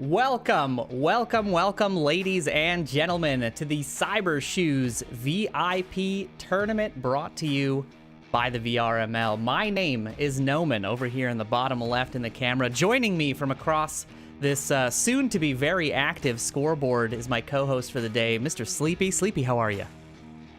Welcome, ladies and gentlemen, to the Cybershoes VIP Tournament brought to you by the VRML. My name is Noman, over here in the bottom left in the camera. Joining me from across this soon-to-be very active scoreboard is my co-host for the day, Mr. Sleepy. Sleepy, how are you?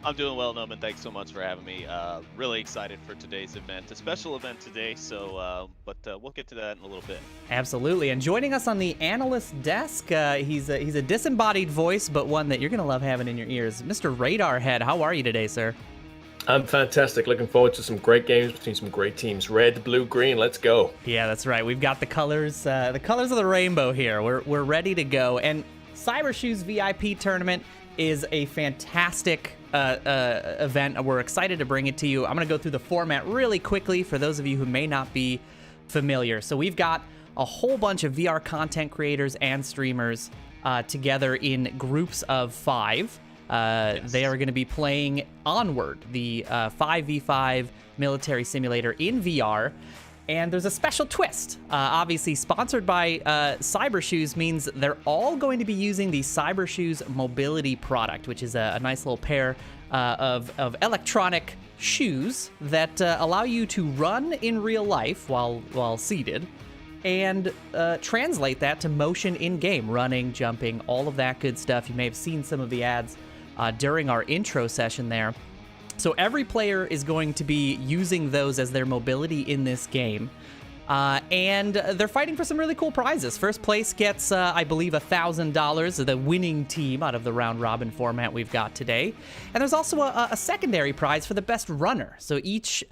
I'm doing well, Noman. Thanks so much for having me. Really excited for today's event, a special event today. So, but we'll get to that in a little bit. Absolutely. And joining us on the analyst desk, he's a disembodied voice, but one that you're gonna love having in your ears, Mr. Radar Head. How are you today, sir? I'm fantastic. Looking forward to some great games between some great teams. Red, blue, green. Let's go. Yeah, that's right. We've got the colors of the rainbow here. We're ready to go. And Cybershoes VIP Tournament is a fantastic event. We're excited to bring it to you. I'm going to go through the format really quickly for those of you who may not be familiar. So we've got a whole bunch of VR content creators and streamers together in groups of 5. Yes. They are going to be playing Onward, the 5v5 military simulator in VR. And there's a special twist. Obviously, sponsored by Cybershoes means they're all going to be using the Cybershoes mobility product, which is a nice little pair of electronic shoes that allow you to run in real life while seated and translate that to motion in-game, running, jumping, all of that good stuff. You may have seen some of the ads during our intro session there. So every player is going to be using those as their mobility in this game. And they're fighting for some really cool prizes. First place gets, I believe, $1,000, the winning team out of the round-robin format we've got today. And there's also a secondary prize for the best runner. So each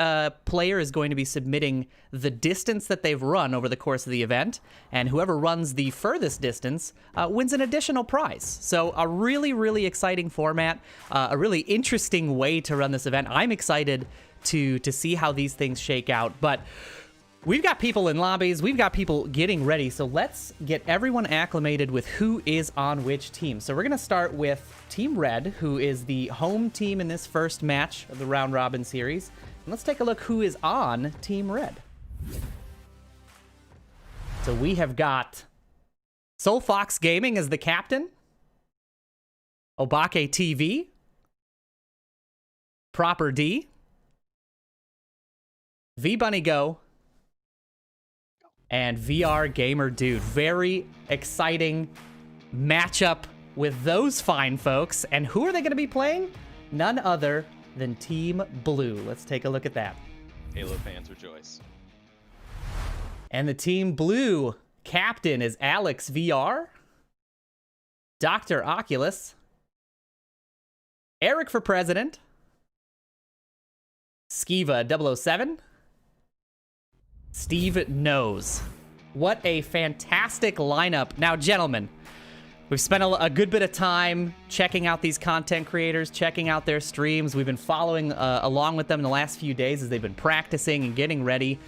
player is going to be submitting the distance that they've run over the course of the event. And whoever runs the furthest distance wins an additional prize. So a really, really exciting format, a really interesting way to run this event. I'm excited to see how these things shake out. But we've got people in lobbies, we've got people getting ready, so let's get everyone acclimated with who is on which team. So we're going to start with Team Red, who is the home team in this first match of the round robin series. And let's take a look who is on Team Red. So we have got Soul Fox Gaming as the captain, Obake TV, Proper D, V Bunny Go, and VR Gamer Dude. Very exciting matchup with those fine folks. And who are they going to be playing? None other than Team Blue. Let's take a look at that. Halo fans rejoice. And the Team Blue captain is Alex VR, Dr. Oculus, Eric for President, Skiva 007, Steve Knows. What a fantastic lineup. Now, gentlemen, we've spent a good bit of time checking out these content creators, checking out their streams. We've been following along with them in the last few days as they've been practicing and getting ready.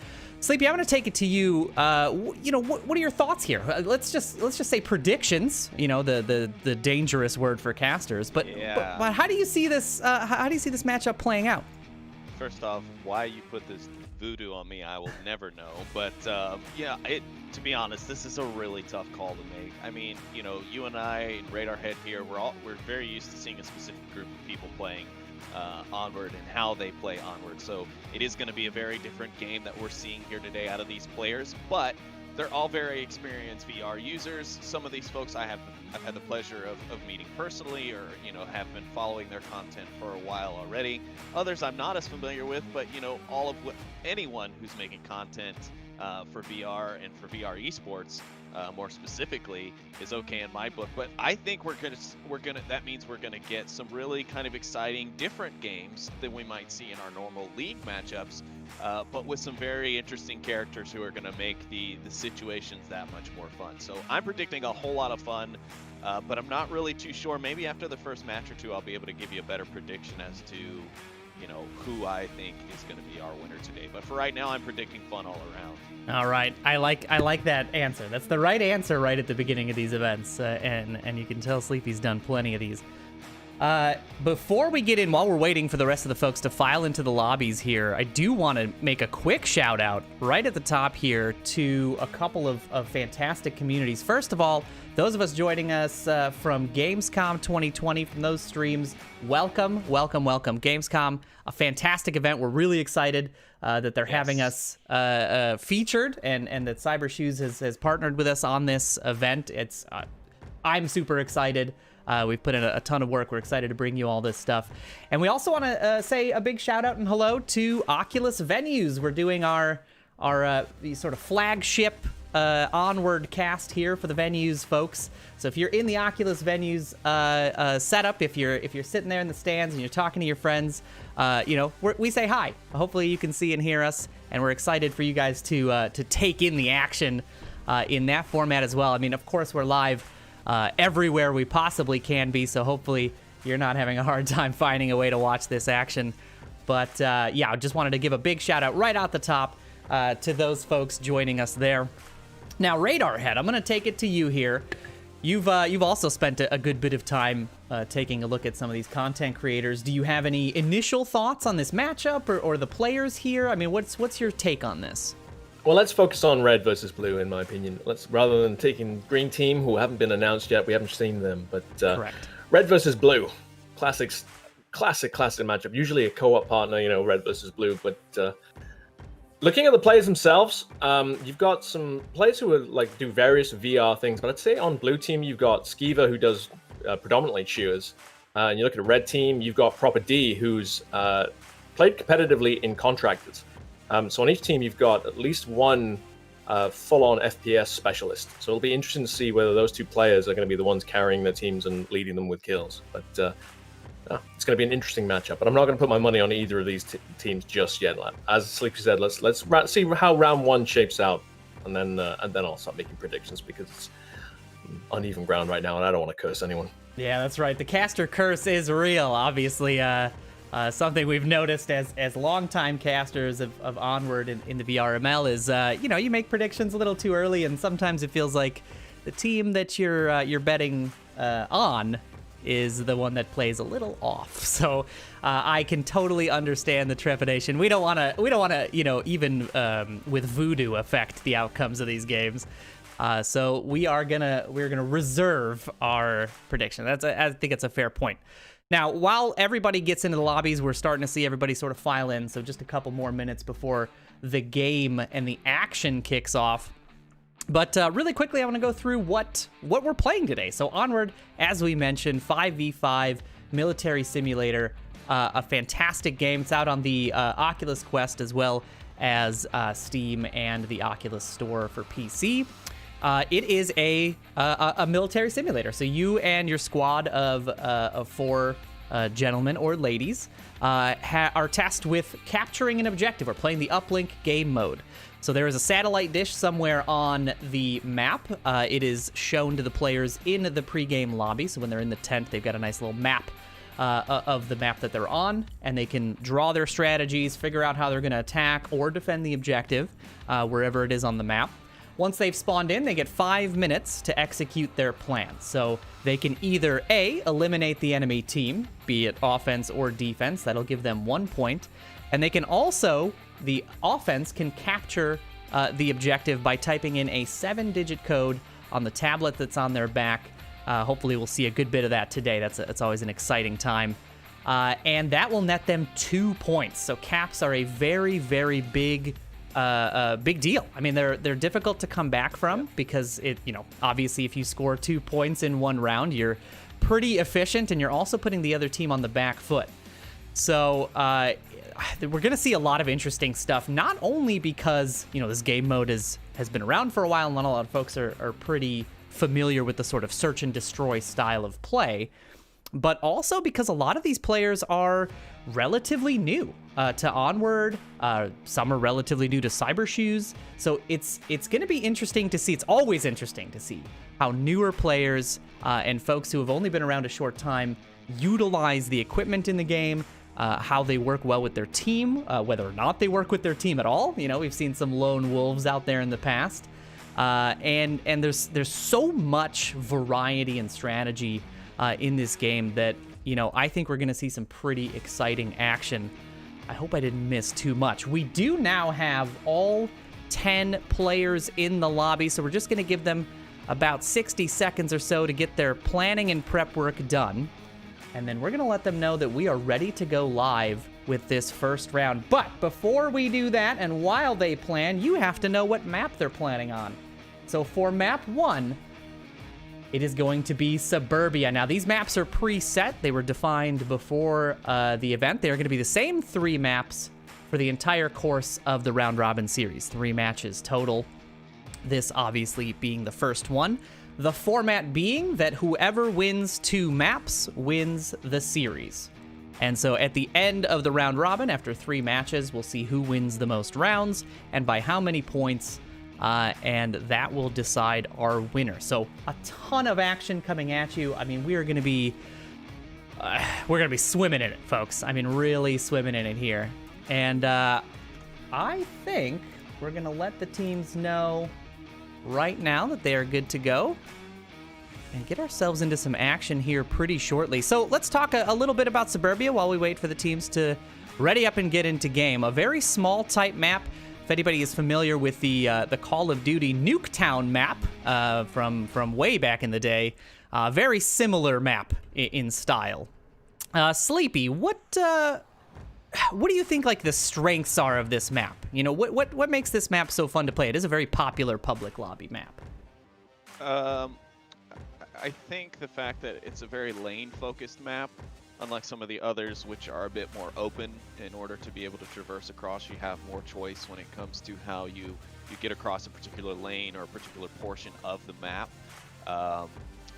Sleepy, I'm going to take it to you. What are your thoughts here? Let's just say predictions. You know, the dangerous word for casters. But, yeah. but how do you see this? How do you see this matchup playing out? First off, why you put this voodoo on me, I will never know. But yeah, to be honest, this is a really tough call to make. I mean, you know, you and I and Radar Head here, we're very used to seeing a specific group of people playing Onward and how they play Onward. So it is going to be a very different game that we're seeing here today out of these players. But they're all very experienced VR users. Some of these folks I've had the pleasure of meeting personally, or have been following their content for a while already. Others I'm not as familiar with, but anyone who's making content for VR and for VR esports, more specifically, is okay in my book. But I think that means we're gonna get some really kind of exciting, different games than we might see in our normal league matchups, but with some very interesting characters who are gonna make the situations that much more fun. So I'm predicting a whole lot of fun, but I'm not really too sure. Maybe after the first match or two, I'll be able to give you a better prediction as to who I think is going to be our winner today. But for right now, I'm predicting fun all around. All right, I like that answer. That's the right answer right at the beginning of these events, and you can tell Sleepy's done plenty of these. Before we get in, while we're waiting for the rest of the folks to file into the lobbies here, I do want to make a quick shout out right at the top here to a couple of fantastic communities. First of all, those of us joining us from Gamescom 2020, from those streams, welcome, welcome, welcome. Gamescom, a fantastic event. We're really excited that they're having us featured and that Cybershoes has partnered with us on this event. I'm super excited. We've put in a ton of work. We're excited to bring you all this stuff. And we also want to say a big shout out and hello to Oculus Venues. We're doing our sort of flagship Onward cast here for the Venues folks. So if you're in the Oculus Venues setup, if you're sitting there in the stands and you're talking to your friends, we say hi. Hopefully you can see and hear us, and we're excited for you guys to take in the action in that format as well. I mean, of course, we're live everywhere we possibly can be, so hopefully you're not having a hard time finding a way to watch this action. But I just wanted to give a big shout out right out the top to those folks joining us there. Now, Radarhead, I'm going to take it to you here. You've also spent a good bit of time taking a look at some of these content creators. Do you have any initial thoughts on this matchup or the players here? I mean, what's your take on this? Well, let's focus on red versus blue, in my opinion. Rather than taking green team, who haven't been announced yet, we haven't seen them. But Correct. Red versus blue, classic matchup. Usually a co-op partner, red versus blue. But looking at the players themselves, you've got some players who are do various VR things. But I'd say on blue team, you've got Skiva, who does predominantly shooters. And you look at a red team, you've got Proper D, who's played competitively in contractors. So on each team, you've got at least one full-on FPS specialist. So it'll be interesting to see whether those two players are going to be the ones carrying their teams and leading them with kills. But it's going to be an interesting matchup. But I'm not going to put my money on either of these teams just yet. As Sleepy said, let's see how round one shapes out, and then I'll start making predictions, because it's uneven ground right now, and I don't want to curse anyone. Yeah, that's right. The caster curse is real, obviously. Something we've noticed as longtime casters of Onward in the VRML is, you make predictions a little too early, and sometimes it feels like the team that you're betting on is the one that plays a little off. So I can totally understand the trepidation. We don't want to, even with voodoo affect the outcomes of these games. So we're gonna reserve our prediction. I think it's a fair point. Now, while everybody gets into the lobbies, we're starting to see everybody sort of file in, so just a couple more minutes before the game and the action kicks off. But really quickly, I want to go through what we're playing today. So Onward, as we mentioned, 5v5 military simulator, a fantastic game. It's out on the Oculus Quest as well as Steam and the Oculus Store for PC. It is a military simulator. So you and your squad of 4 gentlemen or ladies are tasked with capturing an objective or playing the uplink game mode. So there is a satellite dish somewhere on the map. It is shown to the players in the pregame lobby. So when they're in the tent, they've got a nice little map of the map that they're on, and they can draw their strategies, figure out how they're going to attack or defend the objective wherever it is on the map. Once they've spawned in, they get 5 minutes to execute their plan. So they can either A, eliminate the enemy team, be it offense or defense. That'll give them 1 point. And they can also, the offense can capture the objective by typing in a 7-digit code on the tablet that's on their back. Hopefully we'll see a good bit of that today. That's always an exciting time. And that will net them 2 points. So caps are a very, very big deal. I mean, they're difficult to come back from because obviously if you score 2 points in one round, you're pretty efficient, and you're also putting the other team on the back foot. So we're going to see a lot of interesting stuff, not only because, this game mode has been around for a while and not a lot of folks are pretty familiar with the sort of search and destroy style of play, but also because a lot of these players are relatively new to Onward. Some are relatively new to Cybershoes. So it's going to be interesting to see. It's always interesting to see how newer players and folks who have only been around a short time utilize the equipment in the game, how they work well with their team, whether or not they work with their team at all. We've seen some lone wolves out there in the past. And there's so much variety and strategy in this game that, you know, I think we're going to see some pretty exciting action. I hope I didn't miss too much. We do now have all 10 players in the lobby, so we're just going to give them about 60 seconds or so to get their planning and prep work done. And then we're going to let them know that we are ready to go live with this first round. But before we do that, and while they plan, you have to know what map they're planning on. So for map 1, it is going to be Suburbia. Now, these maps are preset. They were defined before the event. They are going to be the same 3 maps for the entire course of the round robin series. 3 matches total. This obviously being the first one. The format being that whoever wins 2 maps wins the series. And so at the end of the round robin, after 3 matches, we'll see who wins the most rounds and by how many points, and that will decide our winner. So a ton of action coming at you. I mean, we're gonna be swimming in it, folks. I mean, really swimming in it here. And I think we're gonna let the teams know right now that they are good to go and get ourselves into some action here pretty shortly. So let's talk a little bit about Suburbia while we wait for the teams to ready up and get into game. A very small type map. If anybody is familiar with the Call of Duty Nuketown map from way back in the day, very similar map in style. Sleepy, what do you think like the strengths are of this map? You know, what makes this map so fun to play? It is a very popular public lobby map. I think the fact that it's a very lane-focused map, unlike some of the others which are a bit more open. In order to be able to traverse across, you have more choice when it comes to how you get across a particular lane or a particular portion of the map.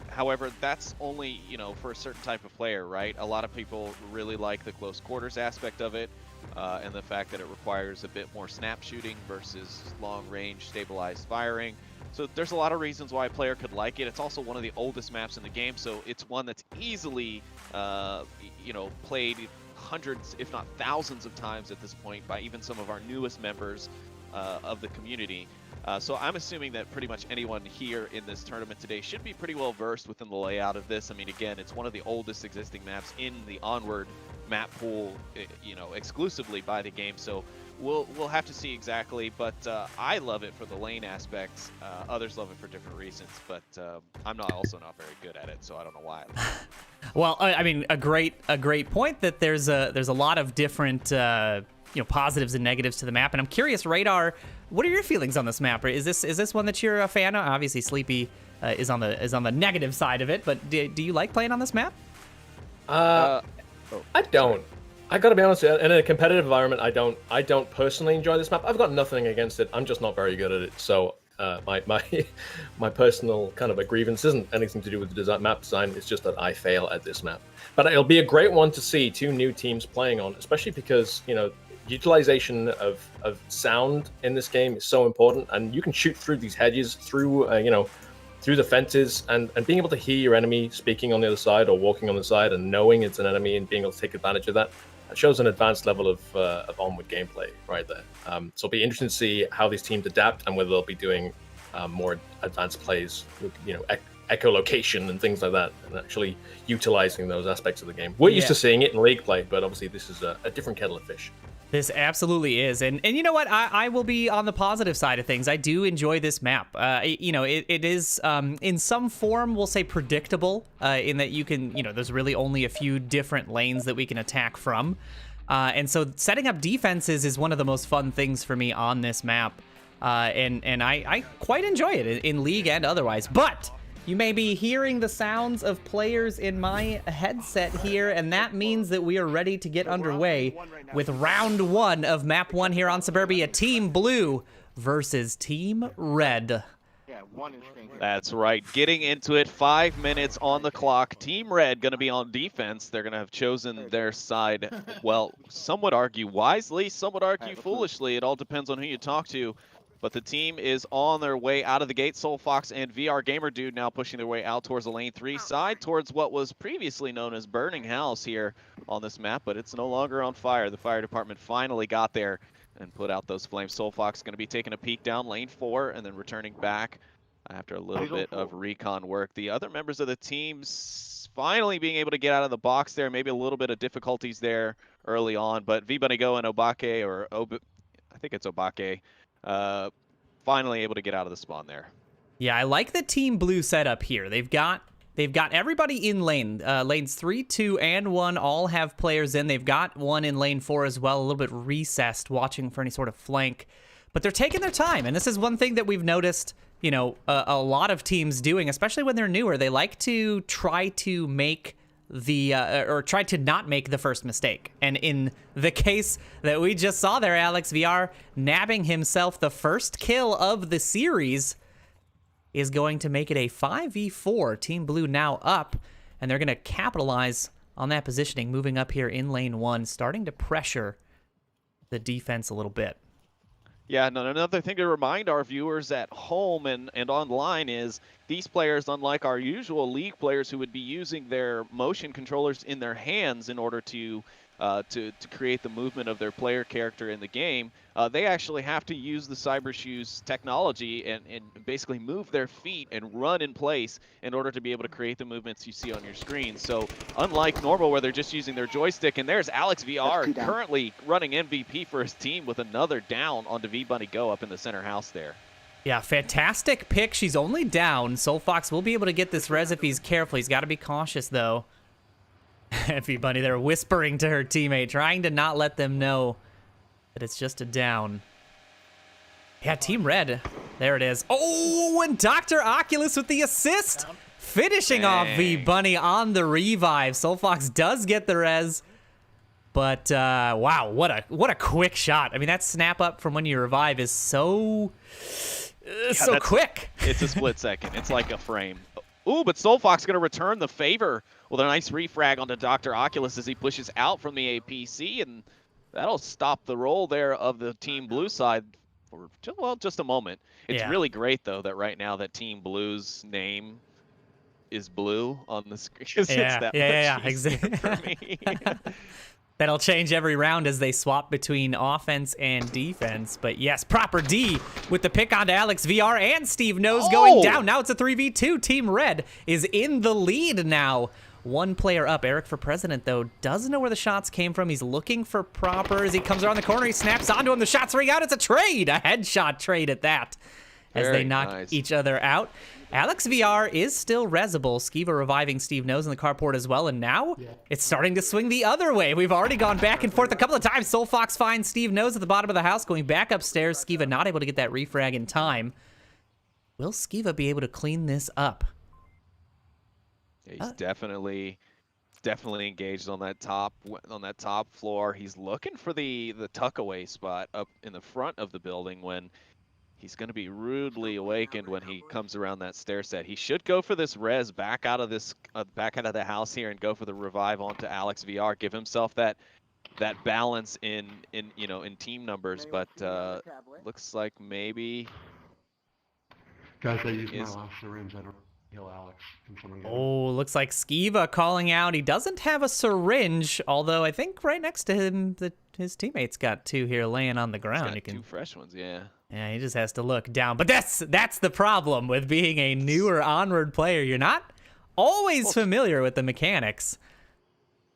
However, that's only, you know, for a certain type of player, right? A lot of people really like the close quarters aspect of it, and the fact that it requires a bit more snap shooting versus long range stabilized firing. So there's a lot of reasons why a player could like it. It's also one of the oldest maps in the game, so it's one that's easily, you know, played hundreds, if not thousands of times at this point by even some of our newest members of the community. So I'm assuming that pretty much anyone here in this tournament today should be pretty well versed within the layout of this. I mean, again, it's one of the oldest existing maps in the Onward map pool, you know, exclusively by the game. So we'll have to see exactly, but I love it for the lane aspects. Others love it for different reasons, but I'm also not very good at it, so I don't know why. Well, I mean, a great point that there's a lot of different you know, positives and negatives to the map. And I'm curious, Radar, what are your feelings on this map? Is this one that you're a fan of? Obviously, Sleepy is on the negative side of it, but do you like playing on this map? I don't. I gotta be honest, in a competitive environment, I don't personally enjoy this map. I've got nothing against it. I'm just not very good at it. So my personal kind of a grievance isn't anything to do with the map design. It's just that I fail at this map. But it'll be a great one to see 2 new teams playing on, especially because, you know, utilization of sound in this game is so important, and you can shoot through these hedges, through you know, through the fences, and being able to hear your enemy speaking on the other side or walking on the side and knowing it's an enemy and being able to take advantage of that. That shows an advanced level of Onward gameplay right there. So it'll be interesting to see how these teams adapt and whether they'll be doing more advanced plays with, you know, echolocation and things like that, and actually utilizing those aspects of the game. We're used to seeing it in league play, but obviously this is a different kettle of fish. This absolutely is. And you know what? I will be on the positive side of things. I do enjoy this map. You know, it is, in some form, we'll say predictable, in that you can, you know, there's really only a few different lanes that we can attack from. And so setting up defenses is one of the most fun things for me on this map. And I quite enjoy it in League and otherwise. But you may be hearing the sounds of players in my headset here, and that means that we are ready to get underway with round 1 of map 1 here on Suburbia. Team Blue versus Team Red. That's right. Getting into it, 5 minutes on the clock. Team Red going to be on defense. They're going to have chosen their side. Well, some would argue wisely, some would argue foolishly. It all depends on who you talk to. But the team is on their way out of the gate. Soul Fox and VR Gamer Dude now pushing their way out towards the lane 3 side, towards what was previously known as Burning House here on this map, but it's no longer on fire. The fire department finally got there and put out those flames. Soul Fox going to be taking a peek down lane 4 and then returning back after a little bit of recon work. The other members of the team finally being able to get out of the box there. Maybe a little bit of difficulties there early on, but V-Bunny Go and Obake, I think it's Obake, finally able to get out of the spawn there. Yeah, I like the Team Blue setup here. They've got everybody in lane. Lanes 3, 2, and 1 all have players in. They've got one in lane 4 as well, a little bit recessed, watching for any sort of flank. But they're taking their time, and this is one thing that we've noticed, you know, a lot of teams doing, especially when they're newer. They like to try to make or try to not make the first mistake. And in the case that we just saw there, Alex VR nabbing himself the first kill of the series is going to make it a 5v4. Team Blue now up, and they're going to capitalize on that positioning, moving up here in lane 1, starting to pressure the defense a little bit. Yeah, and another thing to remind our viewers at home and online is these players, unlike our usual League players who would be using their motion controllers in their hands in order to create the movement of their player character in the game, they actually have to use the Cybershoes technology and basically move their feet and run in place in order to be able to create the movements you see on your screen. So unlike normal where they're just using their joystick, and there's Alex VR currently running MVP for his team with another down onto V-Bunny Go up in the center house there. Yeah, fantastic pick. She's only down. Soulfox will be able to get this res if he's careful. He's got to be cautious, though. V-Bunny there whispering to her teammate, trying to not let them know that it's just a down. Yeah, Team Red. There it is. Oh, and Dr. Oculus with the assist. Finishing off V-Bunny on the revive. Soulfox does get the res. But, wow, what a quick shot. I mean, that snap up from when you revive is so quick. It's a split second. It's like a frame. Ooh, but Soulfox going to return the favor with a nice refrag onto Dr. Oculus as he pushes out from the APC, and that'll stop the roll there of the Team Blue side for, well, just a moment. It's really great, though, that right now that Team Blue's name is blue on the screen. Yeah, exactly. For me. That'll change every round as they swap between offense and defense. But yes, Proper D with the pick onto Alex VR and Steve Knows going down. Now it's a 3v2. Team Red is in the lead now. One player up. Eric for President, though, doesn't know where the shots came from. He's looking for Proper. As he comes around the corner, he snaps onto him. The shots ring out. It's a trade. A headshot trade at that. As they knock each other out. Alex VR is still resable. Skiva reviving Steve Knows in the carport as well, and now it's starting to swing the other way. We've already gone back and forth a couple of times. Soulfox finds Steve Knows at the bottom of the house, going back upstairs. Skiva not able to get that refrag in time. Will Skiva be able to clean this up? Yeah, he's definitely engaged on that top floor. He's looking for the tuck-away spot up in the front of the building when he's going to be rudely awakened when he comes around that stair set. He should go for this res back out of the house here and go for the revive onto Alex VR. Give himself that balance in team numbers. But looks like maybe. Guys, I used my last syringe. I don't heal Alex. Can someone get him? Oh, looks like Skiva calling out. He doesn't have a syringe, although I think right next to him his teammate's got two here laying on the ground. He's got two fresh ones, yeah. Yeah, he just has to look down. But that's the problem with being a newer Onward player. You're not always familiar with the mechanics.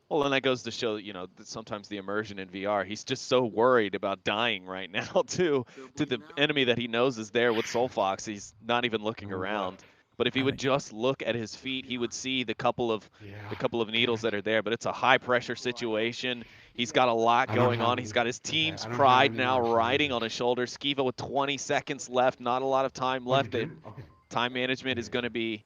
Well, and that goes to show, that sometimes the immersion in VR, he's just so worried about dying right now to the enemy that he knows is there with Soulfox. He's not even looking around. But if he would just look at his feet, he would see the couple of needles that are there. But it's a high pressure situation. He's got a lot going on. He's got his team's pride now riding on his shoulders. Skiva with 20 seconds left, not a lot of time left. Time management is going to be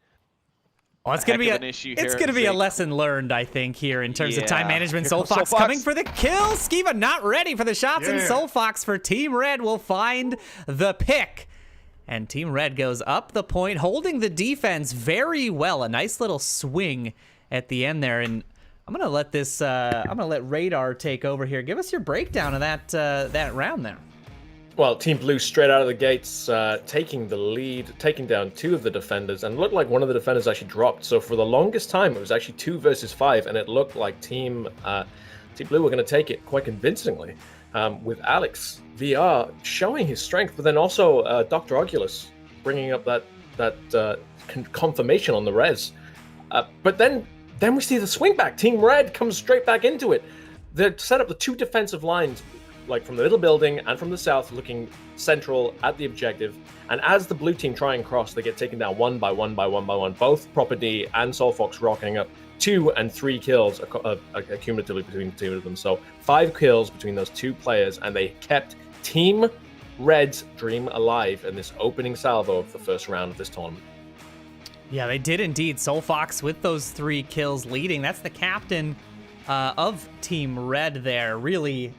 it's going to be an issue here. It's going to be a lesson learned, I think, here in terms of time management. Soulfox coming for the kill. Skiva not ready for the shots, and Soulfox for Team Red will find the pick. And Team Red goes up the point, holding the defense very well. A nice little swing at the end there. And I'm gonna let Radar take over here. Give us your breakdown of that round there. Well, Team Blue straight out of the gates, taking the lead, taking down two of the defenders, and it looked like one of the defenders actually dropped. So for the longest time, it was actually 2 versus 5, and it looked like Team Blue were going to take it quite convincingly. With Alex VR showing his strength, but then also Dr. Oculus bringing up that confirmation on the res. But then Then we see the swing back. Team Red comes straight back into it. They set up the 2 defensive lines, like from the little building and from the south, looking central at the objective. And as the blue team try and cross, they get taken down one by one by one by one. Both Proper D and Soulfox rocking up 2 and 3 kills cumulatively between the 2 of them. So 5 kills between those 2 players, and they kept Team Red's dream alive in this opening salvo of the first round of this tournament. Yeah, they did indeed. Soulfox with those 3 kills leading. That's the captain of Team Red there, really,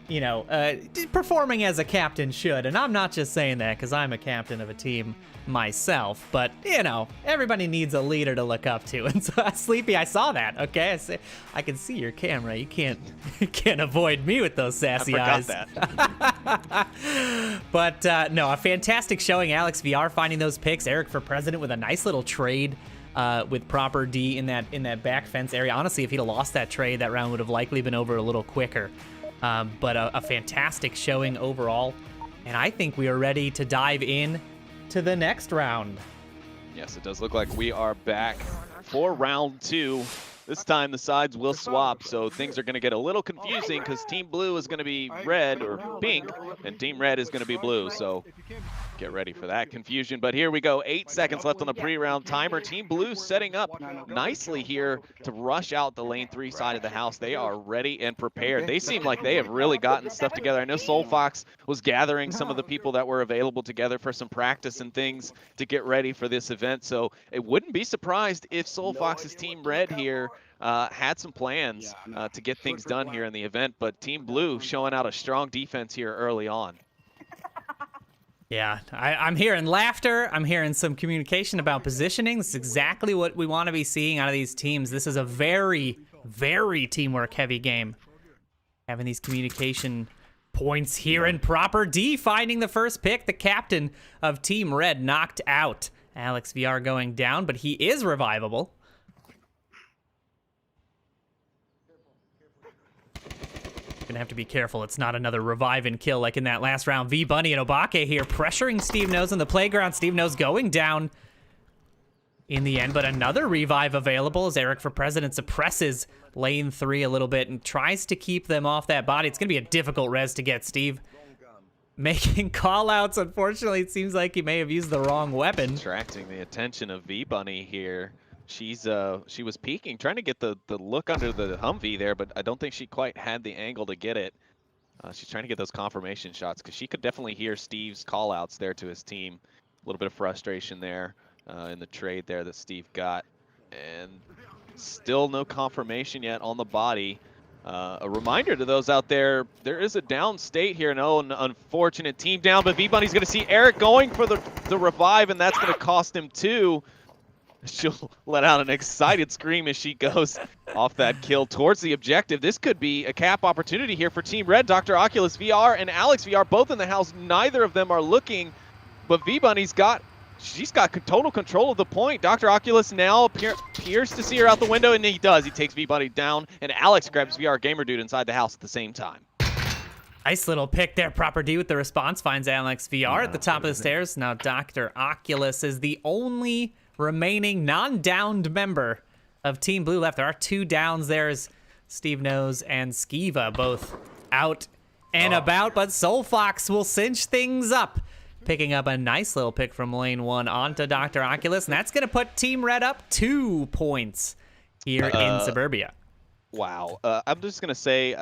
performing as a captain should. And I'm not just saying that because I'm a captain of a team myself, but, everybody needs a leader to look up to. And so, Sleepy, I saw that, okay? I can see your camera. You can't avoid me with those sassy eyes. I forgot that. But, no, a fantastic showing. Alex VR finding those picks. Eric for President with a nice little trade with Proper D in that back fence area. Honestly, if he'd have lost that trade, that round would have likely been over a little quicker. But a fantastic showing overall. And I think we are ready to dive in to the next round. Yes, it does look like we are back for round 2. This time the sides will swap, so things are going to get a little confusing because Team Blue is going to be red or pink, and Team Red is going to be blue. So get ready for that confusion. But here we go. 8 seconds left on the pre-round timer. Team Blue setting up nicely here to rush out the lane 3 side of the house. They are ready and prepared. They seem like they have really gotten stuff together. I know Soulfox was gathering some of the people that were available together for some practice and things to get ready for this event. So it wouldn't be surprised if Soulfox's Team Red here had some plans to get things done here in the event, but Team Blue showing out a strong defense here early on. Yeah, I'm hearing laughter. I'm hearing some communication about positioning. This is exactly what we want to be seeing out of these teams. This is a very, very teamwork-heavy game. Having these communication points here in Proper D, finding the first pick. The captain of Team Red knocked out. Alex VR going down, but he is revivable. Gonna have to be careful it's not another revive and kill like in that last round. V-Bunny and Obake here pressuring Steve Nose on the playground. Steve Nose going down in the end, but another revive available as Eric for President suppresses lane 3 a little bit and tries to keep them off that body. It's gonna be a difficult res to get. Steve making call-outs. Unfortunately, it seems like he may have used the wrong weapon. Attracting the attention of V-Bunny here. She was peeking, trying to get the look under the Humvee there, but I don't think she quite had the angle to get it. She's trying to get those confirmation shots because she could definitely hear Steve's call-outs there to his team. A little bit of frustration there in the trade there that Steve got. And still no confirmation yet on the body. A reminder to those out there, there is a down state here. No, an unfortunate team down, but V-Bunny's going to see Eric going for the revive, and that's going to cost him 2. She'll let out an excited scream as she goes off that kill towards the objective. This could be a cap opportunity here for Team Red. Dr. Oculus VR and Alex VR both in the house. Neither of them are looking, but V-Bunny's got total control of the point. Dr. Oculus now appears to see her out the window, and he does. He takes V-Bunny down, and Alex grabs VR Gamer Dude inside the house at the same time. Nice little pick there. Proper D with the response finds Alex VR at the top of the stairs. Now Dr. Oculus is the only remaining non-downed member of Team Blue left. There are 2 downs. There's Steve Nose and Skiva both out and about, but Soulfox will cinch things up, picking up a nice little pick from lane 1 onto Dr. Oculus, and that's going to put Team Red up 2 points here in Suburbia. Wow. I'm just going to say,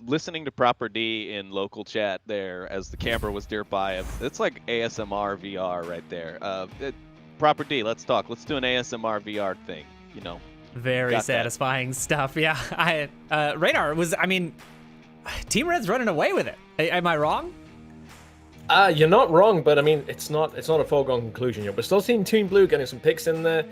listening to Proper D in local chat there as the camera was nearby him, it's like ASMR VR right there. Proper D, let's talk. Let's do an ASMR VR thing, Very satisfying stuff. Yeah, Radar was, Team Red's running away with it. Am I wrong? You're not wrong, but it's not a foregone conclusion yet. We're still seeing Team Blue getting some picks in there.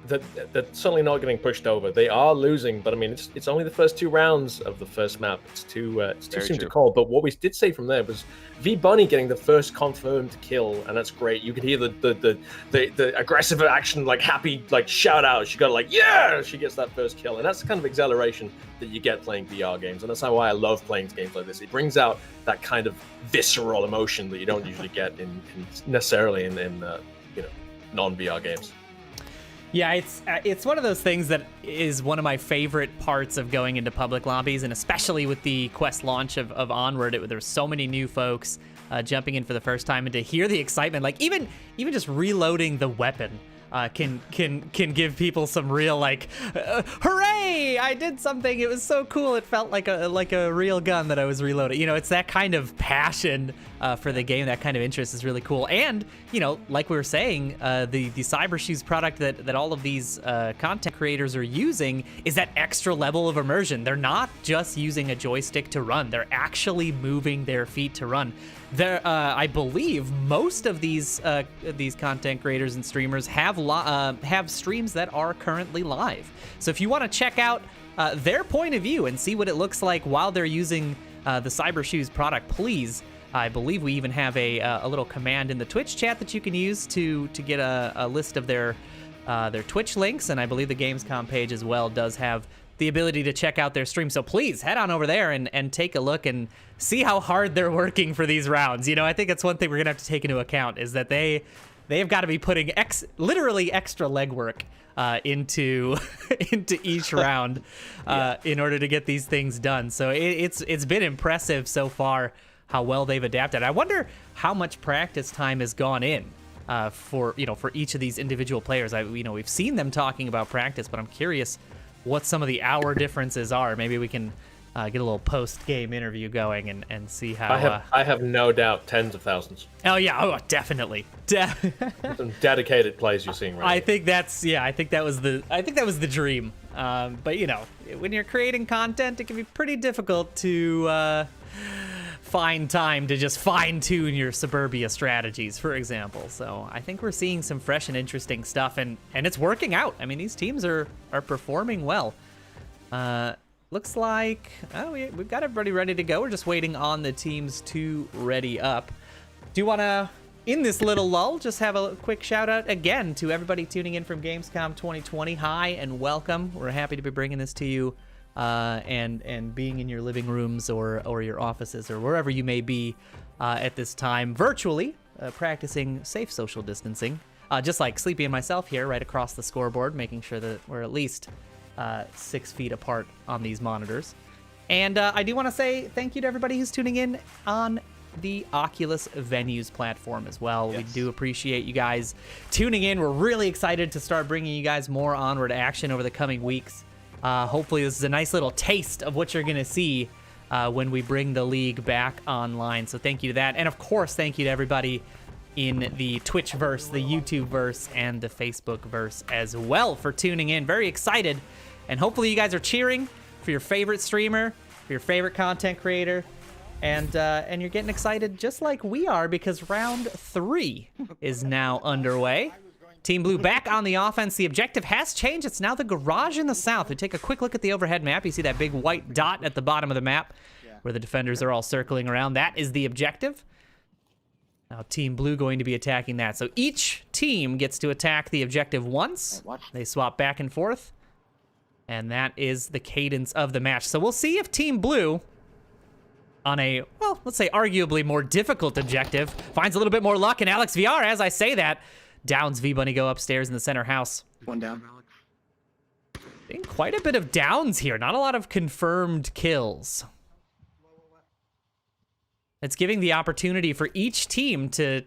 They're certainly not getting pushed over. They are losing, but it's only the first 2 rounds of the first map. It's too soon to call. But what we did say from there was V-Bunny getting the first confirmed kill, and that's great. You could hear the aggressive action, happy shout out. She got yeah! She gets that first kill, and that's the kind of exhilaration that you get playing VR games, and that's why I love playing games like this. It brings out that kind of visceral emotion that you don't usually get necessarily in non-VR games. Yeah, it's one of those things that is one of my favorite parts of going into public lobbies, and especially with the Quest launch of Onward. There's so many new folks jumping in for the first time, and to hear the excitement, like even just reloading the weapon can give people some real like, hooray! I did something. It was so cool. It felt like a real gun that I was reloading. You know, it's that kind of passion for the game. That kind of interest is really cool. And you know, like we were saying, the Cybershoes product that all of these content creators are using is that extra level of immersion. They're not just using a joystick to run. They're actually moving their feet to run. I believe most of these content creators and streamers have streams that are currently live. So if you want to check out their point of view and see what it looks like while they're using the Cybershoes product, please. I believe we even have a little command in the Twitch chat that you can use to get a list of their Twitch links, and I believe the Gamescom page as well does have the ability to check out their stream. So please head on over there and take a look and see how hard they're working for these rounds. You know, I think that's one thing we're gonna have to take into account, is that they've got to be putting literally extra legwork into each round in order to get these things done. So it's been impressive so far how well they've adapted. I wonder how much practice time has gone in for each of these individual players. We've seen them talking about practice, but I'm curious what some of the hour differences are. Maybe we can get a little post-game interview going and see how. I have no doubt tens of thousands. Oh yeah, definitely. Some dedicated plays you're seeing right I think that was the dream. But you know, when you're creating content, it can be pretty difficult to find time to just fine-tune your Suburbia strategies, for example. So I think we're seeing some fresh and interesting stuff, and it's working out. I mean, these teams are performing well. Looks like we've got everybody ready to go. We're just waiting on the teams to ready up. Do you want to, in this little lull, just have a quick shout out again to everybody tuning in from Gamescom 2020? Hi and welcome. We're happy to be bringing this to you. And being in your living rooms or your offices or wherever you may be at this time, virtually practicing safe social distancing, just like Sleepy and myself here right across the scoreboard, making sure that we're at least 6 feet apart on these monitors. And I do want to say thank you to everybody who's tuning in on the Oculus Venues platform as well. Yes. We do appreciate you guys tuning in. We're really excited to start bringing you guys more Onward action over the coming weeks. Hopefully this is a nice little taste of what you're going to see when we bring the league back online. So thank you to that. And of course, thank you to everybody in the Twitch-verse, the YouTube-verse, and the Facebook-verse as well for tuning in. Very excited. And hopefully you guys are cheering for your favorite streamer, for your favorite content creator, and you're getting excited just like we are, because round 3 is now underway. Team Blue back on the offense. The objective has changed. It's now the garage in the south. We take a quick look at the overhead map. You see that big white dot at the bottom of the map where the defenders are all circling around. That is the objective. Now Team Blue going to be attacking that. So each team gets to attack the objective once. They swap back and forth. And that is the cadence of the match. So we'll see if Team Blue, on a, well, let's say arguably more difficult objective, finds a little bit more luck. And Alex VR, as I say that, downs V-Bunny go upstairs in the center house. One down. Being quite a bit of downs here. Not a lot of confirmed kills. It's giving the opportunity for each team to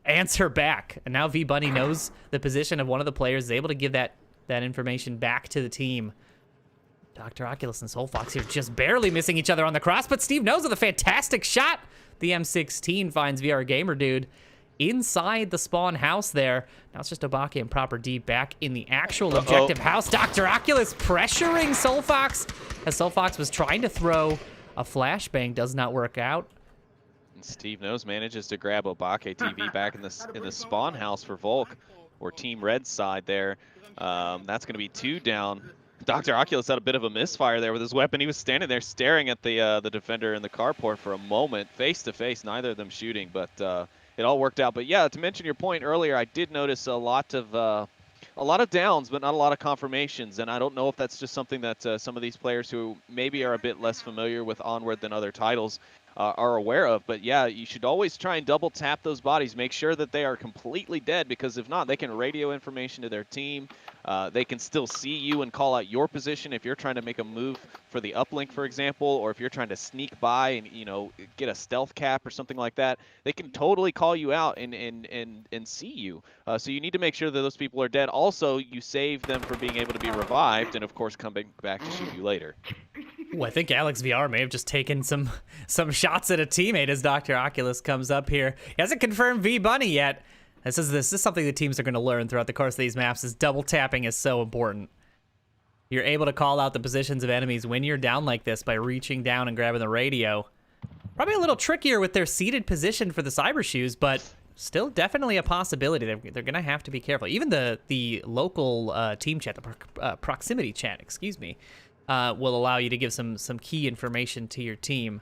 answer back. And now V-Bunny knows the position of one of the players, is able to give that information back to the team. Dr. Oculus and Soulfox here just barely missing each other on the cross, but Steve knows with a fantastic shot. The M16 finds VR Gamer Dude inside the spawn house there. Now it's just Obake and Proper D back in the actual objective house. Dr. Oculus pressuring Soulfox as Soulfox was trying to throw a flashbang. Does not work out. And Steve Knows manages to grab Obake TV back in the spawn house for Volk, or Team Red's side there. That's going to be 2 down. Dr. Oculus had a bit of a misfire there with his weapon. He was standing there staring at the defender in the carport for a moment, face to face, neither of them shooting, but it all worked out. But yeah, to mention your point earlier, I did notice a lot of downs, but not a lot of confirmations. And I don't know if that's just something that some of these players who maybe are a bit less familiar with Onward than other titles are aware of. But yeah, you should always try and double tap those bodies, make sure that they are completely dead, because if not, they can radio information to their team. They can still see you and call out your position if you're trying to make a move for the uplink, for example, or if you're trying to sneak by and, you know, get a stealth cap or something like that. They can totally call you out and see you. So you need to make sure that those people are dead. Also, you save them from being able to be revived and, of course, coming back to shoot you later. Ooh, I think Alex VR may have just taken some shots at a teammate as Dr. Oculus comes up here. He hasn't confirmed V Bunny yet. This is something the teams are going to learn throughout the course of these maps, is double tapping is so important. You're able to call out the positions of enemies when you're down like this by reaching down and grabbing the radio. Probably a little trickier with their seated position for the Cybershoes, but still definitely a possibility. They're going to have to be careful. Even the local team chat, the proximity chat, excuse me, will allow you to give some key information to your team.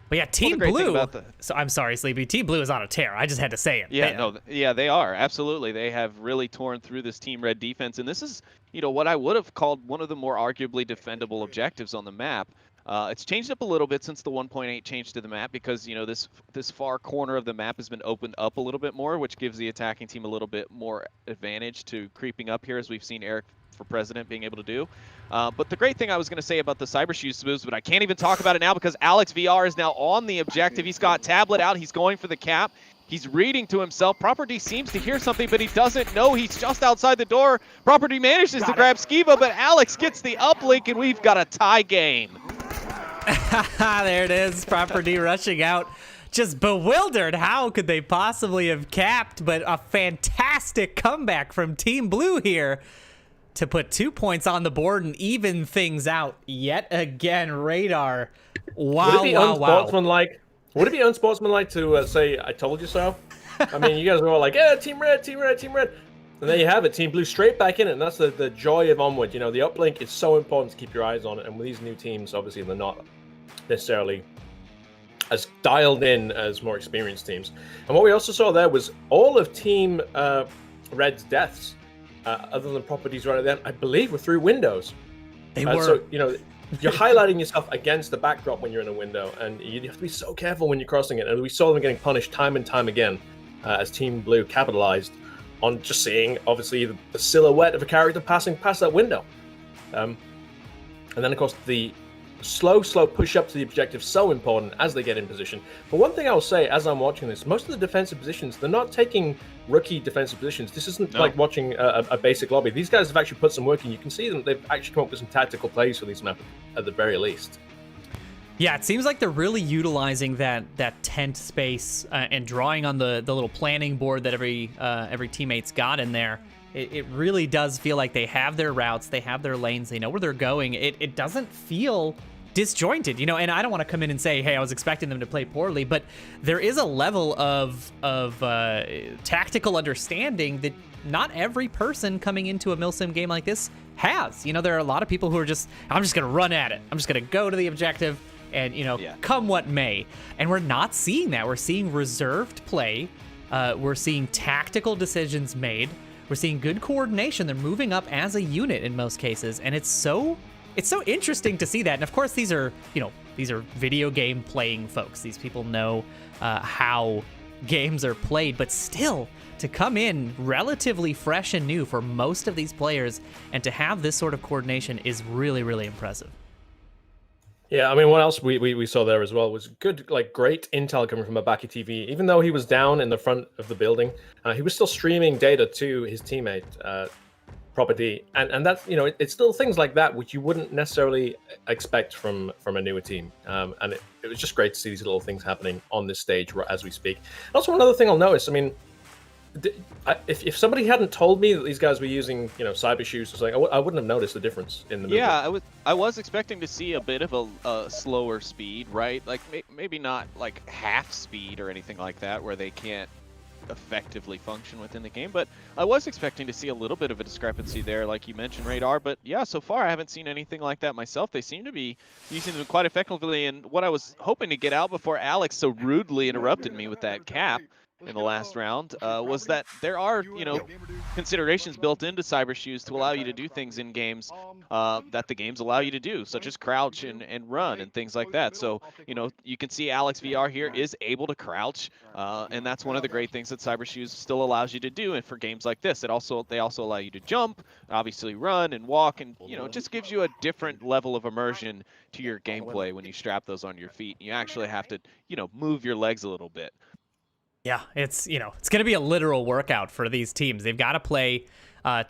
But yeah, Team Blue. So I'm sorry, Sleepy. Team Blue is on a tear. I just had to say it. Yeah, yeah, they are absolutely. They have really torn through this Team Red defense, and this is, you know, what I would have called one of the more arguably defendable objectives on the map. It's changed up a little bit since the 1.8 change to the map, because, you know, this far corner of the map has been opened up a little bit more, which gives the attacking team a little bit more advantage to creeping up here, as we've seen Eric for president being able to do. But the great thing I was going to say about the Cybershoes moves, but I can't even talk about it now because Alex VR is now on the objective. He's got tablet out. He's going for the cap. He's reading to himself. Proper D seems to hear something, but he doesn't know. He's just outside the door. Proper D manages to grab Skiva, but Alex gets the uplink, and we've got a tie game. There it is. Proper D rushing out. Just bewildered. How could they possibly have capped? But a fantastic comeback from Team Blue here to put 2 points on the board and even things out yet again. Radar. Wow, unsportsmanlike? Would it be unsportsmanlike to say, I told you so? I mean, you guys are all like, yeah, Team Red, Team Red, Team Red. And there you have it, Team Blue straight back in it. And that's the joy of Onward. You know, the uplink is so important to keep your eyes on it. And with these new teams, obviously, they're not necessarily as dialed in as more experienced teams. And what we also saw there was all of Team Red's deaths, other than properties right at the end, I believe were through windows. They were. So, you know, you're highlighting yourself against the backdrop when you're in a window, and you have to be so careful when you're crossing it. And we saw them getting punished time and time again as Team Blue capitalized on just seeing, obviously, the silhouette of a character passing past that window. And then, of course, the slow push up to the objective, so important as they get in position. But one thing I'll say as I'm watching this, most of the defensive positions, they're not taking rookie defensive positions. This isn't like watching a basic lobby. These guys have actually put some work in. You can see them. They've actually come up with some tactical plays for these maps at the very least. Yeah, it seems like they're really utilizing that tent space and drawing on the little planning board that every teammate's got in there. It really does feel like they have their routes, they have their lanes, they know where they're going. It doesn't feel disjointed, you know, and I don't want to come in and say, hey, I was expecting them to play poorly, but there is a level of tactical understanding that not every person coming into a milsim game like this has. You know, there are a lot of people who are just, I'm just going to run at it. I'm just going to go to the objective and, you know, come what may. And we're not seeing that. We're seeing reserved play. We're seeing tactical decisions made. We're seeing good coordination. They're moving up as a unit in most cases, and it's so interesting to see that. And of course, these are video game playing folks. These people know how games are played, but still, to come in relatively fresh and new for most of these players and to have this sort of coordination is really, really impressive. Yeah, I mean, what else we saw there as well was good, like great intel coming from Abaki TV. Even though he was down in the front of the building, he was still streaming data to his teammate, Proper D. And that's, you know, it's still things like that which you wouldn't necessarily expect from a newer team. And it was just great to see these little things happening on this stage as we speak. Also, another thing I'll notice, I mean, if somebody hadn't told me that these guys were using, you know, Cybershoes or something, I wouldn't have noticed the difference in the movement. Yeah, I was expecting to see a bit of a slower speed, right? Like maybe not like half speed or anything like that, where they can't effectively function within the game. But I was expecting to see a little bit of a discrepancy there, like you mentioned, Radar. But yeah, so far I haven't seen anything like that myself. They seem to be using them quite effectively. And what I was hoping to get out before Alex so rudely interrupted me with that cap in the last round was that there are, considerations built into Cybershoes to allow you to do things in games that the games allow you to do, such as crouch and run and things like that. So, you can see Alex VR here is able to crouch, and that's one of the great things that Cybershoes still allows you to do. And for games like this, they also allow you to jump, obviously run and walk, and it just gives you a different level of immersion to your gameplay when you strap those on your feet. You actually have to, move your legs a little bit. Yeah, it's it's going to be a literal workout for these teams. They've got to play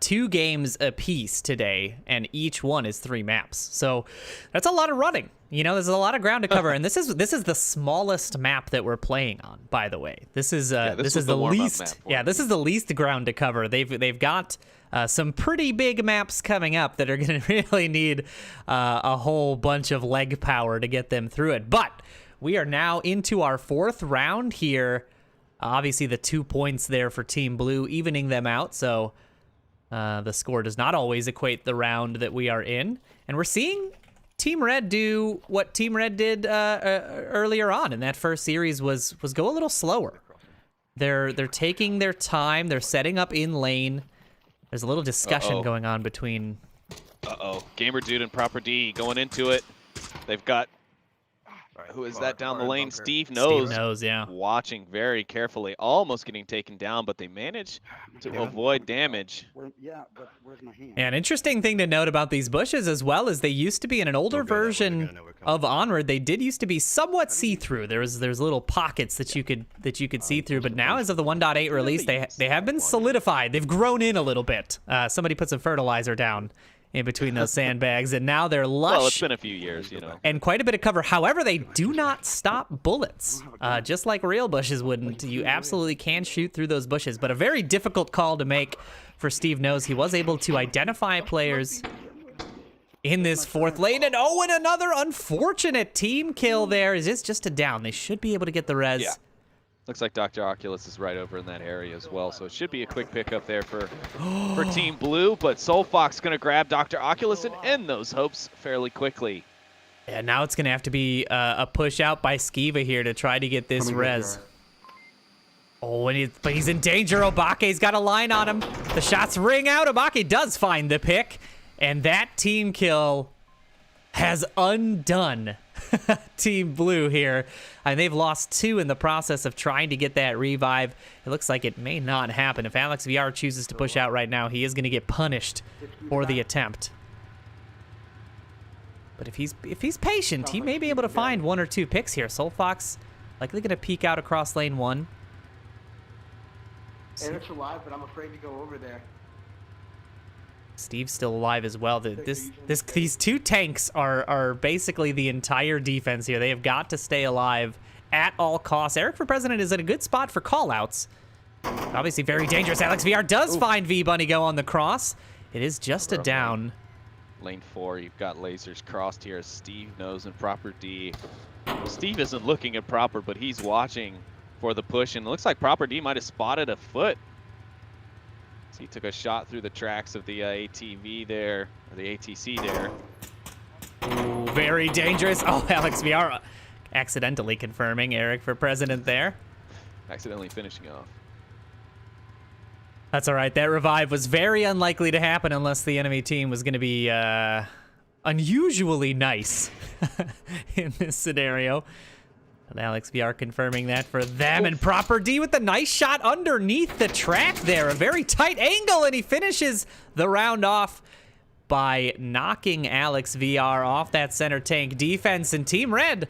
2 games apiece today, and each one is 3 maps. So that's a lot of running. There's a lot of ground to cover, and this is the smallest map that we're playing on. By the way, this is this is the least. Yeah, this is the least ground to cover. They've got some pretty big maps coming up that are going to really need a whole bunch of leg power to get them through it. But we are now into our 4th round here. Obviously, the 2 points there for Team Blue, evening them out, so the score does not always equate the round that we are in. And we're seeing Team Red do what Team Red did earlier on in that first series was go a little slower. They're taking their time. They're setting up in lane. There's a little discussion going on between... Gamer Dude and Proper D going into it. They've got... Who is that down the lane? Steve knows. Steve knows, yeah. Watching very carefully, almost getting taken down, but they managed to avoid damage. Yeah, but where's my hand? An interesting thing to note about these bushes as well is they used to be in an older version of Onward. They did used to be somewhat see-through. There's little pockets that you could see through, but now as of the 1.8 release, they have been solidified. They've grown in a little bit. Somebody put some fertilizer down in between those sandbags, and now they're lush. Well, it's been a few years, and quite a bit of cover. However, they do not stop bullets, just like real bushes wouldn't. You absolutely can shoot through those bushes, but a very difficult call to make for Steve Knows. He was able to identify players in this 4th lane, and and another unfortunate team kill there. Is this just a down? They should be able to get the res. Yeah. Looks like Dr. Oculus is right over in that area as well, so it should be a quick pickup there for Team Blue, but Soulfox going to grab Dr. Oculus and end those hopes fairly quickly. Yeah, now it's going to have to be a push out by Skiva here to try to get this res. But he's in danger. Obake's got a line on him. The shots ring out. Obake does find the pick, and that team kill has undone Team Blue here. And they've lost 2 in the process of trying to get that revive. It looks like it may not happen. If Alex VR chooses to push out right now, he is going to get punished for the attempt. But if he's patient, he may be able to find 1 or 2 picks here. Soulfox likely going to peek out across lane 1. Eric's alive, but I'm afraid to go over there. Steve's still alive as well. These 2 tanks are basically the entire defense here. They have got to stay alive at all costs. Eric for President is in a good spot for callouts. Obviously very dangerous. Alex VR does find V-Bunny go on the cross. It is just a down. Lane 4, you've got lasers crossed here. Steve Knows and Proper D. Steve isn't looking at Proper, but he's watching for the push, and it looks like Proper D might have spotted a foot. He took a shot through the tracks of the ATV there, or the ATC there. Ooh, very dangerous. Oh, Alex VR accidentally confirming Eric for President there. Accidentally finishing off. That's all right. That revive was very unlikely to happen unless the enemy team was going to be unusually nice in this scenario. And Alex VR confirming that for them. And Proper D with the nice shot underneath the track there. A very tight angle, and he finishes the round off by knocking Alex VR off that center tank defense. And Team Red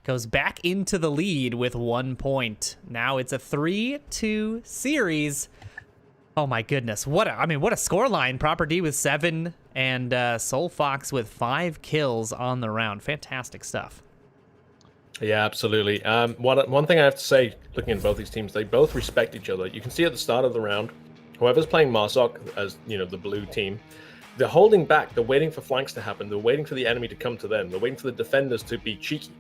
goes back into the lead with 1 point. Now it's a 3-2 series. Oh my goodness. What a scoreline. Proper D with 7 and Soulfox with 5 kills on the round. Fantastic stuff. Yeah, absolutely. One thing I have to say, looking at both these teams, they both respect each other. You can see at the start of the round, whoever's playing Marsok as the blue team, they're holding back. They're waiting for flanks to happen. They're waiting for the enemy to come to them. They're waiting for the defenders to be cheeky.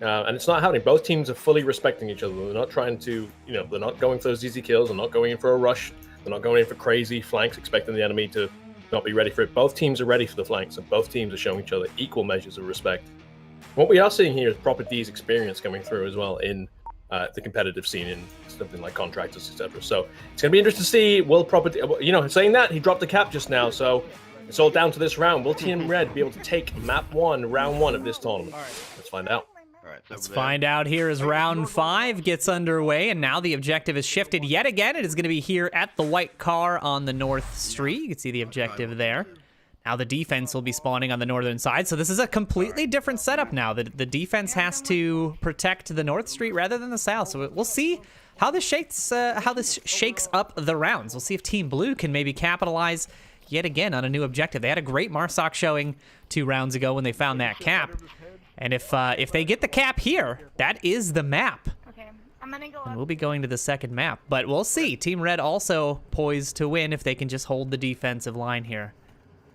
And it's not happening. Both teams are fully respecting each other. They're not trying to, they're not going for those easy kills. They're not going in for a rush. They're not going in for crazy flanks, expecting the enemy to not be ready for it. Both teams are ready for the flanks, and both teams are showing each other equal measures of respect. What we are seeing here is Proper D's experience coming through as well in the competitive scene in something like contractors, etc. So it's going to be interesting to see. Will property, saying that, he dropped the cap just now, so it's all down to this round. Will Team Red be able to take map 1, round 1 of this tournament? Let's find out. Let's find out here as round 5 gets underway, and now the objective is shifted yet again. It is going to be here at the white car on the North Street. You can see the objective there. Now the defense will be spawning on the northern side, so this is a completely different setup now. The defense has to protect the North Street rather than the south, so we'll see how this shakes up the rounds. We'll see if Team Blue can maybe capitalize yet again on a new objective. They had a great Marsoc showing 2 rounds ago when they found that cap. And if they get the cap here, that is the map. Okay, I'm gonna go and we'll be going to the second map. But we'll see. Team Red also poised to win if they can just hold the defensive line here.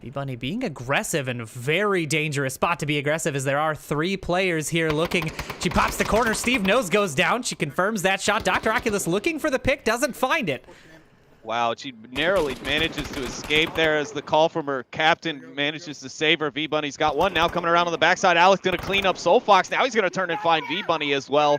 V-Bunny being aggressive and a very dangerous spot to be aggressive as there are 3 players here looking. She pops the corner. Steve Nose goes down. She confirms that shot. Dr. Oculus looking for the pick, doesn't find it. Wow, she narrowly manages to escape there as the call from her captain manages to save her. V-Bunny's got one now coming around on the backside. Alex going to clean up Soul Fox. Now he's going to turn and find V-Bunny as well.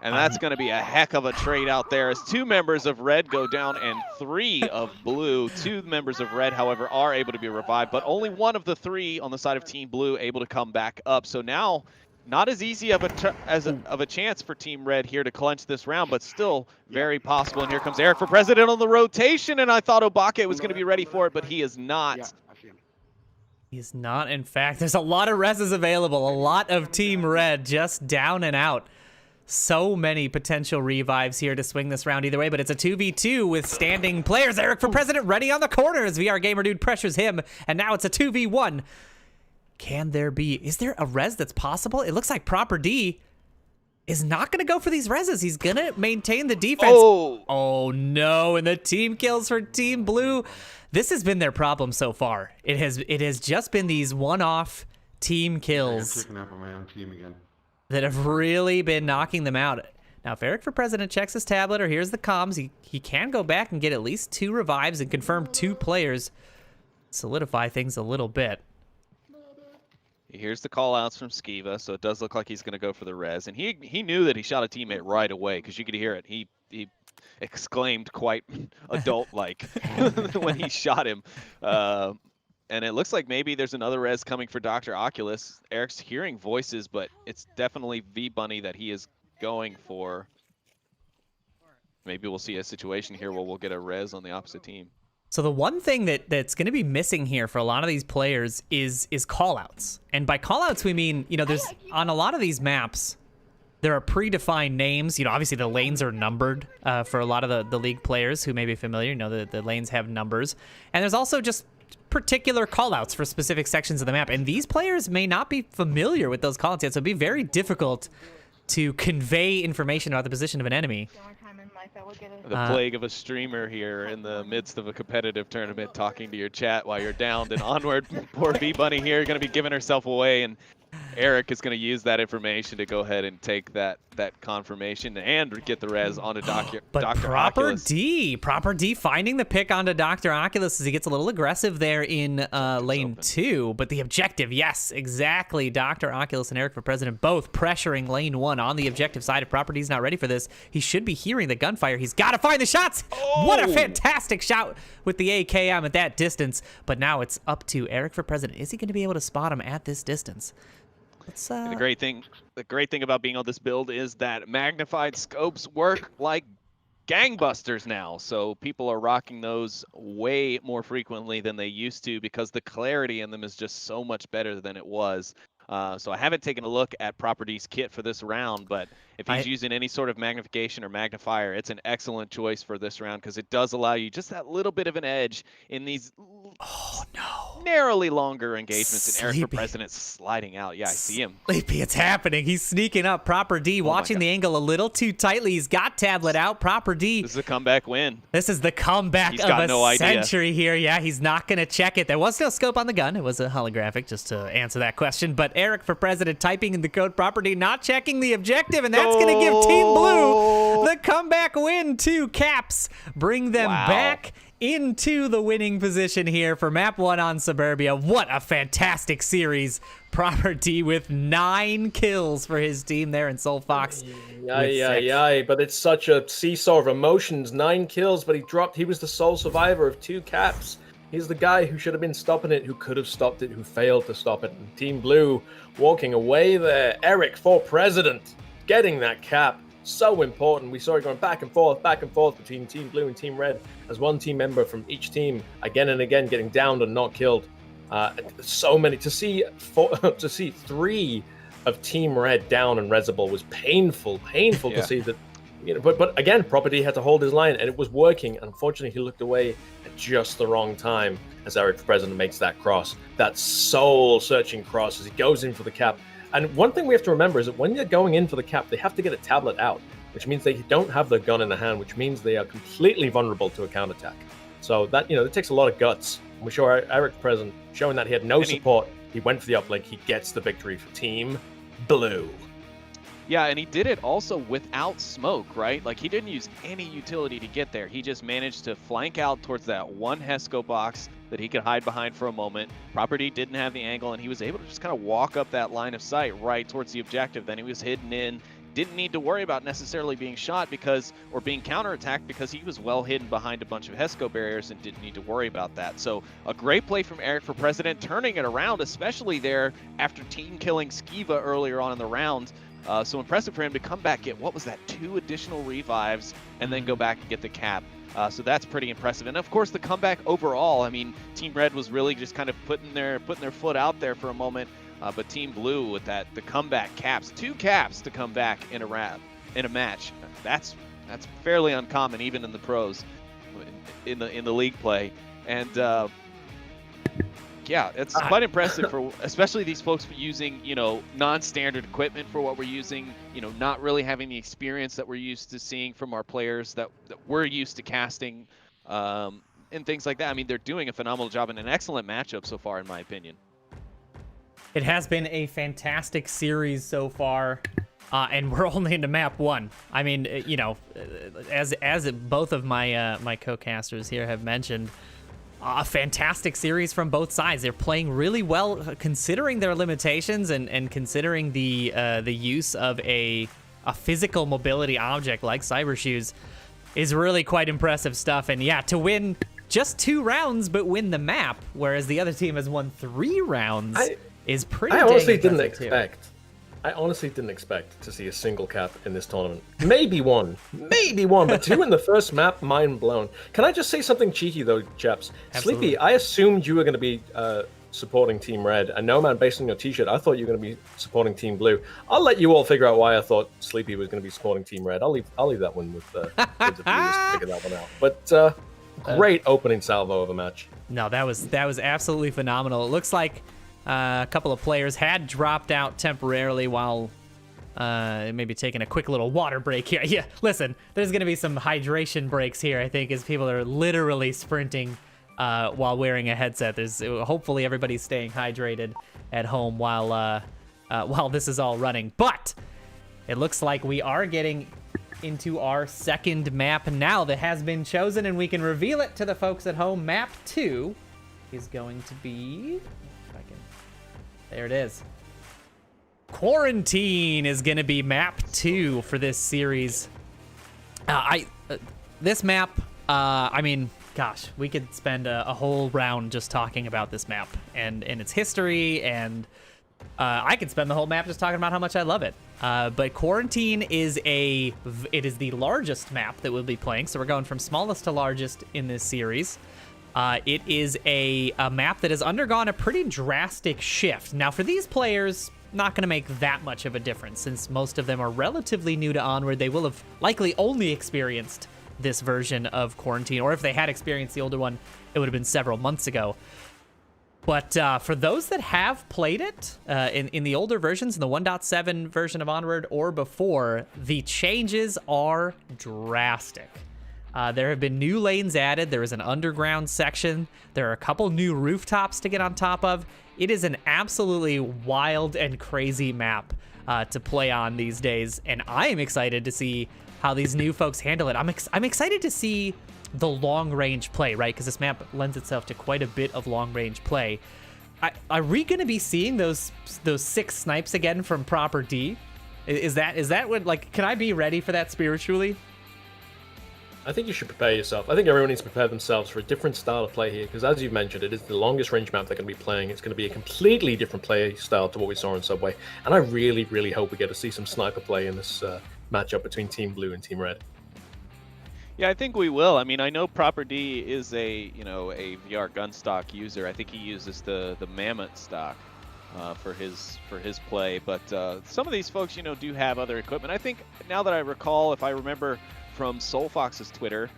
And that's going to be a heck of a trade out there as 2 members of Red go down and 3 of Blue. 2 members of Red, however, are able to be revived, but only 1 of the 3 on the side of Team Blue able to come back up. So now, not as easy of a chance for Team Red here to clinch this round, but still very possible. And here comes Eric for President on the rotation, and I thought Obake was going to be ready for it, but he is not. Yeah, I see him. He is not, in fact. There's a lot of reses available. A lot of Team Red just down and out. So many potential revives here to swing this round either way, but it's a 2v2 with standing players. Eric for President ready on the corner as VR Gamer Dude pressures him, and now it's a 2v1. Is there a res that's possible? It looks like Proper D is not going to go for these reses. He's going to maintain the defense. Oh no, and the team kills for Team Blue. This has been their problem so far. It has just been these one-off team kills. I'm picking up on my own team again. That have really been knocking them out. Now, if Eric for President checks his tablet or hears the comms, he can go back and get at least 2 revives and confirm 2 players, solidify things a little bit. He hears the call outs from Skiva, so it does look like he's going to go for the res. And he knew that he shot a teammate right away because you could hear it. He exclaimed quite adult-like when he shot him. And it looks like maybe there's another res coming for Dr. Oculus. Eric's hearing voices, but it's definitely V-Bunny that he is going for. Maybe we'll see a situation here where we'll get a res on the opposite team. So the one thing that's going to be missing here for a lot of these players is callouts. And by callouts, we mean, there's on a lot of these maps, there are predefined names. Obviously the lanes are numbered for a lot of the league players who may be familiar. The lanes have numbers. And there's also just particular callouts for specific sections of the map, and these players may not be familiar with those callouts yet, so it'd be very difficult to convey information about the position of an enemy. The plague of a streamer here in the midst of a competitive tournament talking to your chat while you're downed and Onward. Poor V-Bunny here going to be giving herself away, and Eric is going to use that information to go ahead and take that confirmation and get the res onto Dr. Oculus. Proper D finding the pick onto Dr. Oculus as he gets a little aggressive there in lane 2. But the objective, yes, exactly. Dr. Oculus and Eric for President both pressuring lane 1 on the objective side. If Proper D's not ready for this, he should be hearing the gunfire. He's got to find the shots. Oh! What a fantastic shot with the AKM at that distance. But now it's up to Eric for President. Is he going to be able to spot him at this distance? The great thing about being on this build is that magnified scopes work like gangbusters now. So people are rocking those way more frequently than they used to because the clarity in them is just so much better than it was. So I haven't taken a look at Proper D's kit for this round, but if he's using any sort of magnification or magnifier, it's an excellent choice for this round because it does allow you just that little bit of an edge in these narrowly longer engagements. And Eric for President sliding out. Yeah, I see him. Sleepy, it's happening. He's sneaking up. Proper D watching the angle a little too tightly. He's got tablet out. Proper D. This is a comeback win. This is the comeback of a century here. Yeah, he's not going to check it. There was no scope on the gun. It was a holographic, just to answer that question. But Eric for President typing in the code Proper D, not checking the objective, and that's going to give Team Blue the comeback win. 2 caps bring them back into the winning position here for map 1 on Suburbia. What a fantastic series. Property with 9 kills for his team there in Soul Fox. But it's such a seesaw of emotions. 9 kills, but he was the sole survivor of 2 caps. He's the guy who should have been stopping it, who could have stopped it, who failed to stop it. And Team Blue walking away there. Eric for president, getting that cap. So important. We saw it going back and forth between Team Blue and Team Red as one team member from each team again and again getting downed and not killed. So many to see 3 of Team Red down and Resable was painful to see that. But again, Property had to hold his line and it was working. Unfortunately, he looked away at just the wrong time as Eric for President makes that cross, that soul-searching cross as he goes in for the cap. And one thing we have to remember is that when they're going in for the cap, they have to get a tablet out, which means they don't have their gun in the hand, which means they are completely vulnerable to a counterattack. So that, it takes a lot of guts. And we show Eric present, showing that he had no support. He went for the uplink. He gets the victory for Team Blue. Yeah, and he did it also without smoke, right? Like, he didn't use any utility to get there. He just managed to flank out towards that one HESCO box that he could hide behind for a moment. Property didn't have the angle, and he was able to just kind of walk up that line of sight right towards the objective. Then he was hidden in. Didn't need to worry about necessarily being shot or being counterattacked because he was well hidden behind a bunch of HESCO barriers and didn't need to worry about that. So a great play from Eric for President, turning it around, especially there after team killing Skiva earlier on in the round. So impressive for him to come back, get, what was that, 2 additional revives, and then go back and get the cap. So that's pretty impressive. And of course, the comeback overall, I mean, Team Red was really just kind of putting their foot out there for a moment. But Team Blue with the comeback caps, 2 caps to come back in a match. That's fairly uncommon, even in the pros, in the league play. And yeah, it's quite impressive for especially these folks using, non-standard equipment for what we're using, not really having the experience that we're used to seeing from our players that we're used to casting, and things like that. I mean, they're doing a phenomenal job and an excellent matchup so far, in my opinion. It has been a fantastic series so far, and we're only into map 1. I mean, as both of my co-casters here have mentioned, a fantastic series from both sides. They're playing really well, considering their limitations and considering the use of a physical mobility object like Cybershoes is really quite impressive stuff. And yeah, to win just 2 rounds but win the map, whereas the other team has won 3 rounds, is pretty. I honestly dang didn't expect. I honestly didn't expect to see a single cap in this tournament. Maybe one, but 2 in the first map, mind blown. Can I just say something cheeky though, chaps? Absolutely. Sleepy, I assumed you were going to be supporting Team Red, and no man, based on your T-shirt, I thought you were going to be supporting Team Blue. I'll let you all figure out why I thought Sleepy was going to be supporting Team Red. I'll leave that one with the kids of viewers to figure that one out. But great opening salvo of a match. No, that was absolutely phenomenal. It looks like a couple of players had dropped out temporarily while maybe taking a quick little water break here. Yeah, listen, there's going to be some hydration breaks here, I think, as people are literally sprinting while wearing a headset. Hopefully everybody's staying hydrated at home while this is all running. But it looks like we are getting into our second map now that has been chosen, and we can reveal it to the folks at home. Map 2 is going to be... There it is. Quarantine is going to be map 2 for this series. This map, I mean, gosh, we could spend a whole round just talking about this map and its history, and I could spend the whole map just talking about how much I love it. But Quarantine is the largest map that we'll be playing, so we're going from smallest to largest in this series. It is a map that has undergone a pretty drastic shift. Now, for these players, not going to make that much of a difference, since most of them are relatively new to Onward. They will have likely only experienced this version of Quarantine, or if they had experienced the older one, it would have been several months ago. But for those that have played it in the older versions, in the 1.7 version of Onward or before, the changes are drastic. There have been new lanes added. There is an underground section. There are a couple new rooftops to get on top of. It is an absolutely wild and crazy map to play on these days, and I am excited to see how these new folks handle it. I'm excited to see the long-range play, right? Because this map lends itself to quite a bit of long-range play. Are we going to be seeing those 6 snipes again from Proper D? Is that what, like, can I be ready for that spiritually? I think you should prepare yourself. I think everyone needs to prepare themselves for a different style of play here, because as you've mentioned, it is the longest range map they're going to be playing. It's going to be a completely different play style to what we saw in Subway, and I really, really hope we get to see some sniper play in this matchup between Team Blue and Team Red. Yeah, I think we will. I mean, I know Proper D is a VR gun stock user. I think he uses the Mammoth stock for his play, but some of these folks, do have other equipment. I think now that I recall, if I remember from SoulFox's Twitter,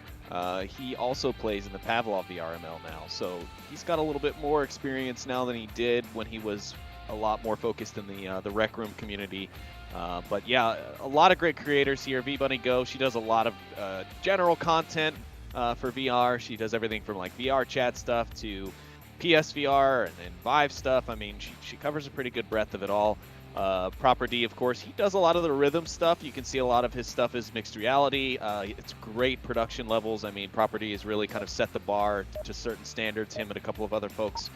he also plays in the Pavlov VRML now, so he's got a little bit more experience now than he did when he was a lot more focused in the Rec Room community. But yeah, a lot of great creators here. V-Bunny Go, she does a lot of general content for VR. She does everything from like VR chat stuff to PSVR and Vive stuff. I mean, she covers a pretty good breadth of it all. Proper D, of course, he does a lot of the rhythm stuff. You can see a lot of his stuff is mixed reality. It's great production levels. I mean, Proper D has really kind of set the bar to certain standards. Him and a couple of other folks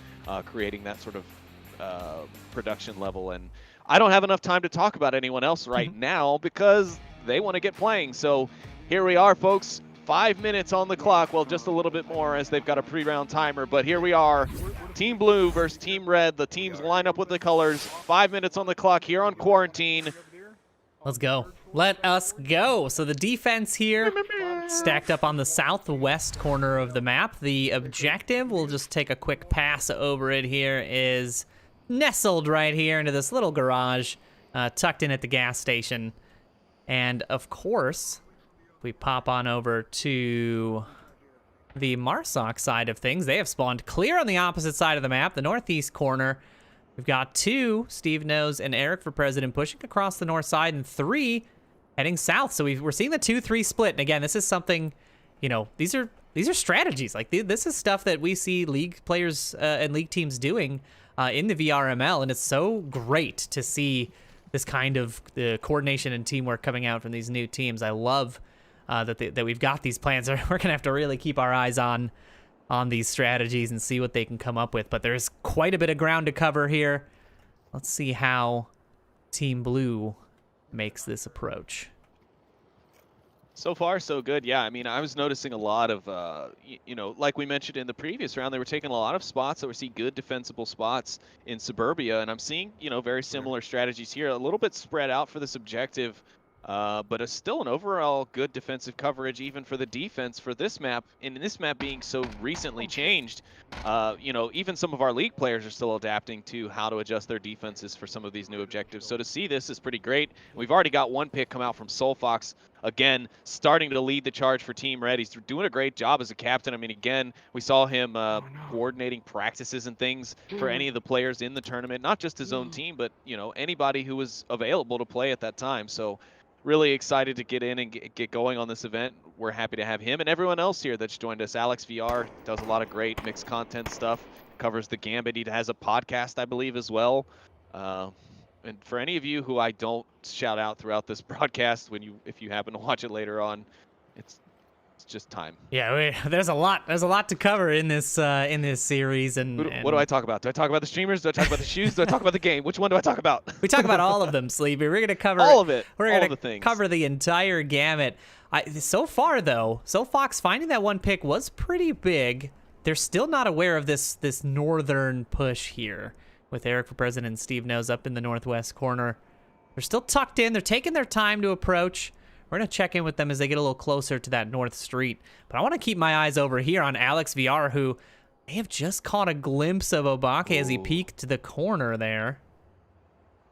creating that sort of production level. And I don't have enough time to talk about anyone else right now because they want to get playing. So here we are, folks. 5 minutes on the clock. Well, just a little bit more as they've got a pre-round timer. But here we are. Team Blue versus Team Red. The teams line up with the colors. 5 minutes on the clock here on Quarantine. Let's go. Let us go. So the defense here stacked up on the southwest corner of the map. The objective, we'll just take a quick pass over it here, is nestled right here into this little garage tucked in at the gas station. And of course, we pop on over to the Marsoc side of things. They have spawned clear on the opposite side of the map, the northeast corner. We've got 2, Steve Knows and Eric for President, pushing across the north side, and 3 heading south. So we're seeing the 2-3 split. And again, this is something, these are strategies. Like, this is stuff that we see league players and league teams doing in the VRML, and it's so great to see this kind of coordination and teamwork coming out from these new teams. I love that we've got these plans. We're gonna have to really keep our eyes on these strategies and see what they can come up with. But there's quite a bit of ground to cover here. Let's see how Team Blue makes this approach. So far, so good. Yeah, I mean, I was noticing a lot of, like we mentioned in the previous round, they were taking a lot of spots that were good defensible spots in Suburbia, and I'm seeing, very similar strategies here, a little bit spread out for this objective, but it's still an overall good defensive coverage, even for the defense for this map. And this map being so recently changed, even some of our league players are still adapting to how to adjust their defenses for some of these new objectives. So to see this is pretty great. We've already got one pick come out from SoulFox, again, starting to lead the charge for Team Red. He's doing a great job as a captain. I mean, again, we saw him coordinating practices and things for any of the players in the tournament, not just his own team, but, anybody who was available to play at that time. So really excited to get in and get going on this event. We're happy to have him and everyone else here that's joined us. Alex VR does a lot of great mixed content stuff, covers the Gambit. He has a podcast, I believe, as well. And for any of you who I don't shout out throughout this broadcast, if you happen to watch it later on, it's just time. Yeah, there's a lot to cover in this series. And what do I talk about? Do I talk about the streamers? Do I talk about the shoes? Do I talk about the game? Which one do I talk about? We talk about all of them, Sleepy. We're gonna cover all of it. We're gonna cover the entire gamut. So far, though, SoulFox finding that one pick was pretty big. They're still not aware of this northern push here with Eric for President and Steve Knows up in the northwest corner. They're still tucked in. They're taking their time to approach. We're going to check in with them as they get a little closer to that north street. But I want to keep my eyes over here on Alex VR, who may have just caught a glimpse of Obake as he peeked to the corner there.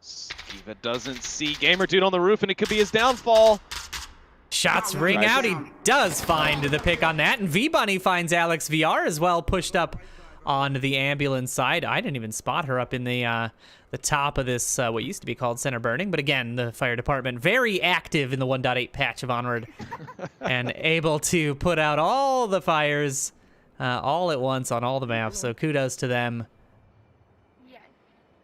Steve doesn't see Gamer Dude on the roof, and it could be his downfall. Shots ring out. He does find the pick on that. And V-Bunny finds Alex VR as well, pushed up on the ambulance side. I didn't even spot her up in the top of this, what used to be called Center Burning. But again, the fire department very active in the 1.8 patch of Onward and able to put out all the fires all at once on all the maps. So kudos to them.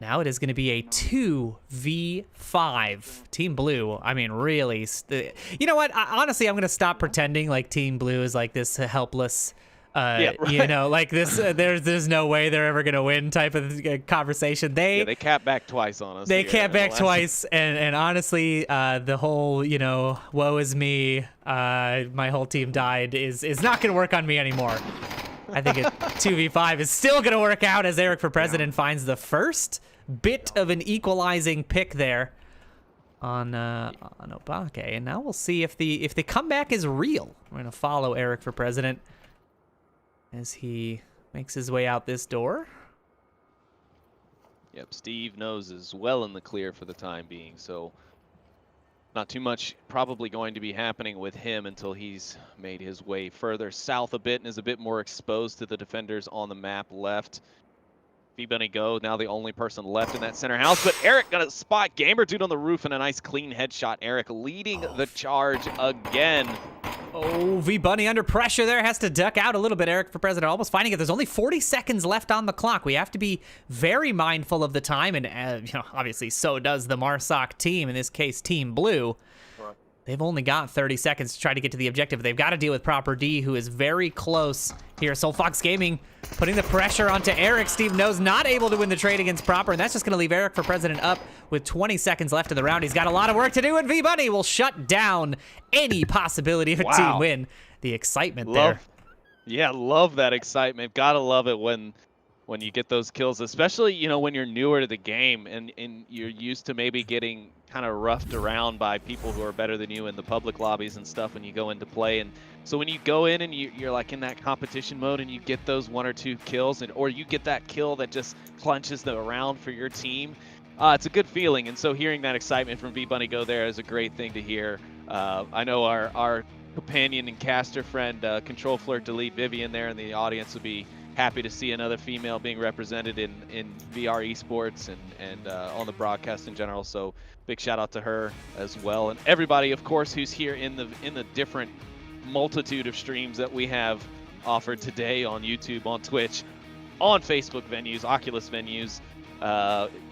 Now it is going to be a 2v5. Team Blue, I mean, really. You know what? Honestly, I'm going to stop pretending like Team Blue is like this helpless, Yeah, right. you know, like this, there's no way they're ever going to win type of conversation. They capped back twice on us. They here capped in the back last- twice, and honestly, the whole, you know, woe is me, my whole team died is not going to work on me anymore. I think a 2v5 is still going to work out as Eric for President finds the first bit of an equalizing pick there on Obake, and now we'll see if the comeback is real. We're going to follow Eric for President as he makes his way out this door. Yep, Steve knows is well in the clear for the time being, so not too much probably going to be happening with him until he's made his way further south a bit and is a bit more exposed to the defenders on the map left. V-Bunny Go, now the only person left in that center house, but Eric got a spot Gamer Dude on the roof and a nice clean headshot. Eric leading the charge again. Oh, V-Bunny under pressure there, has to duck out a little bit. Eric for President almost finding it. There's only 40 seconds left on the clock. We have to be very mindful of the time, and you know, obviously so does the Marsoc team, in this case Team Blue. They've only got 30 seconds to try to get to the objective. They've got to deal with Proper D, who is very close here. Soul Fox Gaming putting the pressure onto Eric. Steve knows not able to win the trade against Proper, and that's just going to leave Eric for President up with 20 seconds left in the round. He's got a lot of work to do, and V-Bunny will shut down any possibility of a team win. The excitement there. Yeah, love that excitement. Gotta love it when you get those kills, especially, you know, when you're newer to the game and you're used to maybe getting kind of roughed around by people who are better than you in the public lobbies and stuff when you go into play. And so when you go in and you're like in that competition mode and you get those 1 or 2 kills, or you get that kill that just clenches the round for your team, it's a good feeling. And so hearing that excitement from V-Bunny Go there is a great thing to hear. I know our companion and caster friend, Control Flirt Delete Vivian there in the audience would be happy to see another female being represented in VR esports and on the broadcast in general. So big shout out to her as well, and everybody, of course, who's here in the different multitude of streams that we have offered today on YouTube, on Twitch, on Facebook venues, Oculus venues.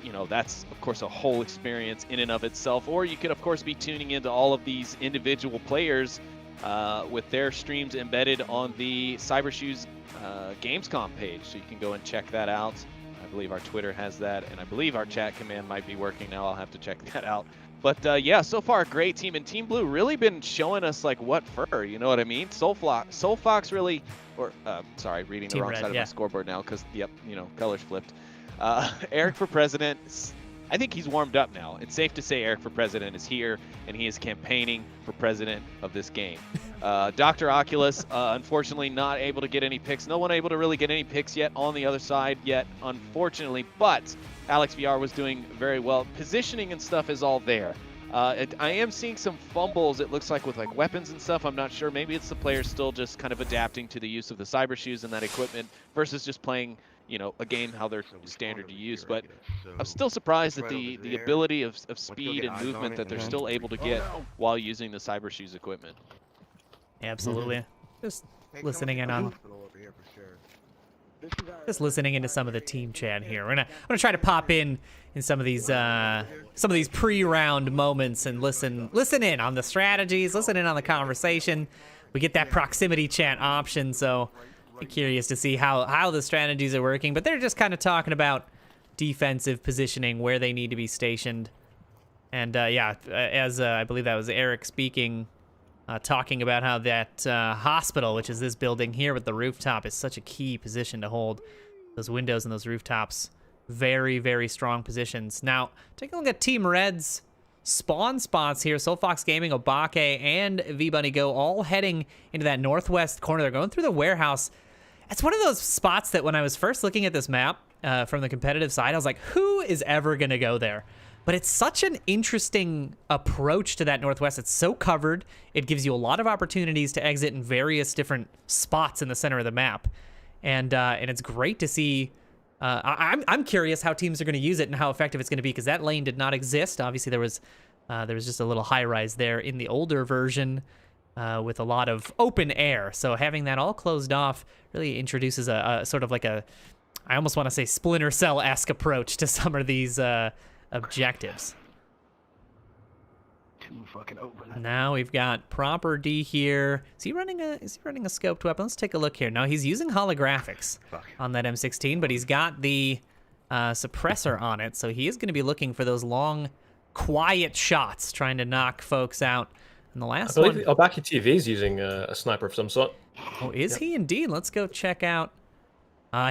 You know, that's of course a whole experience in and of itself. Or you could of course be tuning into all of these individual players with their streams embedded on the Cybershoes Gamescom page, so you can go and check that out. I believe our Twitter has that, and I believe our chat command might be working now. I'll have to check that out. But yeah, so far a great team, and Team Blue really been showing us like what for, you know what I mean? Soul Fox really, or sorry, reading the wrong side of my scoreboard now because, yep, you know, colors flipped. Eric for President, I think he's warmed up now. It's safe to say Eric for President is here, and he is campaigning for president of this game. Dr. Oculus, unfortunately not able to get any picks. No one able to really get any picks yet on the other side yet, unfortunately. But Alex VR was doing very well. Positioning and stuff is all there. I am seeing some fumbles, it looks like, with like weapons and stuff. I'm not sure. Maybe it's the players still just kind of adapting to the use of the Cybershoes and that equipment versus just playing, you know, a game how they're standard to use. But I'm still surprised at the ability of speed and movement that they're still able to get while using the Cybershoes equipment. Absolutely. Just listening in on, just listening into some of the team chat here. I'm gonna try to pop in some of these pre-round moments and listen in on the strategies, listen in on the conversation. We get that proximity chat option, so I'm curious to see how the strategies are working. But they're just kind of talking about defensive positioning, where they need to be stationed. And yeah, as I believe that was Eric speaking, talking about how that hospital, which is this building here with the rooftop, is such a key position to hold. Those windows and those rooftops, very, very strong positions. Now, take a look at Team Red's spawn spots here. Soul Fox Gaming, Obake, and V-Bunny Go all heading into that northwest corner. They're going through the warehouse. It's one of those spots that when I was first looking at this map from the competitive side, I was like, who is ever going to go there? But it's such an interesting approach to that northwest. It's so covered. It gives you a lot of opportunities to exit in various different spots in the center of the map. And it's great to see. I'm curious how teams are going to use it and how effective it's going to be, because that lane did not exist. Obviously, there was just a little high rise there in the older version with a lot of open air. So having that all closed off really introduces a sort of like a I almost want to say Splinter Cell-esque approach to some of these objectives. Too fucking open. Now we've got Proper D here. Is he running a scoped weapon? Let's take a look here. No, he's using holographics on that M16, but he's got the suppressor on it, so he is going to be looking for those long, quiet shots, trying to knock folks out. And the last I one... believe Obaki TV is using a sniper of some sort. Oh, is he indeed? Let's go check out.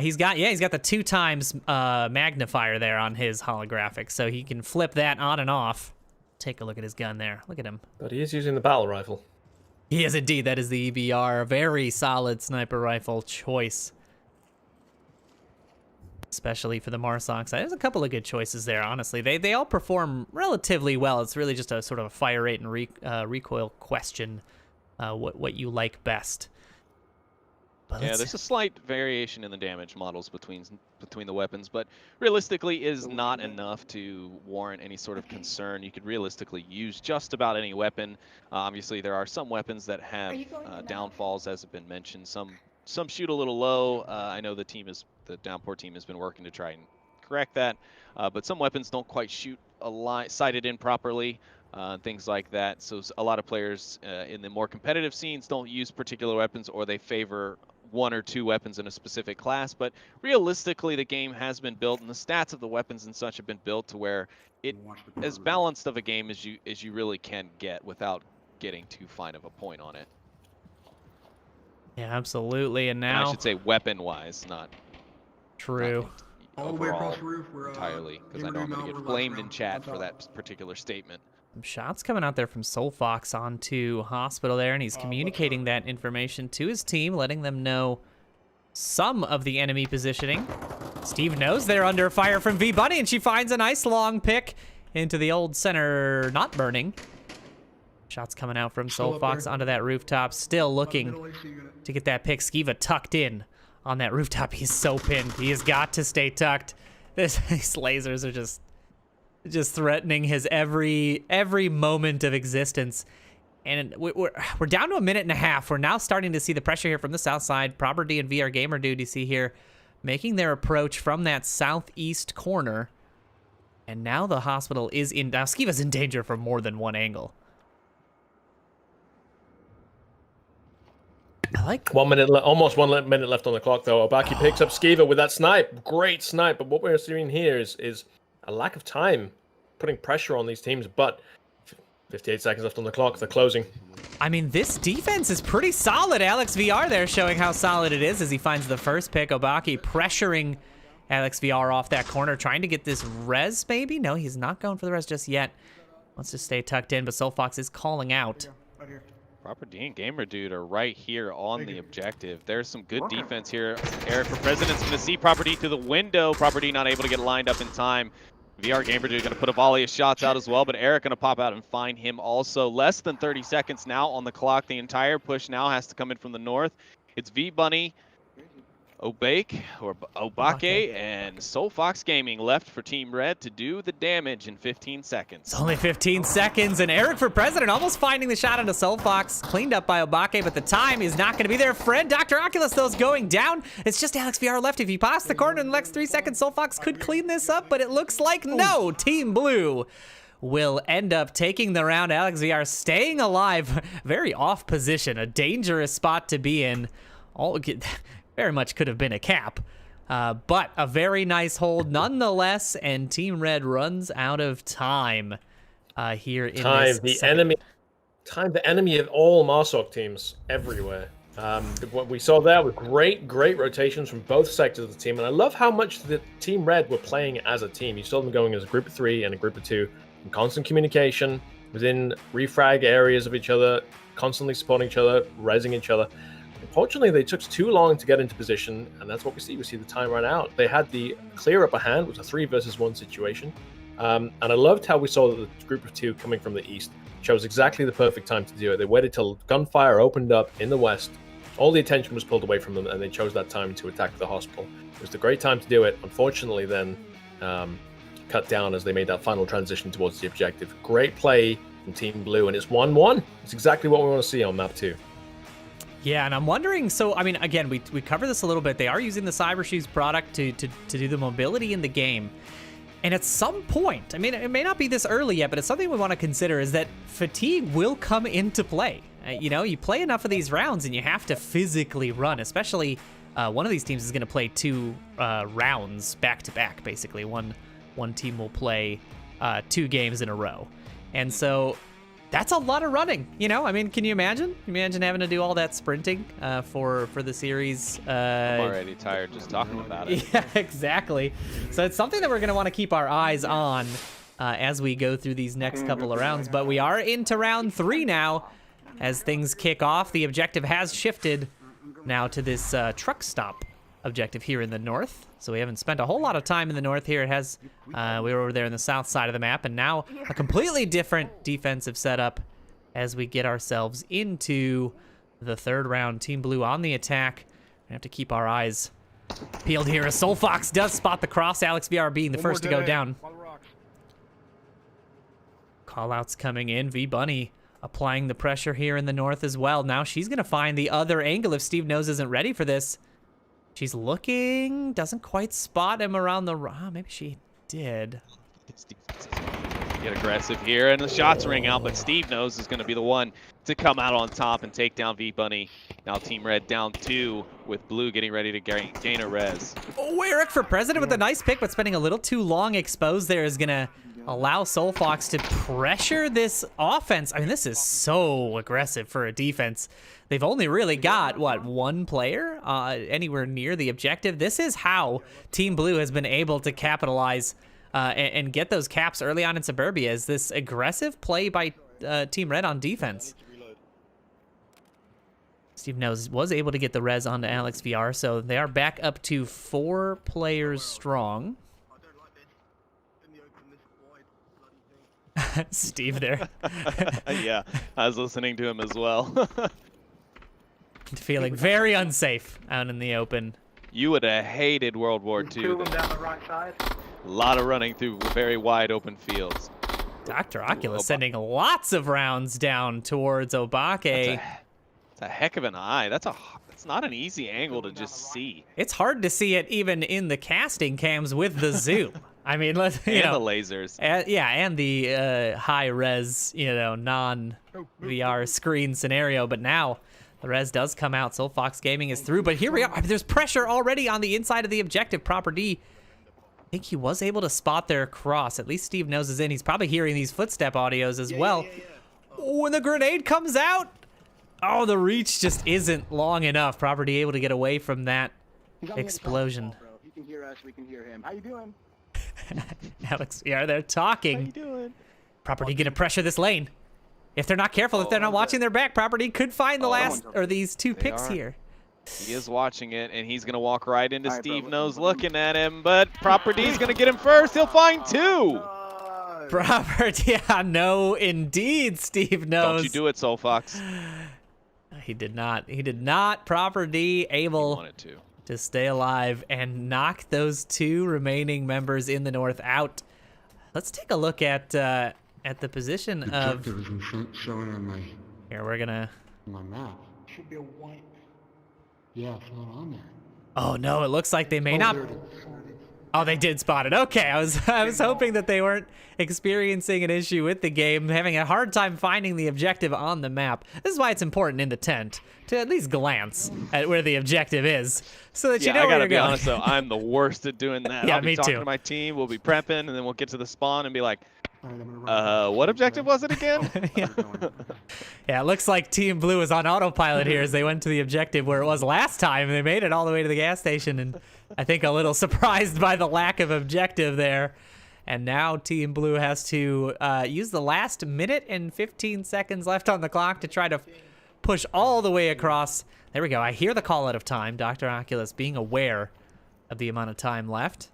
He's got the 2 times magnifier there on his holographic, so he can flip that on and off. Take a look at his gun there. Look at him. But he is using the battle rifle. He is indeed. That is the EBR. A very solid sniper rifle choice. Especially for the Marsoc side. There's a couple of good choices there, honestly. They all perform relatively well. It's really just a sort of a fire rate and recoil question, what you like best. But yeah, there's a slight variation in the damage models between the weapons, but realistically is not enough to warrant any sort of concern. You could realistically use just about any weapon. Obviously, there are some weapons that have downfalls, as have been mentioned. Some shoot a little low. I know the Downpour team has been working to try and correct that, but some weapons don't quite shoot sighted in properly. Things like that. So a lot of players in the more competitive scenes don't use particular weapons, or they favor 1 or 2 weapons in a specific class. But realistically, the game has been built, and the stats of the weapons and such have been built to where it as balanced of a game as you really can get without getting too fine of a point on it. Yeah, absolutely. And now I should say weapon-wise, not true. All the way overall across the roof. We're, entirely, because I know I'm going to get flamed in chat for that particular statement. Some shots coming out there from Soulfox onto Hospital there, and he's communicating that information to his team, letting them know some of the enemy positioning. Steve knows they're under fire from V-Bunny, and she finds a nice long pick into the old center, not burning. Shots coming out from Soulfox onto that rooftop, still looking to get that pick. Skiva tucked in on that rooftop. He's so pinned. He has got to stay tucked. These lasers are just threatening his every moment of existence. And we're down to a minute and a half. We're now starting to see the pressure here from the south side. Proper D and VR Gamer Dude, you see here, making their approach from that southeast corner. And now the hospital is in. Now Skiva's in danger from more than one angle. I like 1 minute, almost 1 minute left on the clock though. Obaki picks up Skiva with that snipe. Great snipe. But what we're seeing here is a lack of time putting pressure on these teams. But 58 seconds left on the clock. They're closing. I mean, this defense is pretty solid. Alex VR there showing how solid it is as he finds the first pick. Obaki pressuring Alex VR off that corner, trying to get this res maybe? No, he's not going for the res just yet. Wants to stay tucked in, but Soulfox is calling out. Right here. Proper D and Gamer Dude are right here on the objective. There's some good defense here. Eric for President's going to see Proper D through the window. Proper D not able to get lined up in time. VR Gamer Dude going to put a volley of shots out as well, but Eric going to pop out and find him also. Less than 30 seconds now on the clock. The entire push now has to come in from the north. It's V-Bunny, Obake, and Soulfox Gaming left for Team Red to do the damage in 15 seconds. It's only 15 seconds, and Eric for President almost finding the shot onto Soulfox. Cleaned up by Obake, but the time is not going to be there. Friend Dr. Oculus, though, is going down. It's just Alex VR left. If he pops the corner in the next 3 seconds, Soulfox could clean this up, but it looks like no. Team Blue will end up taking the round. Alex VR staying alive. Very off position, a dangerous spot to be in. Very much could have been a cap, but a very nice hold nonetheless, and Team Red runs out of time here in this the enemy of all Marsoc teams everywhere. What we saw there were great rotations from both sectors of the team, and I love how much the Team Red were playing as a team. You saw them going as a group of 3 and a group of 2, in constant communication within refrag areas of each other, constantly supporting each other, resing each other. Unfortunately, they took too long to get into position, and that's what we see. We see the time run out. They had the clear upper hand, which was a 3 versus 1 situation. And I loved how we saw the group of 2 coming from the east. Chose exactly the perfect time to do it. They waited till gunfire opened up in the west. All the attention was pulled away from them, and they chose that time to attack the hospital. It was the great time to do it. Unfortunately, then cut down as they made that final transition towards the objective. Great play from Team Blue, and it's 1-1. It's exactly what we want to see on map 2. Yeah, and I'm wondering, so, I mean, again, we covered this a little bit. They are using the Cybershoes product to do the mobility in the game. And at some point, I mean, it may not be this early yet, but it's something we want to consider is that fatigue will come into play. You know, you play enough of these rounds and you have to physically run, especially one of these teams is going to play 2 rounds back-to-back, basically. One team will play 2 games in a row. And so that's a lot of running, you know? I mean, can you imagine? Imagine having to do all that sprinting for the series. I'm already tired just talking about it. Yeah, exactly. So it's something that we're going to want to keep our eyes on as we go through these next couple of rounds. But we are into round 3 now. As things kick off, the objective has shifted now to this truck stop objective here in the north. So we haven't spent a whole lot of time in the north here. It has, we were over there in the south side of the map, and now a completely different defensive setup as we get ourselves into the 3rd round. Team Blue on the attack. We have to keep our eyes peeled here as Soul Fox does spot the cross. Alex VR being the first to go down. Callouts coming in. V Bunny applying the pressure here in the north as well. Now she's going to find the other angle if Steve Knows isn't ready for this. She's looking, doesn't quite spot him around the... maybe she did. Get aggressive here, and the shots ring out, but Steve Knows is going to be the one to come out on top and take down V-Bunny. Now Team Red down 2 with Blue getting ready to gain a res. Oh, Eric for President with a nice pick, but spending a little too long exposed there is going to allow Soul Fox to pressure this offense. I mean, this is so aggressive for a defense. They've only really got, what, 1 player anywhere near the objective. This is how Team Blue has been able to capitalize and get those caps early on in Suburbia, is this aggressive play by Team Red on defense. Steve Knows was able to get the res onto Alex VR, so they are back up to 4 players strong. Steve there. Yeah, I was listening to him as well. Feeling very unsafe out in the open. You would have hated World War II. 2 of them down the right side. A lot of running through very wide open fields. Dr. Oculus sending lots of rounds down towards Obake. It's a heck of an eye. That's not an easy angle to just see. It's hard to see it even in the casting cams with the zoom. I mean, let's the lasers. And the high res, non-VR screen scenario. But now the res does come out. Soul Fox Gaming is through. But here we are. There's pressure already on the inside of the objective. Proper D. I think he was able to spot their cross. At least Steve Knows is in. He's probably hearing these footstep audios as well. Oh, and the grenade comes out. Oh, the reach just isn't long enough. Proper D able to get away from that explosion. He can hear us. We can hear him. How you doing? Alex, yeah, they're talking. How you doing? Proper D gonna pressure this lane. If they're not careful, if they're not watching their back, Proper D could find the last or these 2 picks here. He is watching it, and he's gonna walk right into Steve Knows looking at him, but Proper D's gonna get him first. He'll find 2. Proper D, yeah, no, indeed, Steve Knows. Don't you do it, Soul Fox. He did not. He did not. Proper D able to stay alive and knock those 2 remaining members in the north out. Let's take a look at the position of. Objective isn't showing on my. Here we're gonna. My map. Should be a white. Yeah, it's not on there. Oh no! It looks like they may not. Oh, they did spot it. Okay, I was hoping that they weren't experiencing an issue with the game, having a hard time finding the objective on the map. This is why it's important in the tent to at least glance at where the objective is, so that you know where you're going. I gotta be honest though, I'm the worst at doing that. Yeah, I'll be talking to my team, we'll be prepping, and then we'll get to the spawn and be like, what objective was it again? Yeah, it looks like Team Blue is on autopilot here as they went to the objective where it was last time. They made it all the way to the gas station, and I think a little surprised by the lack of objective there. And now Team Blue has to use the last minute and 15 seconds left on the clock to try to push all the way across. There we go. I hear the call out of time. Dr. Oculus being aware of the amount of time left.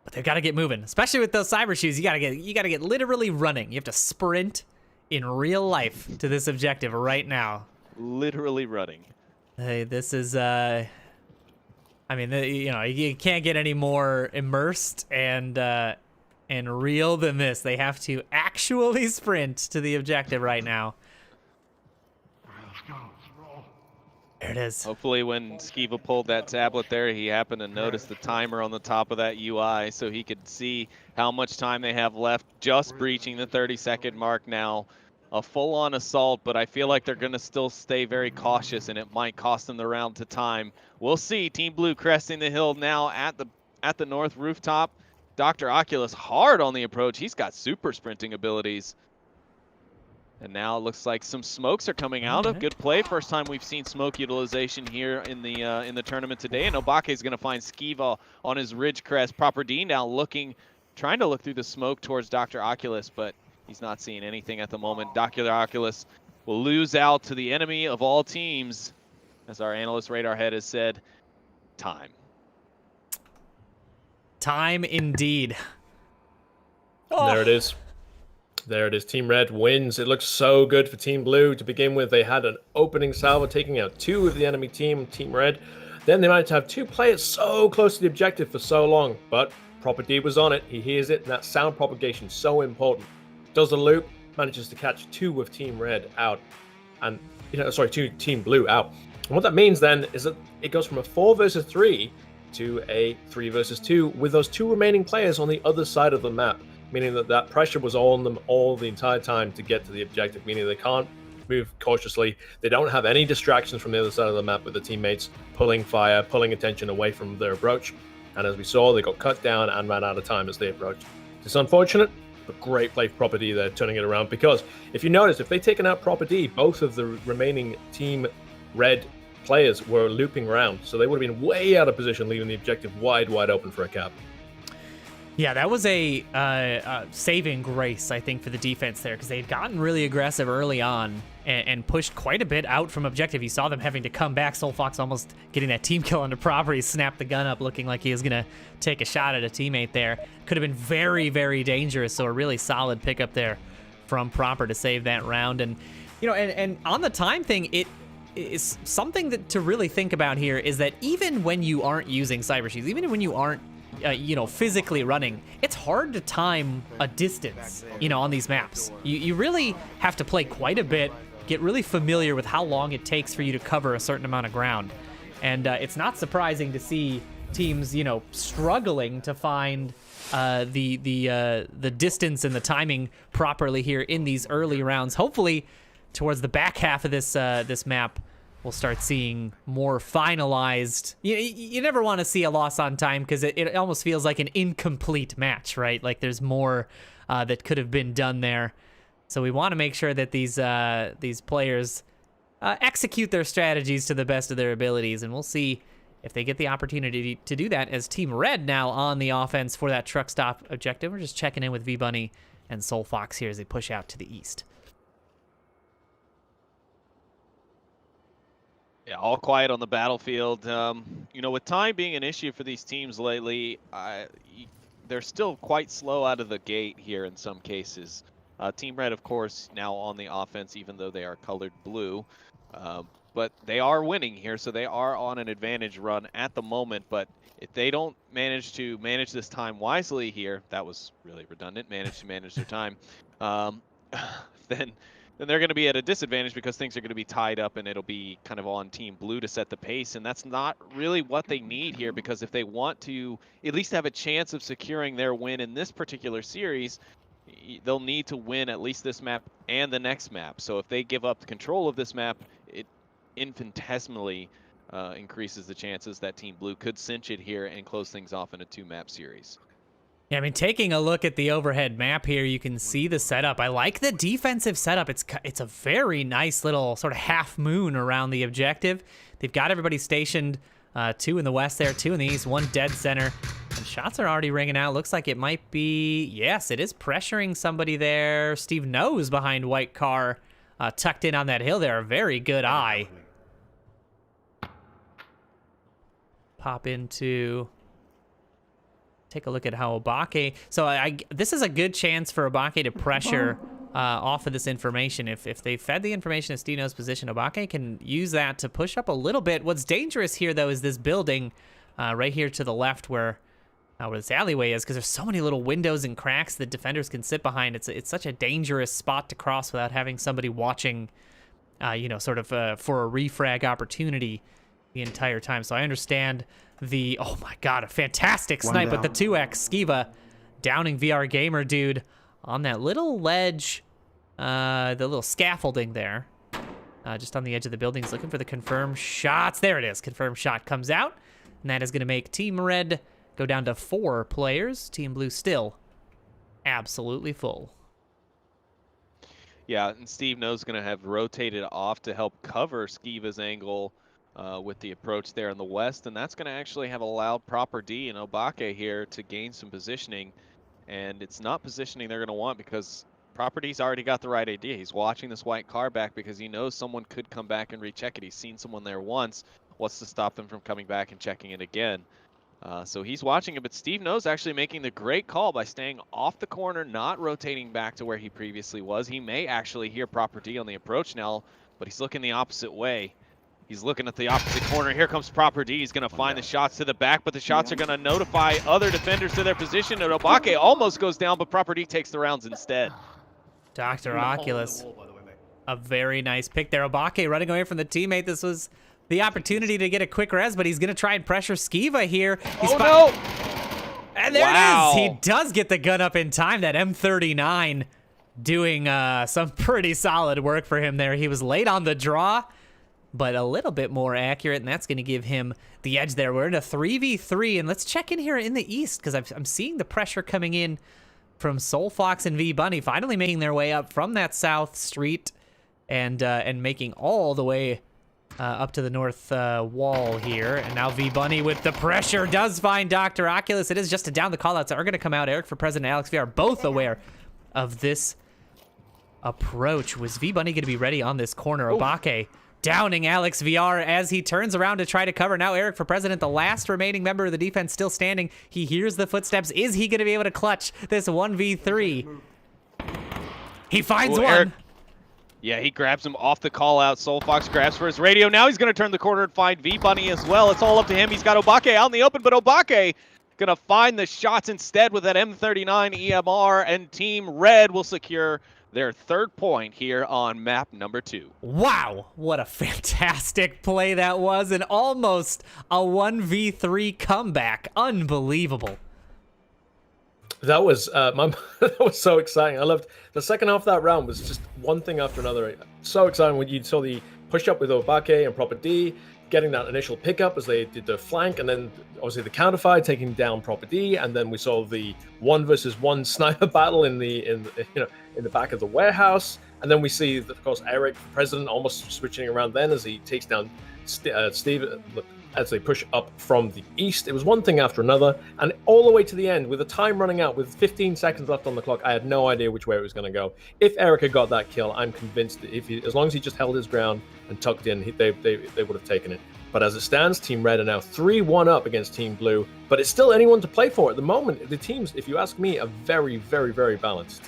But they've got to get moving, especially with those cyber shoes. You gotta get literally running. You have to sprint in real life to this objective right now. Literally running. Hey, this is I mean, you can't get any more immersed and real than this. They have to actually sprint to the objective right now. There it is. Hopefully when Skiva pulled that tablet there, he happened to notice the timer on the top of that UI so he could see how much time they have left, just breaching the 30-second mark now. A full-on assault, but I feel like they're going to still stay very cautious, and it might cost them the round to time. We'll see. Team Blue cresting the hill now at the north rooftop. Dr. Oculus hard on the approach. He's got super sprinting abilities. And now it looks like some smokes are coming out of. Good play. First time we've seen smoke utilization here in the tournament today. And Obake is going to find Skiva on his ridge crest. Proper D now trying to look through the smoke towards Dr. Oculus, but he's not seeing anything at the moment. Dr. Oculus will lose out to the enemy of all teams. As our analyst Radar Head has said, time. Time indeed. There it is. There it is. Team Red wins. It looks so good for Team Blue. To begin with, they had an opening salvo taking out 2 of the enemy team, Team Red. Then they managed to have 2 players so close to the objective for so long. But Proper D was on it. He hears it, and that sound propagation is so important. Does the loop, manages to catch 2 of Team Red out. And, 2 Team Blue out. And what that means then is that it goes from a 4 versus 3 to a 3 versus 2 with those 2 remaining players on the other side of the map. Meaning that pressure was all on them all the entire time to get to the objective, meaning they can't move cautiously. They don't have any distractions from the other side of the map with the teammates pulling fire, pulling attention away from their approach. And as we saw, they got cut down and ran out of time as they approached. It's unfortunate, but great play for Proper D there, turning it around. Because if you notice, if they'd taken out Proper D, both of the remaining Team Red players were looping around. So they would have been way out of position, leaving the objective wide open for a cap. Yeah, that was a saving grace, I think, for the defense there, because they had gotten really aggressive early on and pushed quite a bit out from objective. You saw them having to come back. Soulfox almost getting that team kill under Proper. He snapped the gun up, looking like he was going to take a shot at a teammate there. Could have been very, very dangerous, so a really solid pickup there from Proper to save that round. And, and on the time thing, it is something to really think about here is that even when you aren't using Cybershoes, even when you aren't physically running, it's hard to time a distance, on these maps. You really have to play quite a bit, get really familiar with how long it takes for you to cover a certain amount of ground. And it's not surprising to see teams, struggling to find the distance and the timing properly here in these early rounds. Hopefully, towards the back half of this map, we'll start seeing more finalized. You never want to see a loss on time because it almost feels like an incomplete match, right? Like there's more that could have been done there. So we want to make sure that these players execute their strategies to the best of their abilities, and we'll see if they get the opportunity to do that as Team Red now on the offense for that truck stop objective. We're just checking in with V-Bunny and Soulfox here as they push out to the east. Yeah, all quiet on the battlefield. With time being an issue for these teams lately, they're still quite slow out of the gate here in some cases. Team Red, of course, now on the offense, even though they are colored blue. But they are winning here, so they are on an advantage run at the moment. But if they don't manage to manage this time wisely here, that was really redundant, manage their time, then they're going to be at a disadvantage because things are going to be tied up and it'll be kind of on Team Blue to set the pace. And that's not really what they need here, because if they want to at least have a chance of securing their win in this particular series, they'll need to win at least this map and the next map. So if they give up control of this map, it infinitesimally increases the chances that Team Blue could cinch it here and close things off in a 2-map series. Yeah, I mean, taking a look at the overhead map here, you can see the setup. I like the defensive setup. It's a very nice little sort of half moon around the objective. They've got everybody stationed, 2 in the west there, 2 in the east, 1 dead center. And shots are already ringing out. Looks like it might be, yes, it is pressuring somebody there. Steve Knows behind white car, tucked in on that hill there. A very good eye. Pop into... Take a look at how Obake... So this is a good chance for Obake to pressure off of this information. If they fed the information to Steve Knows' position, Obake can use that to push up a little bit. What's dangerous here, though, is this building right here to the left where this alleyway is, because there's so many little windows and cracks that defenders can sit behind. It's such a dangerous spot to cross without having somebody watching you know, sort of for a refrag opportunity the entire time. So I understand the, oh my god, a fantastic snipe with the 2x. Skiva downing VR Gamer dude on that little ledge, the little scaffolding there. Just on the edge of the building. He's looking for the confirmed shots. There it is. Confirmed shot comes out. And that is going to make Team Red go down to 4 players. Team Blue still absolutely full. Yeah, and Steve No's going to have rotated off to help cover Skiva's angle with the approach there in the west. And that's going to actually have allowed Proper D and Obake here to gain some positioning. And it's not positioning they're going to want because Proper D's already got the right idea. He's watching this white car back because he knows someone could come back and recheck it. He's seen someone there once. What's to stop them from coming back and checking it again? So he's watching it, but Steve No's actually making the great call by staying off the corner, not rotating back to where he previously was. He may actually hear Proper D on the approach now, but he's looking the opposite way. He's looking at the opposite corner. Here comes Proper D. He's going to find the shots to the back, but the shots are going to notify other defenders to their position. And Obake almost goes down, but Proper D takes the rounds instead. Dr. Oculus, a very nice pick there. Obake running away from the teammate. This was the opportunity to get a quick res, but he's going to try and pressure Skiva here. He's no! And there it is. He does get the gun up in time. That M39 doing some pretty solid work for him there. He was late on the draw, but a little bit more accurate, and that's going to give him the edge there. We're in a 3v3, and let's check in here in the east, because I'm seeing the pressure coming in from Soul Fox and V Bunny finally making their way up from that south street and making all the way up to the north wall here. And now V Bunny with the pressure does find Dr. Oculus. It is just a down. The callouts are going to come out. Eric for President, Alex VR, both aware of this approach. Was V Bunny going to be ready on this corner? Obake downing Alex VR as he turns around to try to cover. Now Eric for President, the last remaining member of the defense still standing. He hears the footsteps. Is he going to be able to clutch this 1v3? He finds one. Eric, yeah, he grabs him off the call out. Soul Fox grabs for his radio. Now he's going to turn the corner and find V Bunny as well. It's all up to him. He's got Obake out in the open, but Obake going to find the shots instead with that M39 EMR, and Team Red will secure their 3rd point here on map number 2. Wow, what a fantastic play that was, and almost a 1v3 comeback. Unbelievable. That was that was so exciting. I loved the second half of that round. Was just one thing after another. So exciting when you saw the push up with Obake and Proper D, getting that initial pickup as they did the flank, and then obviously the counterfire taking down Proper D, and then we saw the 1 versus 1 sniper battle in the back of the warehouse, and then we see of course Eric, the President, almost switching around then as he takes down Steve as they push up from the east. It was one thing after another, and all the way to the end with the time running out with 15 seconds left on the clock. I had no idea which way it was going to go. If Eric had got that kill, I'm convinced that as long as he just held his ground and tucked in, they would have taken it. But as it stands, Team Red are now 3-1 up against Team Blue, but it's still anyone to play for at the moment. The teams, if you ask me, are very, very, very balanced.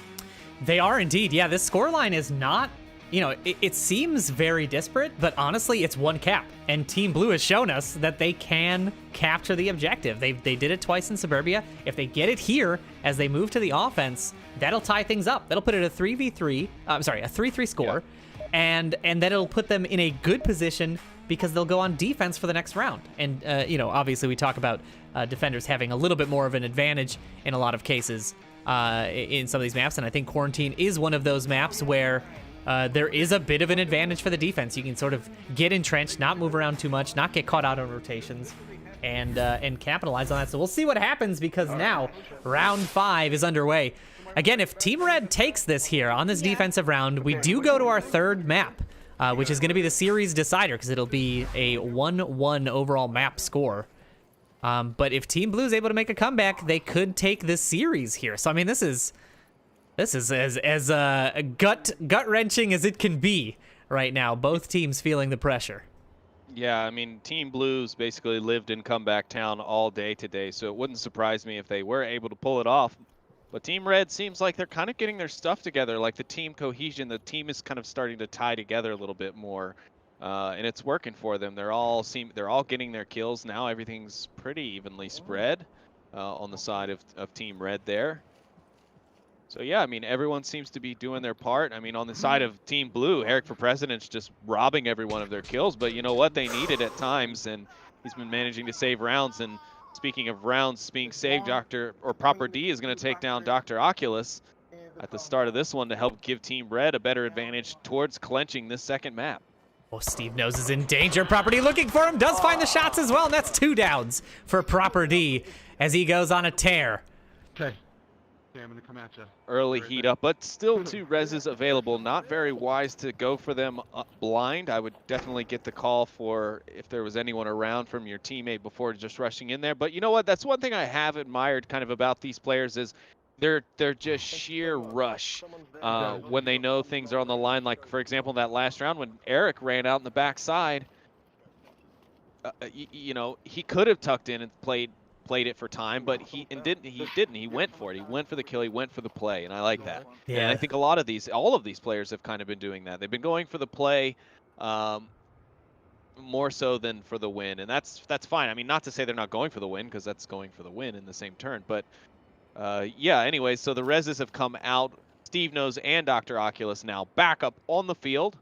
They are indeed. Yeah, this scoreline is not, you know, it seems very disparate, but honestly, it's one cap. And Team Blue has shown us that they can capture the objective. They did it twice in Suburbia. If they get it here as they move to the offense, that'll tie things up. That'll put it a 3v3, a 3-3 score, yeah. and then it'll put them in a good position because they'll go on defense for the next round. And, you know, obviously we talk about defenders having a little bit more of an advantage in a lot of cases in some of these maps, and I think Quarantine is one of those maps where there is a bit of an advantage for the defense. You can sort of get entrenched, not move around too much, not get caught out on rotations, and capitalize on that. So we'll see what happens, because now round 5 is underway. Again, if Team Red takes this here on this defensive round, we do go to our 3rd map, which is going to be the series decider, because it'll be a 1-1 overall map score. But if Team Blue is able to make a comeback, they could take this series here. So I mean, this is as gut-wrenching as it can be right now. Both teams feeling the pressure. Yeah, I mean, Team Blues basically lived in comeback town all day today, so it wouldn't surprise me if they were able to pull it off. But Team Red seems like they're kind of getting their stuff together, like the team cohesion. The team is kind of starting to tie together a little bit more, and it's working for them. They're all getting their kills now. Everything's pretty evenly spread on the side of Team Red there. So yeah, I mean, everyone seems to be doing their part. I mean, on the side of Team Blue, Eric for President's just robbing everyone of their kills, but you know what? They need it at times, and he's been managing to save rounds. And speaking of rounds being saved, Proper D is going to take down Dr. Oculus at the start of this one to help give Team Red a better advantage towards clenching this second map. Oh, Steve Nose is in danger. Proper D looking for him, does find the shots as well, and that's 2 downs for Proper D as he goes on a tear. Okay. Okay, I'm gonna come at you. Early heat up, but still 2 reses available. Not very wise to go for them blind. I would definitely get the call for if there was anyone around from your teammate before just rushing in there. But you know what? That's one thing I have admired kind of about these players is they're just sheer rush when they know things are on the line. Like, for example, that last round when Eric ran out in the backside, you know, he could have tucked in and played it for time, but he didn't. He went for it. He went for the kill. He went for the play, and I like that. Yeah. And I think all of these players have kind of been doing that. They've been going for the play more so than for the win, and that's fine. I mean, not to say they're not going for the win, because that's going for the win in the same turn. But yeah. Anyways, so the reses have come out. Steve Nose and Dr. Oculus now back up on the field.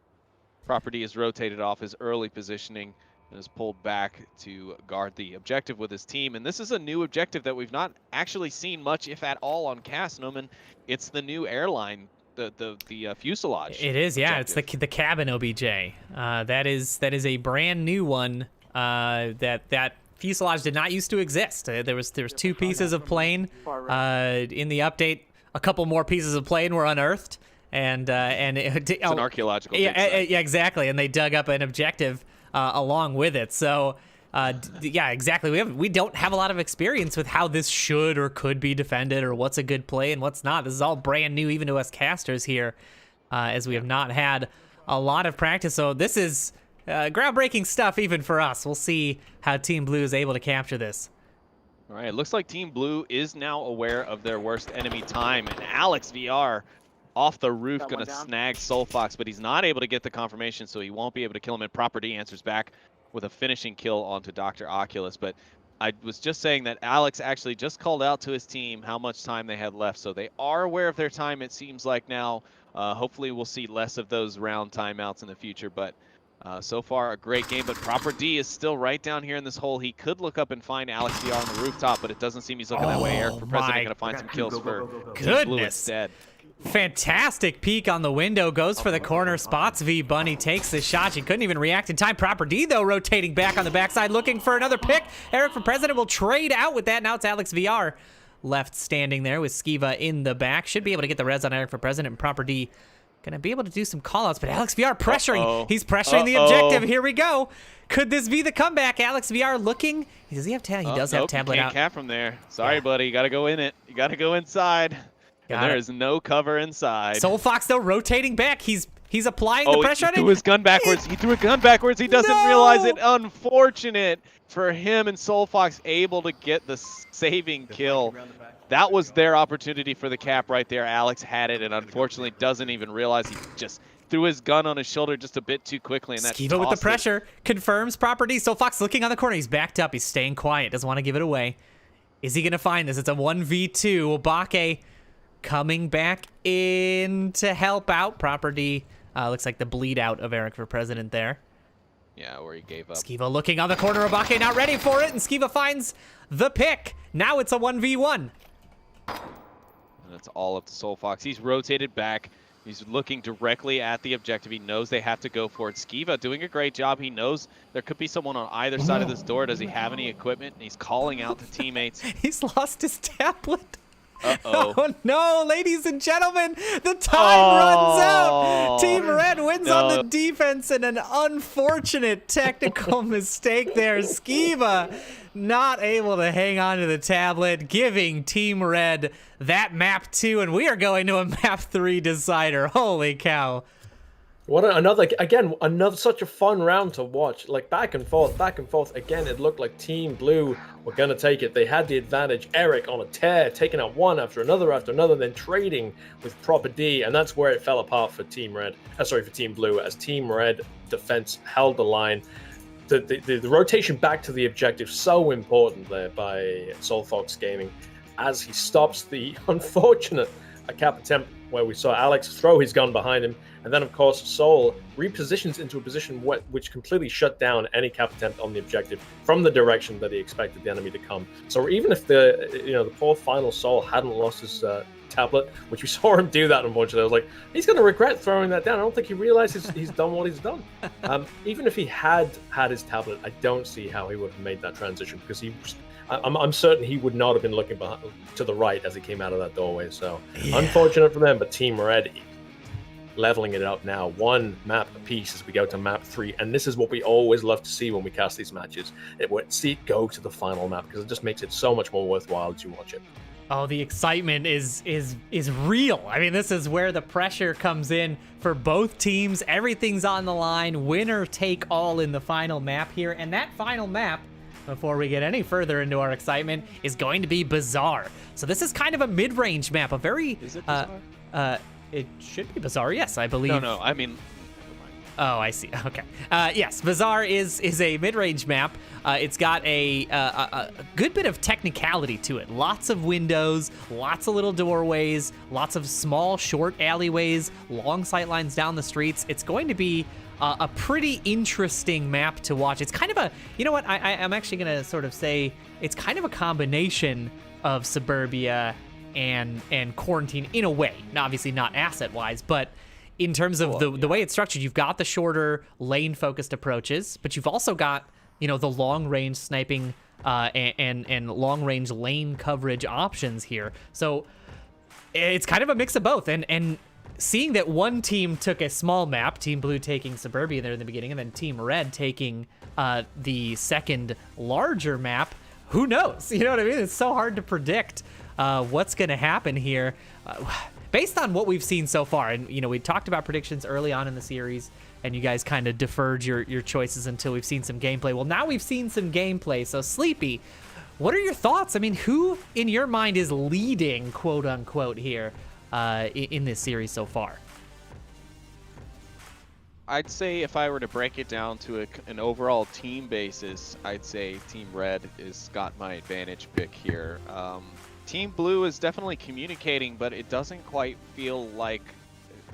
Proper D has rotated off his early positioning and is pulled back to guard the objective with his team. And this is a new objective that we've not actually seen much, if at all, on Cast, Noman. It's the new airline, the fuselage. It is, yeah. objective. It's the cabin OBJ. That is a brand new one. That fuselage did not used to exist. There was 2 pieces of plane. In the update, a couple more pieces of plane were unearthed, and it's an archaeological. Yeah, exactly. And they dug up an objective along with it. So, yeah, exactly. We don't have a lot of experience with how this should or could be defended, or what's a good play and what's not. This is all brand new, even to us casters here, as we have not had a lot of practice. So this is groundbreaking stuff even for us. We'll see how Team Blue is able to capture this. All right, it looks like Team Blue is now aware of their worst enemy time, and Alex VR off the roof going to snag Soulfox, but he's not able to get the confirmation, so he won't be able to kill him. And Proper D answers back with a finishing kill onto Dr. Oculus. But I was just saying that Alex actually just called out to his team how much time they had left, so they are aware of their time, it seems like now. Hopefully we'll see less of those round timeouts in the future, but so far a great game. But Proper D is still right down here in this hole. He could look up and find Alex VR on the rooftop, but it doesn't seem he's looking that way. Eric for President going to find some kills for Team Blue instead. Fantastic peek on the window, goes for the corner, spots V Bunny, takes the shot. She couldn't even react in time. Proper D, though, rotating back on the backside, looking for another pick. Eric for President will trade out with that. Now it's Alex VR left standing there with Skiva in the back. Should be able to get the res on Eric for President, and Proper D gonna be able to do some callouts, but Alex VR pressuring. He's pressuring the objective. Here we go. Could this be the comeback? Alex VR looking. Does he have tablet? He does have tablet you out. can't cap from there. Sorry, buddy. You got to go in it. You got to go inside. And there is no cover inside. Soulfox, though, rotating back. He's applying the pressure on it. He threw his gun backwards. He threw a gun backwards. He doesn't realize it. Unfortunate for him, and Soulfox able to get the saving kill. That was their opportunity for the cap right there. Alex had it, and unfortunately doesn't even realize he just threw his gun on his shoulder just a bit too quickly. And that Skiva with the pressure confirms Proper D. Soulfox looking on the corner. He's backed up. He's staying quiet. Doesn't want to give it away. Is he going to find this? It's a 1v2. Obake coming back in to help out. Proper D looks like the bleed out of Eric for President there. Yeah, where he gave up. Skiva looking on the corner. Obake not ready for it, and Skiva finds the pick. Now it's a 1v1. And it's all up to Soulfox. He's rotated back. He's looking directly at the objective. He knows they have to go for it. Skiva doing a great job. He knows there could be someone on either side of this door. Does he have any equipment? And he's calling out to teammates. He's lost his tablet. Uh-oh. Oh, no, ladies and gentlemen, the time runs out. Team Red wins on the defense, and an unfortunate technical mistake there. Skiva not able to hang on to the tablet, giving Team Red that map 2, and we are going to a map 3 decider. Holy cow. What another such a fun round to watch. Like back and forth. Again, it looked like Team Blue were going to take it. They had the advantage. Eric on a tear, taking out one after another, then trading with Proper D, and that's where it fell apart for Team Red. For Team Blue, as Team Red defense held the line. The rotation back to the objective, so important there by Soulfox Gaming, as he stops the unfortunate a cap attempt where we saw Alex throw his gun behind him, and then of course Soul repositions into a position which completely shut down any cap attempt on the objective from the direction that he expected the enemy to come. So even if the poor final Soul hadn't lost his tablet, which we saw him do that, unfortunately, I was like, he's going to regret throwing that down. I don't think he realizes he's done what he's done. Even if he had his tablet, I don't see how he would have made that transition, because I'm certain he would not have been looking to the right as he came out of that doorway. So unfortunate for them, but Team Red leveling it up now, 1 map apiece as we go to map 3. And this is what we always love to see when we cast these matches. See it go to the final map, because it just makes it so much more worthwhile as you watch it. Oh, the excitement is real. I mean, this is where the pressure comes in for both teams. Everything's on the line. Winner take all in the final map here. And that final map, before we get any further into our excitement, is going to be Bazaar. So this is kind of a mid-range map, a very... Is it Bazaar? It should be Bazaar, yes, I believe. No, I mean... Oh, I see. Okay. Yes, Bazaar is a mid-range map. It's got a good bit of technicality to it. Lots of windows, lots of little doorways, lots of small, short alleyways, long sight lines down the streets. It's going to be a pretty interesting map to watch. It's kind of a, you know what, I'm actually going to sort of say it's kind of a combination of Suburbia and Quarantine in a way. Now, obviously not asset-wise, but in terms of the way it's structured, you've got the shorter lane-focused approaches, but you've also got, the long-range sniping and long-range lane coverage options here. So it's kind of a mix of both. And seeing that one team took a small map, Team Blue taking Suburbia there in the beginning, and then Team Red taking the second larger map, who knows? You know what I mean? It's so hard to predict what's going to happen here. Based on what we've seen so far, and we talked about predictions early on in the series, and you guys kind of deferred your choices until we've seen some gameplay. Well, now we've seen some gameplay, so Sleepy, what are your thoughts? I mean, who in your mind is leading, quote unquote, here in this series so far? I'd say if I were to break it down to an overall team basis, I'd say Team Red has got my advantage pick here. Team Blue is definitely communicating, but it doesn't quite feel like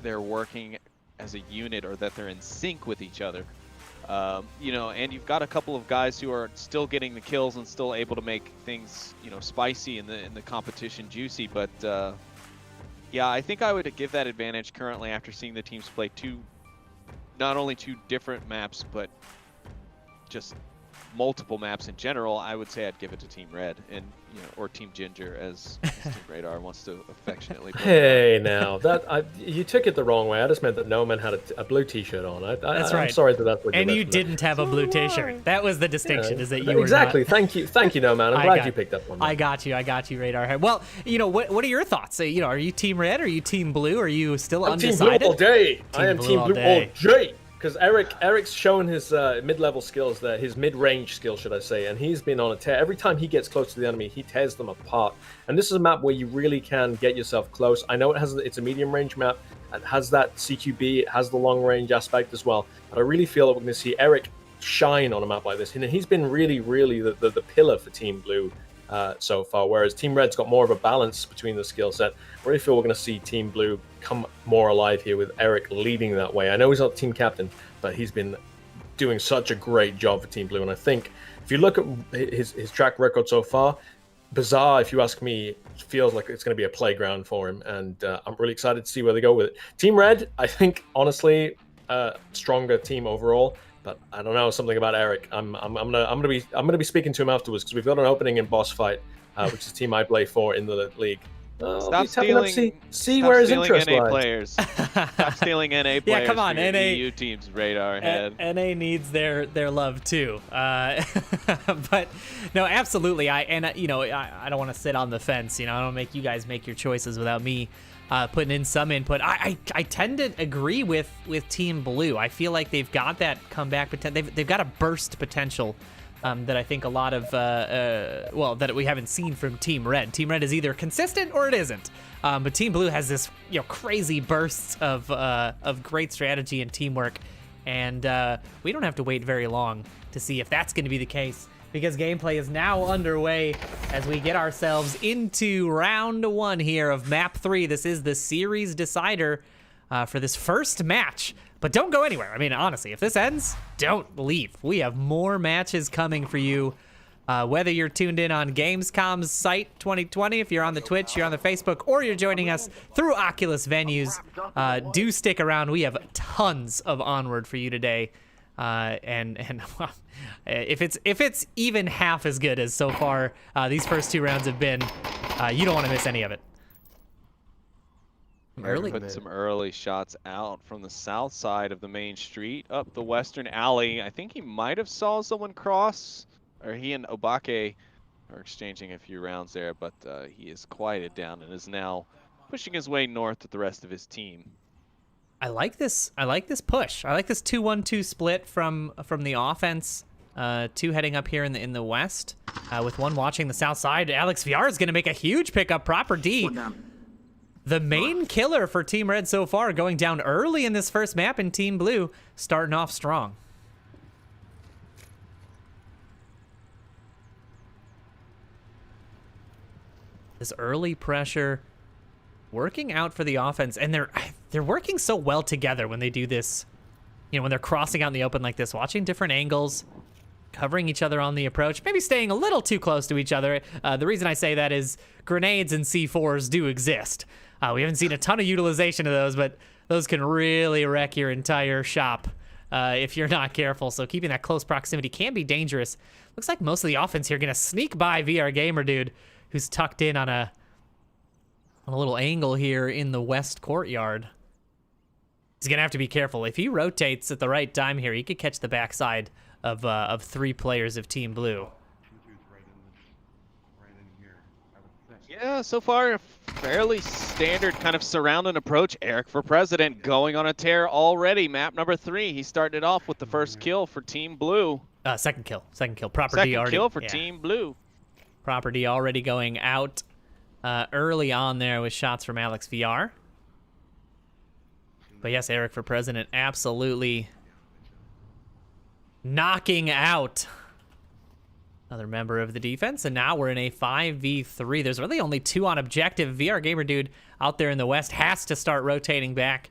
they're working as a unit or that they're in sync with each other. And you've got a couple of guys who are still getting the kills and still able to make things, spicy in the competition juicy. But yeah, I think I would give that advantage currently after seeing the teams play not only two different maps, but just multiple maps in general. I would say I'd give it to Team Red and or Team Ginger as Team Radar wants to affectionately. Hey, now you took it the wrong way. I just meant that No Man had a blue T-shirt on. That's right. I'm sorry that's what. And you didn't have a blue T-shirt. That was the distinction. Is that you exactly? Were not... Thank you, No Man. I'm glad you picked up on that. I got you, Radar. Well, what are your thoughts? Are you Team Red? Are you Team Blue? Are you still undecided? Team Blue all day. I am Team Blue all day. Because Eric's shown his mid-level skills there, his mid-range skills, should I say, and he's been on a tear. Every time he gets close to the enemy, he tears them apart. And this is a map where you really can get yourself close. I know it's a medium-range map. It has that CQB, it has the long-range aspect as well. But I really feel that we're going to see Eric shine on a map like this. And he's been really, really the pillar for Team Blue so far, whereas Team Red's got more of a balance between the skill set. I really feel we're going to see Team Blue come more alive here with Eric leading that way. I know he's not team captain, but he's been doing such a great job for Team Blue. And I think if you look at his track record so far, Bazaar, if you ask me, feels like it's going to be a playground for him. And I'm really excited to see where they go with it. Team Red, I think, honestly, stronger team overall. But I don't know, something about Eric. I'm gonna be speaking to him afterwards because we've got an opening in boss fight, which is the team I play for in the league. Stop stealing. See where his interest NA lies. Players. Stop stealing NA players. Yeah, come on, for your NA EU teams. Radar head. NA needs their love too. But no, absolutely. I don't want to sit on the fence. I don't make you guys make your choices without me putting in some input. I tend to agree with Team Blue. I feel like they've got that comeback potential. They've got a burst potential that I think a lot of that we haven't seen from Team Red. Team Red is either consistent or it isn't. But Team Blue has this crazy bursts of great strategy and teamwork, and we don't have to wait very long to see if that's going to be the case because gameplay is now underway as we get ourselves into round 1 here of map 3. This is the series decider for this first match. But don't go anywhere. I mean, honestly, if this ends, don't leave. We have more matches coming for you. Whether you're tuned in on Gamescom's site 2020, if you're on the Twitch, you're on the Facebook, or you're joining us through Oculus venues, do stick around. We have tons of Onward for you today. And if it's even half as good as so far these first 2 rounds have been, you don't want to miss any of it. Put some early shots out from the south side of the main street, up the western alley. I think he might have saw someone cross, or he and Obake are exchanging a few rounds there, but he is quieted down and is now pushing his way north with the rest of his team. I like this push. I like this 2-1-2 split from the offense. 2 heading up here in the west, with 1 watching the south side. Alex VR is going to make a huge pickup. Proper D. The main killer for Team Red so far, going down early in this first map, and Team Blue starting off strong. This early pressure working out for the offense, and they're working so well together when they do this. You know, when they're crossing out in the open like this, watching different angles, covering each other on the approach, maybe staying a little too close to each other. The reason I say that is grenades and C4s do exist. We haven't seen a ton of utilization of those, but those can really wreck your entire shop if you're not careful. So keeping that close proximity can be dangerous. Looks like most of the offense here going to sneak by VR Gamer Dude, who's tucked in on a little angle here in the west courtyard. He's going to have to be careful. If he rotates at the right time here, he could catch the backside of 3 players of Team Blue. Yeah, so far a fairly standard kind of surrounding approach. Eric for President going on a tear already. Map number 3. He started it off with the first kill for Team Blue. Second kill. Proper D Second already. kill for Team Blue. Proper D already going out early on there with shots from Alex VR. But yes, Eric for President absolutely knocking out another member of the defense, and now we're in a 5v3. There's really only 2 on objective. VR Gamer Dude out there in the west has to start rotating back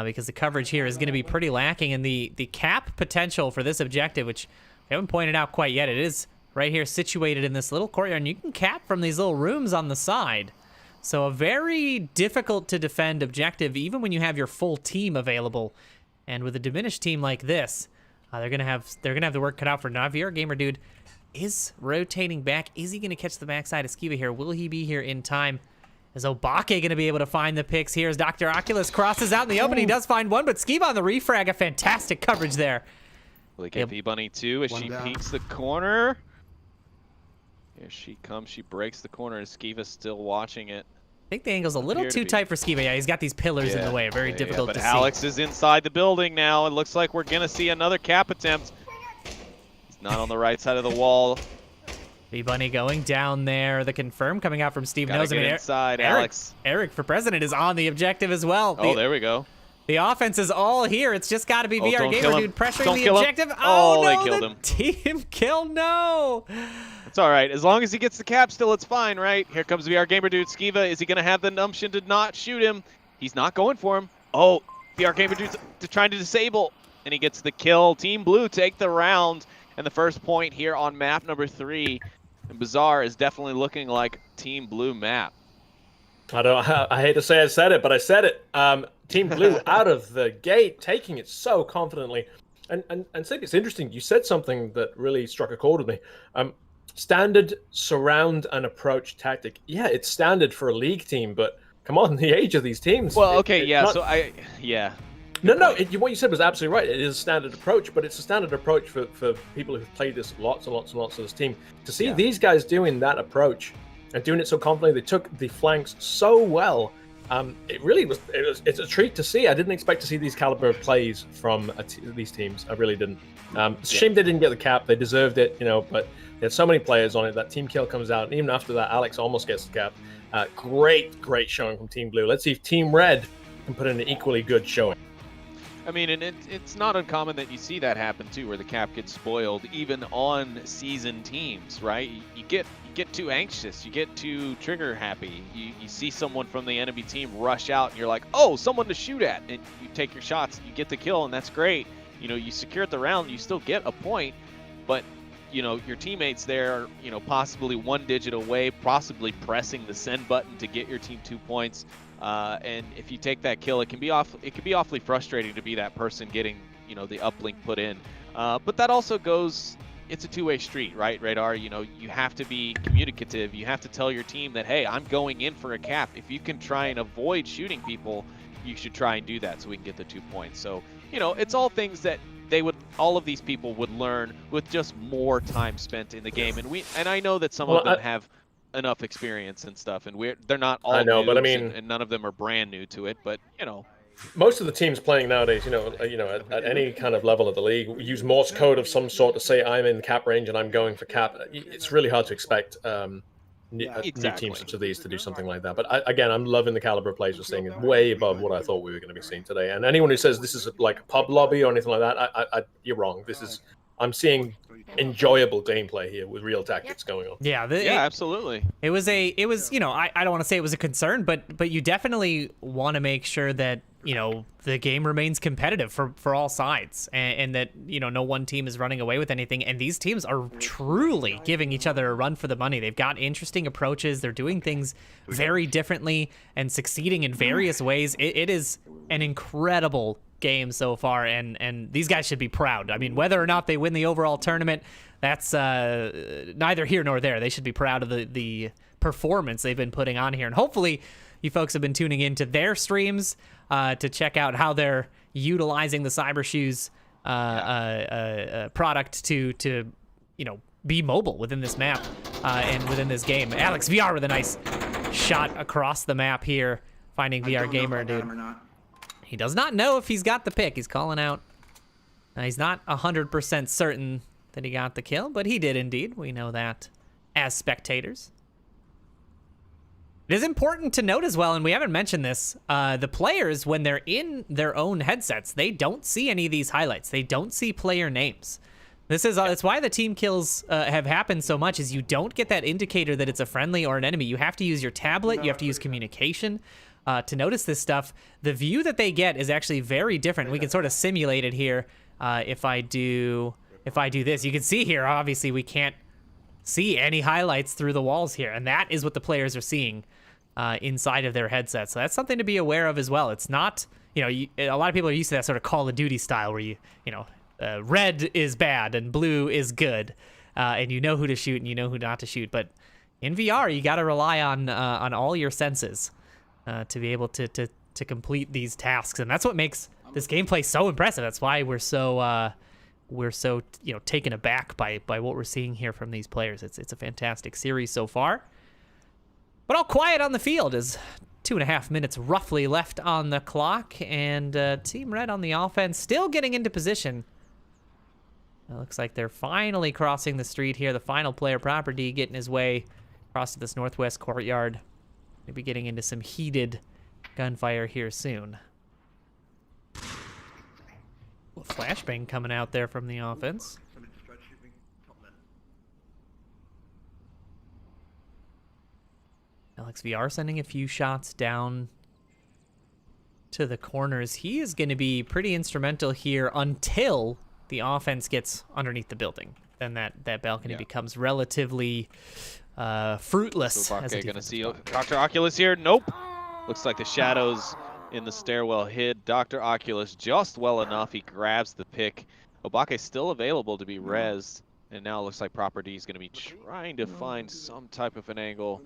because the coverage here is going to be pretty lacking, and the cap potential for this objective, which we haven't pointed out quite yet, it is right here situated in this little courtyard, and you can cap from these little rooms on the side. So a very difficult to defend objective, even when you have your full team available. And with a diminished team like this, they're gonna have the work cut out for now. VR Gamer Dude is rotating back. Is he gonna catch the backside of Skiba here? Will he be here in time? Is Obake gonna be able to find the picks here as Dr. Oculus crosses out in the open? He does find one, but Skiba on the refrag, a fantastic coverage there. Will he get V-Bunny too as she peeks the corner? Here she comes, she breaks the corner, and Skiva's still watching it. I think the angle's a little too tight for Skiba. Yeah, he's got these pillars in the way. Very difficult to see. But Alex is inside the building now. It looks like we're going to see another cap attempt. He's not on the right side of the wall. V-Bunny going down there. The confirm coming out from Steve knows. Get inside, Alex. Eric for President is on the objective as well. There we go. The offense is all here. It's just got to be VR Gamer Dude pressuring the objective. Oh, no, they killed him. Team kill, no. It's all right. As long as he gets the cap still, it's fine, right? Here comes VR Gamer Dude. Skiva, is he going to have the gumption to not shoot him? He's not going for him. Oh, VR Gamer Dude's trying to disable, and he gets the kill. Team Blue take the round, and the first point here on map number 3. And Bazaar is definitely looking like Team Blue map. I hate to say I said it, but I said it. Team Blue out of the gate, taking it so confidently. And Sid, it's interesting. You said something that really struck a chord with me. Standard surround and approach tactic. Yeah, it's standard for a league team, but come on, the age of these teams. Well, okay, yeah. Not... So what you said was absolutely right. It is a standard approach, but it's a standard approach for people who've played this lots and lots and lots of this team. To see these guys doing that approach and doing it so confidently, they took the flanks so well. It's a treat to see. I didn't expect to see these caliber of plays from these teams. I really didn't. It's a shame they didn't get the cap. They deserved it, but they had so many players on it. That team kill comes out, and even after that, Alex almost gets the cap. Great showing from Team Blue. Let's see if Team Red can put in an equally good showing. I mean, and it's not uncommon that you see that happen too, where the cap gets spoiled, even on seasoned teams, right? You get too anxious, you get too trigger happy. You see someone from the enemy team rush out, and you're like, oh, someone to shoot at, and you take your shots, you get the kill, and that's great. You know, you secure the round, you still get a point, but you know, your teammates there, you know, possibly one digit away, possibly pressing the send button to get your team 2 points. And if you take that kill, it can be awfully frustrating to be that person getting, you know, the uplink put in. But that also goes, it's a two-way street, right, Radar? You know, you have to be communicative. You have to tell your team that, hey, I'm going in for a cap. If you can try and avoid shooting people, you should try and do that so we can get the 2 points. So, you know, it's all things that all of these people would learn with just more time spent in the game. And I know that some of them have enough experience and stuff, and they're not all I know, noobs, but I mean, and none of them are brand new to it, but you know, most of the teams playing nowadays, at any kind of level of the league, use Morse code of some sort to say I'm in cap range and I'm going for cap. It's really hard to expect new teams such as these to do something like that. But again, I'm loving the caliber of plays we're seeing. It's way above what I thought we were going to be seeing today. And anyone who says this is like a pub lobby or anything like that, you're wrong. I'm seeing enjoyable gameplay here with real tactics going on. Yeah, absolutely. It was, you know, I don't want to say it was a concern, but you definitely want to make sure that, you know, the game remains competitive for all sides, and that, you know, no one team is running away with anything. And these teams are truly giving each other a run for the money. They've got interesting approaches. They're doing things very differently and succeeding in various ways. It is an incredible game so far, and these guys should be proud. I mean, whether or not they win the overall tournament, that's neither here nor there. They should be proud of the performance they've been putting on here, and hopefully you folks have been tuning into their streams to check out how they're utilizing the Cybershoes product to you know, be mobile within this map and within this game. Alex VR with a nice shot across the map here, finding VR Gamer, dude. He does not know if he's got the pick. He's calling out. He's not 100% certain that he got the kill, but he did indeed. We know that as spectators. It is important to note as well, and we haven't mentioned this, the players, when they're in their own headsets, they don't see any of these highlights. They don't see player names. That's why the team kills have happened so much, is you don't get that indicator that it's a friendly or an enemy. You have to use your tablet. You have to use communication to notice this stuff. The view that they get is actually very different. We can sort of simulate it here. If I do this, you can see here, obviously we can't see any highlights through the walls here, and that is what the players are seeing inside of their headsets. So that's something to be aware of as well. It's not, you know, a lot of people are used to that sort of Call of Duty style where you know, red is bad and blue is good, and you know who to shoot and you know who not to shoot. But in VR, you got to rely on all your senses to be able to complete these tasks, and that's what makes this gameplay so impressive. That's why we're so you know, taken aback by what we're seeing here from these players. It's a fantastic series so far. But all quiet on the field as 2.5 minutes roughly left on the clock, and Team Red on the offense still getting into position. It looks like they're finally crossing the street here. The final player, Proper D, getting his way across to this northwest courtyard. Maybe getting into some heated gunfire here soon. Flashbang coming out there from the offense. Alex VR sending a few shots down to the corners. He is going to be pretty instrumental here until the offense gets underneath the building. Then that balcony becomes relatively fruitless. So Barke gonna see Dr. Oculus here. Nope. Looks like the shadows in the stairwell hid Dr. Oculus just well enough. He grabs the pick. Obake still available to be rezzed, and now it looks like Proper D is going to be trying to find some type of an angle,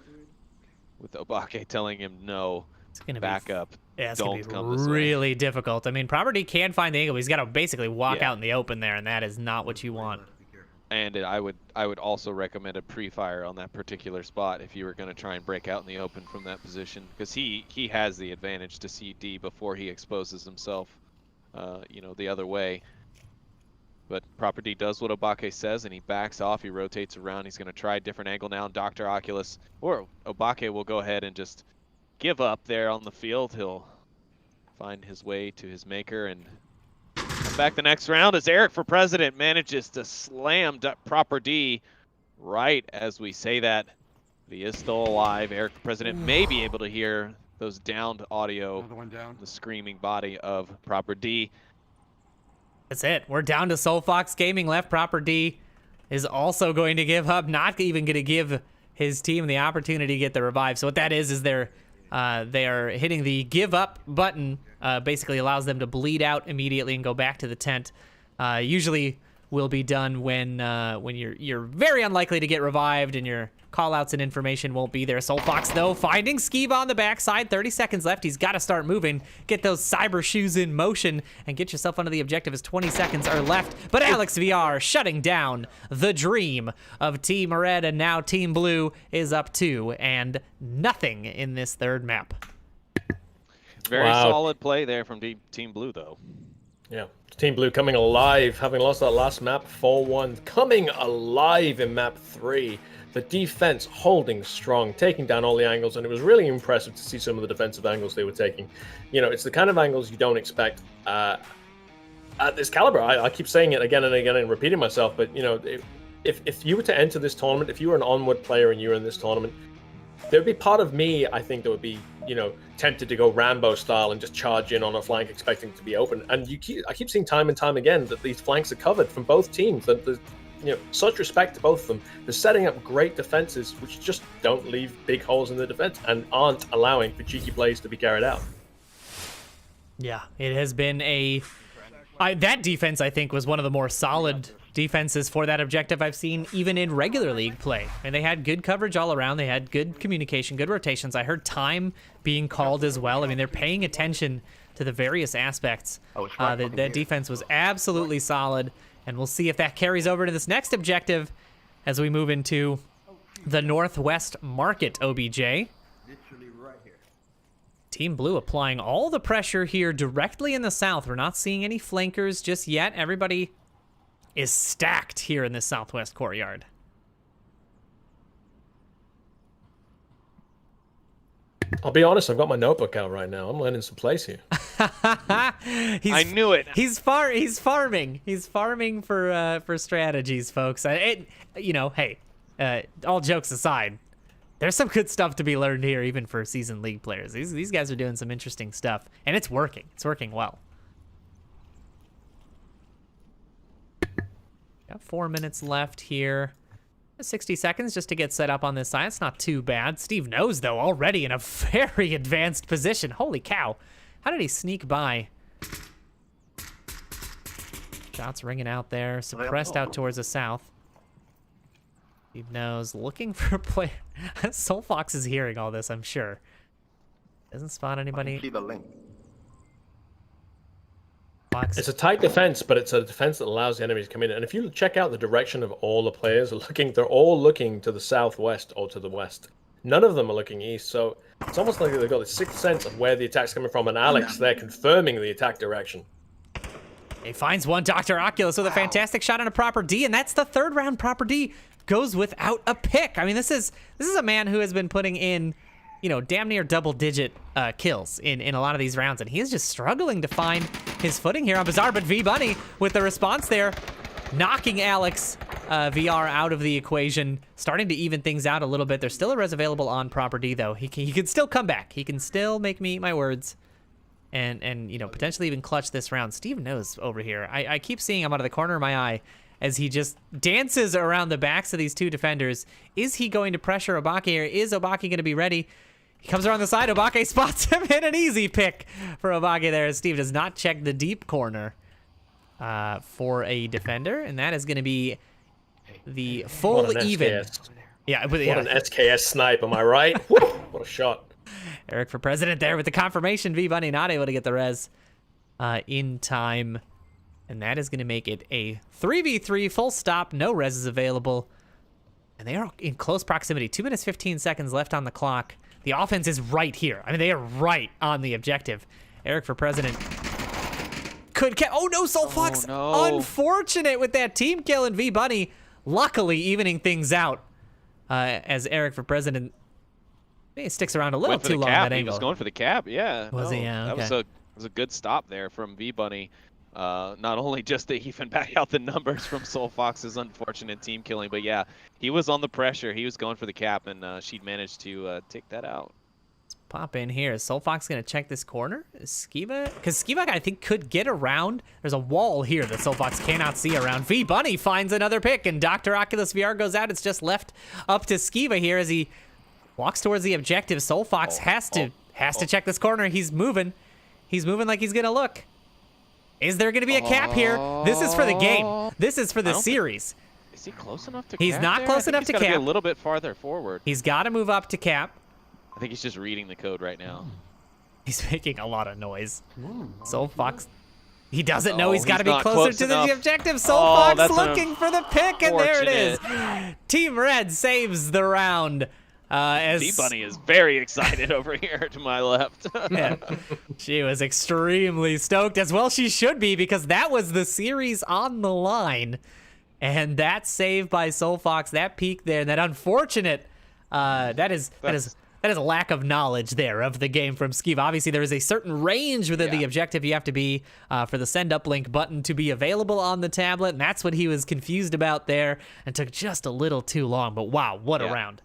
with Obake telling him no. It's going to back up. Yeah, it's Don't gonna come be this really way. difficult. I mean, Proper D can find the angle, but he's got to basically walk out in the open there, and that is not what you want. And I would also recommend a pre-fire on that particular spot if you were going to try and break out in the open from that position, because he has the advantage to see D before he exposes himself, you know, the other way. But Proper D does what Obake says, and he backs off. He rotates around. He's going to try a different angle now. Dr. Oculus or Obake will go ahead and just give up there on the field. He'll find his way to his maker and back the next round as Eric for President manages to slam Proper D right as we say that. He is still alive. Eric for President may be able to hear those downed audio, Another one down. the screaming body of Proper D. That's it. We're down to Soul Fox Gaming left. Proper D is also going to give up, not even going to give his team the opportunity to get the revive. So what that is they are hitting the give up button. Basically allows them to bleed out immediately and go back to the tent. Usually will be done when you're very unlikely to get revived and your callouts and information won't be there. Soul Fox, though, finding Skeeva on the backside. 30 seconds left. He's got to start moving. Get those cyber shoes in motion and get yourself under the objective as 20 seconds are left. But Alex VR shutting down the dream of Team Red, and now Team Blue is up 2-0 in this third map. Very solid play there from Team Blue, though. Yeah, Team Blue coming alive, having lost that last map 4-1, coming alive in map 3. The defense holding strong, taking down all the angles, and it was really impressive to see some of the defensive angles they were taking. You know, it's the kind of angles you don't expect at this caliber. I keep saying it again and again and repeating myself, but you know, if you were to enter this tournament, if you were an Onward player and you were in this tournament, there would be part of me, I think, that would be, you know, tempted to go Rambo style and just charge in on a flank expecting it to be open. And I keep seeing time and time again that these flanks are covered from both teams. That there's, you know, such respect to both of them. They're setting up great defenses, which just don't leave big holes in the defense and aren't allowing for cheeky plays to be carried out. Yeah, it has been that defense, I think, was one of the more solid defenses for that objective I've seen even in regular league play. And they had good coverage all around. They had good communication, good rotations. I heard time being called as well. I mean, they're paying attention to the various aspects. That defense was absolutely solid, and we'll see if that carries over to this next objective as we move into the Northwest Market OBJ. Literally right here. Team Blue applying all the pressure here directly in the south. We're not seeing any flankers just yet. Everybody is stacked here in this southwest courtyard. I'll be honest, I've got my notebook out right now. I'm learning some plays here. I knew it. He's farming. He's farming for strategies, folks. You know, hey, all jokes aside, there's some good stuff to be learned here, even for seasoned league players. These guys are doing some interesting stuff, and it's working. It's working well. Got 4 minutes left here. 60 seconds just to get set up on this side. It's not too bad. Steve knows, though, already in a very advanced position. Holy cow. How did he sneak by? Shots ringing out there. Suppressed out towards the south. Steve knows. Looking for a player. Soul Fox is hearing all this, I'm sure. Doesn't spot anybody. See the link. It's a tight defense, but it's a defense that allows the enemies to come in. And if you check out the direction of all the players, they're all looking to the southwest or to the west. None of them are looking east, so it's almost like they've got this sixth sense of where the attack's coming from. And Alex, they're confirming the attack direction. He finds one Dr. Oculus with a fantastic shot on a Proper D, and that's the third round. Proper D goes without a pick. I mean, this is a man who has been putting in, you know, damn near double-digit kills in a lot of these rounds, and he is just struggling to find his footing here on Bazaar. But V-Bunny with the response there, knocking Alex VR out of the equation, starting to even things out a little bit. There's still a res available on Proper D, though. He can still come back. He can still make me eat my words, and you know, potentially even clutch this round. Steve knows over here. I keep seeing him out of the corner of my eye as he just dances around the backs of these two defenders. Is he going to pressure Obake, or is Obake going to be ready? He comes around the side. Obake spots him in an easy pick for Obake there. Steve does not check the deep corner for a defender, and that is going to be the full even. Yeah, but what an SKS snipe, am I right? What a shot. Eric for President there with the confirmation. V-Bunny not able to get the res in time, and that is going to make it a 3v3 full stop. No res is available, and they are in close proximity. 2 minutes 15 seconds left on the clock. The offense is right here. I mean, they are right on the objective. Eric for President could oh no, Soul Fox. Oh, no. Unfortunate with that team kill, and V-Bunny luckily evening things out as Eric for President sticks around a little too long. That angle. He was going for the cap, yeah. Was he? Yeah, okay. That was a good stop there from V-Bunny. Not only just to even back out the numbers from Soul Fox's unfortunate team killing, but yeah, he was on the pressure. He was going for the cap, and she'd managed to take that out. Let's pop in here. Is Soul Fox going to check this corner? Is Skiva? Because Skiva, I think, could get around. There's a wall here that Soul Fox cannot see around. V Bunny finds another pick, and Dr. Oculus VR goes out. It's just left up to Skiva here as he walks towards the objective. Soul Fox has to check this corner. He's moving. He's moving like he's going to look. Is there going to be a cap here? This is for the game. This is for the series. Is he close enough to cap? He's not close enough to cap. He's got to be a little bit farther forward. He's got to move up to cap. I think he's just reading the code right now. He's making a lot of noise. Soul Fox, he doesn't know he's got to be closer to the objective. Soul Fox looking for the pick, and there it is. Team Red saves the round. As V-Bunny is very excited over here to my left. Yeah. She was extremely stoked, as well she should be, because that was the series on the line. And that save by Soul Fox, that peak there, that unfortunate, that is a lack of knowledge there of the game from Skiva. Obviously, there is a certain range within the objective you have to be for the send uplink button to be available on the tablet, and that's what he was confused about there, and took just a little too long. But wow, what a round.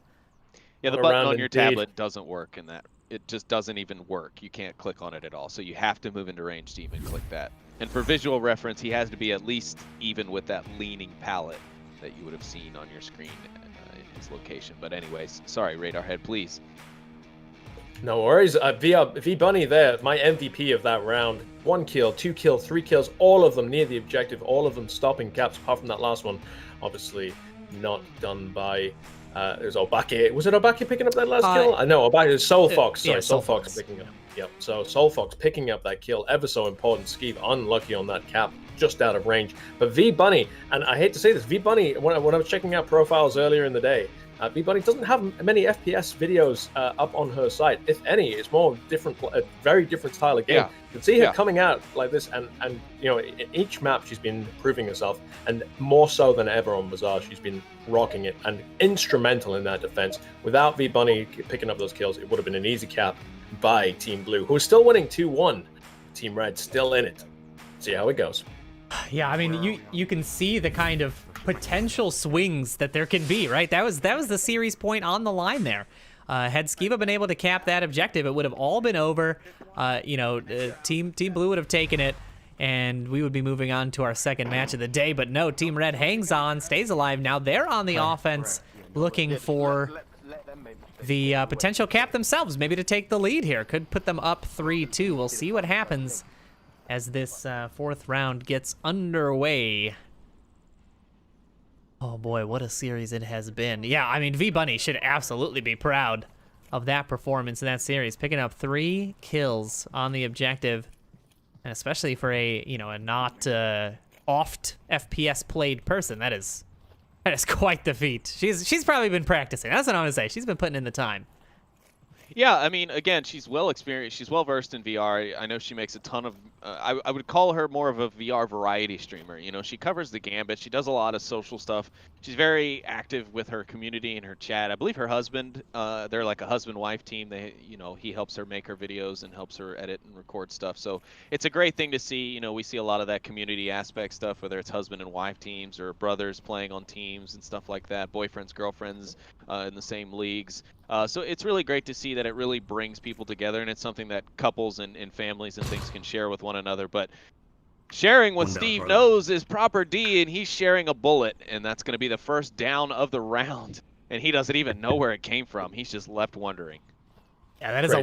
Yeah, the button on your tablet doesn't work in that. It just doesn't even work. You can't click on it at all. So you have to move into range to even click that. And for visual reference, he has to be at least even with that leaning palette that you would have seen on your screen in his location. But anyways, sorry, Radar Head, please. No worries. V-Bunny there, my MVP of that round. 1 kill, 2 kill, 3 kills, all of them near the objective, all of them stopping caps, apart from that last one. Obviously not done by... it was Obake. Was it Obake picking up that last kill? I know, Obake. It was Soul Fox. Sorry, Soul Fox picking up. Yep. So Soul Fox picking up that kill. Ever so important. Skeeve unlucky on that cap, just out of range. But V-Bunny, and I hate to say this, V-Bunny, when I was checking out profiles earlier in the day, V-Bunny doesn't have many FPS videos up on her site. If any, it's more different, a very different style of game. Yeah. You can see her coming out like this, and you know, in each map she's been proving herself, and more so than ever on Bazaar, she's been rocking it and instrumental in that defense. Without V-Bunny picking up those kills, it would have been an easy cap by Team Blue, who is still winning 2-1. Team Red still in it. See how it goes. Yeah, I mean, you can see the kind of potential swings that there can be, right? That was the series point on the line there. Had Skiva been able to cap that objective, it would have all been over. Team Blue would have taken it, and we would be moving on to our second match of the day. But no, Team Red hangs on, stays alive. Now they're on the offense, looking for the potential cap themselves, maybe to take the lead here. Could put them up 3-2. We'll see what happens as this fourth round gets underway. Oh boy, what a series it has been. Yeah, I mean, V-Bunny should absolutely be proud of that performance in that series, picking up 3 kills on the objective, and especially for a not oft FPS played person, that is quite the feat. She's probably been practicing. That's what I'm gonna say. She's been putting in the time. Yeah, I mean, again, she's well experienced. She's well versed in VR. I know she makes a ton of. I would call her more of a VR variety streamer. You know, she covers the gambit. She does a lot of social stuff. She's very active with her community and her chat. I believe her husband. They're like a husband-wife team. He helps her make her videos and helps her edit and record stuff. So it's a great thing to see. You know, we see a lot of that community aspect stuff, whether it's husband and wife teams or brothers playing on teams and stuff like that. Boyfriends, girlfriends in the same leagues. So it's really great to see that it really brings people together, and it's something that couples and families and things can share with one another. But sharing what Steve knows is proper D, and he's sharing a bullet, and that's going to be the first down of the round. And he doesn't even know where it came from. He's just left wondering. Yeah, that is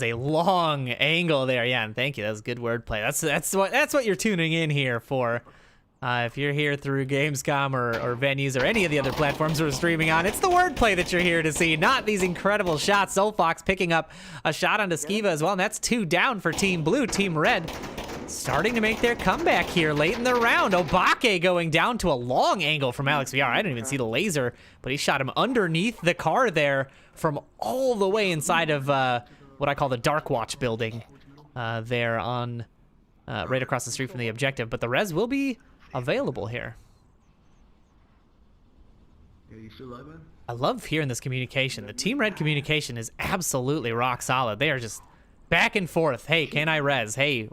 a long angle there. Yeah, and thank you. That was good wordplay. That's what you're tuning in here for. If you're here through Gamescom or venues or any of the other platforms we're streaming on, it's the wordplay that you're here to see, not these incredible shots. Soul Fox picking up a shot onto Skiva as well, and that's 2 down for Team Blue. Team Red starting to make their comeback here late in the round. Obake going down to a long angle from Alex VR. I didn't even see the laser, but he shot him underneath the car there from all the way inside of what I call the Dark Watch building there on right across the street from the objective. But the res will be available here. Yeah, you still live, man? I love hearing this communication. The Team Red communication is absolutely rock solid. They are just back and forth. Hey, can I res? Hey,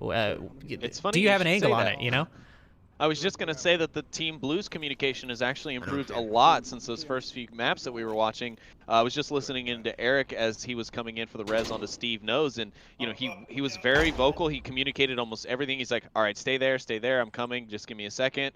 It's funny do you have an should angle say on that. it, you know? I was just going to say that the Team Blue's communication has actually improved a lot since those first few maps that we were watching. I was just listening into Eric as he was coming in for the res onto Steve Knows, and you know he was very vocal. He communicated almost everything. He's like, all right, stay there, I'm coming, just give me a second.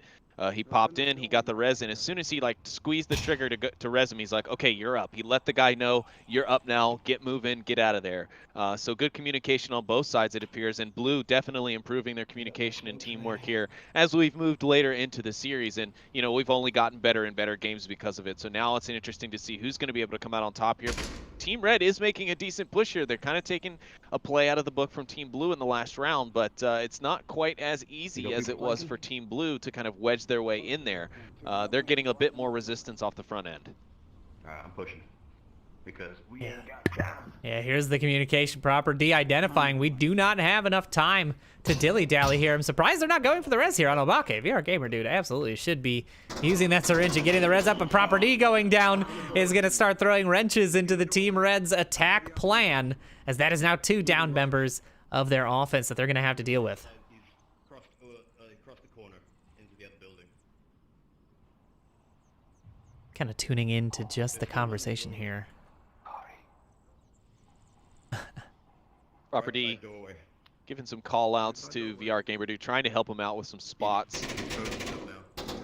He popped in, he got the res, and as soon as he like squeezed the trigger to res him, he's like, okay, you're up. He let the guy know, you're up now, get moving, get out of there. So good communication on both sides, it appears, and Blue definitely improving their communication and teamwork here as we've moved later into the series. And you know, we've only gotten better and better games because of it. So now it's interesting to see who's going to be able to come out on top here. Team Red is making a decent push here. They're kind of taking a play out of the book from Team Blue in the last round, but it's not quite as easy as it was for Team Blue to kind of wedge their way in there. They're getting a bit more resistance off the front end. I'm pushing. Because we ain't got time. Yeah, here's the communication proper de-identifying. We do not have enough time to dilly-dally here. I'm surprised they're not going for the res here on Obake. VR Gamer dude absolutely should be using that syringe and getting the res up, but proper D going down is going to start throwing wrenches into the Team Red's attack plan, as that is now 2 down members of their offense that they're going to have to deal with. Across the corner into the other building. Kind of tuning into just the conversation here. Proper D giving some call outs to VR Gamer Dude, trying to help him out with some spots.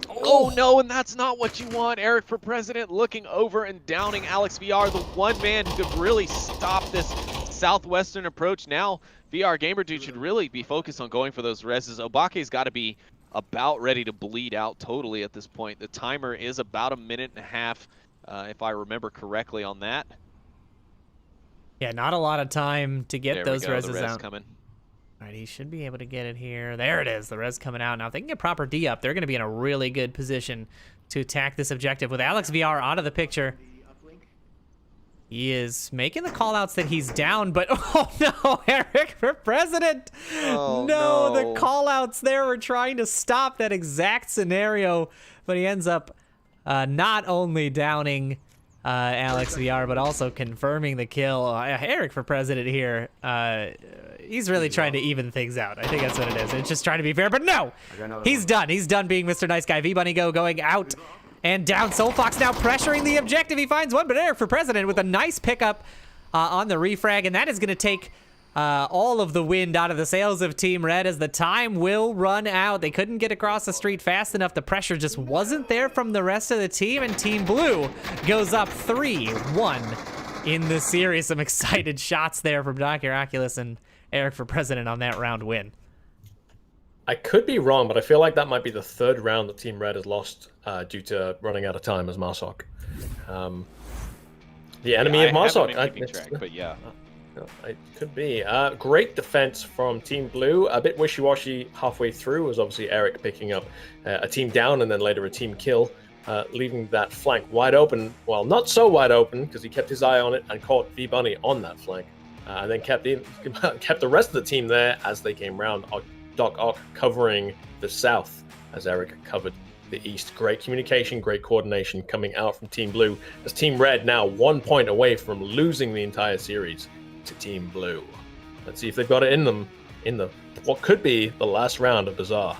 Oh no, and that's not what you want. Eric for President looking over and downing Alex VR, the one man who could really stop this southwestern approach. Now VR Gamer Dude should really be focused on going for those reses. Obake's got to be about ready to bleed out totally at this point. The timer is about 1.5 minutes, if I remember correctly on that. Yeah, not a lot of time to get those reses the res out. coming. All right, he should be able to get it here. There it is, the res coming out. Now, if they can get proper D up, they're going to be in a really good position to attack this objective. With Alex VR out of the picture, he is making the call-outs that he's down, but oh no, Eric for President! Oh, no, no. the call-outs there were trying to stop that exact scenario, but he ends up not only downing Alex VR, but also confirming the kill. Eric for President here, he's really trying to even things out. I think that's what it is. It's just trying to be fair, but no! He's done. He's done being Mr. Nice Guy. V-Bunny Go going out and down. Soulfox now pressuring the objective. He finds one, but Eric for President with a nice pickup on the refrag, and that is going to take all of the wind out of the sails of Team Red as the time will run out. They couldn't get across the street fast enough. The pressure just wasn't there from the rest of the team, and Team Blue goes up 3-1 in the series. Some excited shots there from Dr. Oculus and Eric for President on that round win. I could be wrong, but I feel like that might be the 3rd round that Team Red has lost due to running out of time as Marsok. The enemy of Marsok. But yeah. It could be. Great defense from Team Blue. A bit wishy-washy halfway through was obviously Eric picking up a team down and then later a team kill, leaving that flank wide open. Well, not so wide open because he kept his eye on it and caught V-Bunny on that flank. And then kept the rest of the team there as they came round. Doc Ock covering the south as Eric covered the east. Great communication, great coordination coming out from Team Blue as Team Red now 1 point away from losing the entire series to Team Blue. Let's see if they've got it in them in the what could be the last round of Bazaar.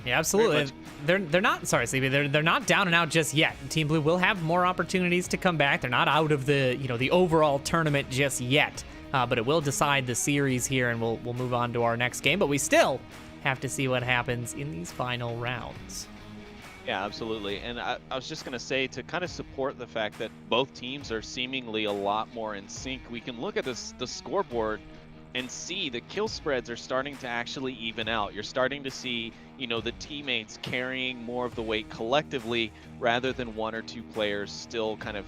Yeah, absolutely. They're not, sorry, Sleepy, they're not down and out just yet. Team Blue will have more opportunities to come back. They're not out of the, you know, the overall tournament just yet. But it will decide the series here, and we'll move on to our next game. But we still have to see what happens in these final rounds. Yeah, absolutely. And I was just going to say, to kind of support the fact that both teams are seemingly a lot more in sync, we can look at the scoreboard and see the kill spreads are starting to actually even out. You're starting to see, you know, the teammates carrying more of the weight collectively rather than 1 or 2 players still kind of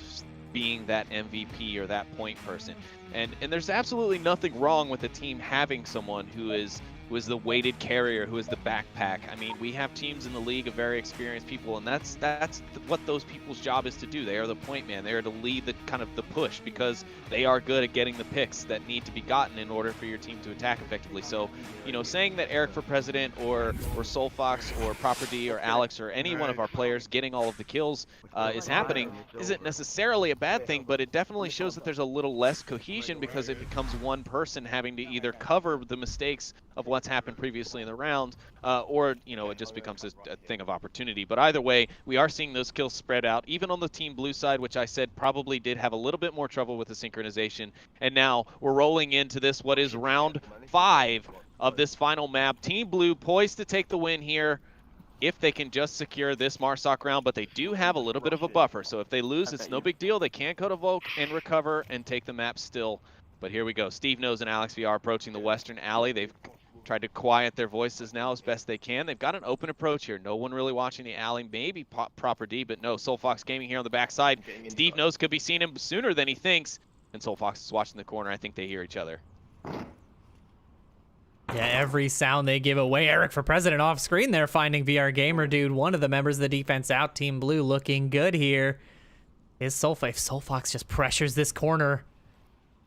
being that MVP or that point person. And there's absolutely nothing wrong with a team having someone who is who is the weighted carrier, who is the backpack. I mean, we have teams in the league of very experienced people, and that's what those people's job is to do. They are the point man. They are to lead the kind of the push, because they are good at getting the picks that need to be gotten in order for your team to attack effectively. So, you know, saying that Eric for President or Soulfox or Proper D or Alex or any one of our players getting all of the kills is happening isn't necessarily a bad thing, but it definitely shows that there's a little less cohesion, because it becomes one person having to either cover the mistakes of what's happened previously in the round, or, you know, it just becomes a thing of opportunity. But either way, we are seeing those kills spread out, even on the Team Blue side, which I said probably did have a little bit more trouble with the synchronization. And now we're rolling into this, what is round 5 of this final map. Team Blue poised to take the win here if they can just secure this Marsoc round, but they do have a little bit of a buffer. So if they lose, it's no big deal. They can't go to Volk and recover and take the map still. But here we go. Steve Knows and Alex VR approaching the western alley. They've tried to quiet their voices now as best they can. They've got an open approach here. No one really watching the alley. Maybe Proper D, but no. Soulfox Gaming here on the backside. Steve Knows could be seeing him sooner than he thinks. And Soulfox is watching the corner. I think they hear each other. Yeah, every sound they give away. Eric for President off screen there, finding VR Gamer Dude, one of the members of the defense out. Team Blue looking good here. Is Soulfox. Soulfox just pressures this corner.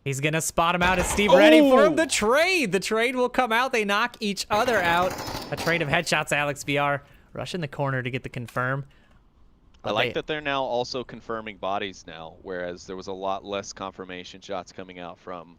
He's going to spot him out. Is Steve ready for him? The trade. The trade will come out. They knock each other out. A trade of headshots. Alex VR rushing the corner to get the confirm. I like that they're now also confirming bodies now, whereas there was a lot less confirmation shots coming out from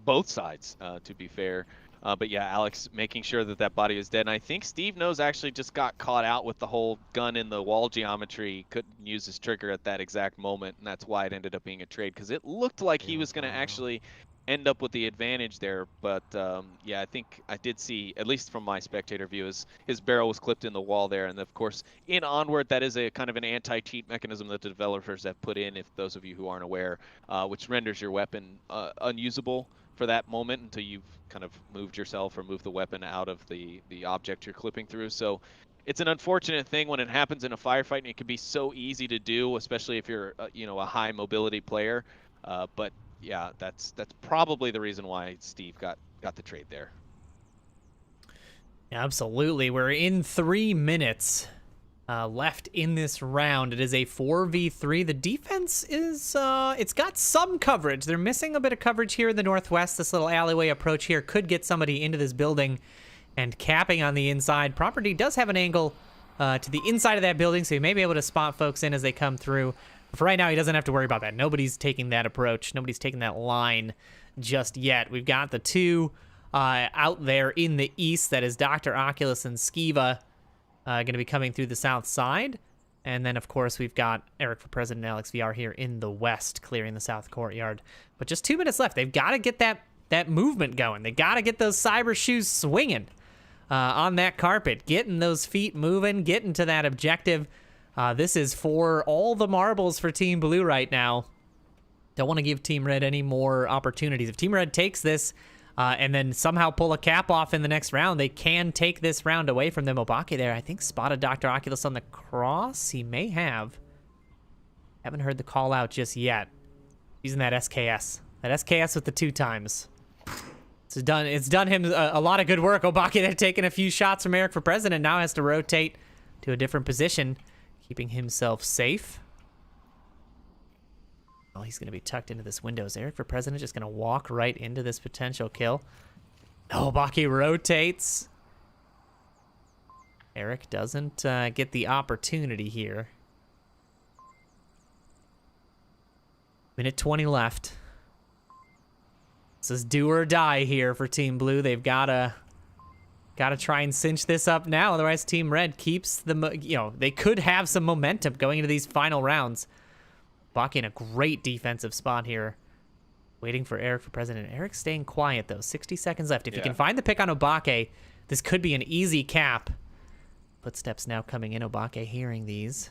both sides, to be fair. But yeah, Alex making sure that that body is dead. And I think Steve Knows actually just got caught out with the whole gun in the wall geometry. Couldn't use his trigger at that exact moment, and that's why it ended up being a trade, because it looked like he was going to actually end up with the advantage there. But yeah, I think I did see, at least from my spectator view, his barrel was clipped in the wall there. And of course, in Onward, that is a kind of an anti-cheat mechanism that the developers have put in, if those of you who aren't aware, which renders your weapon unusable for that moment until you've kind of moved yourself or moved the weapon out of the object you're clipping through. So it's an unfortunate thing when it happens in a firefight, and it can be so easy to do, especially if you're you know, a high mobility player. But yeah, that's probably the reason why Steve got the trade there. Absolutely. We're in 3 minutes left in this round. It is a 4v3. The defense is, it's got some coverage. They're missing a bit of coverage here in the northwest. This little alleyway approach here could get somebody into this building, and capping on the inside. Proper D does have an angle to the inside of that building, so he may be able to spot folks in as they come through. But for right now, he doesn't have to worry about that. Nobody's taking that approach. Nobody's taking that line just yet. We've got the two out there in the east. That is Dr. Oculus and Skiva. Going to be coming through the south side. And then, of course, we've got Eric for President and Alex VR here in the west, clearing the south courtyard. But just 2 minutes left. They've got to get that movement going. They got to get those cyber shoes swinging on that carpet, getting those feet moving, getting to that objective. This is for all the marbles for Team Blue right now. Don't want to give Team Red any more opportunities. If Team Red takes this, and then somehow pull a cap off in the next round, they can take this round away from them. Obake there, I think, spotted Dr. Oculus on the cross. He may have. Haven't heard the call out just yet. Using that SKS. That SKS with the 2 times. It's done him a lot of good work. Obake there taking a few shots from Eric for President. Now has to rotate to a different position, keeping himself safe. Well, he's going to be tucked into this window. Is Eric for President just going to walk right into this potential kill? No, Obake rotates. Eric doesn't get the opportunity here. Minute 20 left. This is do or die here for Team Blue. They've got to try and cinch this up now. Otherwise, Team Red keeps they could have some momentum going into these final rounds. Obake in a great defensive spot here. Waiting for Eric for President. Eric's staying quiet, though. 60 seconds left. If you can find the pick on Obake, this could be an easy cap. Footsteps now coming in. Obake hearing these.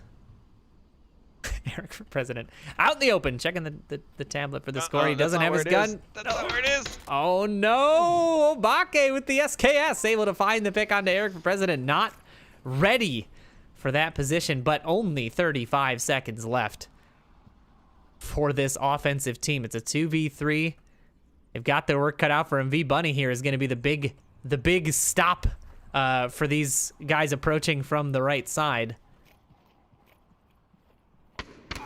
Eric for President. Out in the open. Checking the tablet for the score. He doesn't have his gun. That's not where it is. Oh, no. Obake with the SKS. Able to find the pick onto Eric for President. Not ready for that position, but only 35 seconds left for this offensive team. It's a 2v3. They've got their work cut out for him. V Bunny here is going to be the big the big stop for these guys approaching from the right side.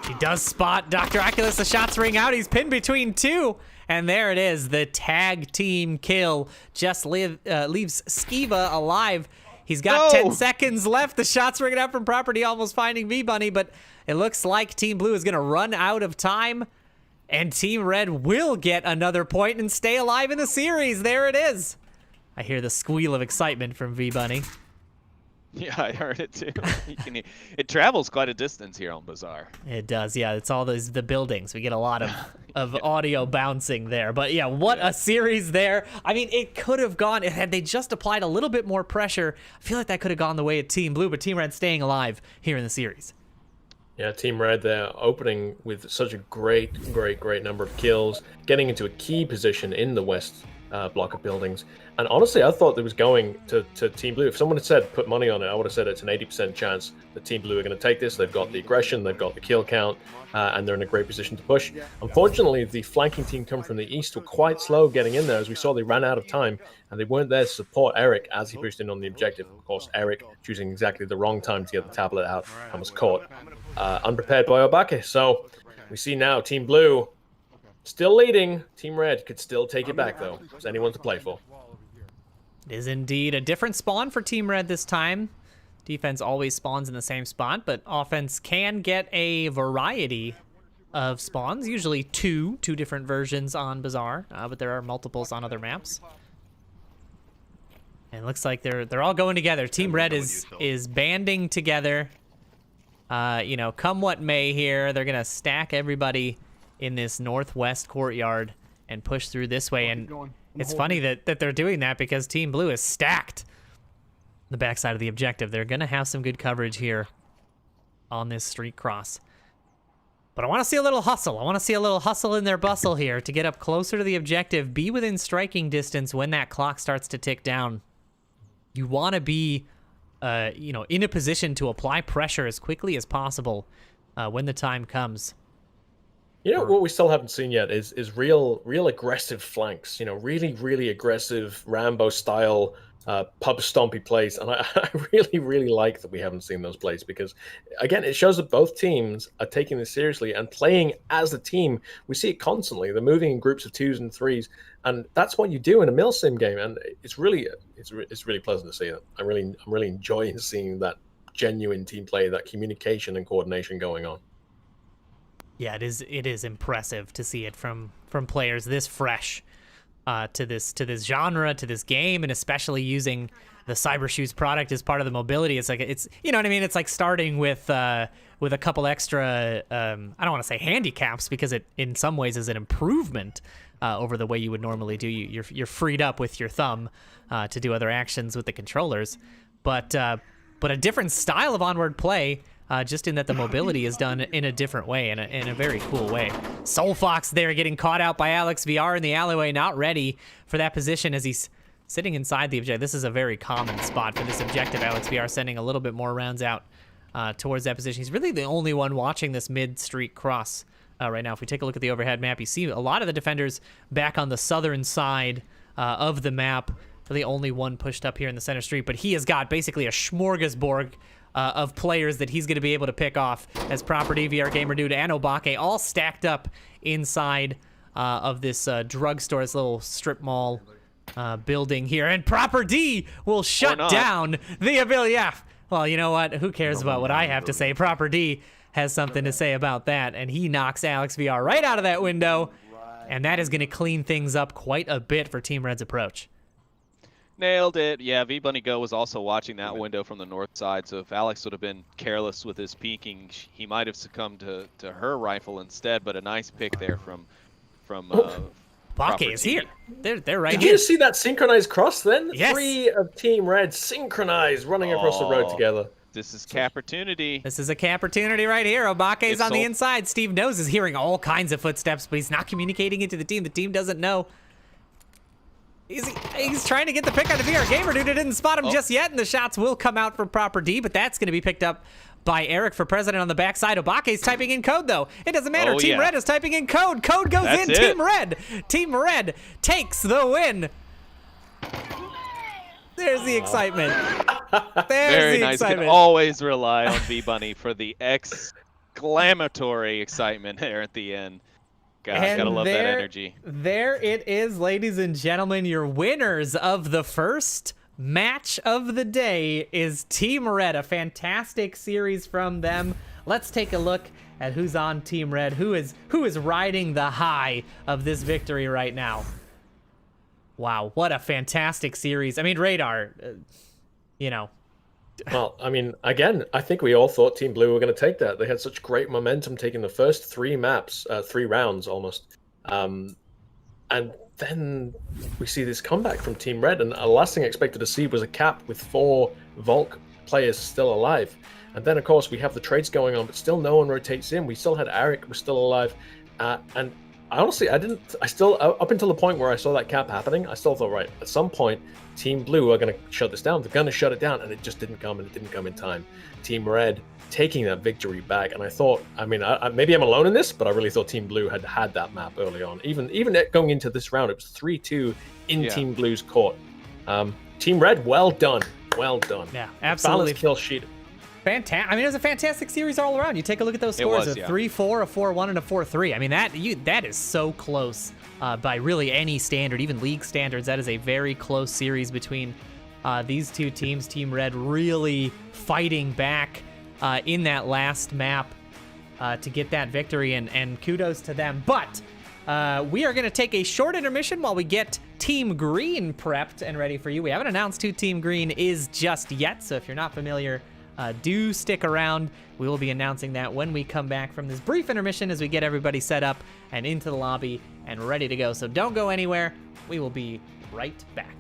He does spot Dr. Oculus. The shots ring out. He's pinned between two. And there it is. The tag team kill just leaves Skiva alive. He's got 10 seconds left. The shots ringing out from Property, almost finding V-Bunny. But it looks like Team Blue is going to run out of time. And Team Red will get another point and stay alive in the series. There it is. I hear the squeal of excitement from V-Bunny. Yeah, I heard it too. It travels quite a distance here on Bazaar. It does, yeah. It's all the buildings. We get a lot of audio bouncing there. But yeah, what a series there. I mean, it could have gone, had they just applied a little bit more pressure, I feel like that could have gone the way of Team Blue, but Team Red staying alive here in the series. Yeah, Team Red, they're opening with such a great number of kills, getting into a key position in the west block of buildings. And honestly, I thought it was going to Team Blue. If someone had said put money on it, I would have said it's an 80% chance that Team Blue are going to take this. They've got the aggression, they've got the kill count, and they're in a great position to push. Unfortunately, the flanking team come from the east were quite slow getting in there. As we saw, they ran out of time, and they weren't there to support Eric as he pushed in on the objective. Of course, Eric choosing exactly the wrong time to get the tablet out and was caught unprepared by Obake. So we see now Team Blue still leading. Team Red could still take it back, though. There's anyone to play for. It is indeed a different spawn for Team Red this time. Defense always spawns in the same spot, but offense can get a variety of spawns, usually two different versions on Bazaar, but there are multiples on other maps. And it looks like they're all going together. Team Red is banding together. You know, come what may here, they're gonna stack everybody in this northwest courtyard and push through this way. And it's funny that they're doing that because Team Blue is stacked the backside of the objective. They're gonna have some good coverage here on this street cross. But I want to see a little hustle. I want to see a little hustle in their bustle here to get up closer to the objective, be within striking distance when that clock starts to tick down. You want to be, you know, in a position to apply pressure as quickly as possible when the time comes. You know what we still haven't seen yet is real aggressive flanks. You know, really aggressive Rambo style pub stompy plays, and I really like that we haven't seen those plays because, again, it shows that both teams are taking this seriously and playing as a team. We see it constantly. They're moving in groups of 2s and 3s, and that's what you do in a milsim game. And it's really pleasant to see it. I'm really enjoying seeing that genuine team play, that communication and coordination going on. Yeah, it is impressive to see it from players this fresh to this genre, to this game, and especially using the Cybershoes product as part of the mobility. It's you know what I mean? It's like starting with a couple extra I don't want to say handicaps because it in some ways is an improvement over the way you would normally do. You're freed up with your thumb to do other actions with the controllers, but a different style of onward play. Just in that the mobility is done in a different way, in a very cool way. Soul Fox there getting caught out by Alex VR in the alleyway, not ready for that position as he's sitting inside the objective. This is a very common spot for this objective. Alex VR sending a little bit more rounds out towards that position. He's really the only one watching this mid-street cross right now. If we take a look at the overhead map, you see a lot of the defenders back on the southern side of the map. The only one pushed up here in the center street, but he has got basically a smorgasbord of players that he's going to be able to pick off as Property, VR Gamer Dude, and Obake all stacked up inside of this drugstore, this little strip mall building here. And Proper D will shut down the ability. Yeah, well, you know what? Who cares about what I have to say? Proper D has something to say about that, and he knocks Alex VR right out of that window, and that is going to clean things up quite a bit for Team Red's approach. Nailed it. Yeah, V-Bunny Go was also watching that window from the north side, so if Alex would have been careless with his peeking, he might have succumbed to her rifle instead, but a nice pick there from Bake is here. They're right Did here. you see that synchronized cross then? Yes. 3 of Team Red synchronized running across the road together. This is Cappertunity. This is a Cappertunity right here. Obake's on the inside. Steve Knows is hearing all kinds of footsteps, but he's not communicating it to the team. The team doesn't know. He's trying to get the pick on the VR Gamer Dude. It didn't spot him just yet, and the shots will come out for Proper D, but that's going to be picked up by Eric for President on the backside. Obake's typing in code, though. It doesn't matter. Team Red is typing in code. Code goes in. Team Red takes the win. There's the excitement. There's Very the nice. You can excitement. always rely on V-Bunny for the exclamatory excitement there at the end. God, And gotta love that there- energy. There it is, ladies and gentlemen. Your winners of the first match of the day is Team Red. A fantastic series from them. Let's take a look at who's on Team Red. Who is riding the high of this victory right now. Wow, what a fantastic series. I mean, Radar, you know. Well, I mean, again, I think we all thought Team Blue were going to take that. They had such great momentum taking the first 3 rounds almost. And then we see this comeback from Team Red, and the last thing I expected to see was a cap with 4 Volk players still alive. And then, of course, we have the trades going on, but still no one rotates in. We still had Eric was still alive. And honestly, up until the point where I saw that cap happening, I still thought, right, at some point, Team Blue are going to shut this down. They're going to shut it down, and it just didn't come, and it didn't come in time. Team Red taking that victory back, and I thought, I mean, maybe I'm alone in this, but I really thought Team Blue had that map early on. Even going into this round, it was 3-2 in Team Blue's court. Team Red, well done. Yeah, absolutely. Balanced kill sheet. Fantastic. I mean, it was a fantastic series all around. You take a look at those scores: a 3-4, a 4-1, and a 4-3. I mean, that is so close by really any standard, even league standards. That is a very close series between these two teams. Team Red really fighting back in that last map to get that victory, and kudos to them. But we are going to take a short intermission while we get Team Green prepped and ready for you. We haven't announced who Team Green is just yet, so if you're not familiar, do stick around. We will be announcing that when we come back from this brief intermission as we get everybody set up and into the lobby and ready to go. So don't go anywhere. We will be right back.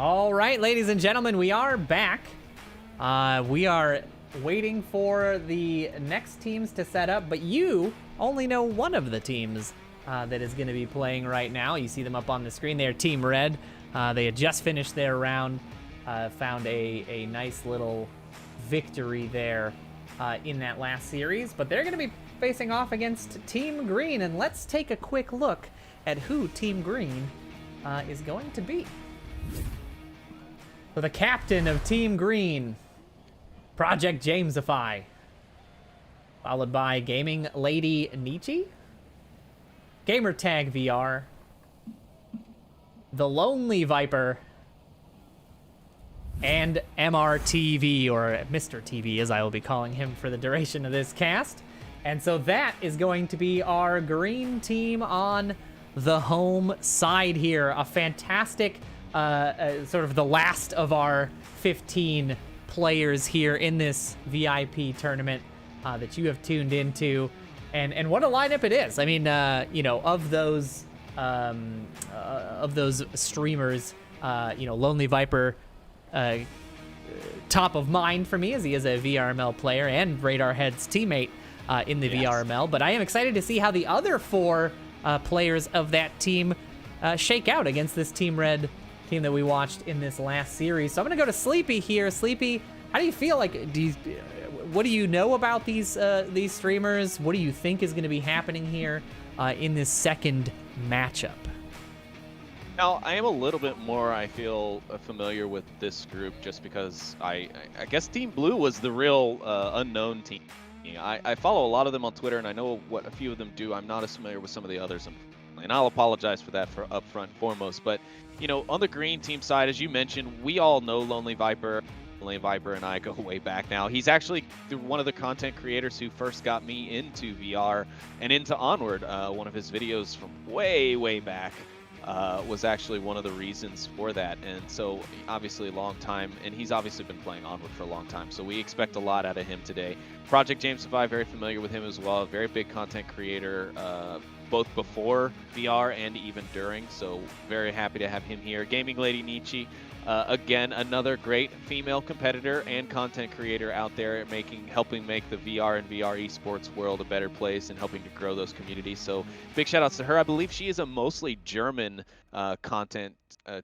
All right, ladies and gentlemen, we are back. We are waiting for the next teams to set up, but you only know one of the teams that is going to be playing right now. You see them up on the screen. They are Team Red. They had just finished their round, found a nice little victory there in that last series, but they're going to be facing off against Team Green, and let's take a quick look at who Team Green is going to be. So the captain of Team Green, Project Jamesify, followed by Gaming Lady Nietzsche, Gamertag VR, The Lonely Viper, and MRTV, or Mr. TV as I will be calling him for the duration of this cast. And so that is going to be our green team on the home side here. A fantastic, sort of the last of our 15 players here in this VIP tournament that you have tuned into. And what a lineup it is. I mean, you know, of those streamers, you know, Lonely Viper, top of mind for me as he is a VRML player and Radarhead's teammate in the VRML. But I am excited to see how the other 4 players of that team shake out against this Team Red team that we watched in this last series. So I'm going to go to Sleepy here. Sleepy, how do you feel? Like, what do you know about these streamers? What do you think is going to be happening here in this second matchup? Now, I am a little bit more, I feel, familiar with this group just because I guess Team Blue was the real unknown team. I follow a lot of them on Twitter, and I know what a few of them do. I'm not as familiar with some of the others, and I'll apologize for that for up front and foremost. But, you know, on the green team side, as you mentioned, we all know Lonely Viper. Lonely Viper and I go way back now. He's actually one of the content creators who first got me into VR and into Onward. One of his videos from way back was actually one of the reasons for that. And so obviously a long time, and he's obviously been playing Onward for a long time, so we expect a lot out of him today. Project Jamesify, very familiar with him as well, very big content creator, both before VR and even during, so very happy to have him here. Gaming Lady Nietzsche, again, another great female competitor and content creator out there helping make the VR and VR esports world a better place and helping to grow those communities. So big shout outs to her. I believe she is a mostly German content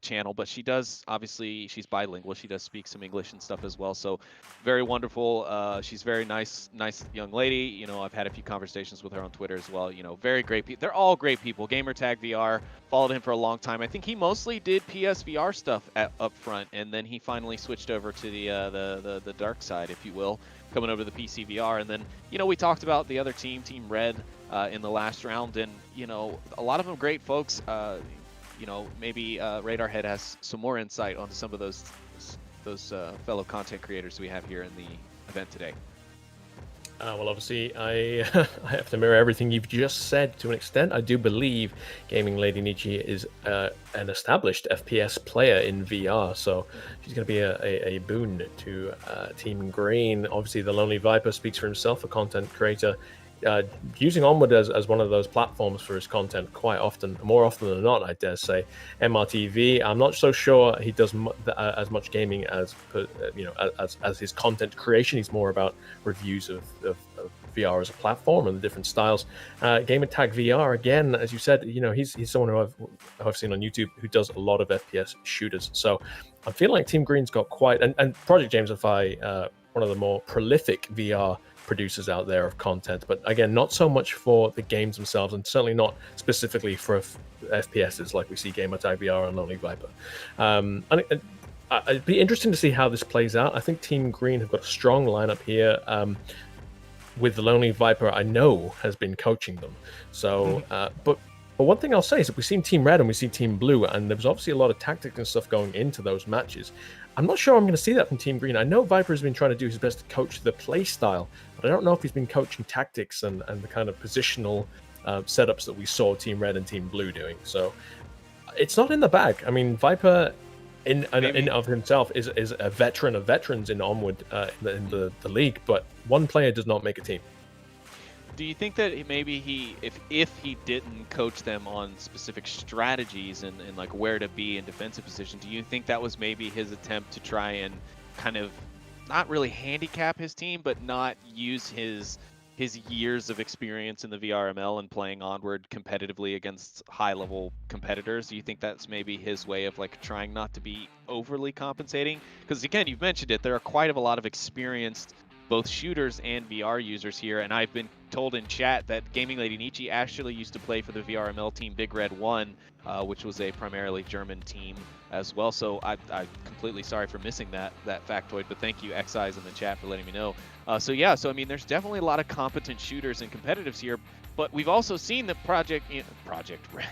channel, but she does, obviously, she's bilingual. She does speak some English and stuff as well. So very wonderful. She's very nice young lady. You know, I've had a few conversations with her on Twitter as well. You know, very great people. They're all great people. Gamertag VR, followed him for a long time. I think he mostly did PSVR stuff up front, and then he finally switched over to the dark side, if you will, coming over to the PC VR. And then, you know, we talked about the other team, Team Red, in the last round, and, you know, a lot of them great folks. You know, maybe Radarhead has some more insight onto some of those fellow content creators we have here in the event today. Well, obviously, I have to mirror everything you've just said to an extent. I do believe Gaming Lady Nietzsche is an established FPS player in VR, so she's going to be a boon to Team Green. Obviously, the Lonely Viper speaks for himself, a content creator. Using Onward as one of those platforms for his content quite often, more often than not, I dare say. MRTV, I'm not so sure he does as much gaming as his content creation. He's more about reviews of VR as a platform and the different styles. Gamertag VR, again, as you said, you know, he's someone who I've seen on YouTube who does a lot of FPS shooters. So I feel like Team Green's got quite, and Project Jamesify, one of the more prolific VR producers out there of content, but again, not so much for the games themselves, and certainly not specifically for FPSs like we see Gamertag VR and Lonely Viper. It'd be interesting to see how this plays out. I think Team Green have got a strong lineup here. With the Lonely Viper, I know has been coaching them. So, but one thing I'll say is that we've seen Team Red and we see Team Blue, and there was obviously a lot of tactics and stuff going into those matches. I'm not sure I'm going to see that from Team Green. I know Viper has been trying to do his best to coach the play style, but I don't know if he's been coaching tactics and the kind of positional setups that we saw Team Red and Team Blue doing. So it's not in the bag. I mean, Viper in of himself is a veteran of veterans in Onward in the league, but one player does not make a team. Do you think that maybe if he didn't coach them on specific strategies and like where to be in defensive position, do you think that was maybe his attempt to try and kind of not really handicap his team, but not use his years of experience in the VRML and playing Onward competitively against high-level competitors? Do you think that's maybe his way of like trying not to be overly compensating? Because again, you've mentioned it, there are quite a lot of experienced both shooters and VR users here, and I've been told in chat that Gaming Lady Nietzsche actually used to play for the VRML team Big Red 1, which was a primarily German team as well. So I'm completely sorry for missing that factoid, but thank you XIs in the chat for letting me know. So yeah, so I mean, there's definitely a lot of competent shooters and competitives here, but we've also seen that Project Red,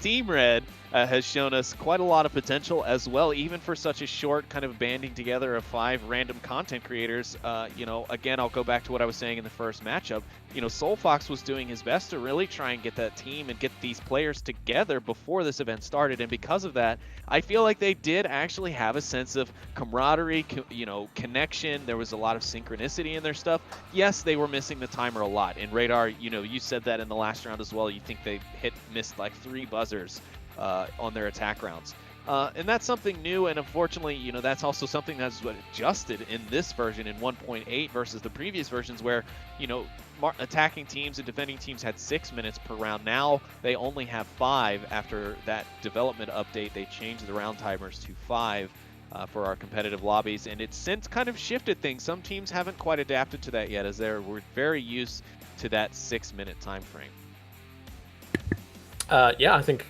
Team Red has shown us quite a lot of potential as well, even for such a short kind of banding together of 5 random content creators. You know, again, I'll go back to what I was saying in the first matchup. You know, SoulFox was doing his best to really try and get that team and get these players together before this event started, and because of that, I feel like they did actually have a sense of camaraderie, you know, connection. There was a lot of synchronicity in their stuff. Yes, they were missing the timer a lot. And Radar, you know, you said that in the last round as well. You think they missed like 3 buzzers on their attack rounds. And that's something new, and unfortunately, you know, that's also something that's adjusted in this version in 1.8 versus the previous versions where, you know, attacking teams and defending teams had 6 minutes per round. Now they only have 5 after that development update. They changed the round timers to 5 for our competitive lobbies, and it's since kind of shifted things. Some teams haven't quite adapted to that yet, as we're very used to that 6-minute time frame. Yeah, I think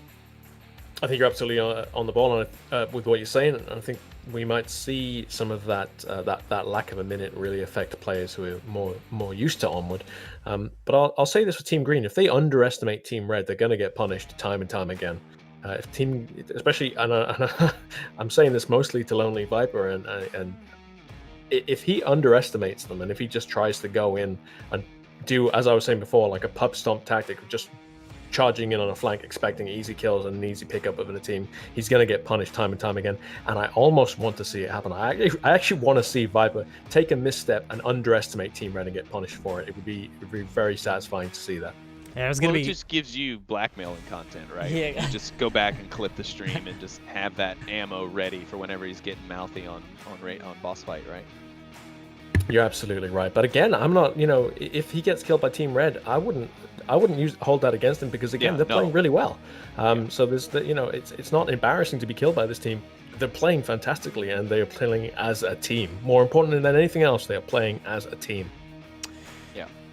you're absolutely on the ball on it, with what you're saying, and I think we might see some of that lack of a minute really affect players who are more used to Onward. But I'll say this for Team Green: if they underestimate Team Red, they're going to get punished time and time again. If Team, especially, and I'm saying this mostly to Lonely Viper, and if he underestimates them, and if he just tries to go in and do, as I was saying before, like a pub stomp tactic, just charging in on a flank, expecting easy kills and an easy pickup of a team, he's going to get punished time and time again. And I almost want to see it happen. I actually want to see Viper take a misstep and underestimate Team Red and get punished for it. It would be very satisfying to see that. Yeah, it just gives you blackmailing content, right? Yeah. You just go back and clip the stream and just have that ammo ready for whenever he's getting mouthy on boss fight, right? You're absolutely right. But again, I'm not, you know, if he gets killed by Team Red, I wouldn't hold that against him, because again, they're playing really well. So there's you know, it's not embarrassing to be killed by this team. They're playing fantastically, and they are playing as a team. More important than anything else, they are playing as a team.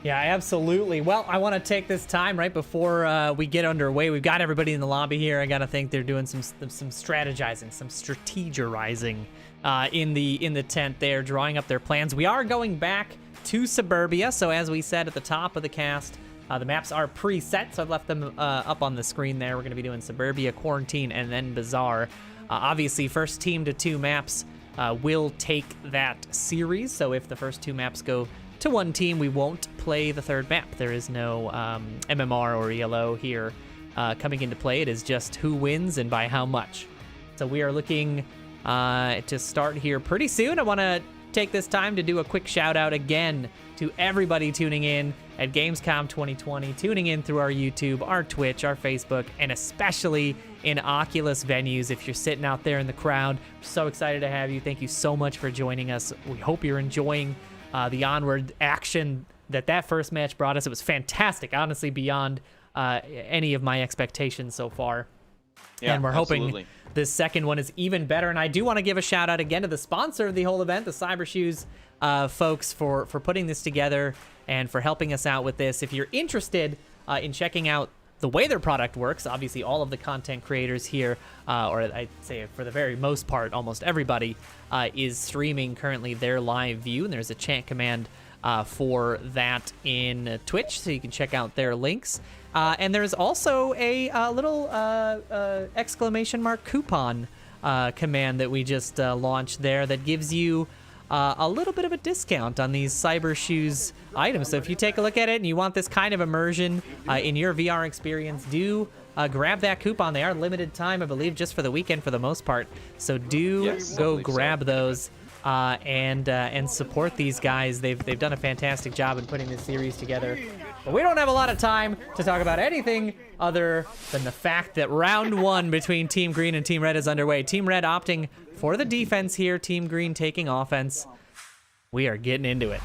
Yeah, absolutely. Well, I want to take this time right before we get underway. We've got everybody in the lobby here. I got to think they're doing some strategizing, some strategizing in the tent there, drawing up their plans. We are going back to Suburbia, so as we said at the top of the cast, the maps are preset, so I've left them up on the screen there. We're going to be doing Suburbia, Quarantine, and then Bazaar. Obviously, first team to 2 maps will take that series, so if the first 2 maps go to one team, we won't play the third map. There is no MMR or ELO here coming into play. It is just who wins and by how much. So we are looking to start here pretty soon. I want to take this time to do a quick shout out again to everybody tuning in at Gamescom 2020, tuning in through our YouTube, our Twitch, our Facebook, and especially in Oculus venues. If you're sitting out there in the crowd, we're so excited to have you. Thank you so much for joining us. We hope you're enjoying the Onward action that first match brought us. It was fantastic, honestly, beyond any of my expectations so far. Yeah, and we're absolutely. hoping this second one is even better. And I do want to give a shout out again to the sponsor of the whole event, the Cybershoes folks, for putting this together and for helping us out with this. If you're interested in checking out the way their product works, obviously all of the content creators here, or I'd say for the very most part, almost everybody, is streaming currently their live view, and there's a chant command for that in Twitch, so you can check out their links. And there's also a little exclamation mark coupon command that we just launched there that gives you a little bit of a discount on these Cybershoes items. So if you take a look at it and you want this kind of immersion in your VR experience, do grab that coupon. They are limited time, I believe, just for the weekend for the most part. So do go grab those. and support these guys. They've done a fantastic job in putting this series together. But we don't have a lot of time to talk about anything other than the fact that round one between Team Green and Team Red is underway. Team Red opting for the defense here. Team Green taking offense. We are getting into it.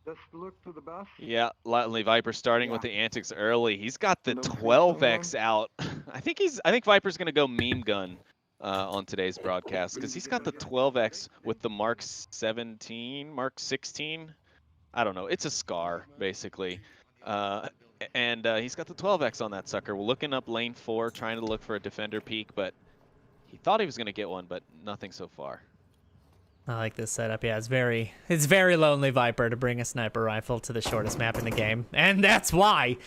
Let's look to the best. Yeah, Lonely Viper starting with the antics early. He's got the 12x out. I think Viper's gonna go meme gun on today's broadcast because he's got the 12x with the Mark 17, Mark 16. I don't know. It's a Scar basically, and he's got the 12x on that sucker. We're looking up lane 4, trying to look for a defender peek, but he thought he was gonna get one, but nothing so far. I like this setup. Yeah, it's very Lonely Viper to bring a sniper rifle to the shortest map in the game. And that's why.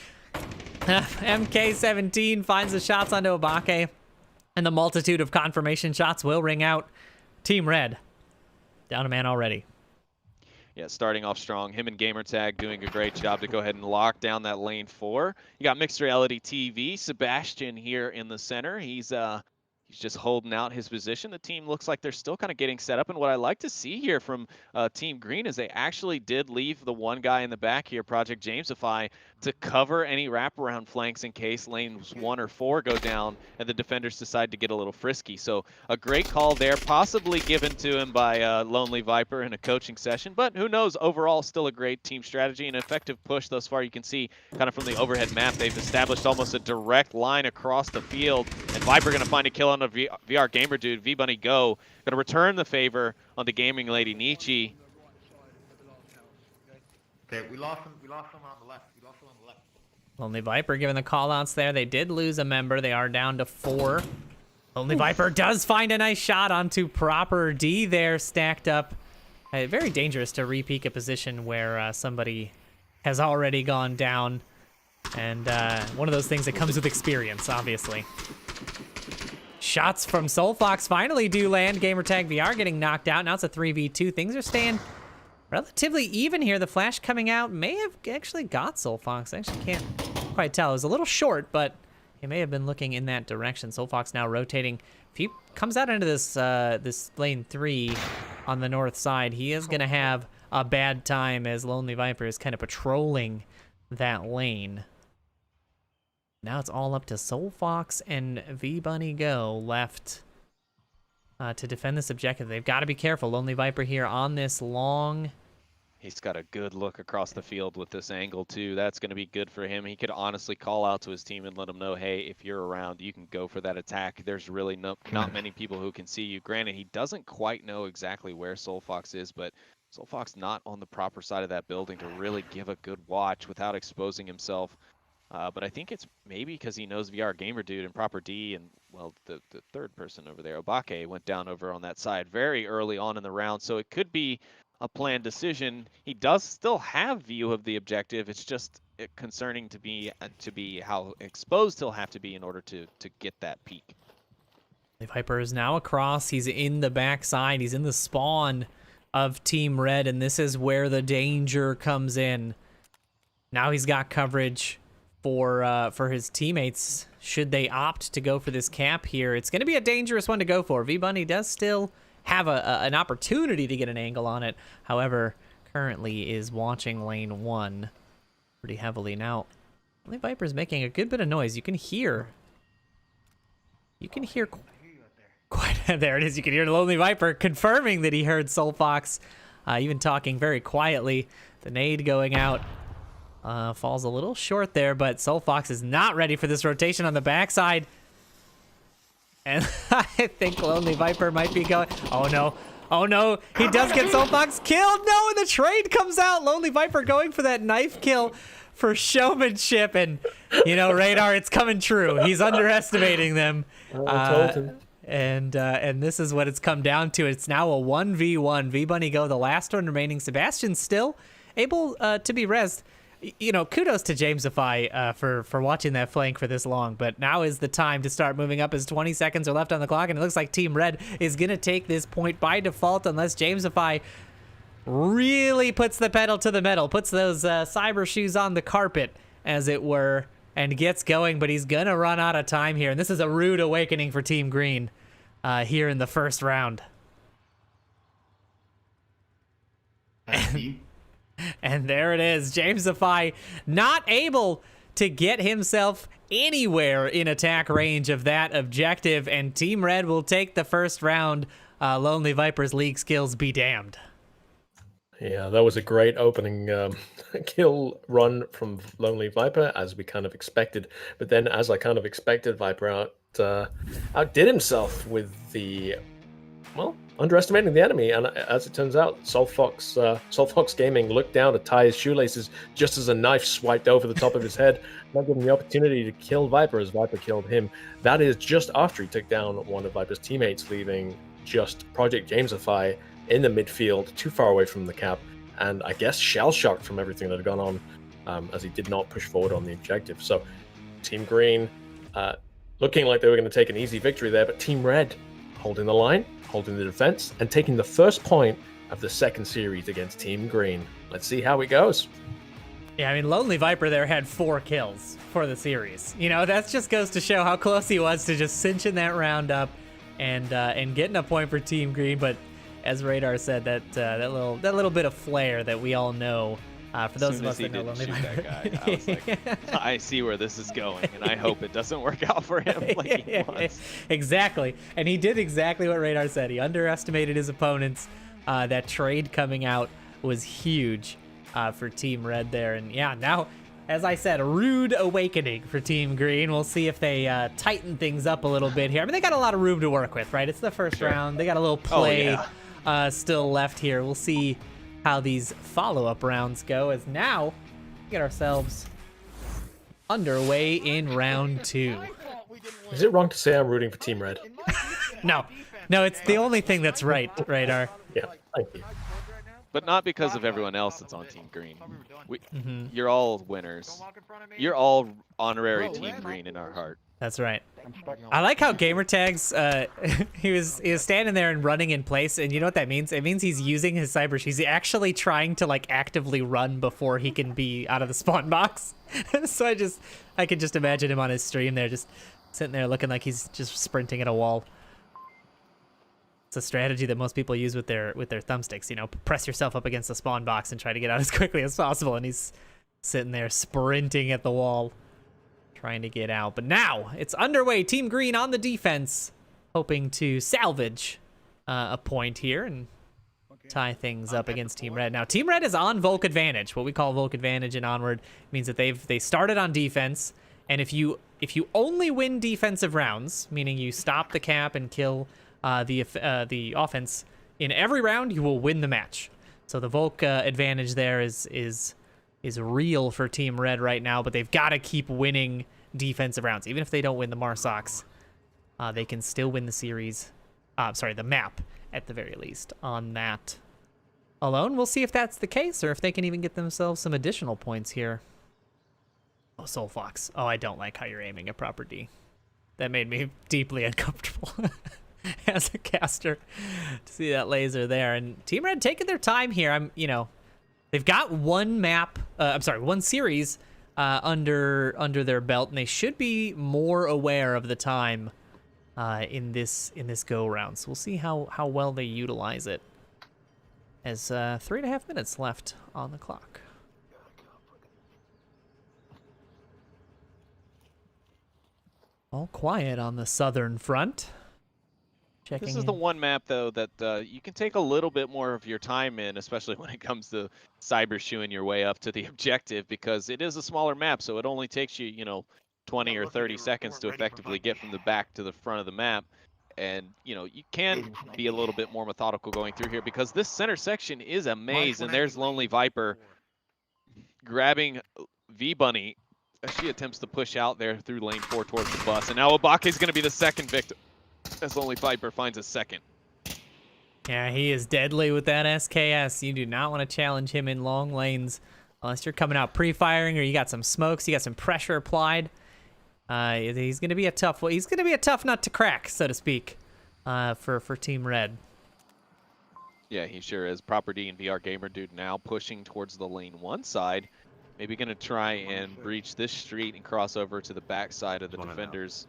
MK17 finds the shots onto Obake, and the multitude of confirmation shots will ring out. Team Red, down a man already. Yeah, starting off strong. Him and Gamertag doing a great job to go ahead and lock down that lane 4. You got Mixed Reality TV, Sebastian here in the center. He's just holding out his position. The team looks like they're still kind of getting set up. And what I like to see here from Team Green is they actually did leave the one guy in the back here, Project Jamesify, to cover any wraparound flanks in case lanes 1 or 4 go down and the defenders decide to get a little frisky. So a great call there, possibly given to him by Lonely Viper in a coaching session. But who knows, overall still a great team strategy and effective push thus far. You can see kind of from the overhead map, they've established almost a direct line across the field. And Viper going to find a kill on a VR Gamer dude. V-Bunny Go going to return the favor on the Gaming Lady Nietzsche. Okay, we lost him on the left. We lost him on the left. Lonely Viper giving the call-outs there. They did lose a member. They are down to 4. Lonely Viper does find a nice shot onto Proper D there, stacked up. Very dangerous to re-peek a position where somebody has already gone down. And one of those things that comes with experience, obviously. Shots from Soulfox finally do land. Gamertag VR getting knocked out. Now it's a 3v2. Things are staying relatively even here. The flash coming out may have actually got Soulfox. I actually can't quite tell. It was a little short, but he may have been looking in that direction. Soulfox now rotating. If he comes out into this this lane 3 on the north side, he is going to have a bad time as Lonely Viper is kind of patrolling that lane. Now it's all up to Soulfox and V-Bunny Go left to defend this objective. They've got to be careful. Lonely Viper here on this long. He's got a good look across the field with this angle too. That's going to be good for him. He could honestly call out to his team and let them know, hey, if you're around, you can go for that attack. There's really not many people who can see you. Granted, he doesn't quite know exactly where Soulfox is, but Soulfox not on the proper side of that building to really give a good watch without exposing himself. But I think it's maybe because he knows VR Gamer Dude and Proper D and, well, the third person over there, Obake, went down over on that side very early on in the round. So it could be a planned decision. He does still have view of the objective. It's just concerning to be how exposed he'll have to be in order to get that peak. Viper is now across. He's in the backside. He's in the spawn of Team Red, and this is where the danger comes in. Now he's got coverage for his teammates should they opt to go for this cap here. It's going to be a dangerous one to go for. V-Bunny does still have an opportunity to get an angle on it. However, currently is watching lane 1 pretty heavily. Now, Lonely Viper's making a good bit of noise. You can hear quite there it is. You can hear Lonely Viper confirming that he heard Soulfox, even talking very quietly. The nade going out. Falls a little short there, but Soulfox is not ready for this rotation on the backside. And I think Lonely Viper might be going... Oh, no. Oh, no. He does get Soulfox killed. No, and the trade comes out. Lonely Viper going for that knife kill for showmanship. And, you know, Radar, it's coming true. He's underestimating them. I told him. And this is what it's come down to. It's now a 1v1. V-Bunny Go, the last one remaining. Sebastian still able to be rezzed. You know, kudos to Jamesify for watching that flank for this long, but now is the time to start moving up as 20 seconds are left on the clock, and it looks like Team Red is going to take this point by default unless Jamesify really puts the pedal to the metal, puts those cyber shoes on the carpet, as it were, and gets going, but he's going to run out of time here, and this is a rude awakening for Team Green here in the first round. And there it is. Jamesify not able to get himself anywhere in attack range of that objective, and Team Red will take the first round. Lonely Viper's league skills be damned. Yeah, that was a great opening kill run from Lonely Viper, as we kind of expected. But then, as I kind of expected, Viper outdid himself with the, well, underestimating the enemy. And as it turns out, Soulfox Gaming looked down to tie his shoelaces just as a knife swiped over the top of his head, not giving the opportunity to kill Viper as Viper killed him. That is just after he took down one of Viper's teammates, leaving just Project Jamesify in the midfield, too far away from the cap, and I guess shell-shocked from everything that had gone on, as he did not push forward on the objective. So Team Green looking like they were going to take an easy victory there, but Team Red holding the line, holding the defense, and taking the first point of the second series against Team Green. Let's see how it goes. Yeah, I mean, Lonely Viper there had 4 kills for the series. You know, that just goes to show how close he was to just cinching that round up and getting a point for Team Green. But as Radar said, that little bit of flair that we all know. For those of us that know Lonely Viper, that guy, I was like, I see where this is going, and I hope it doesn't work out for him like he wants. Exactly, and he did exactly what Radar said. He underestimated his opponents. That trade coming out was huge for Team Red there, and yeah, now, as I said, a rude awakening for Team Green. We'll see if they tighten things up a little bit here. I mean, they got a lot of room to work with, right? It's the first round. They got a little play still left here. We'll see how these follow-up rounds go, as now we get ourselves underway in round 2. Is it wrong to say I'm rooting for Team Red? No, it's the only thing that's right, Radar. Yeah, thank you. But not because of everyone else that's on Team Green. You're all winners. You're all honorary Team Green in our heart. That's right. I like how Gamertags, he was standing there and running in place, and you know what that means? It means he's using his Cybershoes. He's actually trying to like actively run before he can be out of the spawn box. So I could just imagine him on his stream there, just sitting there looking like he's just sprinting at a wall. It's a strategy that most people use with their thumbsticks. You know, press yourself up against the spawn box and try to get out as quickly as possible, and he's sitting there sprinting at the wall, trying to get out. But now it's underway. Team Green on the defense, hoping to salvage a point here and tie things up against Team Red. Now Team Red is on Volk advantage. What we call Volk advantage in Onward means that they started on defense, and if you only win defensive rounds, meaning you stop the cap and kill the offense in every round, you will win the match. So the Volk advantage there is real for Team Red right now, but they've got to keep winning defensive rounds. Even if they don't win the Marsox, they can still win the series. The map at the very least on that alone. We'll see if that's the case, or if they can even get themselves some additional points here. Oh, Soulfox. Oh, I don't like how you're aiming at proper D. That made me deeply uncomfortable as a caster to see that laser there. And Team Red taking their time here. They've got one series under their belt, and they should be more aware of the time in this go round. So we'll see how well they utilize it. As 3.5 minutes left on the clock. All quiet on the southern front. This is the one map, though, that you can take a little bit more of your time in, especially when it comes to cybershoeing your way up to the objective, because it is a smaller map, so it only takes you, 20 or 30 seconds to effectively get from the back to the front of the map. And, you can be a little bit more methodical going through here, because this center section is a maze, and there's Lonely Viper grabbing V-Bunny as she attempts to push out there through lane 4 towards the bus. And now Obake is going to be the second victim, as Lonely Viper finds a second. Yeah, he is deadly with that SKS. You do not want to challenge him in long lanes unless you're coming out pre-firing or you got some smokes, you got some pressure applied. He's going to be a tough nut to crack, so to speak, for Team Red. Yeah, he sure is. Proper D and VR Gamer Dude now pushing towards the lane 1 side. Maybe going to try and breach this street and cross over to the back side of the defenders.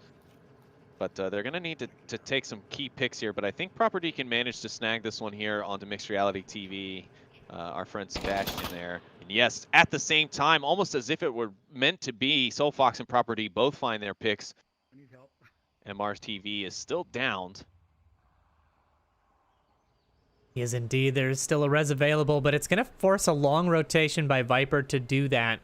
But they're going to need to take some key picks here. But I think Proper D can manage to snag this one here onto Mixed Reality TV. our friend Sebastian there. And yes, at the same time, almost as if it were meant to be, Soul Fox and Proper D both find their picks. I need help. MR's TV is still downed. He is indeed. There's still a res available, but it's going to force a long rotation by Viper to do that.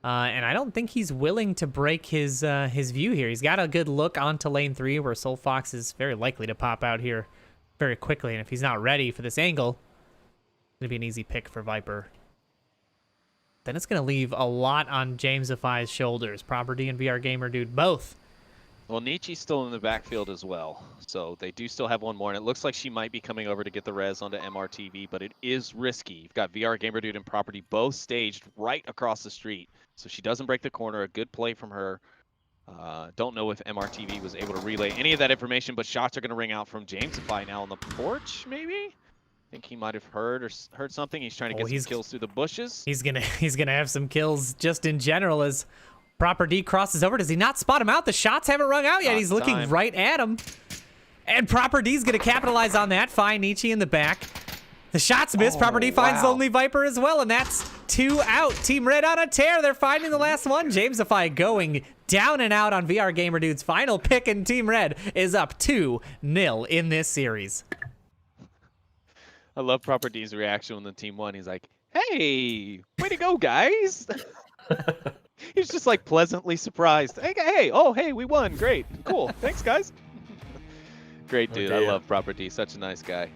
And I don't think he's willing to break his view here. He's got a good look onto lane 3, where Soul Fox is very likely to pop out here very quickly. And if he's not ready for this angle, it's going to be an easy pick for Viper. Then it's going to leave a lot on Jamesify's shoulders. Property and VR Gamer Dude both. Well, Nietzsche's still in the backfield as well, so they do still have one more, and it looks like she might be coming over to get the res onto MRTV, but it is risky. You've got VR Gamer Dude and Property both staged right across the street, so she doesn't break the corner. A good play from her. Don't know if MRTV was able to relay any of that information, but shots are going to ring out from Jamesify now on the porch, maybe? I think he might have heard something. He's trying to get some kills through the bushes. He's gonna have some kills just in general as Proper D crosses over. Does he not spot him out? The shots haven't rung out yet. He's looking right at him. And Proper D's going to capitalize on that. Find Nietzsche in the back. The shots miss. Proper D finds Lonely Viper as well, and that's 2 out. Team Red on a tear. They're finding the last one. Jamesify going down and out on VR Gamer Dude's final pick, and Team Red is up 2-0 in this series. I love Proper D's reaction when the team won. He's like, hey, way to go, guys. He's just like pleasantly surprised. Hey, we won. Great. Cool. Thanks, guys. Great dude. I love Proper D. Such a nice guy.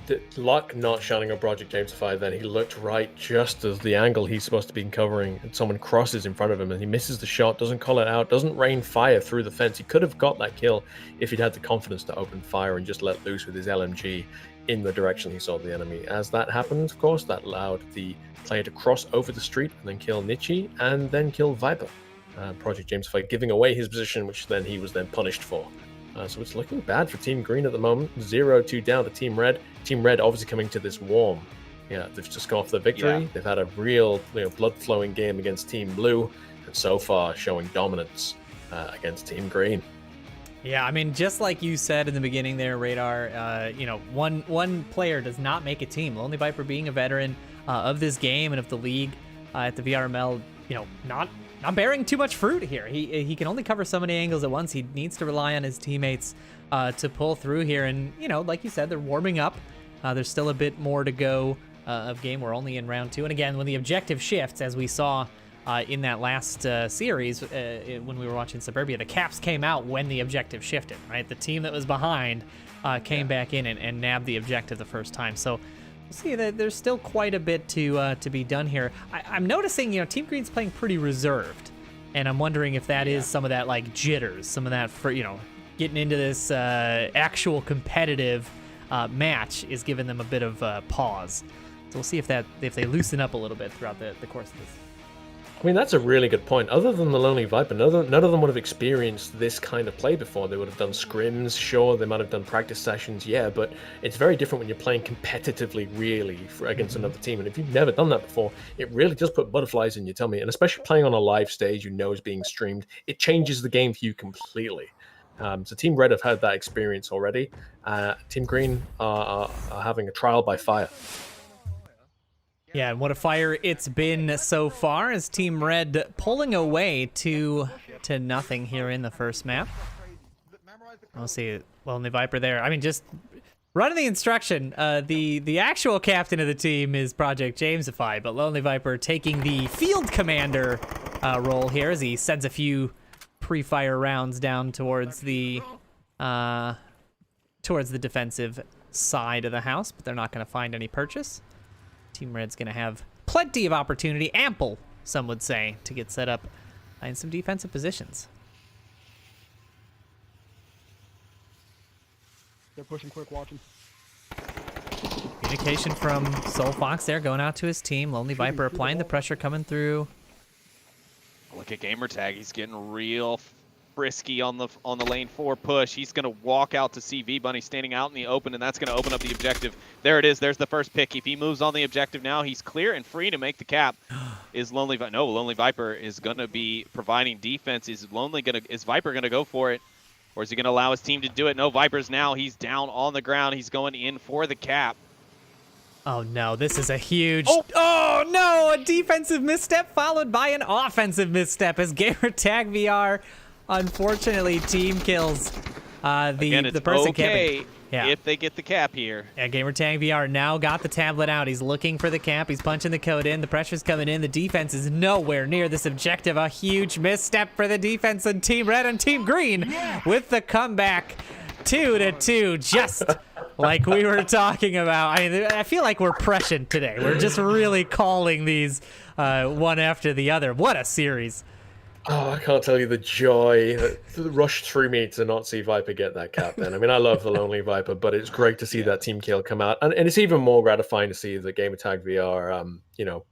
The luck not shining on Project Jamesify then. He looked right just as the angle he's supposed to be covering, and someone crosses in front of him, and he misses the shot, doesn't call it out, doesn't rain fire through the fence. He could have got that kill if he'd had the confidence to open fire and just let loose with his LMG in the direction he saw the enemy. As that happened, of course, that allowed the player to cross over the street and then kill Nietzsche and then kill Viper. Project Jamesify giving away his position, which then he was then punished for. So it's looking bad for Team Green at the moment. 0-2 down to Team Red. Team Red obviously coming to this warm. Yeah, they've just gone for the victory. Yeah. They've had a real blood-flowing game against Team Blue, and so far showing dominance against Team Green. Yeah, I mean, just like you said in the beginning there, Radar, one player does not make a team. Lonely Viper being a veteran of this game and of the league at the VRML, not bearing too much fruit here. He can only cover so many angles at once. He needs to rely on his teammates to pull through here. And, like you said, they're warming up. There's still a bit more to go of game. We're only in round 2. And again, when the objective shifts, as we saw in that last series when we were watching Suburbia, the caps came out when the objective shifted, right? The team that was behind came back in and nabbed the objective the first time. So we'll see that there's still quite a bit to be done here. I'm noticing, Team Green's playing pretty reserved, and I'm wondering if that is some of that like jitters, some of that for getting into this actual competitive match is giving them a bit of pause. So we'll see if they loosen up a little bit throughout the course of this. I mean, that's a really good point. Other than the Lonely Viper, none of them would have experienced this kind of play before. They would have done scrims, sure, they might have done practice sessions, yeah, but it's very different when you're playing competitively, really, against another team. And if you've never done that before, it really does put butterflies in your tummy. And especially playing on a live stage is being streamed, it changes the game for you completely. So Team Red have had that experience already. Team Green are having a trial by fire. Yeah, and what a fire it's been so far as Team Red pulling away 2-0 here in the first map. We'll see Lonely Viper there. I mean, just running the instruction. The actual captain of the team is Project Jamesify, but Lonely Viper taking the field commander role here as he sends a few pre-fire rounds down towards the defensive side of the house, but they're not going to find any purchase. Team Red's going to have plenty of opportunity, ample, some would say, to get set up in some defensive positions. They're pushing quick, watching. Communication from Soul Fox there, going out to his team. Lonely Viper applying the pressure, coming through. Look at Gamertag. He's getting real frisky on the lane 4 push. He's going to walk out to see V-Bunny standing out in the open, and that's going to open up the objective. There it is. There's the first pick. If he moves on the objective now, he's clear and free to make the cap. Lonely Viper is going to be providing defense. Is Viper going to go for it, or is he going to allow his team to do it? No, Viper's now. He's down on the ground. He's going in for the cap. Oh no, this is a huge... Oh no, a defensive misstep followed by an offensive misstep as Gamertag VR unfortunately team kills the person camping. Yeah. If they get the cap here. Yeah, Gamertag VR now got the tablet out. He's looking for the cap. He's punching the code in. The pressure's coming in. The defense is nowhere near this objective. A huge misstep for the defense and Team Red and Team Green with the comeback 2-2, just like we were talking about. I mean, I feel like we're prescient today. We're just really calling these one after the other. What a series. Oh, I can't tell you the joy that rushed through me to not see Viper get that cap then. I mean, I love the Lonely Viper, but it's great to see that team kill come out. And it's even more gratifying to see that Gamertag VR,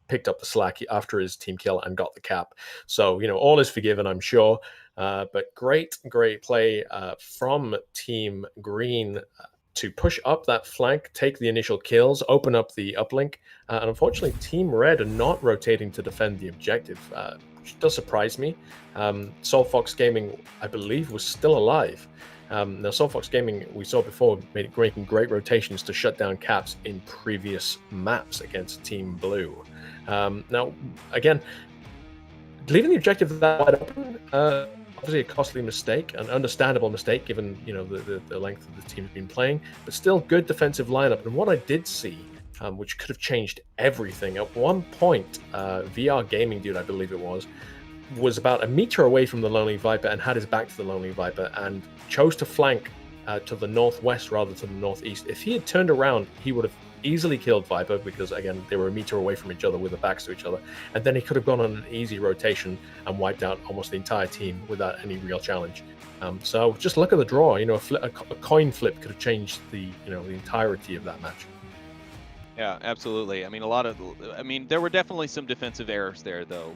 picked up the slack after his team kill and got the cap. So, all is forgiven, I'm sure. But great play from Team Green to push up that flank, take the initial kills, open up the uplink. And unfortunately, Team Red are not rotating to defend the objective. Which does surprise me. Soul Fox Gaming, I believe, was still alive. Now, Soul Fox Gaming, we saw before, making great rotations to shut down caps in previous maps against Team Blue. Now, again, leaving the objective that wide open, obviously a costly mistake, an understandable mistake given the length of the team's been playing, but still good defensive lineup. And what I did see, which could have changed everything. At one point, VR Gaming Dude, I believe it was about a meter away from the Lonely Viper and had his back to the Lonely Viper and chose to flank to the northwest rather than the northeast. If he had turned around, he would have easily killed Viper because, again, they were a meter away from each other with their backs to each other. And then he could have gone on an easy rotation and wiped out almost the entire team without any real challenge. So just look at the draw. A coin flip could have changed the entirety of that match. Yeah, absolutely. I mean, there were definitely some defensive errors there, though.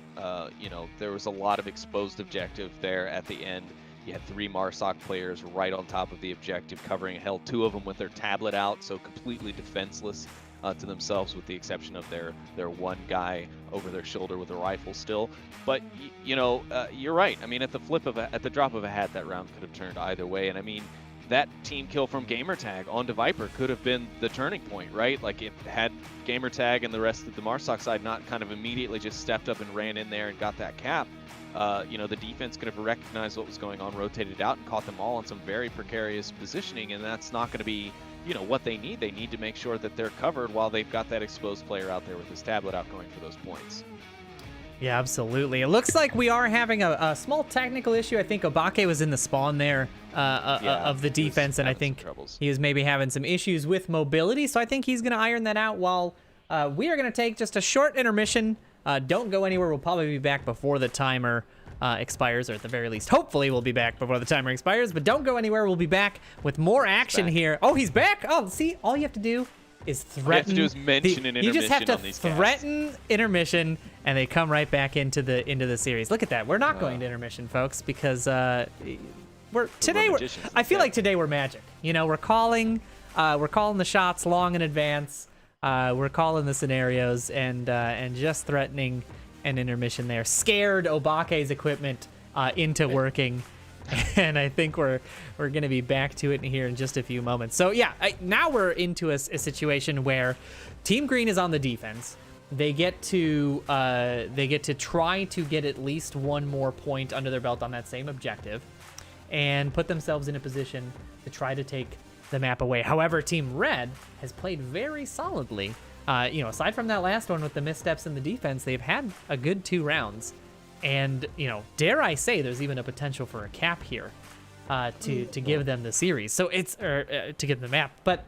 There was a lot of exposed objective there at the end. You had 3 Marsoc players right on top of the objective, covering hell 2 of them with their tablet out, so completely defenseless to themselves, with the exception of their one guy over their shoulder with a rifle still. But you're right. I mean, at the drop of a hat, that round could have turned either way. And I mean, that team kill from Gamertag onto Viper could have been the turning point, right? Like, it had Gamertag and the rest of the Marsoc side not kind of immediately just stepped up and ran in there and got that cap. The defense could have recognized what was going on, rotated out, and caught them all in some very precarious positioning, and that's not going to be, what they need. They need to make sure that they're covered while they've got that exposed player out there with his tablet out going for those points. Yeah, absolutely. It looks like we are having a small technical issue. I think Obake was in the spawn there of the defense, and I think he was maybe having some issues with mobility, so I think he's going to iron that out while we are going to take just a short intermission. Don't go anywhere. We'll probably be back before the timer expires, or at the very least, hopefully we'll be back before the timer expires, but don't go anywhere. We'll be back with more action here. Oh, he's back? Oh, see, all you have to do is threaten. All you have to do is mention an intermission. You just have to threaten intermission, and they come right back into the series. Look at that. We're not going to intermission, folks, because I feel like today we're magic. We're calling the shots long in advance. We're calling the scenarios and just threatening an intermission there. Scared Obake's equipment into working. And I think we're going to be back to it here in just a few moments. So yeah, now we're into a situation where Team Green is on the defense. They get to try to get at least one more point under their belt on that same objective, and put themselves in a position to try to take the map away. However, Team Red has played very solidly. Aside from that last one with the missteps in the defense, they've had a good 2 rounds. And, dare I say, there's even a potential for a cap here to give them the series. So it's to give them the map. But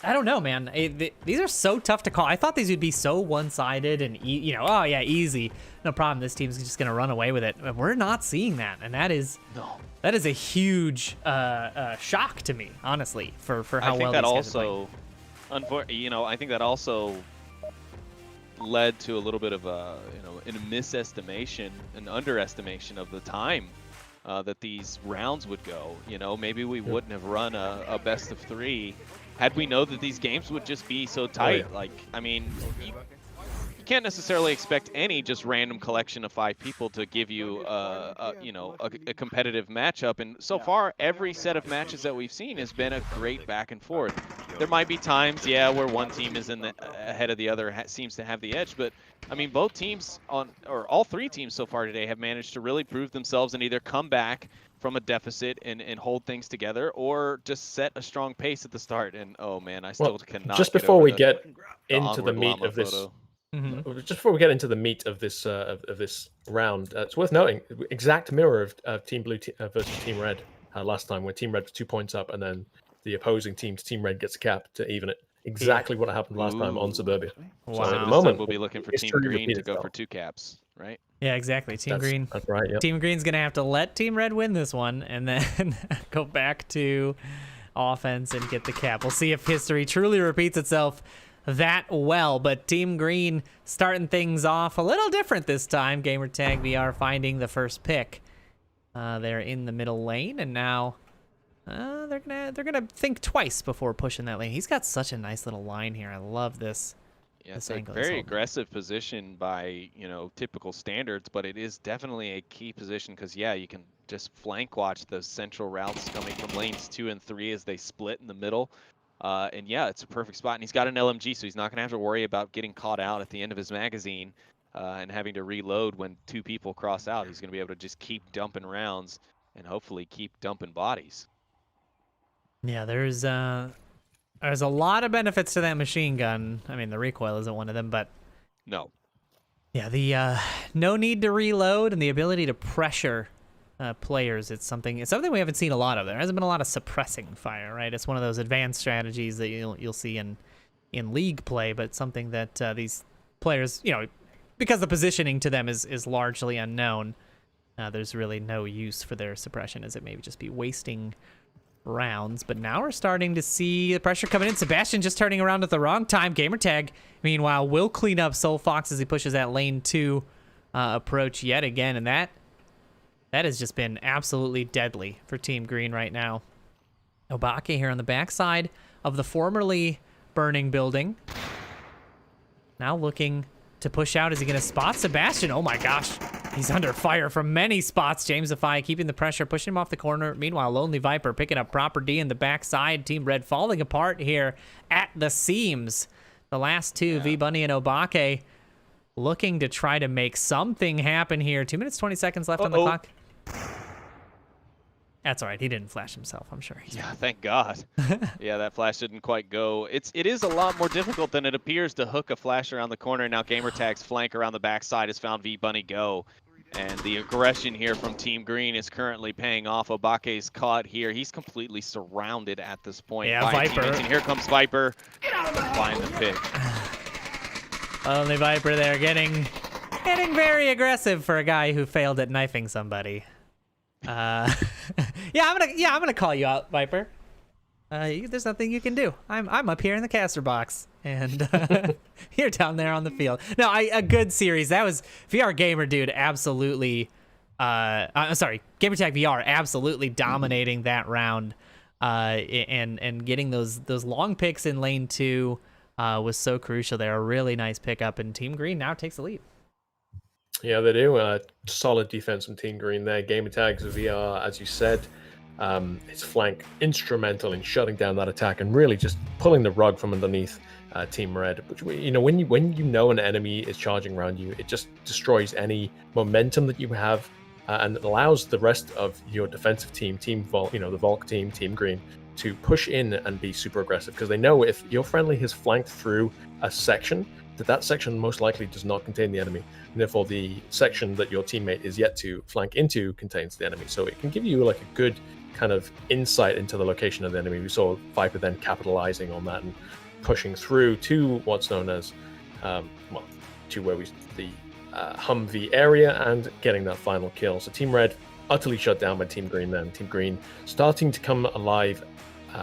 I don't know, man. These are so tough to call. I thought these would be so one-sided and, easy. No problem. This team's just going to run away with it. But we're not seeing that. And that is a huge shock to me, honestly, for how well these guys are playing. I think that also led to a little bit of a misestimation, an underestimation of the time that these rounds would go. Maybe we wouldn't have run a best of 3 had we known that these games would just be so tight. can't necessarily expect any just random collection of 5 people to give you you know, a competitive matchup. And so far, every set of matches that we've seen has been a great back and forth. There might be times, yeah, where one team is ahead of the other, seems to have the edge, but I mean, both teams or all 3 teams so far today have managed to really prove themselves and either come back from a deficit and hold things together, or just set a strong pace at the start. And oh man, I still cannot. Just before we get into the meat of this, just before we get into the meat of this round, it's worth noting exact mirror of Team Blue versus Team Red last time, where Team Red was 2 points up, and then the opposing team's Team Red gets a cap to even it. Exactly what happened last time on Suburbia. Wow. So at the moment, we'll be looking for Team Green to go for 2 caps, right? Yeah, exactly. Team Green. That's right. Yep. Team Green's gonna have to let Team Red win this one, and then go back to offense and get the cap. We'll see if history truly repeats itself that well. But Team Green starting things off a little different this time. Gamertag VR finding the first pick. They're in the middle lane, and now they're gonna think twice before pushing that lane. He's got such a nice little line here. I love this. Yeah, it's a very aggressive position by, you know, typical standards, but it is definitely a key position because, yeah, you can just flank watch those central routes coming from lanes 2 and 3 as they split in the middle. And yeah, it's a perfect spot. And he's got an LMG, so he's not going to have to worry about getting caught out at the end of his magazine and having to reload when 2 people cross out. He's going to be able to just keep dumping rounds and hopefully keep dumping bodies. Yeah, there's a lot of benefits to that machine gun. I mean, the recoil isn't one of them, but no. Yeah, the no need to reload and the ability to pressure players. It's something we haven't seen a lot of. There hasn't been a lot of suppressing fire, right? It's one of those advanced strategies that you'll see in league play, but something that these players, you know, because the positioning to them is largely unknown. There's really no use for their suppression, as it may just be wasting rounds. But now we're starting to see the pressure coming in. Sebastian just turning around at the wrong time. Gamertag, meanwhile, will clean up Soul Fox as he pushes that lane 2 approach yet again, and that has just been absolutely deadly for Team Green right now. Obake here on the backside of the formerly burning building. Now looking to push out. Is he going to spot Sebastian? Oh my gosh. He's under fire from many spots. Jamesify keeping the pressure, pushing him off the corner. Meanwhile, Lonely Viper picking up proper D in the backside. Team Red falling apart here at the seams. The last 2, V-Bunny and Obake, looking to try to make something happen here. 2 minutes, 20 seconds left on the clock. That's all right. He didn't flash himself, I'm sure. Yeah, thank God. Yeah, that flash didn't quite go. It is a lot more difficult than it appears to hook a flash around the corner. Now Gamertag's flank around the backside has found V-Bunny go. And the aggression here from Team Green is currently paying off. Obake's caught here. He's completely surrounded at this point. Yeah, Viper. And here comes Viper. Find the pick. Only Viper there getting very aggressive for a guy who failed at knifing somebody. I'm gonna call you out, Viper. There's nothing you can do. I'm up here in the caster box, and you're down there on the field. No, a good series. That was VR Gamer, dude. Absolutely. Sorry, Gamertag VR absolutely dominating that round, and getting those long picks in lane 2 was so crucial there. A really nice pickup, and Team Green now takes the lead. Yeah, they do. Solid defense from Team Green there. Gamertag's VR, as you said. His flank instrumental in shutting down that attack and really just pulling the rug from underneath Team Red. Which, you know, when you know an enemy is charging around you, it just destroys any momentum that you have, and it allows the rest of your defensive team, the Volk team, Team Green, to push in and be super aggressive, because they know if your friendly has flanked through a section, that section most likely does not contain the enemy, and therefore the section that your teammate is yet to flank into contains the enemy. So it can give you like a good kind of insight into the location of the enemy. We saw Viper then capitalizing on that and pushing through to what's known as to where the Humvee area and getting that final kill. So Team Red utterly shut down by Team Green then. Team Green starting to come alive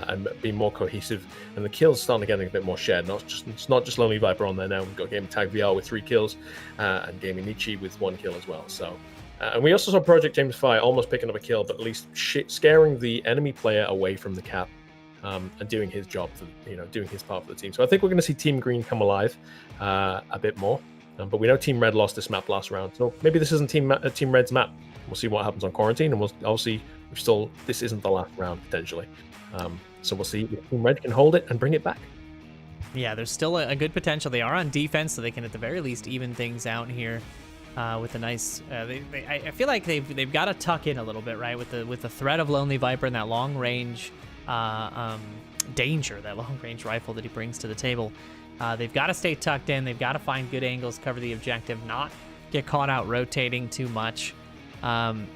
and be more cohesive, and the kills starting to get a bit more shared. It's not just Lonely Viper on there now. We've got Gamertag VR with 3 kills and Gaming Nietzsche with 1 kill as well. So and we also saw Project James Fire almost picking up a kill, but at least scaring the enemy player away from the cap and doing his job, doing his part for the team. So I think we're going to see Team Green come alive a bit more. But we know Team Red lost this map last round, so maybe this isn't Team Red's map. We'll see what happens on quarantine, and we'll see. This isn't the last round potentially. So we'll see if Team Red can hold it and bring it back. Yeah, there's still a good potential. They are on defense, so they can at the very least even things out here with a nice. I feel like they've got to tuck in a little bit, right? With the threat of Lonely Viper and that long range danger, that long range rifle that he brings to the table. They've got to stay tucked in. They've got to find good angles, cover the objective, not get caught out rotating too much. I'm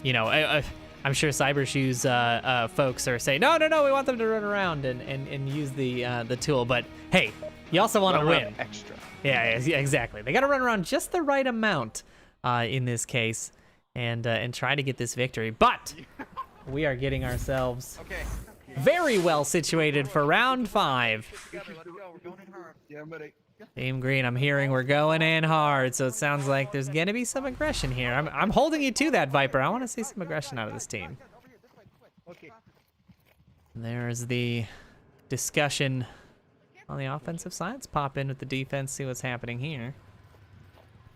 sure Cybershoes folks are saying, no, we want them to run around and use the tool. But hey, you also want to win. Extra. Yeah, exactly. They got to run around just the right amount in this case and try to get this victory. But we are getting ourselves very well situated for round 5. Yeah, I'm ready. Team Green, I'm hearing we're going in hard, so it sounds like there's gonna be some aggression here. I'm holding you to that, Viper. I want to see some aggression out of this team. There's the discussion on the offensive side. Let's pop in with the defense, see what's happening here.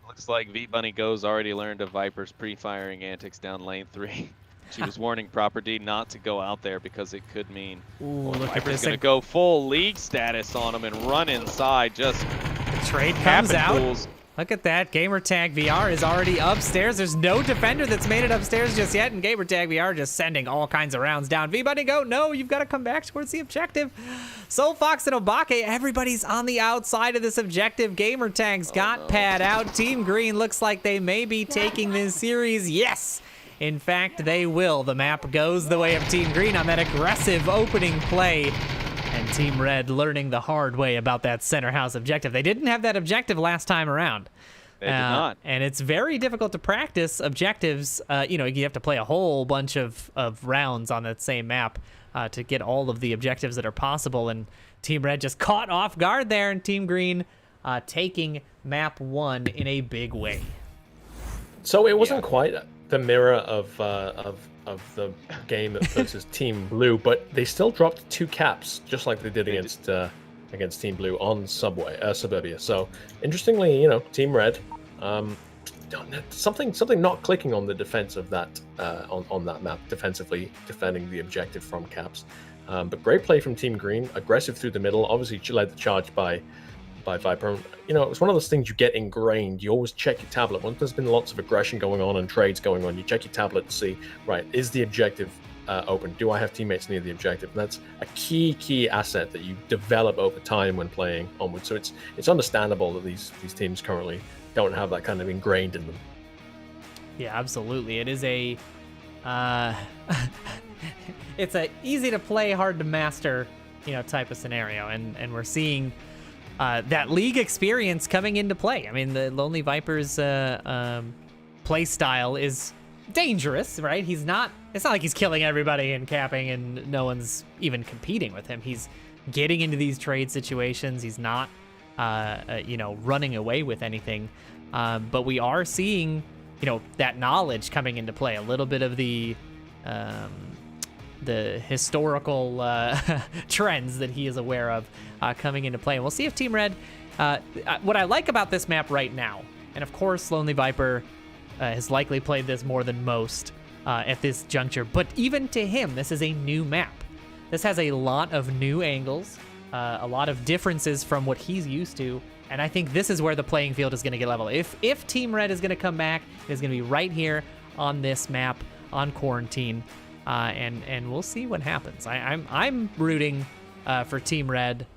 Looks like V Bunny Go's already learned of Viper's pre-firing antics down lane 3. She was warning Proper D not to go out there because it could mean Viper's going to go full league status on him and run inside. Just the trade comes out. Fools. Look at that. Gamertag VR is already upstairs. There's no defender that's made it upstairs just yet, and Gamertag VR just sending all kinds of rounds down. V-Bunny Go, no, you've got to come back towards the objective. Soul Fox and Obake, everybody's on the outside of this objective. Gamertag's got pad out. Team Green looks like they may be taking this series. Yes! In fact, they will. The map goes the way of Team Green on that aggressive opening play. And Team Red learning the hard way about that center house objective. They didn't have that objective last time around. They did not. And it's very difficult to practice objectives. You have to play a whole bunch of rounds on that same map to get all of the objectives that are possible. And Team Red just caught off guard there, and Team Green taking map 1 in a big way. So it wasn't quite the mirror of the game versus Team Blue, but they still dropped 2 caps, just like they did against Team Blue on Suburbia. So interestingly, Team Red, something not clicking on the defense of that on that map, defensively defending the objective from caps. But great play from Team Green, aggressive through the middle. Obviously, she led the charge by Viper. It's one of those things you get ingrained. You always check your tablet. Once there's been lots of aggression going on and trades going on, you check your tablet to see, right, is the objective open? Do I have teammates near the objective? And that's a key asset that you develop over time when playing Onward. So it's understandable that these teams currently don't have that kind of ingrained in them. Yeah, absolutely. It is a it's a easy to play, hard to master, type of scenario, and we're seeing that league experience coming into play. I mean, the Lonely Viper's play style is dangerous, right? It's not like he's killing everybody and capping and no one's even competing with him. He's getting into these trade situations. He's not, running away with anything. But we are seeing, that knowledge coming into play. A little bit of the historical trends that he is aware of coming into play. And we'll see if Team Red, what I like about this map right now, and of course Lonely Viper has likely played this more than most at this juncture, but even to him, this is a new map. This has a lot of new angles, a lot of differences from what he's used to, and I think this is where the playing field is going to get level. If Team Red is going to come back, it's going to be right here on this map, on Quarantine. And we'll see what happens. I'm rooting for Team Red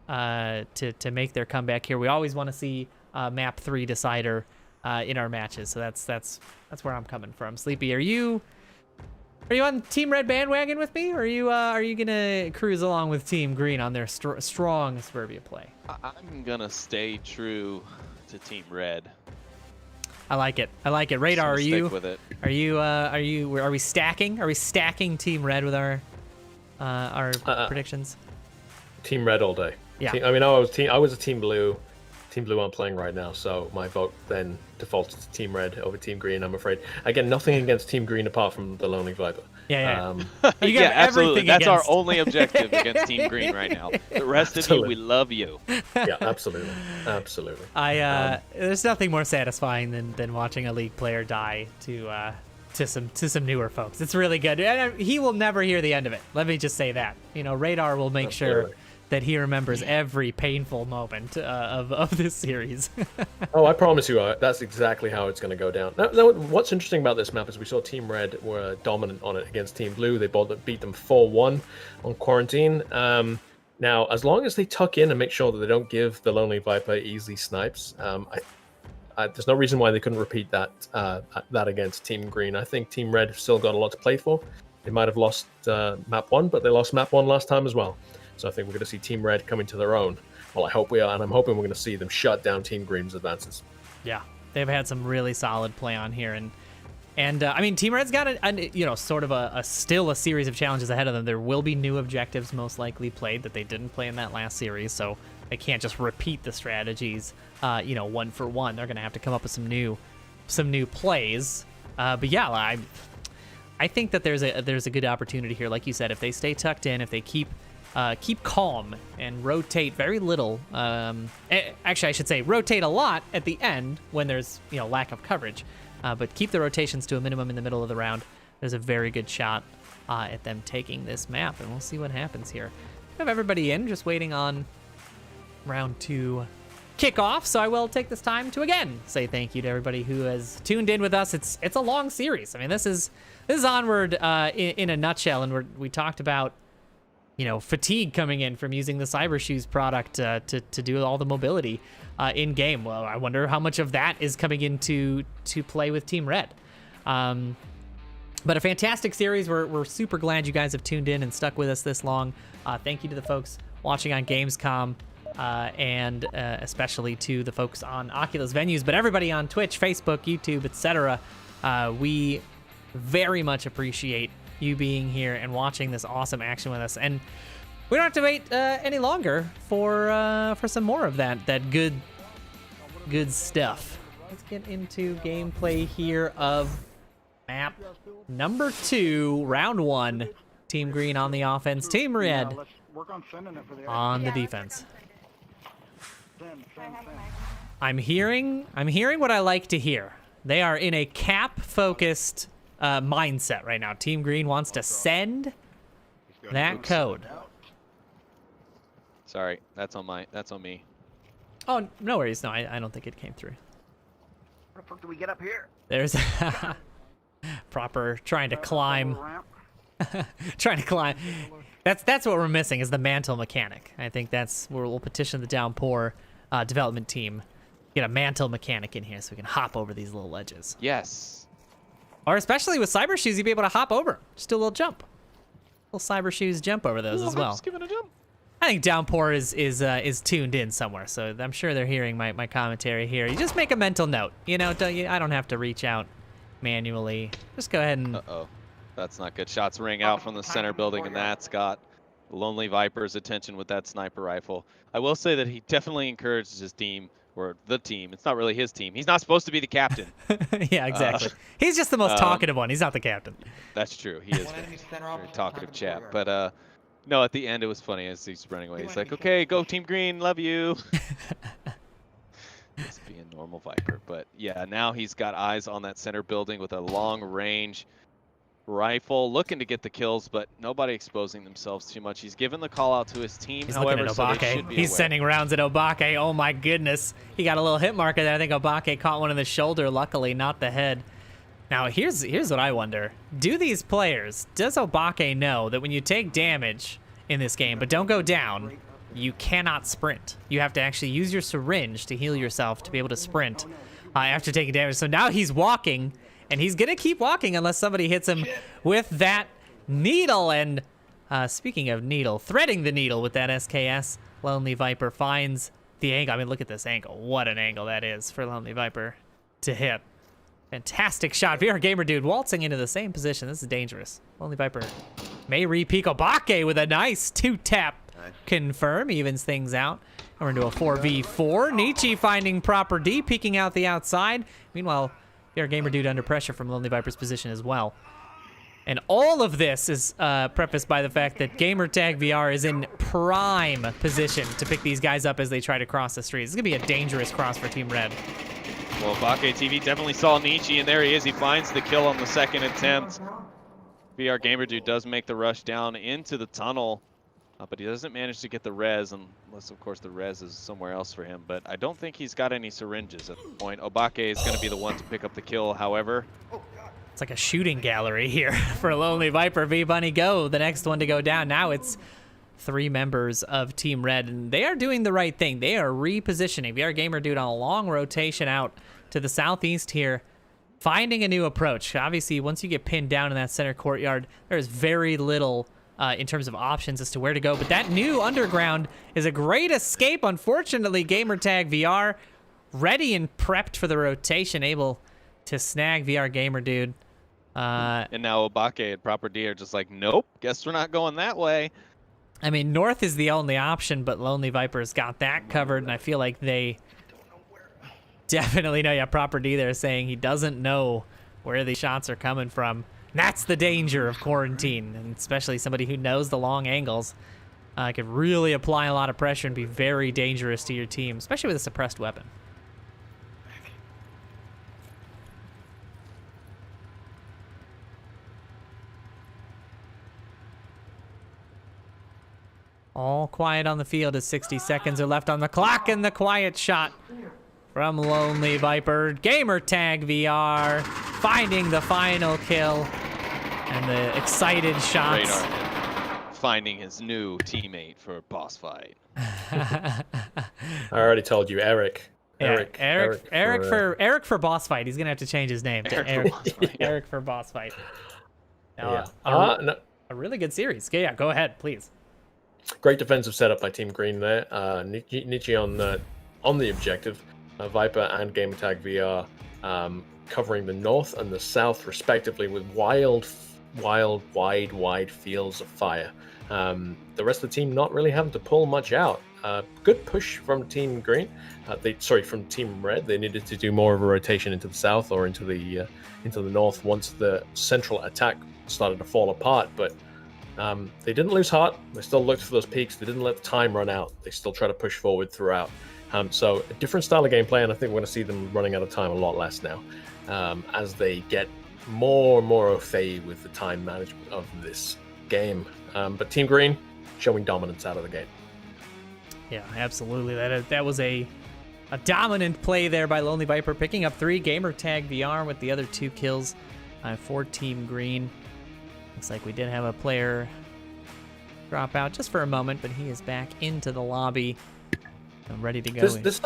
to make their comeback here. We always want to see map 3 decider in our matches, so that's where I'm coming from. Sleepy, are you on Team Red bandwagon with me, or are you gonna cruise along with Team Green on their strong Suburbia play? I'm gonna stay true to Team Red. I like it. Radar, are you? Stick with it. Are we stacking? Are we stacking Team Red with our predictions? Team Red all day. Yeah. I was a Team Blue. Team Blue I'm playing right now, so my vote then defaulted to Team Red over Team Green, I'm afraid. Again, nothing against Team Green apart from the Lonely Viper. Yeah. You You got absolutely. everything That's our against- only objective against Team Green right now. The rest of you, we love you. Yeah, absolutely. Absolutely. There's nothing more satisfying than watching a League player die to some newer folks. It's really good, and he will never hear the end of it. Let me just say that. You know, Radar will make sure that he remembers every painful moment of this series. Oh, I promise you, that's exactly how it's going to go down. Now, what's interesting about this map is we saw Team Red were dominant on it against Team Blue. They beat them 4-1 on Quarantine. Now, as long as they tuck in and make sure that they don't give the Lonely Viper easy snipes, there's no reason why they couldn't repeat that against Team Green. I think Team Red have still got a lot to play for. They might have lost map 1, but they lost map 1 last time as well. So I think we're going to see Team Red coming to their own. Well, I hope we are, and I'm hoping we're going to see them shut down Team Green's advances. Yeah, they've had some really solid play on here, and I mean, Team Red's got sort of still a series of challenges ahead of them. There will be new objectives most likely played that they didn't play in that last series, so they can't just repeat the strategies, one for one. They're going to have to come up with some new plays. But yeah, I think that there's a good opportunity here. Like you said, if they stay tucked in, if they keep calm and rotate very little. Actually, I should say rotate a lot at the end when there's lack of coverage, but keep the rotations to a minimum in the middle of the round. There's a very good shot at them taking this map, and we'll see what happens here. We have everybody in, just waiting on round 2 kickoff. So I will take this time to again say thank you to everybody who has tuned in with us. It's a long series. I mean, this is Onward in a nutshell, and we talked about fatigue coming in from using the Cybershoes product to do all the mobility in game. Well, I wonder how much of that is coming into play with Team Red. But a fantastic series. We're super glad you guys have tuned in and stuck with us this long. Thank you to the folks watching on Gamescom, and especially to the folks on Oculus venues, but everybody on Twitch, Facebook, YouTube, etc. We very much appreciate you being here and watching this awesome action with us, and we don't have to wait any longer for some more of that good stuff. Let's get into gameplay here of map number 2, round 1. Team Green on the offense, Team Red on the defense. I'm hearing what I like to hear. They are in a cap-focused mindset right now. Team Green wants to send that code. Sorry, that's on me. Oh, no worries. No, I don't think it came through. How the fuck do we get up here? There's proper trying to climb. Trying to climb. That's what we're missing is the mantle mechanic. I think that's where we'll petition the Downpour development team. Get a mantle mechanic in here so we can hop over these little ledges. Yes. Or especially with Cybershoes, you'd be able to hop over. Just do a little jump. Little Cybershoes jump over those as well. Just give it a jump. I think Downpour is tuned in somewhere, so I'm sure they're hearing my commentary here. You just make a mental note. I don't have to reach out manually. Just go ahead and... Uh-oh. That's not good. Shots ring out from the center building, and that's got Lonely Viper's attention with that sniper rifle. I will say that he definitely encourages his team, or the team. It's not really his team. He's not supposed to be the captain. Yeah, exactly. He's just the most talkative one. He's not the captain. That's true. He is a very talkative chap. But no, at the end it was funny as he's running away. He's like, okay, go Team Green, love you. Just being normal Viper. But yeah, now he's got eyes on that center building with a long range rifle, looking to get the kills, but nobody exposing themselves too much. He's given the call out to his team. He's however, looking at so they Obake. should be He's aware. sending rounds at Obake. Oh my goodness. He got a little hit marker there. I think Obake caught one in the shoulder, luckily not the head. Now here's what I wonder. Does Obake know that when you take damage in this game, but don't go down, you cannot sprint? You have to actually use your syringe to heal yourself to be able to sprint after taking damage. So now he's walking, and he's gonna keep walking unless somebody hits him with that needle. And speaking of needle, threading the needle with that SKS, Lonely Viper finds the angle. I mean, look at this angle. What an angle that is for Lonely Viper to hit. Fantastic shot. VR Gamer Dude waltzing into the same position. This is dangerous. Lonely Viper may re-peek Obake with a nice 2-tap confirm. Evens things out. We're into a 4v4. Nietzsche finding proper D, peeking out the outside. Meanwhile, VR Gamer Dude under pressure from Lonely Viper's position as well. And all of this is prefaced by the fact that Gamertag VR is in prime position to pick these guys up as they try to cross the street. This is going to be a dangerous cross for Team Red. Well, Bake TV definitely saw Nietzsche, and there he is. He finds the kill on the second attempt. VR Gamer Dude does make the rush down into the tunnel, but he doesn't manage to get the res, unless, of course, the res is somewhere else for him. But I don't think he's got any syringes at the point. Obake is going to be the one to pick up the kill, however. It's like a shooting gallery here for Lonely Viper. V-Bunny go, the next one to go down. Now it's 3 members of Team Red, and they are doing the right thing. They are repositioning. VR Gamer Dude on a long rotation out to the southeast here, finding a new approach. Obviously, once you get pinned down in that center courtyard, there's very little in terms of options as to where to go. But that new underground is a great escape. Unfortunately, Gamertag VR ready and prepped for the rotation, able to snag VR Gamer Dude. And now Obake and Proper D are just like, nope, guess we're not going that way. I mean, north is the only option, but Lonely Viper's got that covered, and I feel like they definitely know. Yeah, Proper D there saying he doesn't know where the shots are coming from. And that's the danger of quarantine, and especially somebody who knows the long angles could really apply a lot of pressure and be very dangerous to your team, especially with a suppressed weapon. All quiet on the field as 60 seconds are left on the clock, and the quiet shot from Lonely Viper. Gamertag VR finding the final kill, and the excited shots. Radar finding his new teammate for a boss fight. I already told you, Eric. Yeah, Eric for boss fight. He's gonna have to change his name to Eric for boss fight. Yeah. A really good series. Okay, yeah, go ahead, please. Great defensive setup by Team Green there. Nietzsche on the objective. Viper and Gamertag VR covering the north and the south respectively with wide fields of fire. The rest of the team not really having to pull much out. Good push from Team Green. From Team Red. They needed to do more of a rotation into the south or into the north once the central attack started to fall apart. But they didn't lose heart. They still looked for those peaks. They didn't let the time run out. They still try to push forward throughout. So a different style of gameplay, and I think we're going to see them running out of time a lot less now as they get more and more au fait with the time management of this game. But Team Green showing dominance out of the gate. Yeah, absolutely. That was a dominant play there by Lonely Viper, picking up 3. Gamertag VR with the other 2 kills for Team Green. Looks like we did have a player drop out just for a moment, but he is back into the lobby and ready to go. There's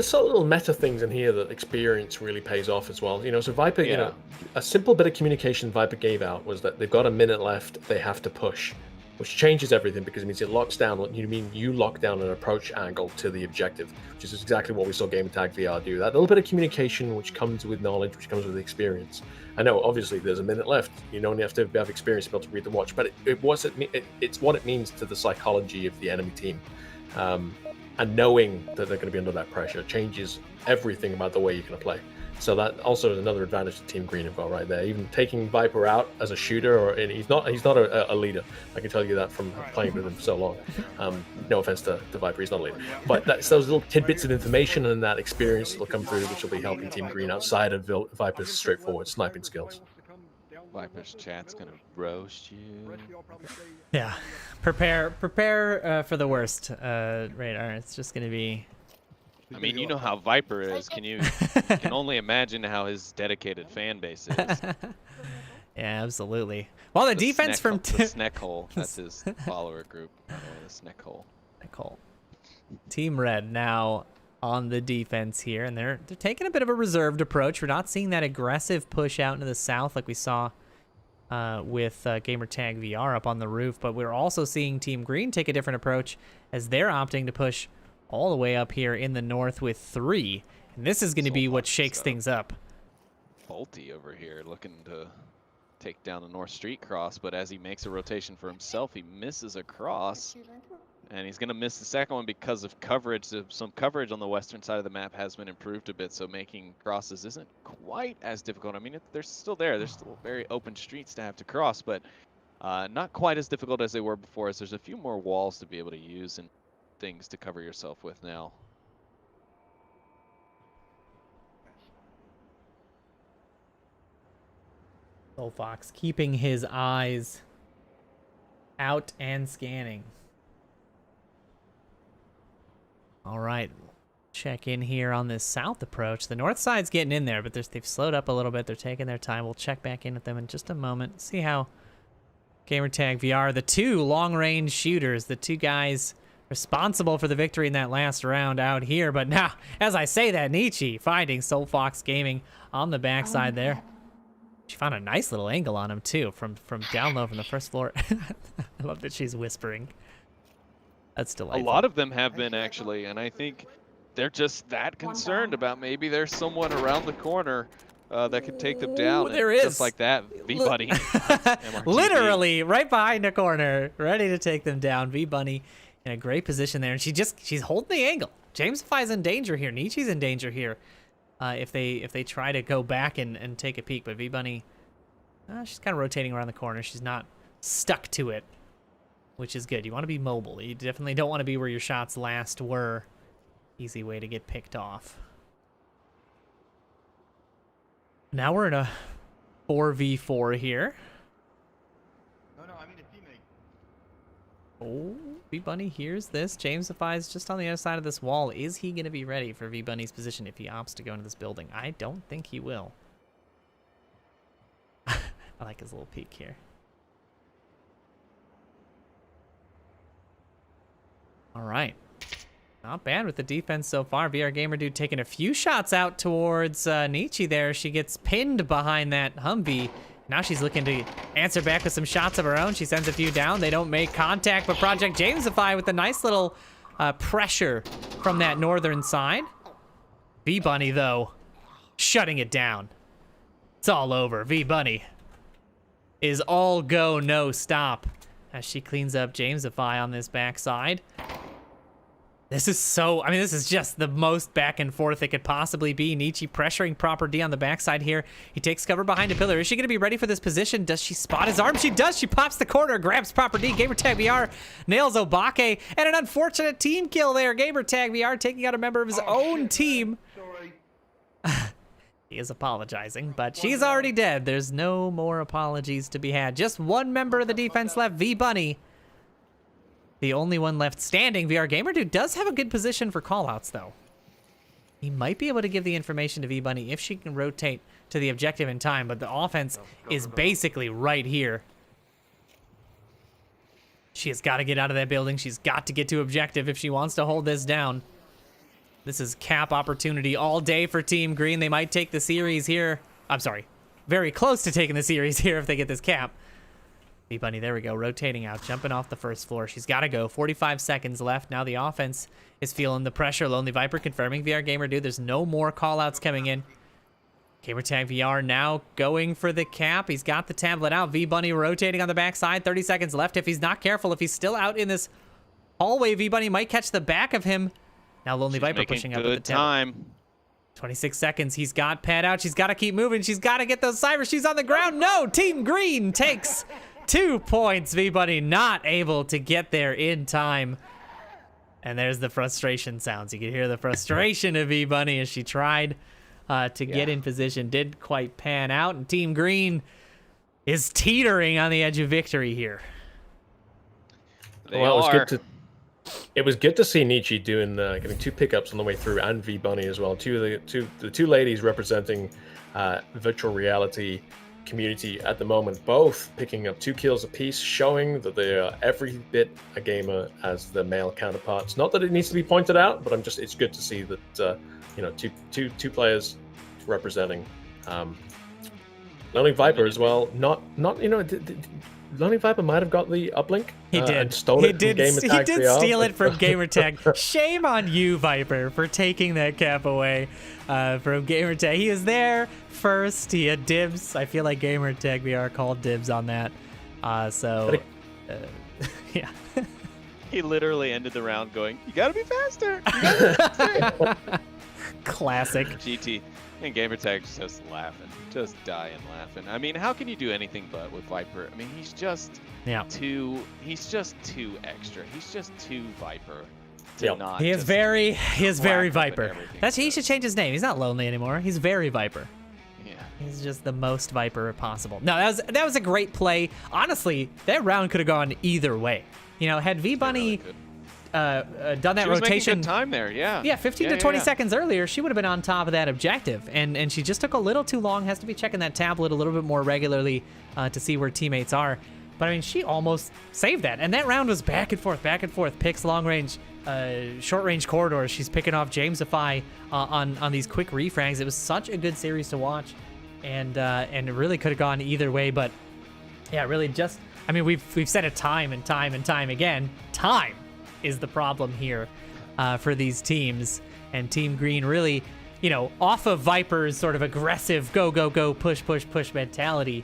some little meta things in here that experience really pays off as well. So Viper, a simple bit of communication Viper gave out was that they've got a minute left, they have to push, which changes everything because it means it locks down. You lock down an approach angle to the objective, which is exactly what we saw Gamertag VR do. That little bit of communication, which comes with knowledge, which comes with experience. I know, obviously, there's a minute left. You don't have to have experience to be able to read the watch, but it's what it means to the psychology of the enemy team. And knowing that they're going to be under that pressure changes everything about the way you're going to play. So that also is another advantage that Team Green have got right there. Even taking Viper out as a shooter, and he's not a leader. I can tell you that from playing with him for so long. No offense to Viper, he's not a leader. But that's those little tidbits of information and that experience that will come through, which will be helping Team Green outside of Viper's straightforward sniping skills. Viper's chat's gonna roast you. Yeah, prepare for the worst, Radar. It's just gonna be. I mean, you know how Viper is. You can only imagine how his dedicated fan base is. Yeah, absolutely. Well, the defense from the Snack Hole. That's his follower group. By the way, the Snack Hole. Snack Hole. Team Red now on the defense here, and they're taking a bit of a reserved approach. We're not seeing that aggressive push out into the south like we saw with Gamertag VR up on the roof, but we're also seeing Team Green take a different approach as they're opting to push all the way up here in the north with 3, and this is going to be what shakes things up. Faulty over here looking to take down the North Street cross, but as he makes a rotation for himself, he misses a cross, And he's going to miss the second one because of coverage. Some coverage on the western side of the map has been improved a bit, so making crosses isn't quite as difficult. I mean, they're still there. There's still very open streets to have to cross, but not quite as difficult as they were before, as there's a few more walls to be able to use and things to cover yourself with now. Fox keeping his eyes out and scanning. All right, check in here on this south approach. The north side's getting in there, but they've slowed up a little bit. They're taking their time. We'll check back in with them in just a moment. See how Gamertag VR, the two long-range shooters, the two guys responsible for the victory in that last round out here. But now, as I say that, Nietzsche finding Soul Fox Gaming on the backside there. She found a nice little angle on him, too, from down low from the first floor. I love that she's whispering. That's delightful. A lot of them have been, actually, and I think they're just that concerned about maybe there's someone around the corner that could take them down. There is. Just like that, V-Bunny. Literally right behind the corner, ready to take them down. V-Bunny in a great position there, and she's holding the angle. Jamesify's in danger here. Nietzsche's in danger here. If they try to go back and take a peek, but V-Bunny, she's kind of rotating around the corner. She's not stuck to it, which is good. You want to be mobile. You definitely don't want to be where your shots last were. Easy way to get picked off. Now we're in a 4v4 here. No, I mean a teammate. Oh, V-Bunny hears this. Jamesify's just on the other side of this wall. Is he going to be ready for V-Bunny's position if he opts to go into this building? I don't think he will. I like his little peek here. All right. Not bad with the defense so far. VR Gamer Dude taking a few shots out towards Nietzsche there. She gets pinned behind that Humvee. Now she's looking to answer back with some shots of her own. She sends a few down. They don't make contact, but Project Jamesify with a nice little pressure from that northern side. V-Bunny, though, shutting it down. It's all over. V-Bunny is all go, no stop as she cleans up Jamesify on this backside. This is just the most back and forth it could possibly be. Nietzsche pressuring Proper D on the backside here. He takes cover behind a pillar. Is she going to be ready for this position? Does she spot his arm? She does. She pops the corner, grabs Proper D. Gamertag VR nails Obake, and an unfortunate team kill there. Gamertag VR taking out a member of his own team. Sorry. He is apologizing, but she's already dead. There's no more apologies to be had. Just one member of the defense left, V-Bunny. The only one left standing. VR Gamer Dude does have a good position for callouts, though. He might be able to give the information to V-Bunny if she can rotate to the objective in time, but the offense is basically right here. She has got to get out of that building. She's got to get to objective if she wants to hold this down. This is cap opportunity all day for Team Green. They might take the series here. I'm sorry. Very close to taking the series here if they get this cap. V-Bunny, there we go, rotating out, jumping off the first floor. She's got to go. 45 seconds left. Now the offense is feeling the pressure. Lonely Viper confirming VR Gamer Dude. There's no more callouts coming in. Gamertag VR now going for the cap. He's got the tablet out. V-Bunny rotating on the backside. 30 seconds left. If he's not careful, if he's still out in this hallway, V-Bunny might catch the back of him. Now Lonely Viper pushing up with the tablet. 26 seconds. He's got pad out. She's got to keep moving. She's got to get those Cybershoes on the ground. No! Team Green takes 2 points. V-Bunny not able to get there in time. And there's the frustration sounds. You can hear the frustration of V-Bunny as she tried to get in position. Didn't quite pan out. And Team Green is teetering on the edge of victory here. It was good to see Nietzsche getting 2 pickups on the way through, and V-Bunny as well. The two ladies representing virtual reality community at the moment, both picking up 2 kills apiece, showing that they are every bit a gamer as their male counterparts. Not that it needs to be pointed out, but it's good to see that two players representing. Lonely Viper as well. Lonely Viper might have got the uplink. He did. And stole it from Gamertag. He did steal it from Gamertag. Shame on you, Viper, for taking that cap away from Gamertag. He was there first. He had dibs. I feel like Gamertag VR called dibs on that. Yeah. He literally ended the round going, "You gotta be faster." You gotta be faster. Classic. GT and Gamertag's just laughing, just dying laughing. I mean, how can you do anything but with Viper? I mean, he's just too extra. He's just too Viper. Not he is very Viper. He so. should change his name. He's not lonely anymore. He's very Viper. Yeah. He's just the most Viper possible. No, that was a great play. Honestly, that round could have gone either way. You know, had V Bunny done that she was rotation making good time there, yeah. Yeah, 15 to 20 seconds earlier, she would have been on top of that objective. And she just took a little too long. Has to be checking that tablet a little bit more regularly to see where teammates are. But I mean, she almost saved that. And that round was back and forth, picks long range, short range corridors. She's picking off Jamesify on these quick refrags. It was such a good series to watch, and it really could have gone either way. But yeah, really just, I mean, we've said it time and time and time again. Time is the problem here for these teams, and Team Green really, you know, off of Viper's sort of aggressive go push mentality.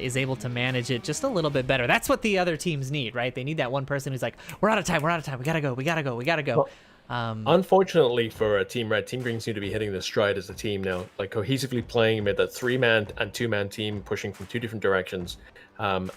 Is able to manage it just a little bit better. That's what the other teams need, right? They need that one person who's like, we're out of time, we gotta go. Unfortunately for Team Red, Team Green seem to be hitting the stride as a team now, like cohesively playing amid that 3-man and 2-man team, pushing from 2 different directions,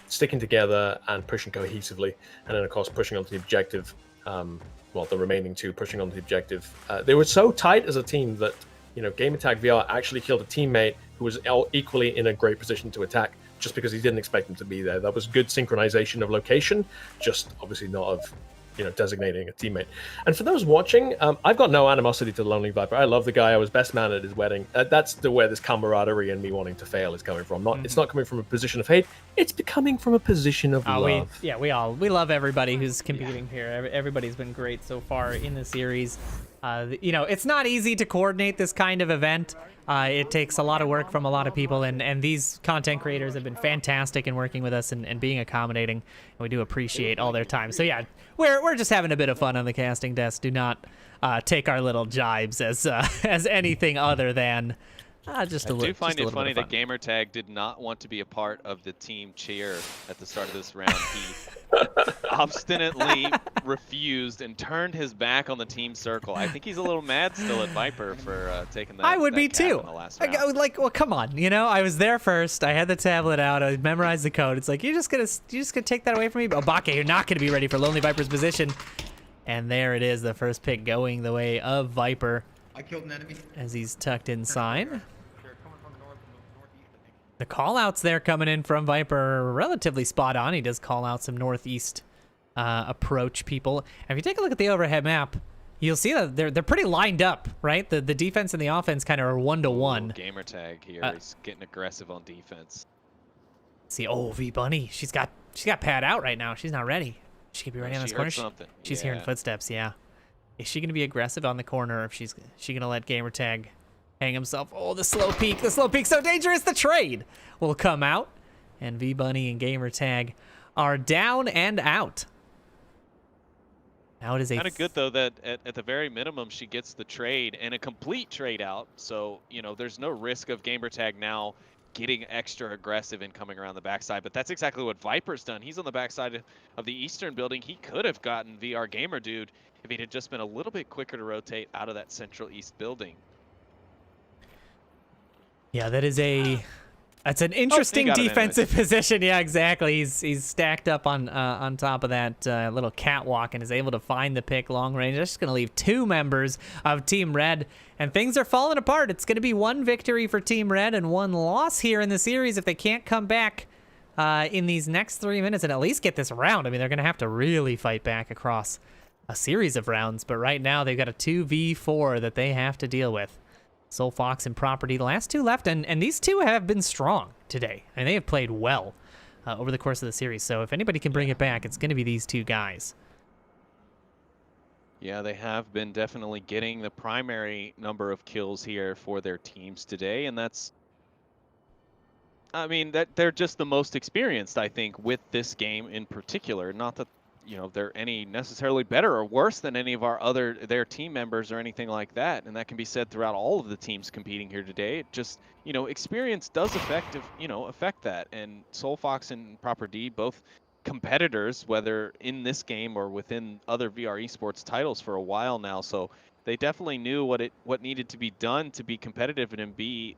sticking together and pushing cohesively, and then of course pushing onto the objective. Well, the remaining 2 pushing onto the objective. They were so tight as a team that, you know, Gamertag VR actually killed a teammate who was equally in a great position to attack, just because he didn't expect him to be there. That was good synchronization of location, just obviously not of, you know, designating a teammate. And for those watching, I've got no animosity to Lonely Viper. I love the guy. I was best man at his wedding. That's where this camaraderie and me wanting to fail is coming from. It's not coming from a position of hate. It's coming from a position of love. We love everybody who's competing here. Everybody's been great so far in the series. You know, it's not easy to coordinate this kind of event. It takes a lot of work from a lot of people, and these content creators have been fantastic in working with us and being accommodating, and we do appreciate all their time. So yeah, we're just having a bit of fun on the casting desk. Do not take our little jibes as anything other than just a little. I do find it funny that Gamertag did not want to be a part of the team cheer at the start of this round. He obstinately refused and turned his back on the team circle. I think he's a little mad still at Viper for taking that. I would be too. In the last round. Like, well, come on, you know, I was there first. I had the tablet out. I memorized the code. It's like you're just gonna take that away from me. Obake, you're not gonna be ready for Lonely Viper's position. And there it is, the first pick going the way of Viper. I killed an enemy. As he's tucked inside. The call-outs there coming in from Viper are relatively spot on. He does call out some northeast approach people. And if you take a look at the overhead map, you'll see that they're pretty lined up, right? The defense and the offense kind of are 1-to-1. Gamertag here is getting aggressive on defense. See, V Bunny, she's got pad out right now. She's not ready. She could be ready on this corner. She's hearing footsteps. Yeah. Is she gonna be aggressive on the corner? Or if she's gonna let Gamertag hang himself? Oh, the slow peek so dangerous. The trade will come out, and V Bunny and Gamertag are down and out. Now it is kind of good though that at the very minimum she gets the trade and a complete trade out, so you know there's no risk of Gamertag now getting extra aggressive and coming around the backside. But that's exactly what Viper's done. He's on the backside of the eastern building. He could have gotten VR Gamer Dude if he had just been a little bit quicker to rotate out of that central east building. Yeah, that's an interesting defensive position. Yeah, exactly. He's stacked up on top of that little catwalk and is able to find the pick long range. That's just going to leave 2 members of Team Red, and things are falling apart. It's going to be 1 victory for Team Red and 1 loss here in the series if they can't come back in these next 3 minutes and at least get this round. I mean, they're going to have to really fight back across a series of rounds, but right now they've got a 2v4 that they have to deal with. Soul Fox and Property, the last 2 left, and these 2 have been strong today. I mean, they have played well over the course of the series, so if anybody can bring it back, it's going to be these 2 guys. Yeah, they have been definitely getting the primary number of kills here for their teams today, and that's, I mean, that they're just the most experienced, I think, with this game in particular. Not that, you know, they're any necessarily better or worse than any of their team members or anything like that, and that can be said throughout all of the teams competing here today. It just, you know, experience does affect that, and Soul Fox and Proper D both competitors, whether in this game or within other VR esports titles for a while now. So they definitely knew what needed to be done to be competitive and be,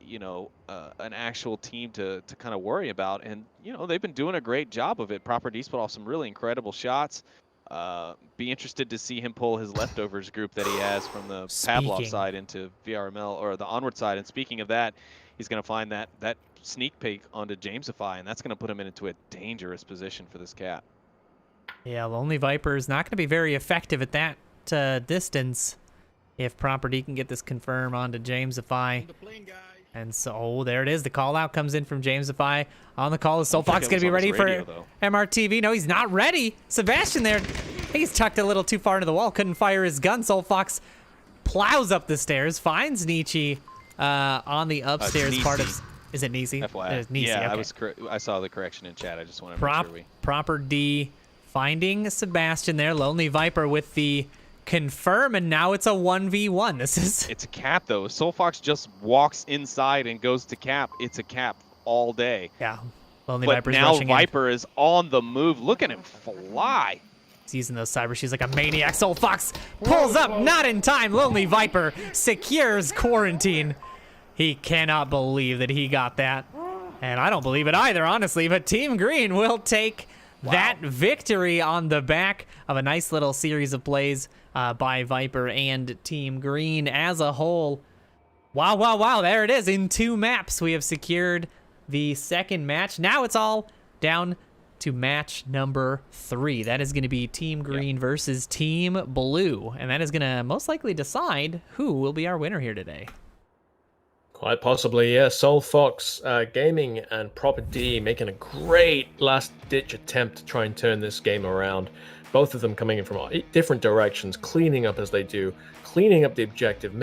an actual team to kind of worry about. And, they've been doing a great job of it. Proper D's put off some really incredible shots. Be interested to see him pull his leftovers group that he has from the Pavlov side into VRML or the Onward side. And speaking of that, he's going to find that sneak peek onto Jamesify, and that's going to put him into a dangerous position for this cap. Yeah, Lonely Viper is not going to be very effective at that distance if Proper D can get this confirm onto Jamesify. And so there it is. The call out comes in from Jamesify. On the call is Soulfox going to be ready for MRTV. No, he's not ready. Sebastian there, I think he's tucked a little too far into the wall. Couldn't fire his gun. Soulfox plows up the stairs, finds Nietzsche on the upstairs part of... Is it Niecy? FYI. Niecy, yeah, okay. I saw the correction in chat. I just want to make sure we... Proper D finding Sebastian there. Lonely Viper with the confirm, and now it's a 1v1. It's a cap, though. Soulfox just walks inside and goes to cap. It's a cap all day. Yeah. Lonely but Viper's now rushing Viper is on the move. Look at him fly. He's using those Cybershoes like a maniac. Soulfox pulls up, not in time. Lonely Viper secures quarantine. He cannot believe that he got that. And I don't believe it either, honestly. But Team Green will take that victory on the back of a nice little series of plays by Viper and Team Green as a whole. Wow, wow, wow. There it is. In 2 maps, we have secured the second match. Now it's all down to match number 3. That is going to be Team Green versus Team Blue. And that is going to most likely decide who will be our winner here today. Quite possibly, yeah. Soulfox Gaming and Proper D making a great last-ditch attempt to try and turn this game around. Both of them coming in from different directions, cleaning up as they do, cleaning up the objective,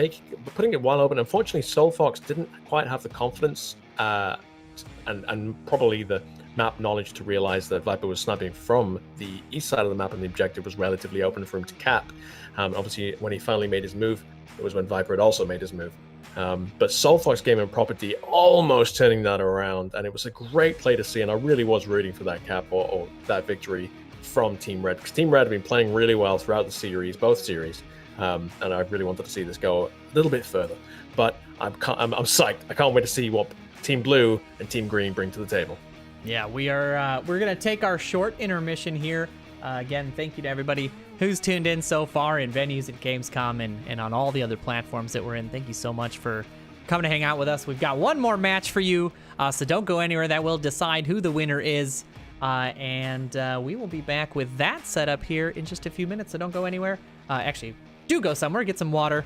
putting it wide open. Unfortunately, Soulfox didn't quite have the confidence and probably the map knowledge to realize that Viper was sniping from the east side of the map and the objective was relatively open for him to cap. Obviously, when he finally made his move, it was when Viper had also made his move. But Soulfox Gaming and Proper D almost turning that around, and it was a great play to see, and I really was rooting for that cap or that victory from Team Red, because Team Red have been playing really well throughout the series, both series, and I really wanted to see this go a little bit further. But I'm psyched. I can't wait to see what Team Blue and Team Green bring to the table. Yeah, we're gonna take our short intermission here. Again, thank you to everybody who's tuned in so far in venues at Gamescom and on all the other platforms that we're in. Thank you so much for coming to hang out with us. We've got one more match for you, so don't go anywhere. That will decide who the winner is. And we will be back with that setup here in just a few minutes, so don't go anywhere. Actually, do go somewhere, get some water,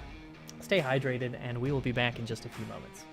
stay hydrated, and we will be back in just a few moments.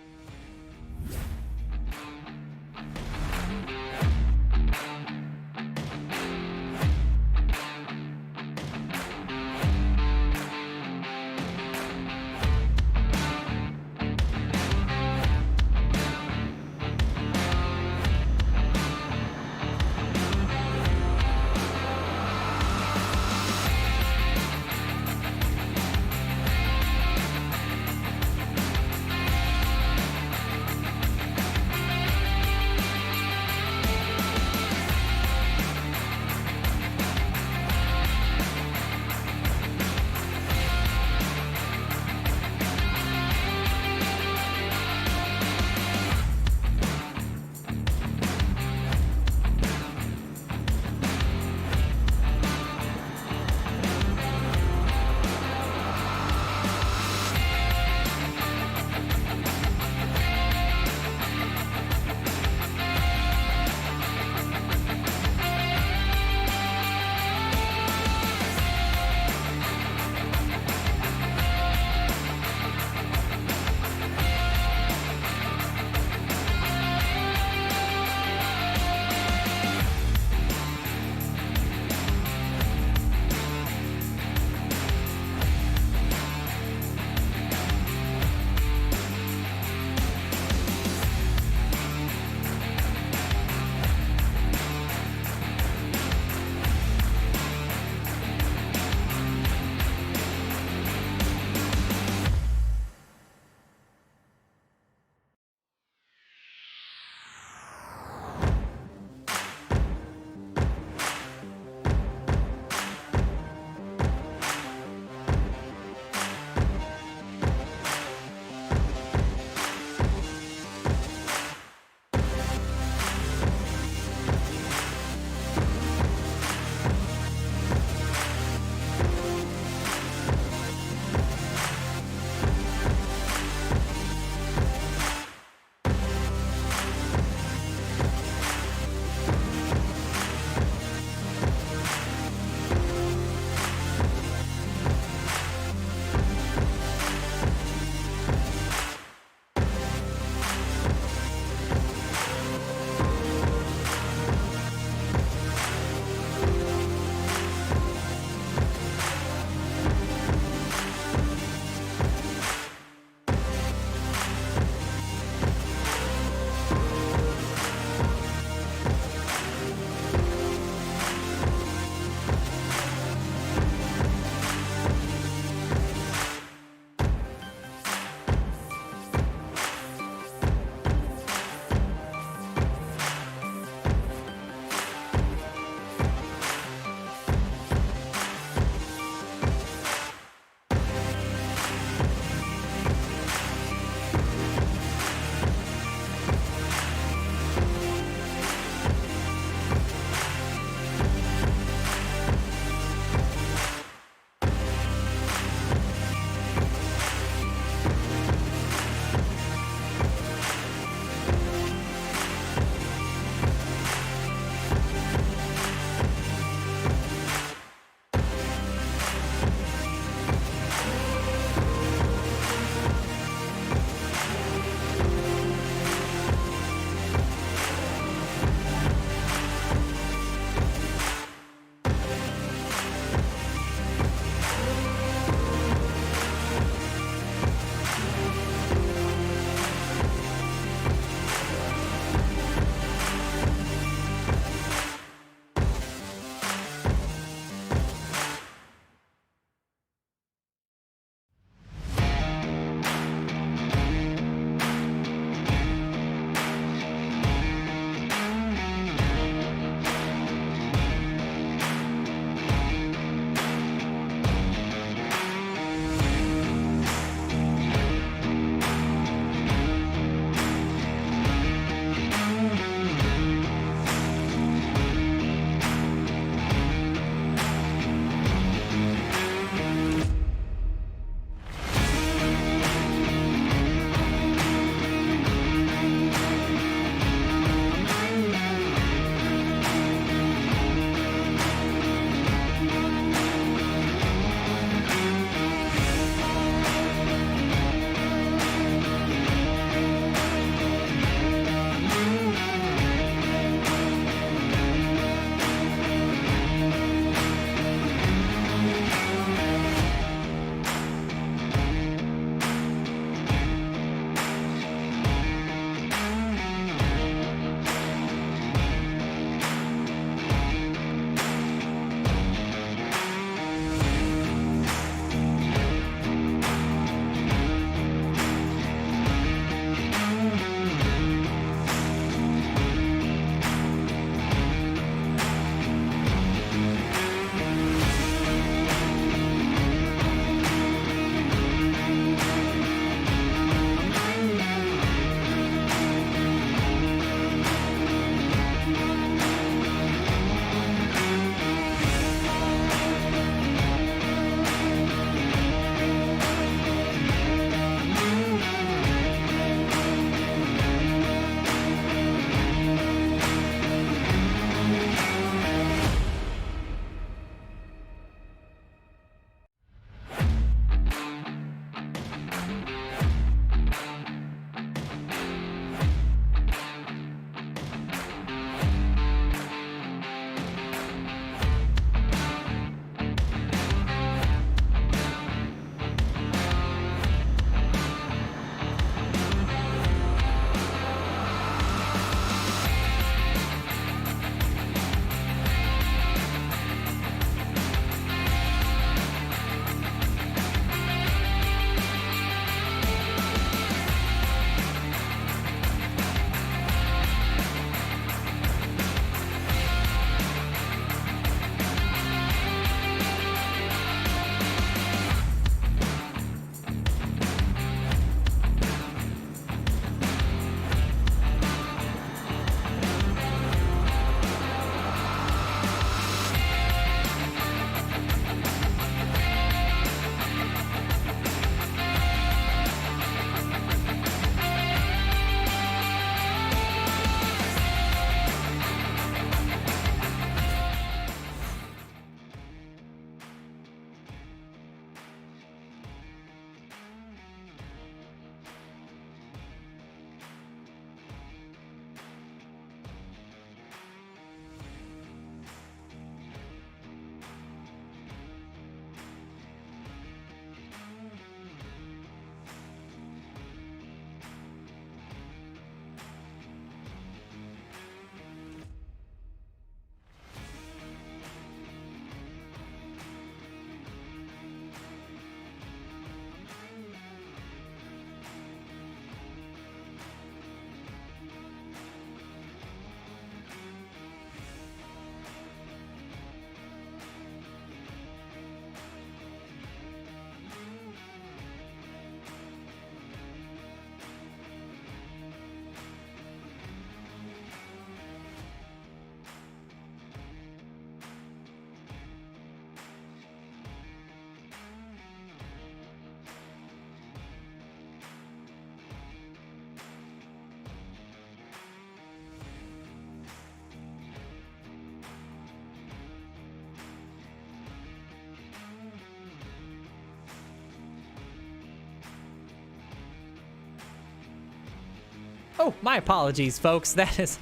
Oh, my apologies, folks. That is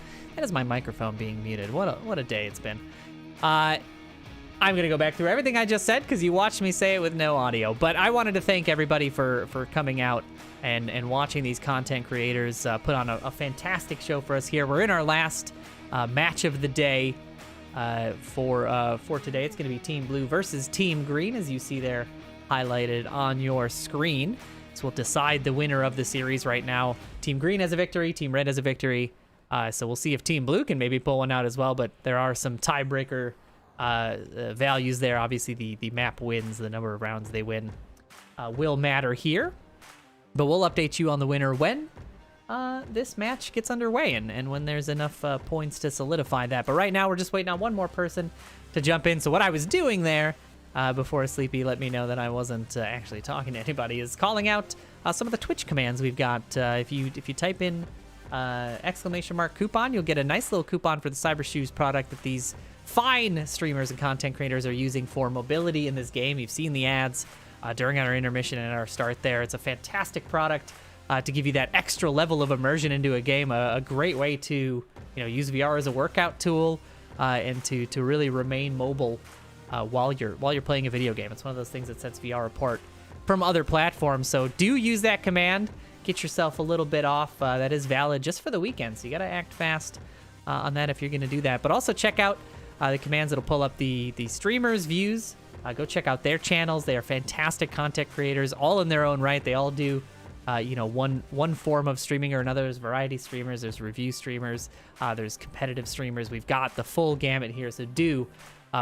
my microphone being muted. What a day it's been. I'm gonna go back through everything I just said because you watched me say it with no audio. But I wanted to thank everybody for coming out and watching these content creators put on a fantastic show for us here. We're in our last match of the day for today. It's gonna be Team Blue versus Team Green, as you see there highlighted on your screen. So we'll decide the winner of the series right now. Team Green has a victory, Team Red has a victory. So we'll see if Team Blue can maybe pull one out as well, but there are some tiebreaker values there. Obviously, the map wins, the number of rounds they win will matter here. But we'll update you on the winner when this match gets underway and when there's enough points to solidify that. But right now, we're just waiting on one more person to jump in. So what I was doing there before Sleepy let me know that I wasn't actually talking to anybody is calling out some of the Twitch commands we've got. If you type in !coupon, you'll get a nice little coupon for the Cybershoes product that these fine streamers and content creators are using for mobility in this game. You've seen the ads during our intermission and our start there. It's a fantastic product to give you that extra level of immersion into a game. A great way to use VR as a workout tool and to really remain mobile while you're playing a video game. It's one of those things that sets VR apart from other platforms. So do use that command. Get yourself a little bit off. That is valid just for the weekend, so you got to act fast on that if you're going to do that. But also check out the commands that'll pull up the streamers' views. Go check out their channels. They are fantastic content creators, all in their own right. They all do, one form of streaming or another. There's variety streamers, there's review streamers, there's competitive streamers. We've got the full gamut here, so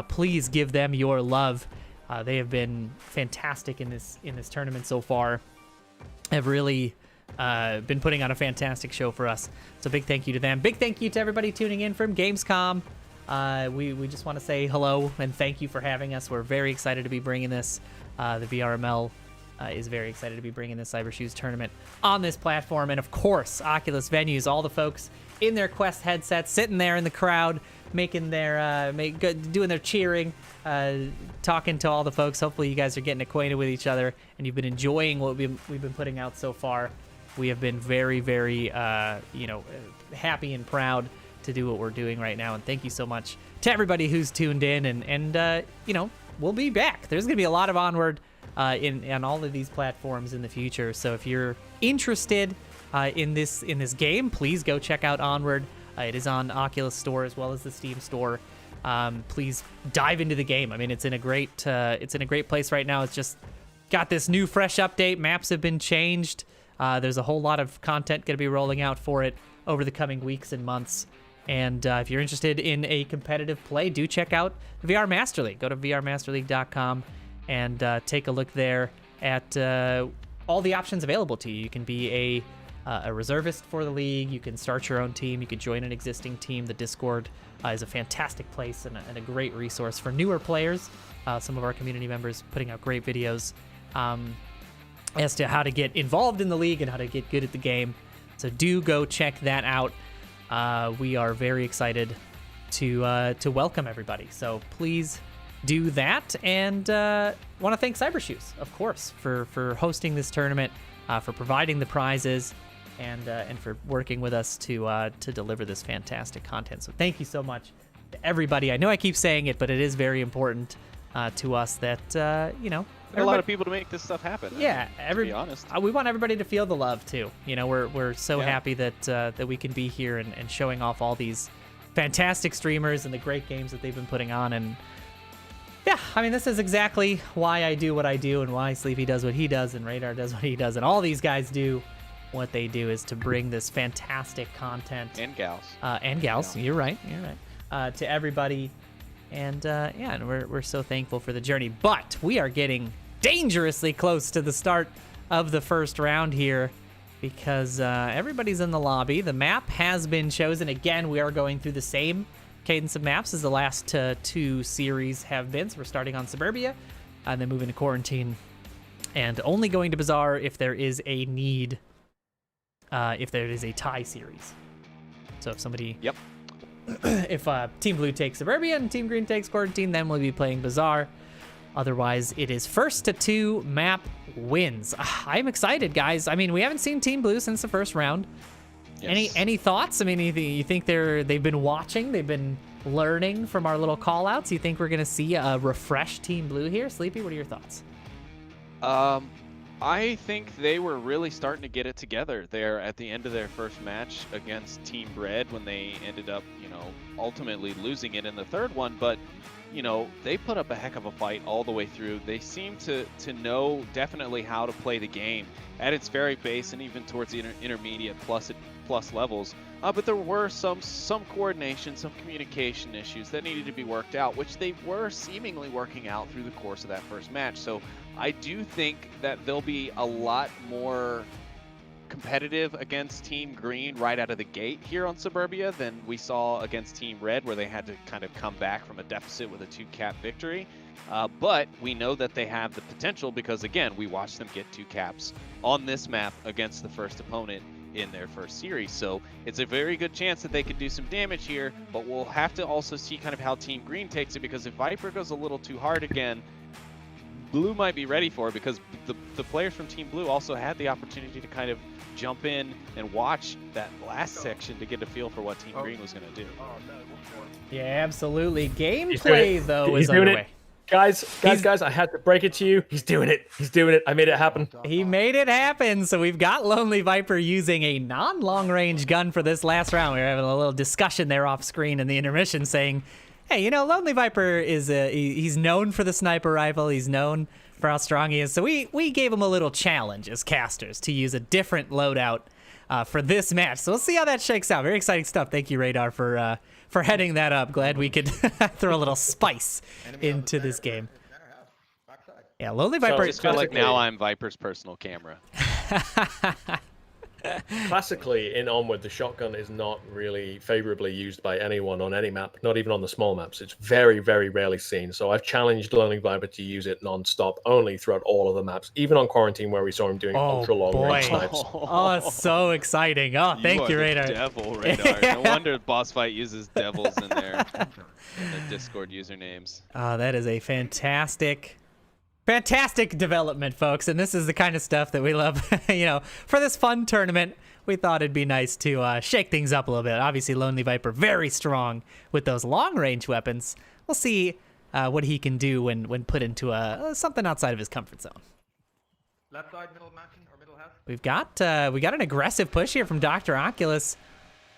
please give them your love. They have been fantastic in this tournament so far. Have really been putting on a fantastic show for us. So big thank you to them. Big thank you to everybody tuning in from Gamescom. We just want to say hello and thank you for having us. We're very excited to be bringing this. The VRML is very excited to be bringing this Cybershoes tournament on this platform. And of course, Oculus Venues, all the folks in their Quest headsets, sitting there in the crowd, making their doing their cheering, talking to all the folks. Hopefully you guys are getting acquainted with each other and you've been enjoying what we've been putting out so far. We have been very, very happy and proud to do what we're doing right now, and thank you so much to everybody who's tuned in. And we'll be back. There's gonna be a lot of Onward on all of these platforms in the future. So if you're interested in this game, please go check out Onward. It is on Oculus Store as well as the Steam Store. Please dive into the game. I mean, it's in a great place right now. It's just got this new fresh update. Maps have been changed. There's a whole lot of content going to be rolling out for it over the coming weeks and months. And if you're interested in a competitive play, do check out the VR Master League. Go to vrmasterleague.com and take a look there at all the options available to you. You can be a reservist for the league. You can start your own team. You can join an existing team. The Discord is a fantastic place and a great resource for newer players. Some of our community members putting out great videos as to how to get involved in the league and how to get good at the game. So do go check that out. We are very excited to welcome everybody. So please do that. And want to thank Cybershoes, of course, for hosting this tournament, for providing the prizes, and for working with us to deliver this fantastic content. So thank you so much to everybody. I know I keep saying it, but it is very important to us that a lot of people to make this stuff happen. Yeah, to be honest, we want everybody to feel the love too. We're so happy that we can be here and showing off all these fantastic streamers and the great games that they've been putting on. And yeah, I mean, this is exactly why I do what I do and why Sleepy does what he does and Radar does what he does and all these guys do what they do, is to bring this fantastic content and gals Yeah. You're right to everybody. And and we're so thankful for the journey. But we are getting dangerously close to the start of the first round here because everybody's in the lobby. The map has been chosen. Again, we are going through the same cadence of maps as the last two series have been. So we're starting on Suburbia and then moving to Quarantine and only going to Bazaar if there is a need, if there is a tie series. So if somebody... Yep. If Team Blue takes Suburbia and Team Green takes Quarantine, then we'll be playing Bazaar. Otherwise, it is first to two map wins. I'm excited, guys. I mean, we haven't seen Team Blue since the first round. Yes. Any thoughts? I mean, you think they've been watching, they've been learning from our little call outs? You think we're gonna see a refreshed Team Blue here? Sleepy, what are your thoughts? I think they were really starting to get it together there at the end of their first match against Team Red when they ended up, ultimately losing it in the third one. But, they put up a heck of a fight all the way through. They seem to know definitely how to play the game at its very base and even towards the intermediate plus levels. But there were some coordination, some communication issues that needed to be worked out, which they were seemingly working out through the course of that first match. So I do think that they'll be a lot more competitive against Team Green right out of the gate here on Suburbia than we saw against Team Red, where they had to kind of come back from a deficit with a 2-cap victory. But we know that they have the potential because, again, we watched them get 2 caps on this map against the first opponent in their first series. So it's a very good chance that they could do some damage here, but we'll have to also see kind of how Team Green takes it, because if Viper goes a little too hard again, Blue might be ready for it, because the players from Team Blue also had the opportunity to kind of jump in and watch that last section to get a feel for what Team Green was going to do. Yeah, absolutely. Gameplay, though, is doing underway. it. Guys, I had to break it to you. He's doing it. I made it happen. He made it happen. So we've got Lonely Viper using a non-long range gun for this last round. We were having a little discussion there off screen in the intermission saying, hey, Lonely Viper is he's known for the sniper rifle. He's known for how strong he is. So we gave him a little challenge as casters to use a different loadout for this match. So we'll see how that shakes out. Very exciting stuff. Thank you, Radar, for heading that up. Glad we could throw a little spice into this game. Yeah, Lonely Viper. I just feel like now I'm Viper's personal camera. Classically, in Onward, the shotgun is not really favorably used by anyone on any map, not even on the small maps. It's very, very rarely seen. So I've challenged Lonely Viper to use it non-stop, only throughout all of the maps, even on Quarantine, where we saw him doing ultra-long range snipes. Oh, it's so exciting. Oh, thank you, Radar. Devil Radar. No wonder Boss Fight uses devils in their Discord usernames. Oh, that is a fantastic development, folks, and this is the kind of stuff that we love. For this fun tournament, we thought it'd be nice to shake things up a little bit. Obviously, Lonely Viper very strong with those long-range weapons. We'll see what he can do when put into something outside of his comfort zone. Left side, middle matching, or middle half. We got an aggressive push here from Dr. Oculus.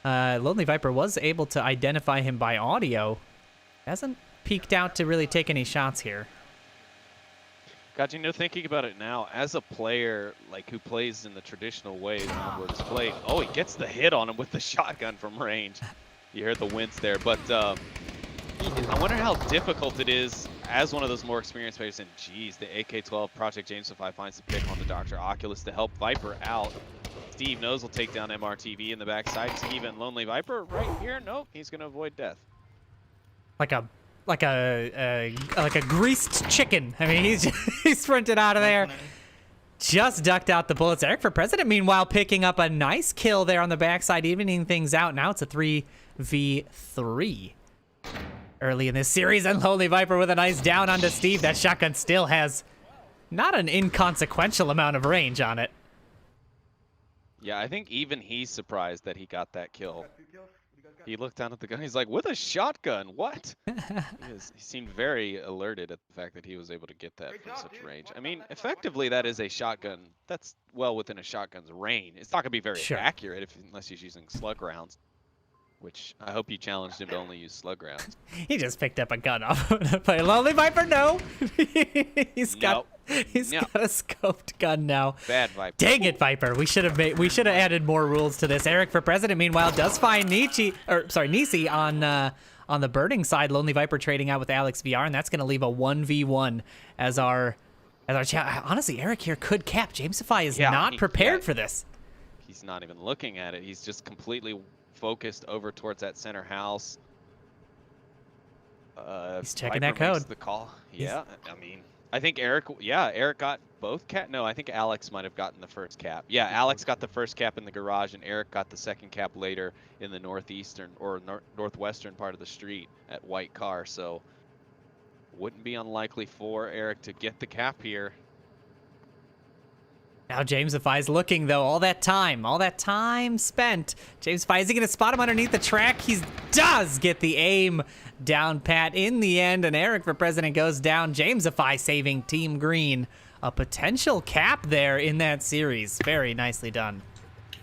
Lonely Viper was able to identify him by audio. Hasn't peeked out to really take any shots here. God, thinking about it now, as a player who plays in the traditional way Onward is played, he gets the hit on him with the shotgun from range. You heard the wince there, but I wonder how difficult it is as one of those more experienced players. And geez, the AK-12 Project Jamesify finds the pick on the Dr. Oculus to help Viper out. Steve knows he'll take down MRTV in the backside. Steve and Lonely Viper right here. Nope, he's gonna avoid death. Like a greased chicken. I mean, he sprinted out of there. Just ducked out the bullets. Eric for President, meanwhile, picking up a nice kill there on the backside, evening things out. Now it's a 3v3 early in this series, and Lonely Viper with a nice down onto Steve. That shotgun still has not an inconsequential amount of range on it. Yeah, I think even he's surprised that he got that kill. He looked down at the gun. He's like, with a shotgun? What? He seemed very alerted at the fact that he was able to get that from such range. I mean, effectively, that is a shotgun. That's well within a shotgun's range. It's not going to be very accurate unless he's using slug rounds, which I hope you challenged him to only use slug rounds. He just picked up a gun off the play. Lonely Viper, no. He's got a scoped gun now. Bad Viper. Dang it, Viper. We should have added more rules to this. Eric for President, meanwhile, does find Nisi on the burning side. Lonely Viper trading out with Alex VR, and that's going to leave a 1v1 as our honestly, Eric here could cap. Jamesify is not prepared for this. He's not even looking at it. He's just completely focused over towards that center house. He's checking Viper that code. makes the call. Yeah, I mean, I think Eric got both cap. No, I think Alex might have gotten the first cap. Yeah, Alex got the first cap in the garage, and Eric got the second cap later in the northeastern or northwestern part of the street at White Car. So wouldn't be unlikely for Eric to get the cap here. Now Jamesify's looking, though. All that time spent. Jamesify, is he going to spot him underneath the track? He does get the aim down pat in the end, and Eric for President goes down. Jamesify saving Team Green. A potential cap there in that series. Very nicely done.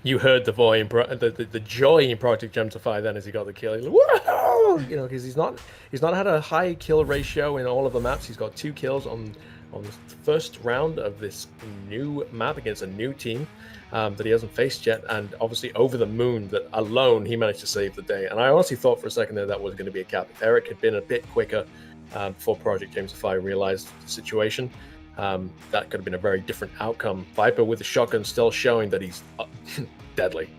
You heard the joy in Project Jamesify then as he got the kill. He's like, whoa! You know, because he's not had a high kill ratio in all of the maps. He's got 2 kills on the first round of this new map against a new team that he hasn't faced yet, and obviously over the moon that alone he managed to save the day. And I honestly thought for a second there that was going to be a cap. If Eric had been a bit quicker before Project Jamesify realized the situation, that could have been a very different outcome. Viper with the shotgun still showing that he's deadly.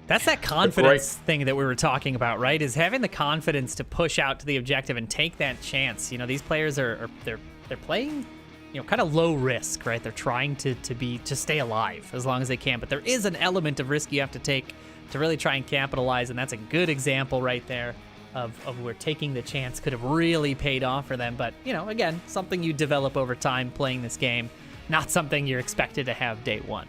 That's that confidence thing that we were talking about, right? Is having the confidence to push out to the objective and take that chance. You know, these players they're playing, you know, kind of low risk, right? They're trying to stay alive as long as they can, but there is an element of risk you have to take to really try and capitalize, and that's a good example right there of where taking the chance could have really paid off for them. But, you know, again, something you develop over time playing this game, not something you're expected to have day one.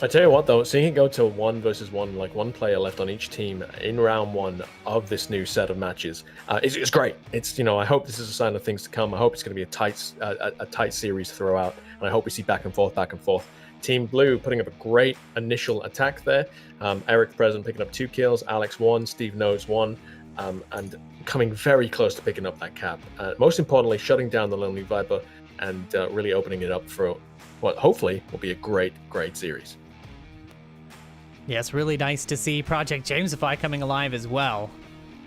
I tell you what, though, seeing it go to 1 versus 1, like 1 player left on each team in round 1 of this new set of matches, it's great. It's, you know, I hope this is a sign of things to come. I hope it's going to be a tight series throughout, and I hope we see back and forth. Team Blue putting up a great initial attack there. Eric President picking up 2 kills, Alex 1, Steve Knows 1, and coming very close to picking up that cap. Most importantly, shutting down the Lonely Viper and really opening it up for what hopefully will be a great series. Yeah, it's really nice to see Project Jamesify coming alive as well.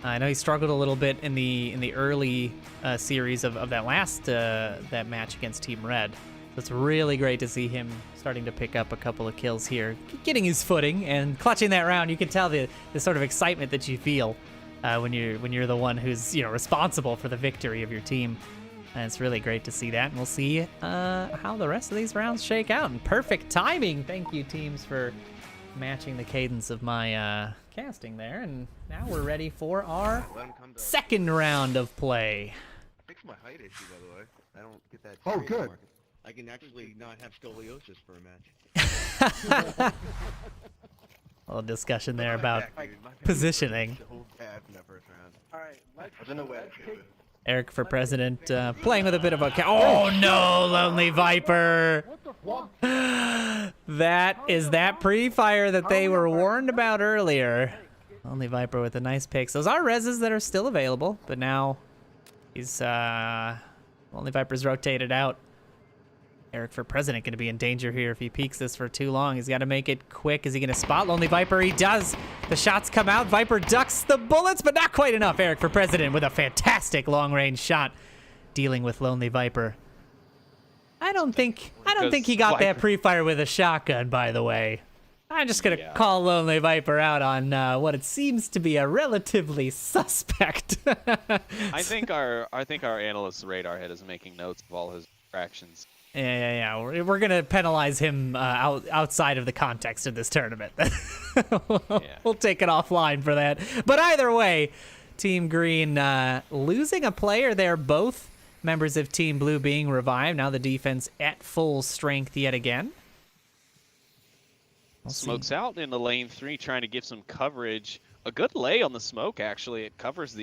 I know he struggled a little bit in the early series of that last that match against Team Red. So it's really great to see him starting to pick up a couple of kills here, getting his footing and clutching that round. You can tell the sort of excitement that you feel when you're the one who's, you know, responsible for the victory of your team. And it's really great to see that. And we'll see how the rest of these rounds shake out. And perfect timing. Thank you, teams, for matching the cadence of my casting there. And now we're ready for our second round of play. Fix my height issue, by the way. I don't get that. Oh, trade good. market. I can actually not have scoliosis for a match. A little discussion there about Back, dude. My back positioning. hurts so bad in that first round. Alright, I don't know where to do it. Eric for President playing with a bit of a... Oh, no, Lonely Viper. That is that pre-fire that they were warned about earlier. Lonely Viper with a nice pick. Those are reses that are still available, but now he's... Lonely Viper's rotated out. Eric for President going to be in danger here if he peeks this for too long. He's got to make it quick. Is he going to spot Lonely Viper? He does. The shots come out. Viper ducks the bullets, but not quite enough. Eric for President with a fantastic long-range shot dealing with Lonely Viper. I don't think he got that pre-fire with a shotgun, by the way. I'm just going to call Lonely Viper out on what it seems to be a relatively suspect. I think our analyst's radar head is making notes of all his actions. Yeah. We're gonna penalize him outside of the context of this tournament. We'll take it offline for that. But either way, Team Green losing a player there. Both members of Team Blue being revived. Now the defense at full strength yet again. Smoke's out in the lane 3, trying to give some coverage. A good lay on the smoke, actually. It covers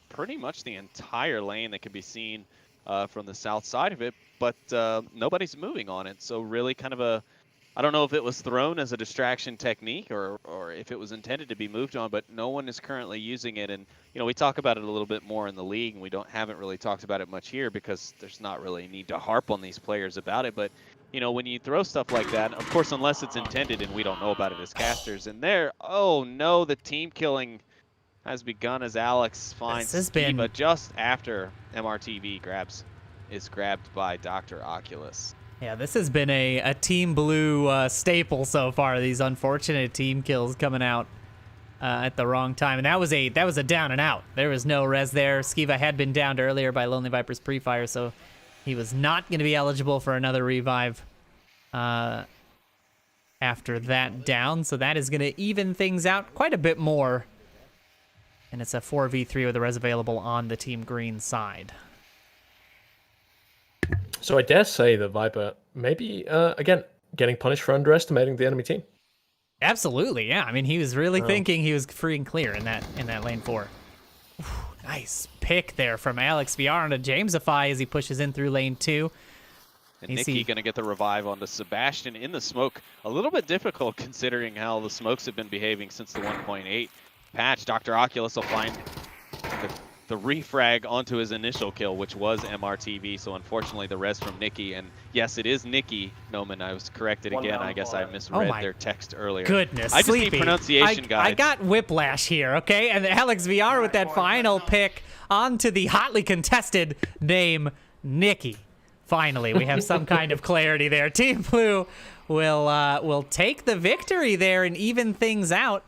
pretty much the entire lane that can be seen from the south side of it, but nobody's moving on it. So really kind of I don't know if it was thrown as a distraction technique or if it was intended to be moved on, but no one is currently using it. And, you know, we talk about it a little bit more in the league, and we haven't really talked about it much here because there's not really a need to harp on these players about it. But, you know, when you throw stuff like that, of course, unless it's intended and we don't know about it as casters, and oh no, the team killing has begun as Alex finds Skiva just after MRTV is grabbed by Dr. Oculus. Yeah, this has been a Team Blue staple so far. These unfortunate team kills coming out at the wrong time, and that was a down and out. There was no res there. Skiva had been downed earlier by Lonely Viper's pre-fire, so he was not going to be eligible for another revive after that down. So that is going to even things out quite a bit more. And it's a 4v3 with the res available on the Team Green side. So I dare say that Viper maybe, again, getting punished for underestimating the enemy team. Absolutely, yeah. I mean, he was really thinking he was free and clear in that lane 4. Whew, nice pick there from Alex VR onto Jamesify as he pushes in through lane 2. And Nicky going to get the revive onto Sebastian in the smoke. A little bit difficult considering how the smokes have been behaving since the 1.8 patch. Dr. Oculus will find the refrag onto his initial kill, which was MRTV. So unfortunately, the res from Nicky. And yes, it is Nicky. Noman, I was corrected again. I guess I misread their text earlier. Goodness, I just Sleepy. need pronunciation guides. I got whiplash here, okay? And Alex VR with that final pick onto the hotly contested name, Nicky. Finally, we have some kind of clarity there. Team Blue will take the victory there and even things out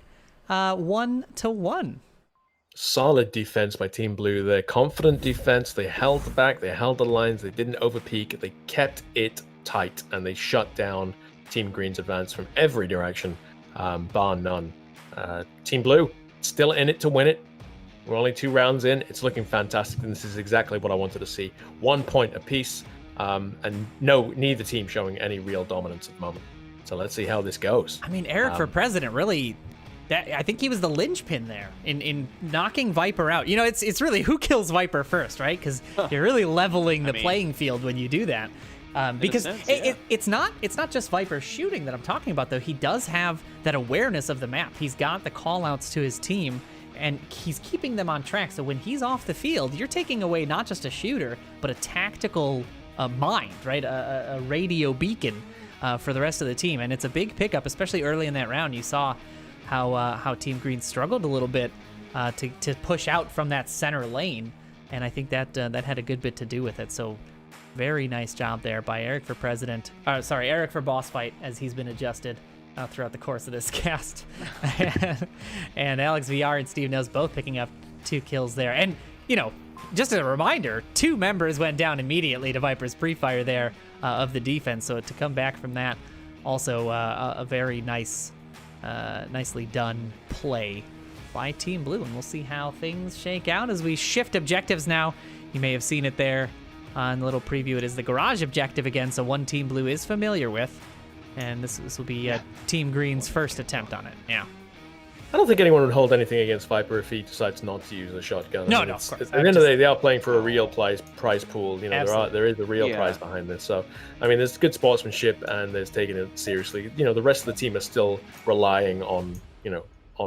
1-1. Solid defense by Team Blue. They're confident defense. They held back. They held the lines. They didn't overpeak. They kept it tight, and they shut down Team Green's advance from every direction, bar none. Team Blue still in it to win it. We're only 2 rounds in. It's looking fantastic, and this is exactly what I wanted to see. 1 point apiece. And neither team showing any real dominance at the moment. So let's see how this goes. I mean, Eric for president really, I think he was the linchpin there in knocking Viper out. You know, it's really who kills Viper first, right? Because you're really leveling the playing field when you do that. Because it's not just Viper shooting that I'm talking about, though. He does have that awareness of the map. He's got the call-outs to his team, and he's keeping them on track. So when he's off the field, you're taking away not just a shooter, but a tactical mind, right? A radio beacon for the rest of the team. And it's a big pickup, especially early in that round. You saw how Team Green struggled a little bit to push out from that center lane. And I think that had a good bit to do with it. So very nice job there by Eric for president. Eric for boss fight, as he's been adjusted throughout the course of this cast. And Alex VR and Steve Knows both picking up 2 kills there. And, you know, just a reminder, 2 members went down immediately to Viper's pre-fire there of the defense. So to come back from that, also a very nicely done play by Team Blue. And we'll see how things shake out as we shift objectives now. You may have seen it there on the little preview. It is the garage objective again, so one Team Blue is familiar with. And this will be Team Green's first attempt on it. Yeah. I don't think anyone would hold anything against Viper if he decides not to use a shotgun. No, of course. At the end of the day, they are playing for a real prize pool. You know, there is a real prize behind this. So, I mean, there's good sportsmanship, and there's taking it seriously. You know, the rest of the team are still relying on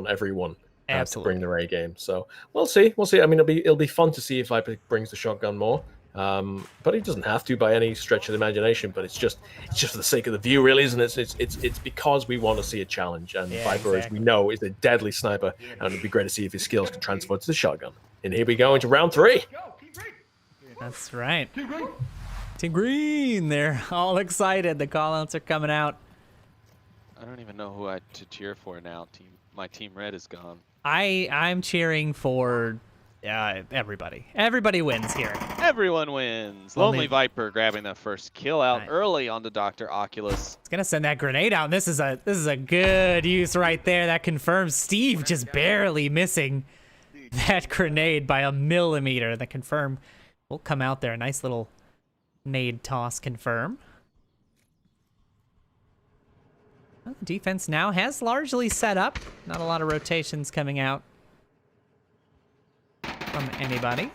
everyone to bring their A game. So we'll see. I mean, it'll be fun to see if Viper brings the shotgun more. But he doesn't have to by any stretch of the imagination. But it's just for the sake of the view, really, isn't it? It's because we want to see a challenge, and Viper, as we know, is a deadly sniper, and it'd be great to see if his skills can transfer to the shotgun. And here we go into round 3. That's right. Team Green, they're all excited. The call-outs are coming out. I don't even know who to cheer for now. My Team Red is gone. I'm cheering for everybody. Everybody wins here. Everyone wins. Lonely Viper grabbing that first kill out early onto Dr. Oculus. It's gonna send that grenade out. This is a good use right there. That confirms Steve just barely missing that grenade by a millimeter. The confirm will come out there. A nice little nade toss confirm. Well, the defense now has largely set up. Not a lot of rotations coming out from anybody.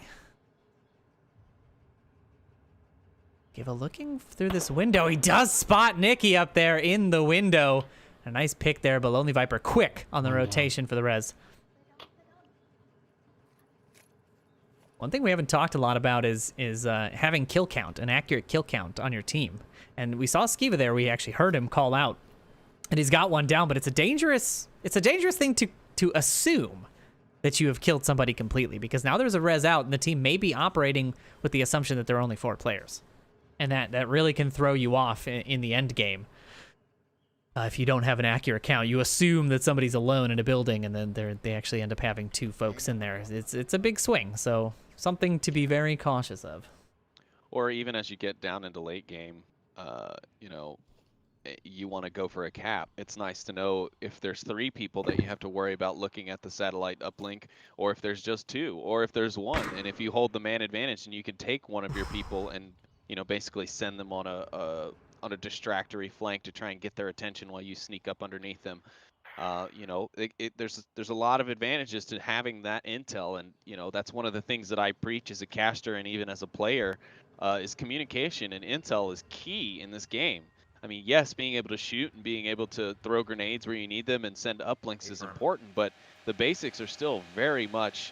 Give a looking through this window. He does spot Nicky up there in the window. A nice pick there, but Lonely Viper quick on the rotation for the res. One thing we haven't talked a lot about is having kill count, an accurate kill count on your team. And we saw Skiva there. We actually heard him call out, and he's got one down. But it's a dangerous thing to assume that you have killed somebody completely, because now there's a res out and the team may be operating with the assumption that there are only 4 players. And that really can throw you off in the end game. If you don't have an accurate count, you assume that somebody's alone in a building, and then they actually end up having 2 folks in there. It's a big swing, so something to be very cautious of. Or even as you get down into late game, you want to go for a cap. It's nice to know if there's 3 people that you have to worry about looking at the satellite uplink, or if there's just 2, or if there's 1. And if you hold the man advantage, and you can take one of your people and basically send them on on a distractory flank to try and get their attention while you sneak up underneath them. You know, there's a lot of advantages to having that intel, and you know that's one of the things that I preach as a caster and even as a player is communication, and intel is key in this game. I mean, yes, being able to shoot and being able to throw grenades where you need them and send uplinks is important, but the basics are still very much,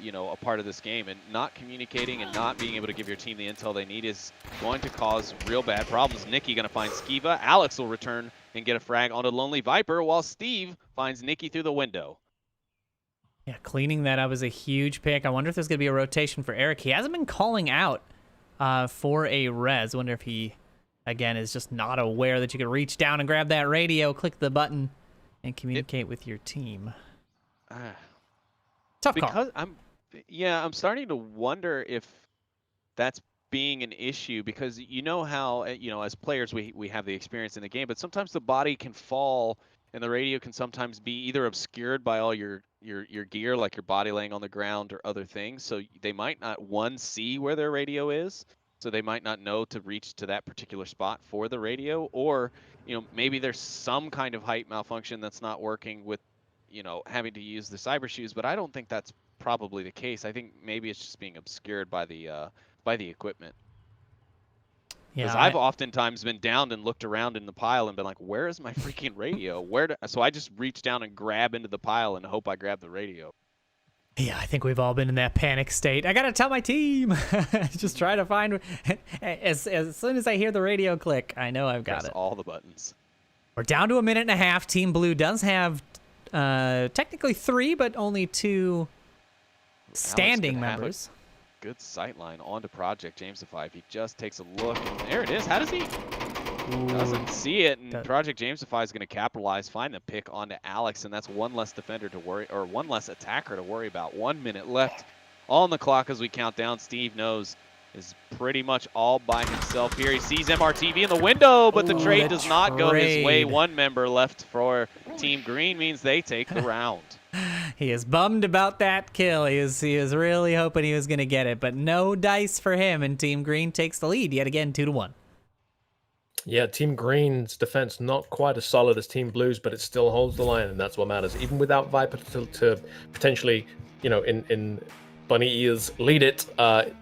you know, a part of this game. And not communicating and not being able to give your team the intel they need is going to cause real bad problems. Nikki going to find Skiva. Alex will return and get a frag onto Lonely Viper, while Steve finds Nikki through the window. Yeah, cleaning that up is a huge pick. I wonder if there's going to be a rotation for Eric. He hasn't been calling out for a res. I wonder if he, again, is just not aware that you can reach down and grab that radio, click the button, and communicate with your team. Tough call. Because I'm starting to wonder if that's being an issue, because you know how, you know, as players we have the experience in the game, but sometimes the body can fall and the radio can sometimes be either obscured by all your gear, like your body laying on the ground or other things. So they might not see where their radio is. So they might not know to reach to that particular spot for the radio, or, you know, maybe there's some kind of height malfunction that's not working with, you know, having to use the Cybershoes, but I don't think that's probably the case. I think maybe it's just being obscured by the equipment. Because I've oftentimes been down and looked around in the pile and been like, where is my freaking radio? So I just reach down and grab into the pile and hope I grab the radio. Yeah, I think we've all been in that panic state. I gotta tell my team. Just try to find. As soon as I hear the radio click, I know I've got Press it. all the buttons. We're down to 1.5 minutes. Team Blue does have technically 3, but only 2 standing members. Good sight line onto Project Jamesify. If he just takes a look, and there it is. How does he? Doesn't see it, and Project Jamesify is going to capitalize, find the pick onto Alex, and that's one less defender to worry, or one less attacker to worry about. 1 minute left on the clock as we count down. Steve knows is pretty much all by himself here. He sees MRTV in the window, but the trade does not go his way. 1 member left for Team Green means they take the round. He is bummed about that kill. He is really hoping he was going to get it, but no dice for him, and Team Green takes the lead yet again, 2-1. Yeah, Team Green's defense not quite as solid as Team Blue's, but it still holds the line, and that's what matters. Even without Viper to potentially, you know, in Bunny Ears lead it,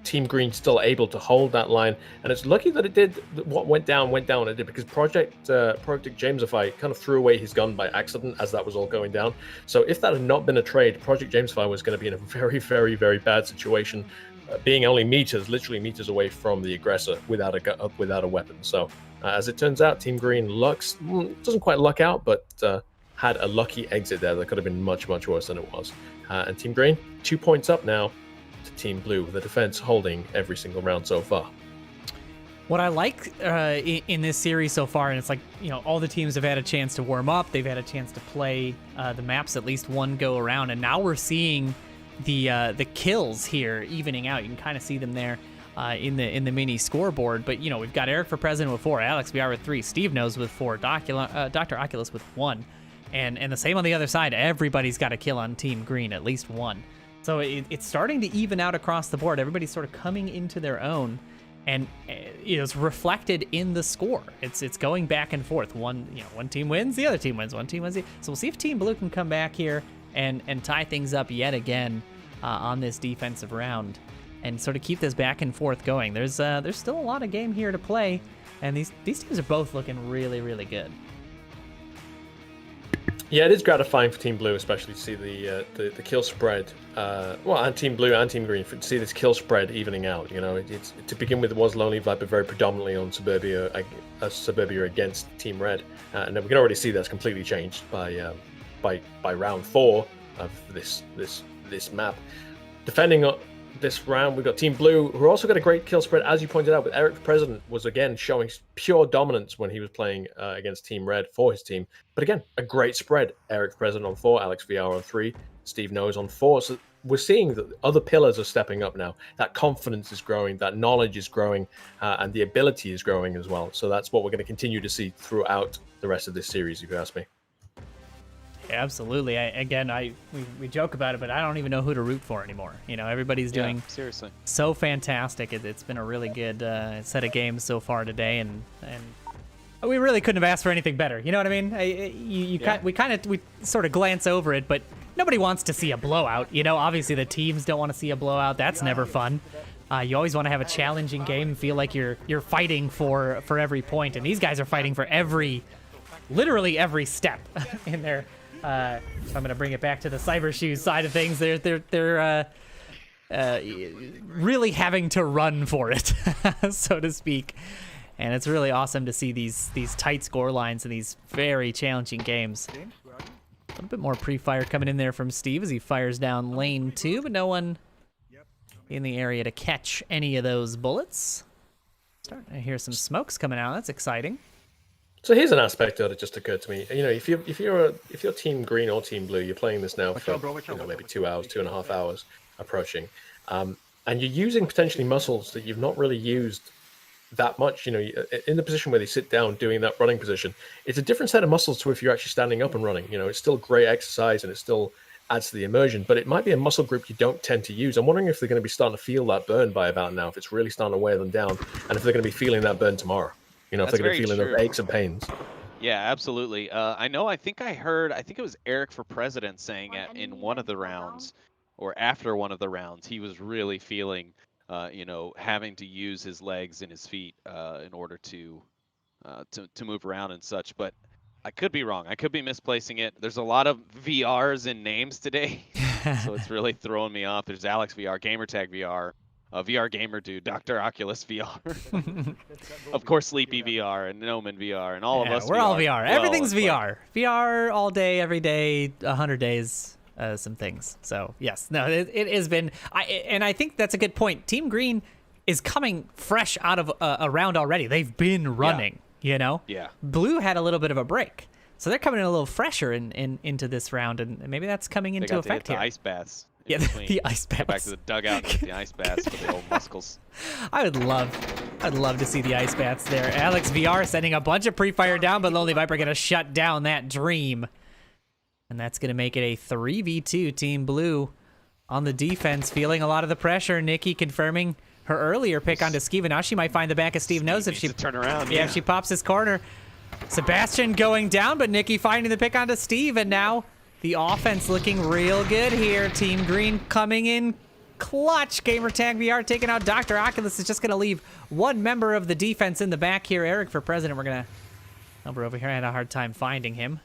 Team Green still able to hold that line, and it's lucky that it did. What went down, it did, because Project Jamesify kind of threw away his gun by accident as that was all going down. So if that had not been a trade, Project Jamesify was going to be in a very, very, very bad situation, being only literally meters away from the aggressor without a weapon. So as it turns out, Team Green doesn't quite luck out, but had a lucky exit there that could have been much, much worse than it was. And Team Green, 2 points up now to Team Blue, with the defense holding every single round so far. What I like in this series so far, and it's like, you know, all the teams have had a chance to warm up, they've had a chance to play the maps at least one go around, and now we're seeing the kills here evening out. You can kind of see them there in the mini scoreboard. But you know, we've got Eric for president with 4, Alex VR with 3, Steve Knows with 4, Dr. Oculus with 1, and the same on the other side. Everybody's got a kill on Team Green, at least 1. So it's starting to even out across the board. Everybody's sort of coming into their own, and it's reflected in the score. It's going back and forth. One team wins, the other team wins. One team wins. So we'll see if Team Blue can come back here and tie things up yet again on this defensive round, and sort of keep this back and forth going. There's still a lot of game here to play, and these teams are both looking really, really good. Yeah, it is gratifying for Team Blue, especially to see the kill spread. And Team Blue and Team Green, to see this kill spread evening out. You know, it's to begin with, it was Lonely Viper very predominantly on Suburbia against Team Red, and then we can already see that's completely changed by round 4 of this map. Defending this round, we've got Team Blue, who also got a great kill spread, as you pointed out, but Eric the President was again showing pure dominance when he was playing against Team Red for his team. But again, a great spread. Eric the President on 4, Alex VR on 3, Steve Knows on 4. So we're seeing that other pillars are stepping up now. That confidence is growing, that knowledge is growing, and the ability is growing as well. So that's what we're going to continue to see throughout the rest of this series, if you ask me. Absolutely. We joke about it, but I don't even know who to root for anymore. You know, everybody's doing seriously so fantastic. It's been a really good set of games so far today, and We really couldn't have asked for anything better. You know what I mean? We sort of glance over it, but nobody wants to see a blowout. You know, obviously the teams don't want to see a blowout. That's never fun. You always want to have a challenging game, feel like you're fighting for every point, and these guys are fighting for literally every step in there. I'm gonna bring it back to the Cybershoes side of things. They're really having to run for it, so to speak. And it's really awesome to see these tight score lines in these very challenging games. A little bit more pre-fire coming in there from Steve as he fires down lane 2, but no one in the area to catch any of those bullets. Starting to hear some smokes coming out. That's exciting. So here's an aspect that just occurred to me. You know, if you're team green or team blue, you're playing this now for maybe 2 hours, 2.5 hours approaching, and you're using potentially muscles that you've not really used that much. You know, in the position where they sit down doing that running position, it's a different set of muscles to if you're actually standing up and running. You know, it's still great exercise and it still adds to the immersion, but it might be a muscle group you don't tend to use. I'm wondering if they're going to be starting to feel that burn by about now, if it's really starting to wear them down, and if they're going to be feeling that burn tomorrow. You know, if they're going to be feeling those aches and pains. Yeah, absolutely. I think it was Eric for President saying in one of the rounds, or after one of the rounds, he was really feeling, having to use his legs and his feet in order to move around and such. But I could be wrong. I could be misplacing it. There's a lot of VRs in names today, so it's really throwing me off. There's Alex VR, Gamertag VR, VR Gamer Dude, Dr. Oculus VR, of course Sleepy VR, and Noman VR, and all of us. We're VR. all VR. Well, Everything's VR. VR all day, every day, 100 days. Some things. So yes, no, it has been. I think that's a good point. Team Green is coming fresh out of a round already. They've been running. You know. Yeah. Blue had a little bit of a break, so they're coming in a little fresher into this round, and maybe that's coming into effect here. The ice baths. Yeah, the ice baths. Get back to the dugout and get the ice baths for the old muscles. I'd love to see the ice baths there. Alex VR sending a bunch of pre-fire down, but Lonely Viper gonna shut down that dream. And that's going to make it a 3v2 Team Blue on the defense, feeling a lot of the pressure. Nikki confirming her earlier pick onto Skiva. Now she might find the back of Steve Knows if she turn around. Yeah, if she pops his corner. Sebastian going down, but Nikki finding the pick onto Steve, and now the offense looking real good here. Team Green coming in clutch. Gamertag VR taking out Dr. Oculus is just going to leave one member of the defense in the back here. Eric for President. We're going to number over here. I had a hard time finding him.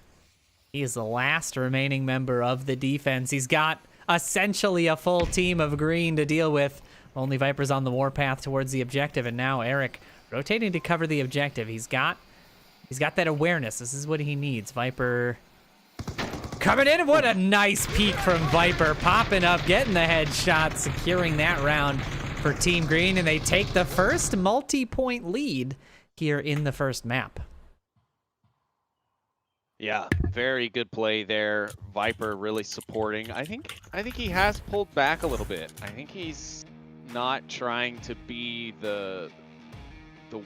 He is the last remaining member of the defense. He's got essentially a full team of green to deal with. Only Viper's on the warpath towards the objective, and now Eric rotating to cover the objective. He's got that awareness. This is what he needs. Viper coming in. What a nice peek from Viper. Popping up, getting the headshot, securing that round for Team Green, and they take the first multi-point lead here in the first map. Yeah, very good play there. Viper really supporting. I think he has pulled back a little bit. I think he's not trying to be the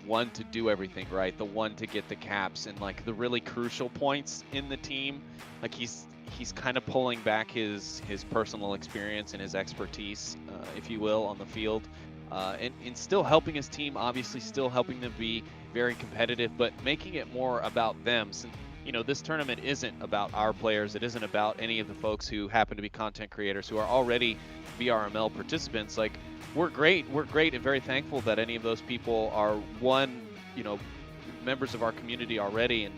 one to do everything right, the one to get the caps and like the really crucial points in the team. Like he's kind of pulling back his personal experience and his expertise, if you will, on the field, and still helping his team. Obviously, still helping them be very competitive, but making it more about them. Since you know, this tournament isn't about our players. It isn't about any of the folks who happen to be content creators who are already VRML participants. Like, we're great and very thankful that any of those people are members of our community already and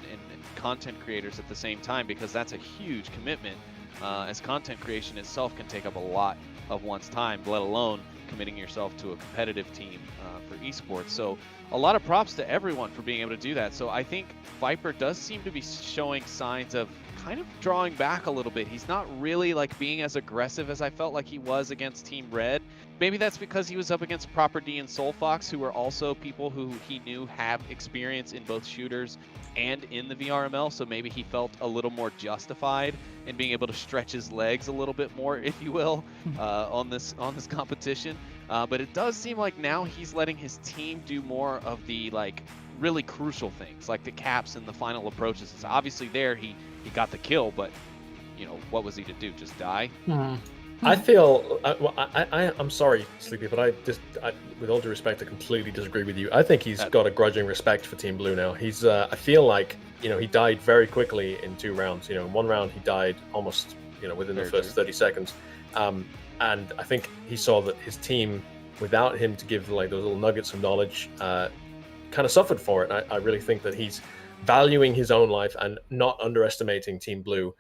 content creators at the same time, because that's a huge commitment, as content creation itself can take up a lot of one's time, let alone committing yourself to a competitive team for esports. So a lot of props to everyone for being able to do that. So I think Viper does seem to be showing signs of kind of drawing back a little bit. He's not really like being as aggressive as I felt like he was against Team Red. Maybe that's because he was up against Proper D and Soul Fox, who are also people who he knew have experience in both shooters and in the VRML, so maybe he felt a little more justified in being able to stretch his legs a little bit more, if you will, on this competition. But it does seem like now he's letting his team do more of the like really crucial things, like the caps and the final approaches. It's obviously there he got the kill, but you know, what was he to do? Just die? I feel, I'm sorry, Sleepy, but with all due respect, I completely disagree with you. I think he's got a grudging respect for Team Blue now. I feel like, he died very quickly in 2 rounds. In 1 round, he died almost, within the first 30 seconds. And I think he saw that his team, without him to give like those little nuggets of knowledge, kind of suffered for it. I really think that he's valuing his own life and not underestimating Team Blue,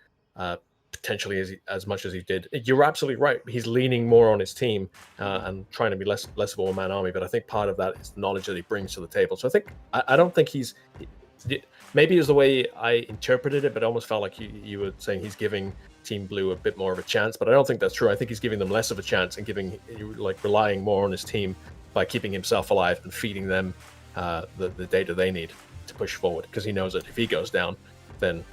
potentially as much as he did. You're absolutely right. He's leaning more on his team and trying to be less of a one-man army. But I think part of that is the knowledge that he brings to the table. So I don't think maybe it was the way I interpreted it, but it almost felt like you were saying he's giving Team Blue a bit more of a chance. But I don't think that's true. I think he's giving them less of a chance and relying more on his team by keeping himself alive and feeding them the data they need to push forward, because he knows that if he goes down, then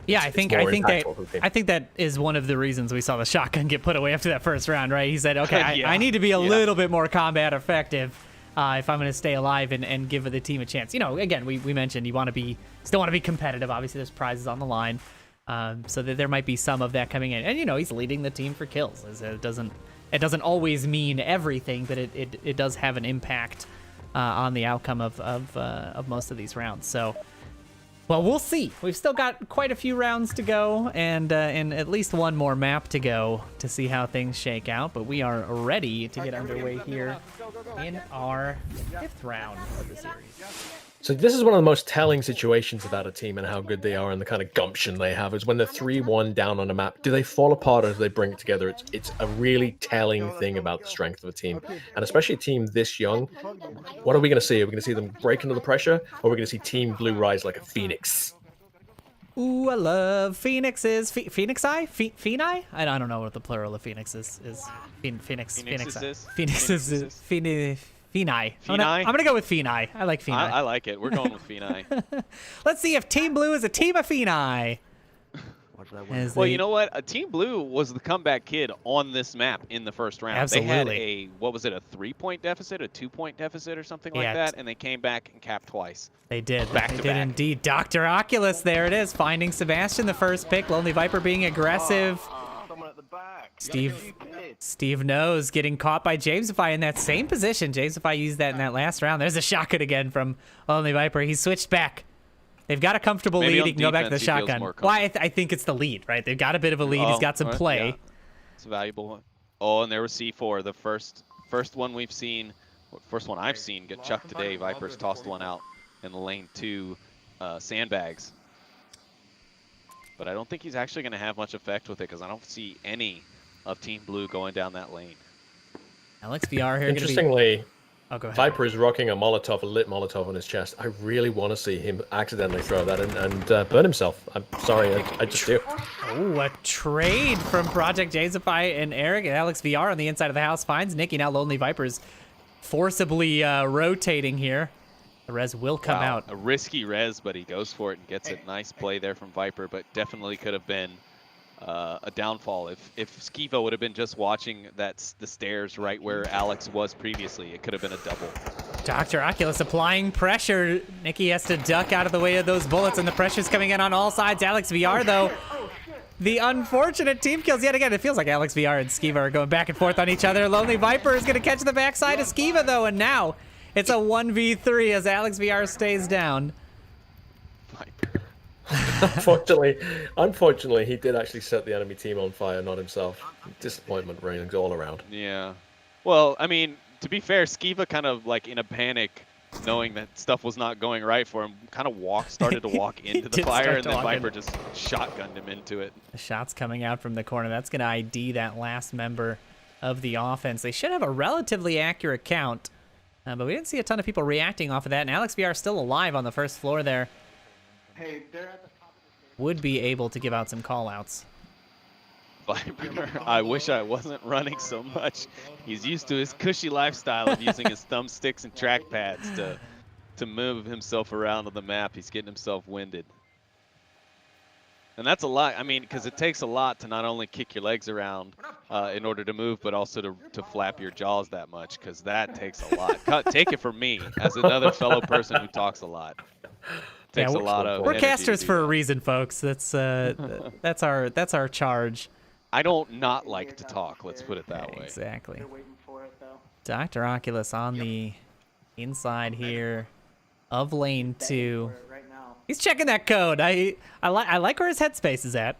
I think that is one of the reasons we saw the shotgun get put away after that first round, right? He said, okay, I need to be a little bit more combat effective if I'm going to stay alive and give the team a chance. Again, we mentioned you still want to be competitive. Obviously, there's prizes on the line, so that there might be some of that coming in. And he's leading the team for kills. It doesn't always mean everything, but it does have an impact on the outcome of most of these rounds. So. Well, we'll see. We've still got quite a few rounds to go and at least one more map to go to see how things shake out. But we are ready to get underway here in our 5th round of the series. So this is one of the most telling situations about a team and how good they are and the kind of gumption they have is when they're 3-1 down on a map. Do they fall apart or do they bring it together? It's a really telling thing about the strength of a team, and especially a team this young. What are we going to see? Are we going to see them break under the pressure, or are we going to see Team Blue rise like a phoenix? Ooh, I love phoenixes. Phoenixi? Phoeni? I don't know what the plural of phoenix is. Phoenix. Phoeni. I'm gonna go with Phoeni. I like Phoeni. I like it. We're going with Phoeni. Let's see if Team Blue is a team of Phoeni. Well, you know what? Team Blue was the comeback kid on this map in the first round. Absolutely. They had a 3-point deficit, a 2-point deficit, or something like that, and they came back and capped twice. They did. They did indeed. Dr. Oculus, there it is, finding Sebastian, the first pick. Lonely Viper being aggressive. Steve knows, getting caught by Jamesify in that same position. Jamesify used that in that last round. There's a shotgun again from Lonely Viper. He switched back. They've got a comfortable lead. He can go back to the shotgun. Well, I think it's the lead, right? They've got a bit of a lead. He's got some play. Yeah. It's a valuable one. Oh, and there was C4, the first one we've seen, first one I've seen get chucked today. Viper's tossed one out in the lane 2 sandbags. But I don't think he's actually going to have much effect with it because I don't see any of Team Blue going down that lane. Alex VR here. Interestingly, go ahead. Viper is rocking a lit Molotov on his chest. I really want to see him accidentally throw that and burn himself. I'm sorry, I just do. Oh, a trade from Project Jamesify and Eric. And Alex VR on the inside of the house finds Nikki. Now Lonely Viper's forcibly rotating here. The res will come out. A risky res, but he goes for it and gets it. Nice play there from Viper, but definitely could have been a downfall. If Skivo would have been just watching the stairs right where Alex was previously, it could have been a double. Dr. Oculus applying pressure. Nikki has to duck out of the way of those bullets, and the pressure's coming in on all sides. Alex VR, though, the unfortunate team kills yet again. It feels like Alex VR and Skiva are going back and forth on each other. Lonely Viper is going to catch the backside of Skiva, though, and now it's a 1v3 as Alex VR stays down. Unfortunately, he did actually set the enemy team on fire, not himself. Disappointment reigns all around. Yeah. Well, I mean, to be fair, Skiva kind of like in a panic, knowing that stuff was not going right for him, kind of started to walk into the fire, and then Viper just shotgunned him into it. The shot's coming out from the corner. That's going to ID that last member of the offense. They should have a relatively accurate count, but we didn't see a ton of people reacting off of that. And Alex VR still alive on the first floor there. Hey, they're at the top of the Would be able to give out some call-outs. Viper, I wish I wasn't running so much. He's used to his cushy lifestyle of using his thumbsticks and trackpads to move himself around on the map. He's getting himself winded. And that's a lot, I mean, because it takes a lot to not only kick your legs around in order to move, but also to flap your jaws that much, because that takes a lot. Take it from me, as another fellow person who talks a lot. Takes a lot of we're casters for a reason, folks. That's our charge. I don't not like to talk. Let's put it that way. Exactly. They're waiting for it though. Dr. Oculus on the inside here of lane 2. For it right now. He's checking that code. I like where his headspace is at.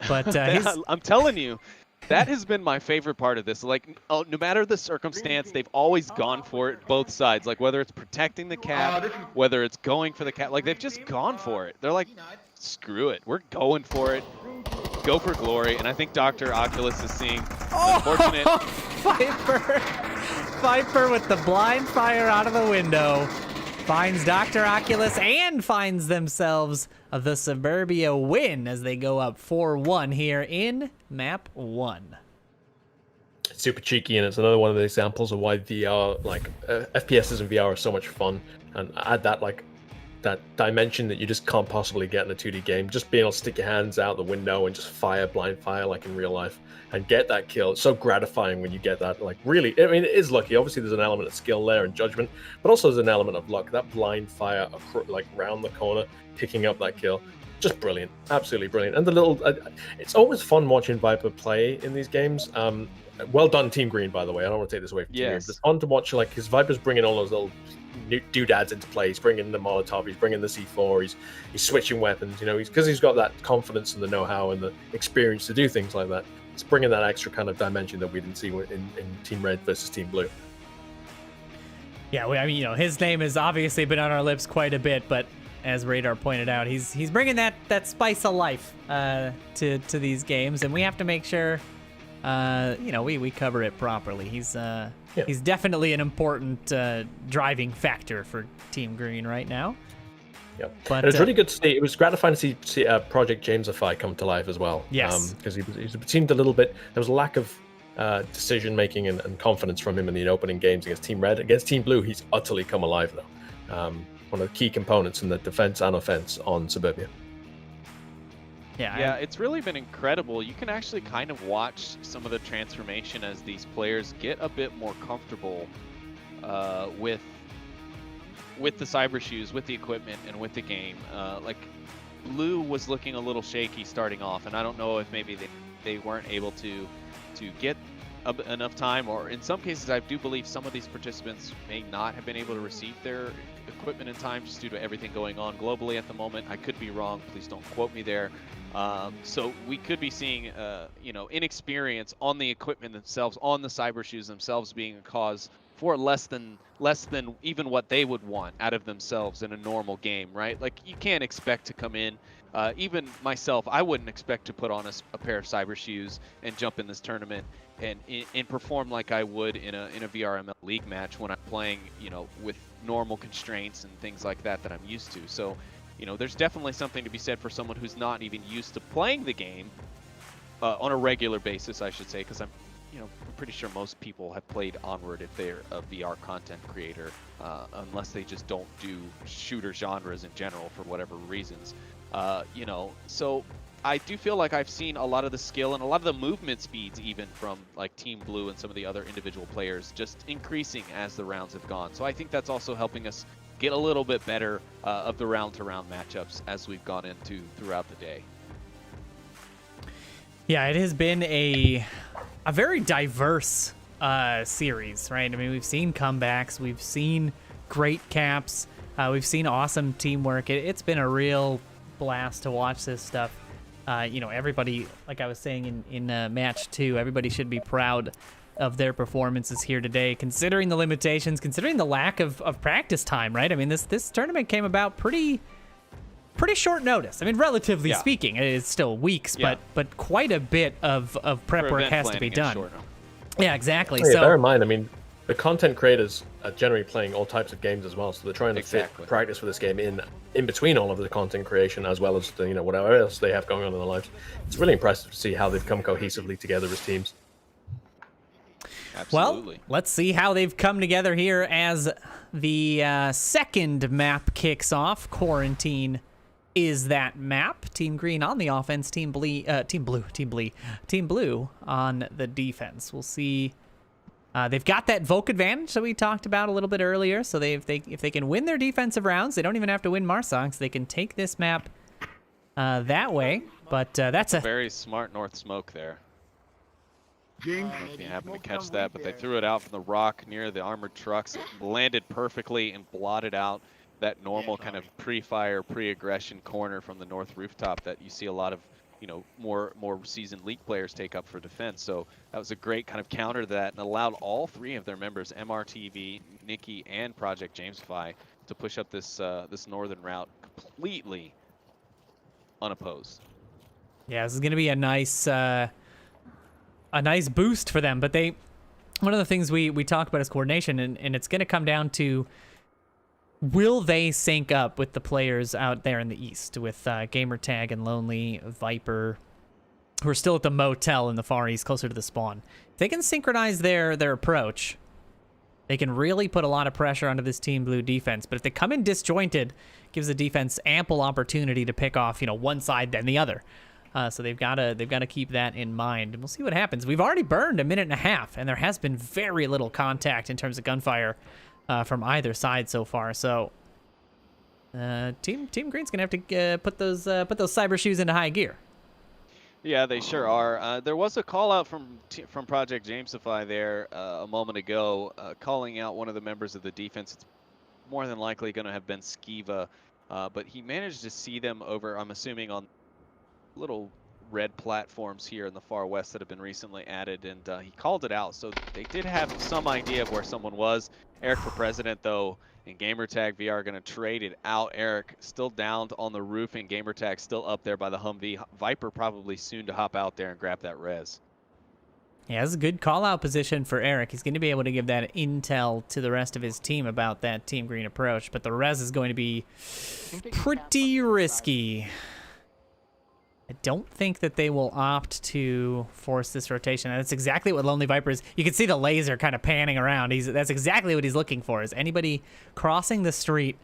But he's, I'm telling you, that has been my favorite part of this. Like, no matter the circumstance, they've always gone for it, both sides. Like, whether it's protecting the cap, whether it's going for the cap. Like, they've just gone for it. They're like, screw it. We're going for it. Go for glory. And I think Dr. Oculus is seeing unfortunate. Viper with the blind fire out of the window. Finds Dr. Oculus and finds themselves the Suburbia win as they go up 4-1 here in map 1. It's super cheeky, and it's another one of the examples of why VR, like FPSs and VR, are so much fun. And add that that dimension that you just can't possibly get in a 2D game. Just being able to stick your hands out the window and just blind fire like in real life and get that kill. It's so gratifying when you get that. Like, really, I mean, it is lucky. Obviously, there's an element of skill there and judgment, but also there's an element of luck. That blind fire, like round the corner, picking up that kill, just brilliant, absolutely brilliant. And the little, it's always fun watching Viper play in these games. Well done, Team Green, by the way. I don't want to take this away from Team Green. It's fun to watch, like, his Viper's bringing all those little doodads into play. He's bringing the Molotov, he's bringing the C4, he's switching weapons, you know, because he's got that confidence and the know-how and the experience to do things like that. It's bringing that extra kind of dimension that we didn't see in Team Red versus Team Blue. Yeah, I mean, you know, his name has obviously been on our lips quite a bit, but as Radar pointed out, he's bringing that spice of life to these games, and we have to make sure, you know, we cover it properly. He's definitely an important driving factor for Team Green right now. Yep. But and it's really good to see. It was gratifying to see Project Jamesify come to life as well. Yes. Because he seemed a little bit. There was a lack of decision making and confidence from him in the opening games against Team Red. Against Team Blue, he's utterly come alive though. One of the key components in the defense and offense on Suburbia. Yeah, it's really been incredible. You can actually kind of watch some of the transformation as these players get a bit more comfortable with the Cybershoes, with the equipment, and with the game. Like, Blue was looking a little shaky starting off, and I don't know if maybe they weren't able to get enough time, or in some cases I do believe some of these participants may not have been able to receive their equipment in time just due to everything going on globally at the moment. I could be wrong, please don't quote me there. So we could be seeing you know, inexperience on the equipment themselves, on the Cybershoes themselves, being a cause for less than even what they would want out of themselves in a normal game, right? Like, you can't expect to come in, even myself, I wouldn't expect to put on a pair of Cybershoes and jump in this tournament and perform like I would in a VRML league match when I'm playing, you know, with normal constraints and things like that I'm used to. So, you know, there's definitely something to be said for someone who's not even used to playing the game on a regular basis, I should say, because I'm pretty sure most people have played Onward if they're a VR content creator, unless they just don't do shooter genres in general for whatever reasons. You know, so I do feel like I've seen a lot of the skill and a lot of the movement speeds even from like Team Blue and some of the other individual players just increasing as the rounds have gone. So I think that's also helping us get a little bit better of the round-to-round matchups as we've gone into throughout the day. Yeah, it has been a very diverse series, right? I mean, we've seen comebacks, we've seen great caps, we've seen awesome teamwork. It's been a real blast to watch this stuff. You know, everybody, like I was saying in match 2, everybody should be proud of their performances here today, considering the limitations, considering the lack of practice time, right? I mean, this tournament came about pretty short notice. I mean, relatively speaking, it's still weeks, but quite a bit of prep work has to be done. Yeah, exactly. So bear in mind, I mean, the content creators are generally playing all types of games as well, so they're trying to fit practice for this game in between all of the content creation as well as the, you know, whatever else they have going on in their lives. It's really impressive to see how they've come cohesively together as teams. Absolutely. Well, let's see how they've come together here as the second map kicks off. Quarantine is that map. Team Green on the offense, Team Blue on the defense. We'll see. They've got that Volk advantage that we talked about a little bit earlier. So if they can win their defensive rounds, they don't even have to win Marsong, so they can take this map that way. But that's a very smart north smoke there. James, I don't know if you happen to catch that, but they threw it out from the rock near the armored trucks. It landed perfectly and blotted out that normal kind of pre-fire, pre-aggression corner from the north rooftop that you see a lot of, you know, more seasoned League players take up for defense. So that was a great kind of counter to that and allowed all three of their members, MRTV, Nikki, and Project Jamesify, to push up this this northern route completely unopposed. Yeah, this is going to be a nice boost for them. But one of the things we talk about is coordination, and it's going to come down to, will they sync up with the players out there in the east with Gamertag and Lonely Viper, who are still at the motel in the far east, closer to the spawn? If they can synchronize their approach, they can really put a lot of pressure onto this Team Blue defense. But if they come in disjointed, it gives the defense ample opportunity to pick off, you know, one side then the other. So they've got to keep that in mind, and we'll see what happens. We've already burned a minute and a half, and there has been very little contact in terms of gunfire from either side so far. So Team Green's gonna have to put those cyber shoes into high gear. Yeah, they sure are. There was a call out from Project Jamesify there a moment ago, calling out one of the members of the defense. It's more than likely going to have been Skiva, but he managed to see them over, I'm assuming, on little red platforms here in the far west that have been recently added, and he called it out. So they did have some idea of where someone was. Eric for President, though, and Gamertag VR are going to trade it out. Eric still down on the roof, and Gamertag still up there by the Humvee. Viper probably soon to hop out there and grab that res. Yeah, that's a good call-out position for Eric. He's going to be able to give that intel to the rest of his team about that Team Green approach, but the res is going to be pretty risky. I don't think that they will opt to force this rotation. And that's exactly what Lonely Viper is. You can see the laser kind of panning around. That's exactly what he's looking for, is anybody crossing the street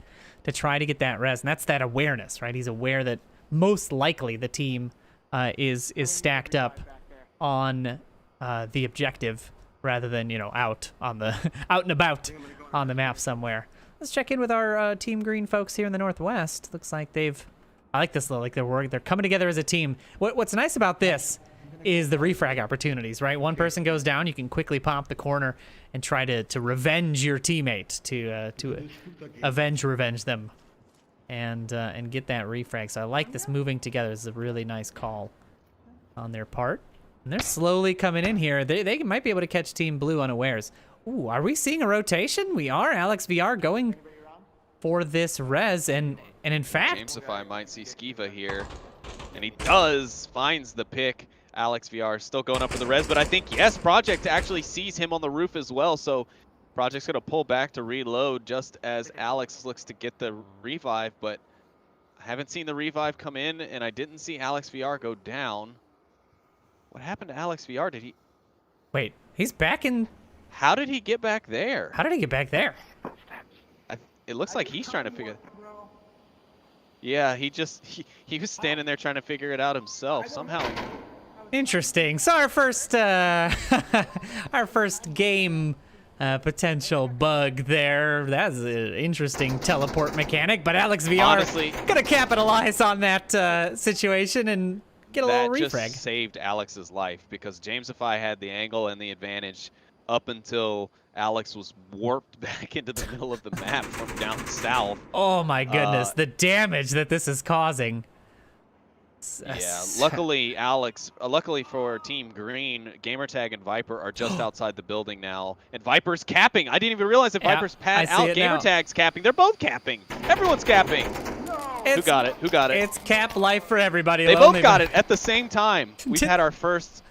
to try to get that res. And that's that awareness, right? He's aware that most likely the team is stacked up on the objective rather than, you know, out on the out and about on the map somewhere. Let's check in with our Team Green folks here in the Northwest. Looks like I like this, like they're coming together as a team. What's nice about this is the refrag opportunities, right? One person goes down, you can quickly pop the corner and try to revenge your teammate, to revenge them, and get that refrag. So I like this moving together. This is a really nice call on their part. And they're slowly coming in here. They might be able to catch Team Blue unawares. Ooh, are we seeing a rotation? We are. Alex VR going for this res, and in fact, Jamesify might see Skiva here, and he does, finds the pick. Alex VR still going up for the res, but I think, yes, Project actually sees him on the roof as well, so Project's going to pull back to reload just as Alex looks to get the revive, but I haven't seen the revive come in, and I didn't see Alex VR go down. What happened to Alex VR? Did he... Wait, he's back in... How did he get back there? How did he get back there? It looks like he's trying to figure... Yeah, he was standing there trying to figure it out himself somehow. Interesting. So our first game potential bug there. That's an interesting teleport mechanic, but Alex VR Honestly, gonna capitalize on that situation and get a little refrag. That just saved Alex's life, because Jamesify had the angle and the advantage up until Alex was warped back into the middle of the map from down south. Oh my goodness, the damage that this is causing. Yeah, luckily for Team Green, Gamertag and Viper are just outside the building now. And Viper's capping. I didn't even realize that Viper's pad out. Gamertag's capping. They're both capping. Everyone's capping. Who got it? Who got it? It's cap life for everybody. They both got it at the same time. We've had our first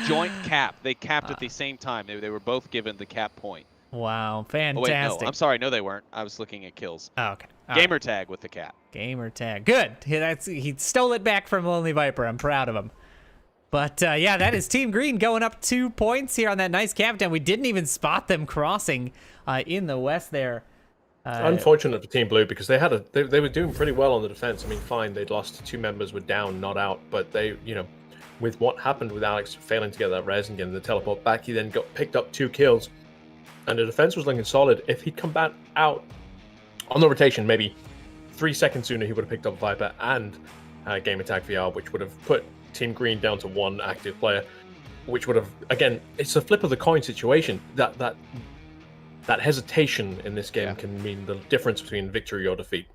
joint cap. They capped at the same time. They were both given the cap point. Wow, fantastic. Oh, wait, no, I'm sorry. No, they weren't. I was looking at kills. Oh, okay. Gamertag with the cap. Gamertag. Good. He stole it back from Lonely Viper. I'm proud of him. But, yeah, that is Team Green going up 2 points here on that nice cap down. We didn't even spot them crossing in the west there. Unfortunate for Team Blue, because they were doing pretty well on the defense. I mean, fine, they'd lost 2 members, were down, not out, but they, you know, with what happened with Alex failing to get that res and getting the teleport back, he then got picked up 2 kills, and the defense was looking solid. If he'd come back out on the rotation, maybe 3 seconds sooner, he would have picked up Viper and Gamertag VR, which would have put Team Green down to 1 active player. which would have, again, it's a flip of the coin situation. That hesitation in this game can mean the difference between victory or defeat.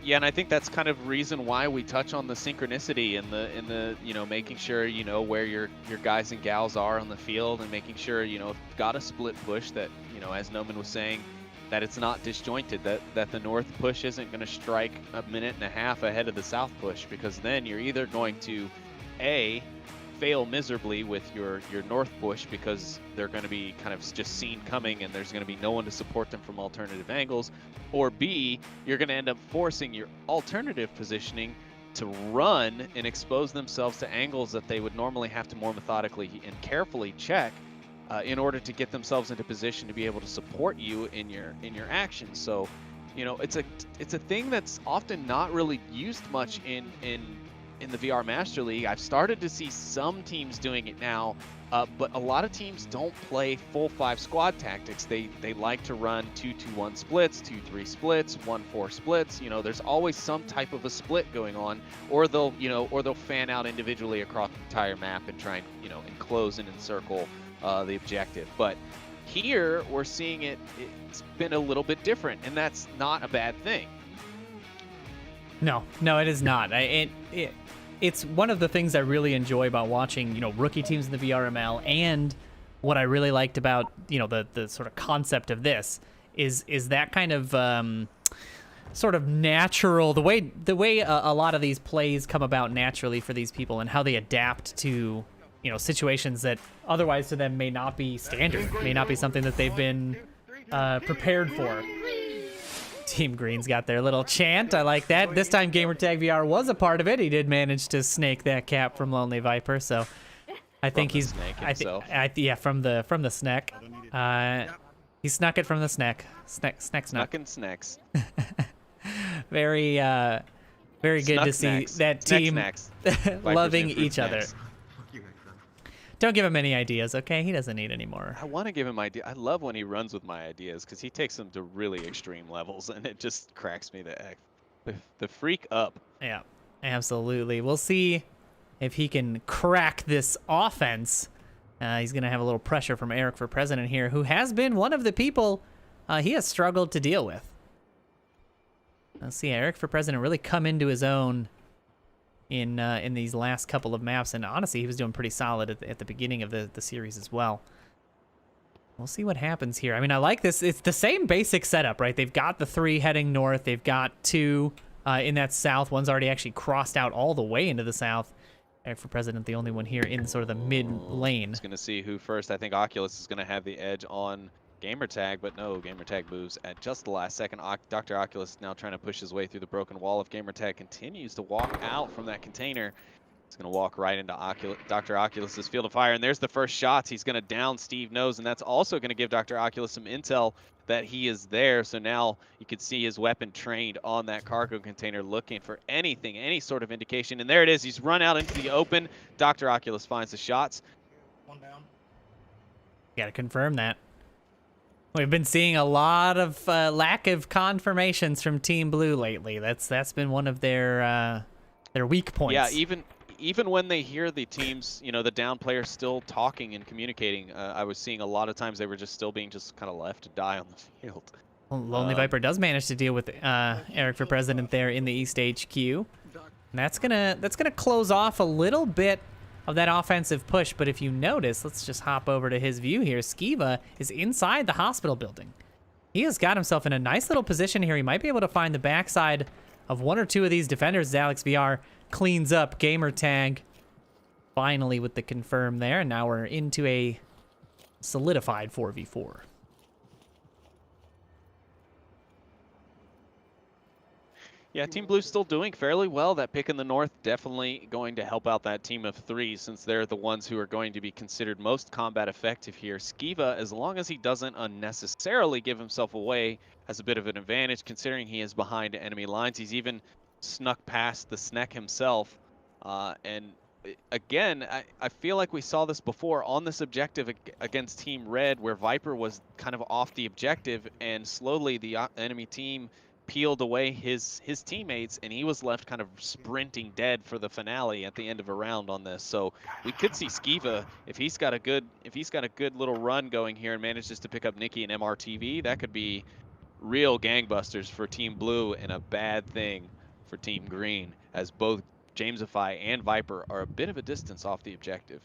Yeah, and I think that's kind of reason why we touch on the synchronicity and the making sure you know where your guys and gals are on the field, and making sure if you've got a split push that as Noman was saying, that it's not disjointed, that the north push isn't going to strike a minute and a half ahead of the south push, because then you're either going to fail miserably with your north push because they're going to be kind of just seen coming and there's going to be no one to support them from alternative angles, or B, you're going to end up forcing your alternative positioning to run and expose themselves to angles that they would normally have to more methodically and carefully check in order to get themselves into position to be able to support you in your actions. So it's a thing that's often not really used much in the VR Master League. I've started to see some teams doing it now, but a lot of teams don't play full 5 squad tactics. They like to run 2-2-1 splits, 2-3 splits, 1-4 splits. There's always some type of a split going on, or they'll fan out individually across the entire map and try and enclose and encircle the objective. But here we're seeing it's been a little bit different, and that's not a bad thing. No, it is not. It's one of the things I really enjoy about watching, rookie teams in the VRML, and what I really liked about, the sort of concept of this is that kind of sort of natural, the way a lot of these plays come about naturally for these people, and how they adapt to, situations that otherwise to them may not be standard, may not be something that they've been prepared for. Team Green's got their little chant. I like that. This time Gamertag VR was a part of it. He did manage to snake that cap from Lonely Viper, so I think he's from the snack. He snuck it from the snack. Snuck and snacks. Very good Snuck to see snacks. that Snack team snacks. loving Vipers and each other. snacks. Don't give him any ideas, okay? He doesn't need any more. I want to give him ideas. I love when he runs with my ideas because he takes them to really extreme levels, and it just cracks me the freak up. Yeah, absolutely. We'll see if he can crack this offense. He's going to have a little pressure from Eric for President here, who has been one of the people he has struggled to deal with. Let's see, Eric for President really come into his own in these last couple of maps, and honestly, he was doing pretty solid at the beginning of the series as well. We'll see what happens here. I mean, I like this. It's the same basic setup, right? They've got the 3 heading north. They've got 2 in that south. One's already actually crossed out all the way into the south. Eric for President, the only one here in sort of the mid lane. It's going to see who first. I think Oculus is going to have the edge on Gamertag, but no, Gamertag moves at just the last second. Dr. Oculus now trying to push his way through the broken wall. If Gamertag continues to walk out from that container, he's going to walk right into Dr. Oculus's field of fire, and there's the first shots. He's going to down Steve Nose, and that's also going to give Dr. Oculus some intel that he is there. So now you can see his weapon trained on that cargo container, looking for anything, any sort of indication. And there it is. He's run out into the open. Dr. Oculus finds the shots. One down. Got to confirm that. We've been seeing a lot of lack of confirmations from Team Blue lately. That's been one of their weak points. Yeah, even when they hear the teams, the down players still talking and communicating, I was seeing a lot of times they were just still being just kind of left to die on the field. Well, Lonely Viper does manage to deal with Eric for President there in the East HQ. And that's gonna close off a little bit of that offensive push, but if you notice, let's just hop over to his view here. Skiva is inside the hospital building. He has got himself in a nice little position here. He might be able to find the backside of 1 or 2 of these defenders as Alex VR cleans up Gamertag finally with the confirm there, and now we're into a solidified 4v4. Yeah, Team Blue's still doing fairly well. That pick in the north definitely going to help out that team of 3, since they're the ones who are going to be considered most combat effective here. Skiva, as long as he doesn't unnecessarily give himself away, has a bit of an advantage considering he is behind enemy lines. He's even snuck past the Snek himself. And again, I feel like we saw this before on this objective against Team Red, where Viper was kind of off the objective, and slowly the enemy team peeled away his teammates, and he was left kind of sprinting dead for the finale at the end of a round on this. So we could see Skiva, if he's got a good little run going here and manages to pick up Nikki and MRTV, that could be real gangbusters for Team Blue and a bad thing for Team Green, as both Jamesify and Viper are a bit of a distance off the objective.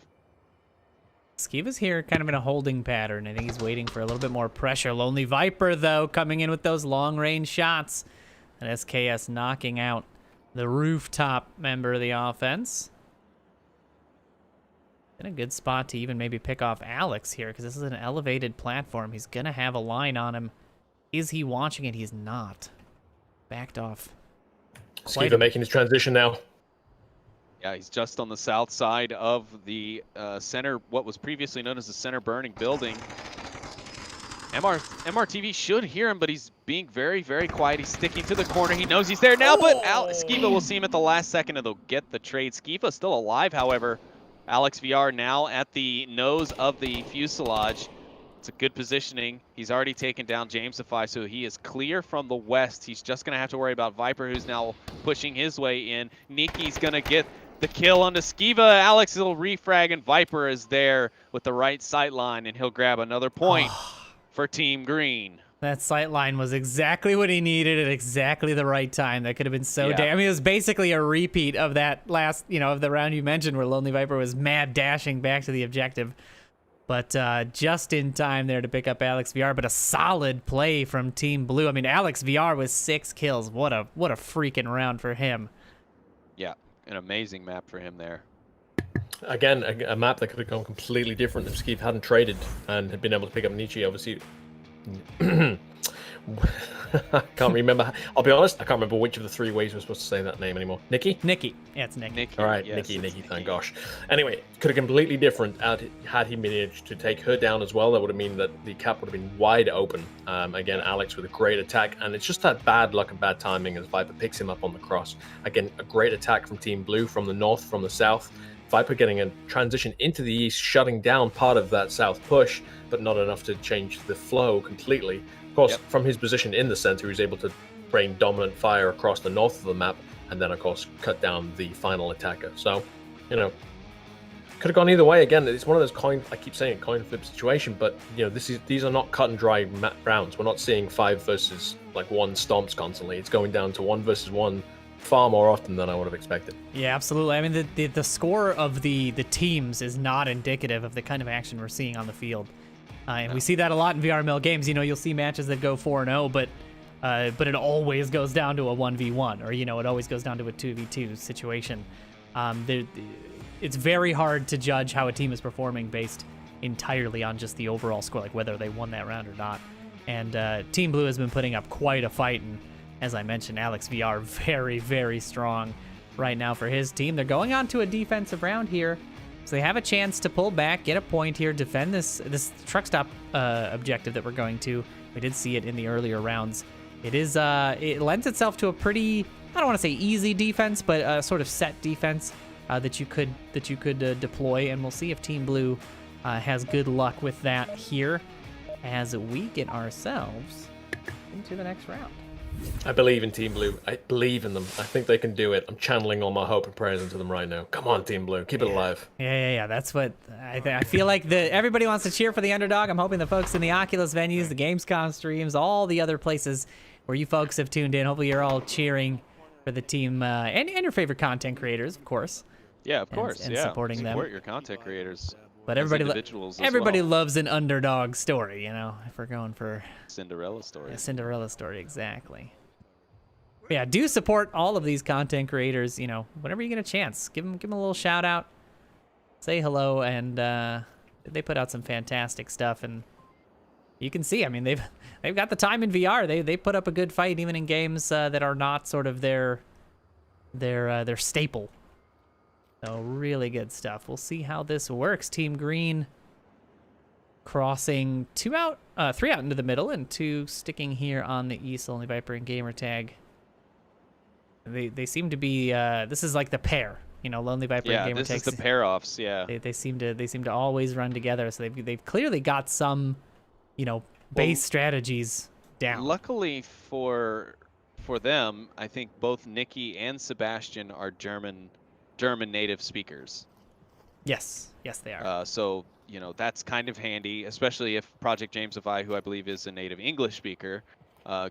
Skiva's here kind of in a holding pattern. I think he's waiting for a little bit more pressure. Lonely Viper, though, coming in with those long-range shots. And SKS knocking out the rooftop member of the offense. In a good spot to even maybe pick off Alex here, because this is an elevated platform. He's going to have a line on him. Is he watching it? He's not. Backed off. Skiva making his transition now. Yeah, he's just on the south side of the center, what was previously known as the center burning building. MRTV should hear him, but he's being very, very quiet. He's sticking to the corner. He knows he's there now, but Skiva will see him at the last second, and they'll get the trade. Skiva still alive, however. Alex VR now at the nose of the fuselage. It's a good positioning. He's already taken down Jamesify, so he is clear from the west. He's just going to have to worry about Viper, who's now pushing his way in. Niki's going to get the kill onto Skiva. Alex will refrag, and Viper is there with the right sight line, and he'll grab another point for Team Green. That sight line was exactly what he needed at exactly the right time. That could have been so Yeah. I mean, it was basically a repeat of that last, of the round you mentioned where Lonely Viper was mad dashing back to the objective. But just in time there to pick up Alex VR, but a solid play from Team Blue. I mean, Alex VR with 6 kills. What a freaking round for him. Yeah, an amazing map for him there. Again, a map that could have gone completely different if Skeeve hadn't traded and had been able to pick up Nietzsche, obviously. I can't remember. I'll be honest, I can't remember which of the 3 ways we're supposed to say that name anymore. Nikki? Nikki. Yeah, it's Nikki. Nikki. All right, yes, Nikki, thank gosh. Anyway, could have completely different had he managed to take her down as well. That would have meant that the cap would have been wide open. Again, Alex with a great attack, and it's just that bad luck and bad timing as Viper picks him up on the cross. Again, a great attack from Team Blue from the north, from the south. Viper getting a transition into the east, shutting down part of that south push, but not enough to change the flow completely. Of course, from his position in the center, he's able to rain dominant fire across the north of the map, and then, of course, cut down the final attacker. So, could have gone either way. Again, it's one of those I keep saying coin flip situation, but, these are not cut and dry rounds. We're not seeing 5 versus, 1 stomps constantly. It's going down to 1 versus 1 far more often than I would have expected. Yeah, absolutely. I mean, the score of the teams is not indicative of the kind of action we're seeing on the field. And we see that a lot in VRML games. You'll see matches that go 4-0, but it always goes down to a 1v1, or, it always goes down to a 2v2 situation. It's very hard to judge how a team is performing based entirely on just the overall score, like whether they won that round or not. And Team Blue has been putting up quite a fight, and as I mentioned, Alex VR very, very strong right now for his team. They're going on to a defensive round here, so they have a chance to pull back, get a point here, defend this truck stop objective that we're going to. We did see it in the earlier rounds. It lends itself to a pretty, I don't want to say easy defense, but a sort of set defense that you could deploy, and we'll see if Team Blue has good luck with that here as we get ourselves into the next round. I believe in Team Blue. I believe in them. I think they can do it. I'm channeling all my hope and prayers into them right now. Come on, Team Blue. Keep it alive. Yeah. That's what I feel like. Everybody wants to cheer for the underdog. I'm hoping the folks in the Oculus venues, the Gamescom streams, all the other places where you folks have tuned in, hopefully you're all cheering for the team and your favorite content creators, of course. Yeah, of course. And supporting them. Support your content creators. But everybody loves an underdog story, if we're going for Cinderella story. a Cinderella story, exactly. But yeah, do support all of these content creators, whenever you get a chance. Give them a little shout out, say hello, and they put out some fantastic stuff, and you can see, I mean, they've got the time in VR. They put up a good fight even in games that are not sort of their staple. So really good stuff. We'll see how this works. Team Green crossing 3 out into the middle, and 2 sticking here on the east. Lonely Viper and Gamertag. They seem to be this is like the pair, Lonely Viper and Gamertag. Yeah, this is the pair offs. Yeah, they seem to always run together. So they've clearly got some base strategies down. Luckily for for them, I think both Nikki and Sebastian are German native speakers. Yes, they are. So, you know, that's kind of handy, especially if Project Jamesify, who I believe is a native English speaker,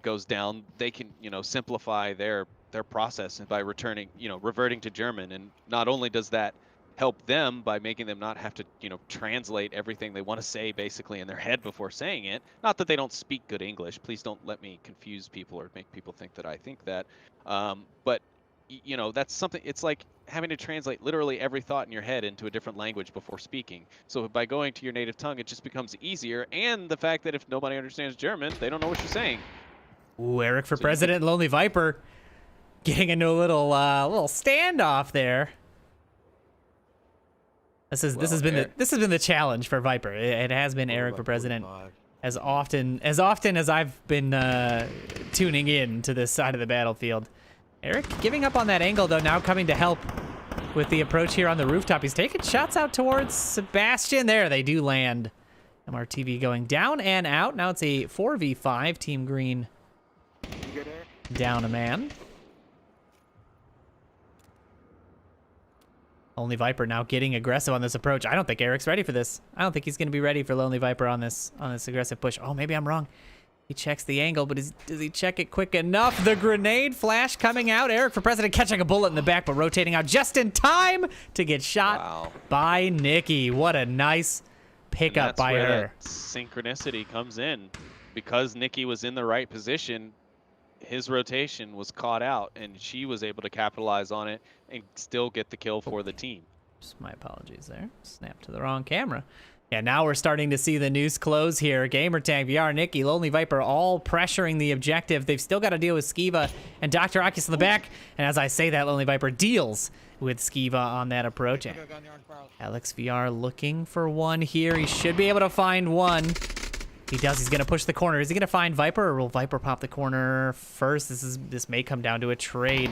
goes down. They can, you know, simplify their process by reverting to German. And not only does that help them by making them not have to, you know, translate everything they want to say basically in their head before saying it. Not that they don't speak good English. Please don't let me confuse people or make people think that I think that. But, you know, that's something, it's like having to translate literally every thought in your head into a different language before speaking. So by going to your native tongue, it just becomes easier. And the fact that if nobody understands German, they don't know what you're saying. Ooh, Eric for president, Lonely Viper getting into a little standoff there. This has been the challenge for Viper. It has been Eric for president as often as I've been tuning in to this side of the battlefield. Eric giving up on that angle though, now coming to help with the approach here on the rooftop. He's taking shots out towards Sebastian. There, they do land. MRTV going down and out. Now it's a 4v5. Team Green down a man. Lonely Viper now getting aggressive on this approach. I don't think Eric's ready for this. I don't think he's going to be ready for Lonely Viper on this aggressive push. Oh, maybe I'm wrong. He checks the angle, but does he check it quick enough? The grenade flash coming out. Eric for president catching a bullet in the back, but rotating out just in time to get shot by Nikki. What a nice pickup by her. That synchronicity comes in. Because Nikki was in the right position, his rotation was caught out, and she was able to capitalize on it and still get the kill for the team. Just my apologies there. Snap to the wrong camera. Yeah, now we're starting to see the noose close here. Gamertag, VR, Nikki, Lonely Viper all pressuring the objective. They've still got to deal with Skiva and Dr. Akis in the back. And as I say that, Lonely Viper deals with Skiva on that approach. Alex VR looking for one here. He should be able to find one. He does. He's going to push the corner. Is he going to find Viper, or will Viper pop the corner first? This may come down to a trade.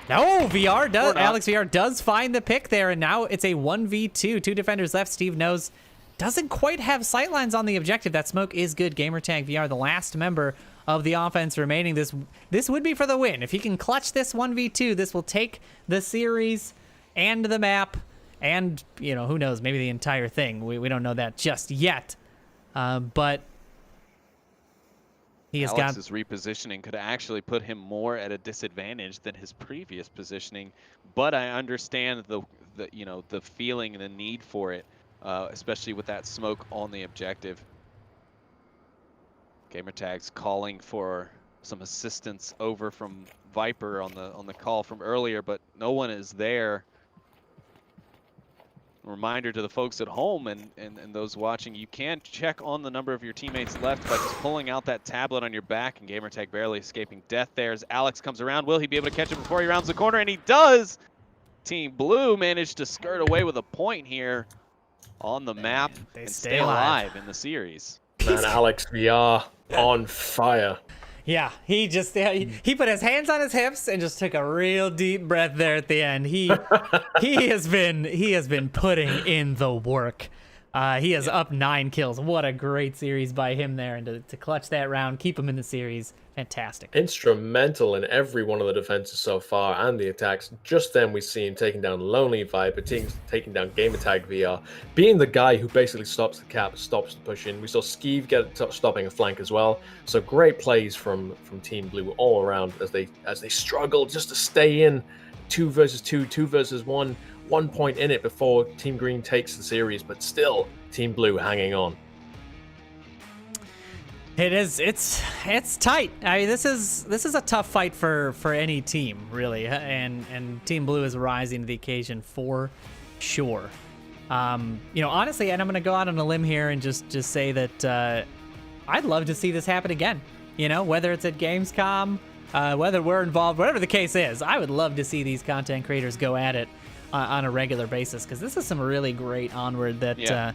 No, VR does. Alex VR does find the pick there, and now it's a 1v2. Two defenders left. Steve knows doesn't quite have sightlines on the objective. That smoke is good. Gamertag VR, the last member of the offense remaining. This would be for the win. If he can clutch this 1v2, this will take the series and the map, and you know, who knows, maybe the entire thing. We don't know that just yet. But he has Alex's repositioning could actually put him more at a disadvantage than his previous positioning. But I understand the feeling and the need for it, especially with that smoke on the objective. Gamertag's calling for some assistance over from Viper on the call from earlier, but no one is there. Reminder to the folks at home and those watching, you can check on the number of your teammates left by just pulling out that tablet on your back, and Gamertag barely escaping death there as Alex comes around. Will he be able to catch him before he rounds the corner? And he does! Team Blue managed to skirt away with a point here on the map and stay alive in the series. Man, Alex VR on fire. Yeah, he put his hands on his hips and just took a real deep breath there at the end. He has been putting in the work. He is up 9 kills. What a great series by him there, and to clutch that round, keep him in the series, fantastic. Instrumental in every one of the defenses so far and the attacks. Just then we see him taking down Lonely Viper, taking down Gamertag VR, being the guy who basically stops the cap, stops the push in. We saw Skeeve stopping a flank as well. So great plays from Team Blue all around as they struggle just to stay in 2 versus 2, 2 versus 1. 1 point in it before Team Green takes the series, but still Team Blue hanging on. It is. It's tight. I mean, this is a tough fight for any team, really, and Team Blue is rising to the occasion for sure. You know, honestly, and I'm going to go out on a limb here and just say that I'd love to see this happen again. You know, whether it's at Gamescom, whether we're involved, whatever the case is, I would love to see these content creators go at it on a regular basis, because this is some really great Onward that,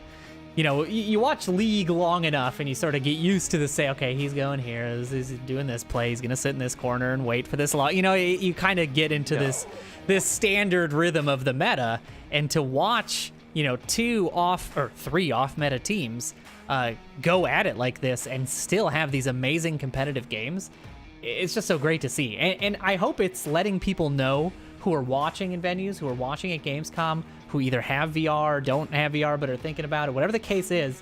you know, you watch League long enough and you sort of get used to say, okay, he's going here, he's doing this play, he's going to sit in this corner and wait for this long. You know, you kind of get into this standard rhythm of the meta, and to watch, you know, 2 off or 3 off meta teams go at it like this and still have these amazing competitive games, it's just so great to see. And I hope it's letting people know who are watching in venues, who are watching at Gamescom, who either have VR or don't have VR but are thinking about it, whatever the case is.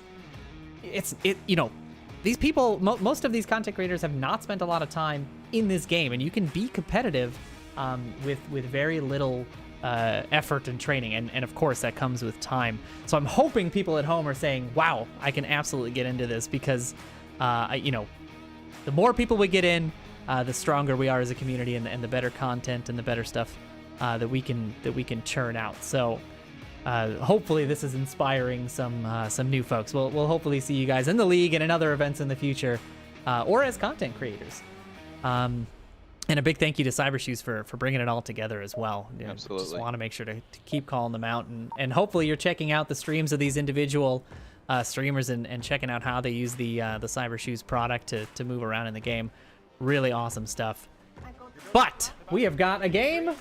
These people, most of these content creators have not spent a lot of time in this game, and you can be competitive with very little effort and training, and of course that comes with time. So I'm hoping people at home are saying, wow, I can absolutely get into this, because the more people we get in, the stronger we are as a community, and the better content and the better stuff that we can churn out. So hopefully this is inspiring some new folks. We'll hopefully see you guys in the league and in other events in the future, or as content creators. And a big thank you to Cybershoes for bringing it all together as well. Absolutely. Just want to make sure to keep calling them out, and hopefully you're checking out the streams of these individual streamers and checking out how they use the Cybershoes product to move around in the game. Really awesome stuff. But we have got a game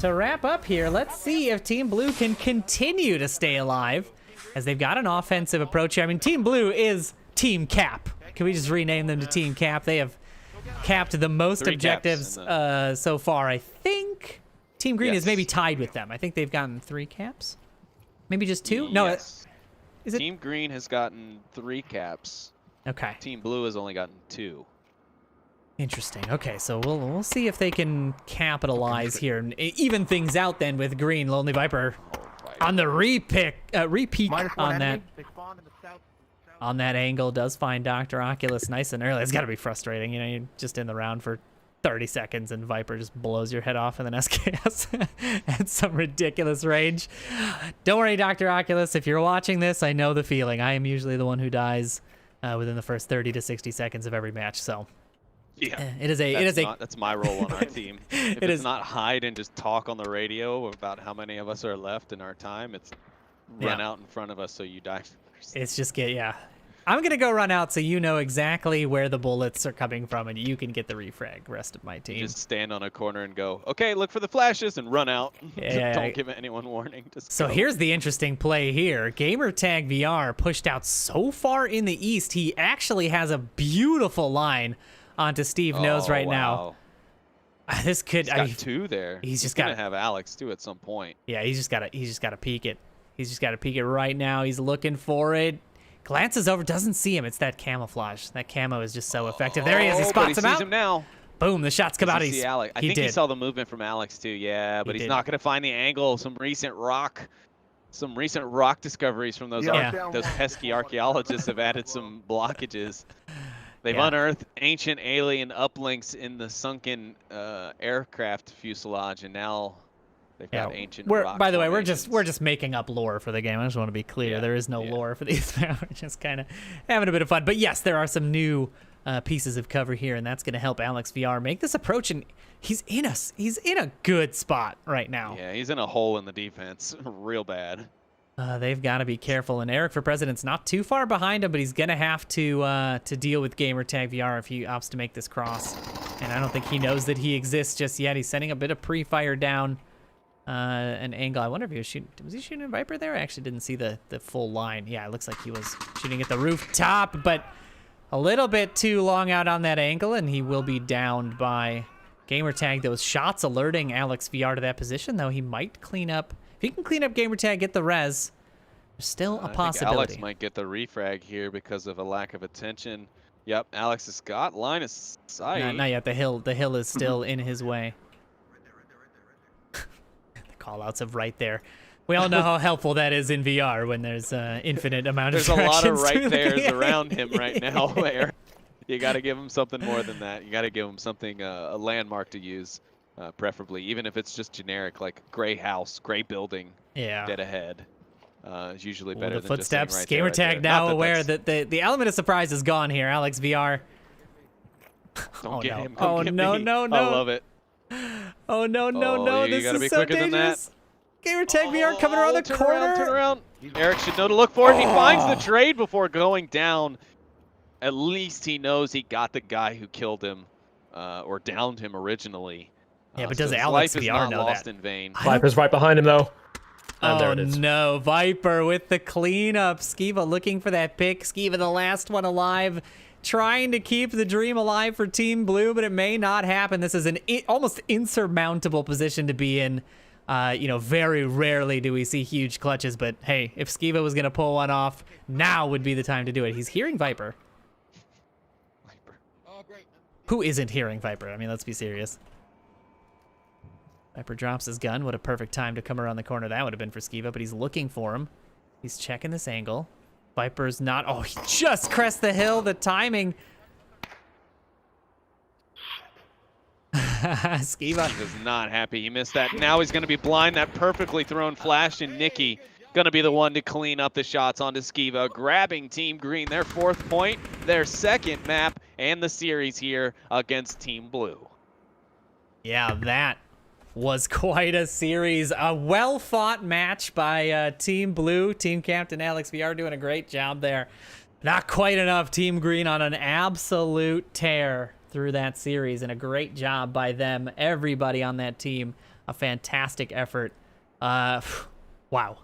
to wrap up here. Let's see if Team Blue can continue to stay alive, as they've got an offensive approach here. I mean, Team Blue is Team Cap. Can we just rename them to Team Cap? They have capped the most objectives so far. I think Team Green is maybe tied with them. I think they've gotten 3 caps. Maybe just 2? No, yes. Is it? Team Green has gotten 3 caps. Okay. Team Blue has only gotten 2. Interesting. Okay, so we'll see if they can capitalize here and even things out then with Green. Lonely Viper on the repeat on that. On that angle, does find Dr. Oculus nice and early. It's got to be frustrating. You're just in the round for 30 seconds and Viper just blows your head off in an SKS at some ridiculous range. Don't worry, Dr. Oculus. If you're watching this, I know the feeling. I am usually the one who dies within the first 30 to 60 seconds of every match. So yeah, that's my role on our team. If it's not hide and just talk on the radio about how many of us are left in our time, it's run out in front of us so you die first. It's just I'm gonna go run out so you know exactly where the bullets are coming from and you can get the refrag. Rest of my team. Just stand on a corner and go, okay, look for the flashes, and run out. Don't give anyone warning. So here's the interesting play here. Gamertag VR pushed out so far in the east, he actually has a beautiful line onto Steve Nose right now. This could. He's got 2 there. He's just gonna have Alex too at some point. Yeah, he's just gotta peek it. He's just gotta peek it right now. He's looking for it. Glances over, doesn't see him. It's that camouflage. That camo is just so effective. There he is. He spots him out. Sees him now. Boom! The shots come out. I think he saw the movement from Alex too. Yeah, but he's not gonna find the angle. Some recent rock discoveries from those pesky archaeologists have added some blockages. They've unearthed ancient alien uplinks in the sunken aircraft fuselage, and now they've got ancient rock by the way, we're formations. just making up lore for the game. I just want to be clear. There is no lore for these. We're just kind of having a bit of fun. But yes, there are some new pieces of cover here, and that's going to help Alex VR make this approach. And he's in a good spot right now. Yeah, he's in a hole in the defense, real bad. They've got to be careful, and Eric for President's not too far behind him, but he's gonna have to deal with Gamertag VR if he opts to make this cross. And I don't think he knows that he exists just yet. He's sending a bit of pre-fire down an angle. I wonder if he was he shooting a Viper there? I actually didn't see the full line. Yeah, it looks like he was shooting at the rooftop, but a little bit too long out on that angle, and he will be downed by Gamertag. Those shots alerting Alex VR to that position, though. He might clean up. If he can clean up Gamertag, get the res, there's still a possibility. I think Alex might get the refrag here because of a lack of attention. Yep, Alex has got line of sight. Not yet. The hill is still in his way. The call-outs of right there. We all know how helpful that is in VR when there's infinite amount of There's a lot of directions right there's around him right now. Where you got to give him something more than that. You got to give him something, a landmark to use. Preferably, even if it's just generic, like gray house, gray building, dead ahead, is usually better than footsteps. Just right Gamertag now aware that the element of surprise is gone here. Alex VR. Don't get him. Oh no! I love it. Oh no! This gotta be is so quicker than dangerous. Gamertag VR coming around the corner. Turn around. Eric should know to look for it. He finds the trade before going down. At least he knows he got the guy who killed him, or downed him originally. Yeah, but does Alex VR know lost that? In vain. Viper's right behind him, though. And there Oh it is. no, Viper with the cleanup. Skiva looking for that pick. Skiva, the last one alive. trying to keep the dream alive for Team Blue, but it may not happen. This is an almost insurmountable position to be in. Very rarely do we see huge clutches, but hey, if Skiva was going to pull one off, now would be the time to do it. He's hearing Viper. Oh, great. Who isn't hearing Viper? I mean, let's be serious. Viper drops his gun. What a perfect time to come around the corner that would have been for Skiva, but he's looking for him. He's checking this angle. Viper's not... Oh, he just crest the hill. The timing. Skiva is not happy. He missed that. Now he's going to be blind. That perfectly thrown flash, and Nikki going to be the one to clean up the shots onto Skiva, grabbing Team Green their 4th point, their 2nd map, and the series here against Team Blue. Yeah, that was quite a series. A well-fought match by Team Blue. Team Captain Alex VR doing a great job there. Not quite enough. Team Green on an absolute tear through that series, and a great job by them. Everybody on that team, a fantastic effort. Wow.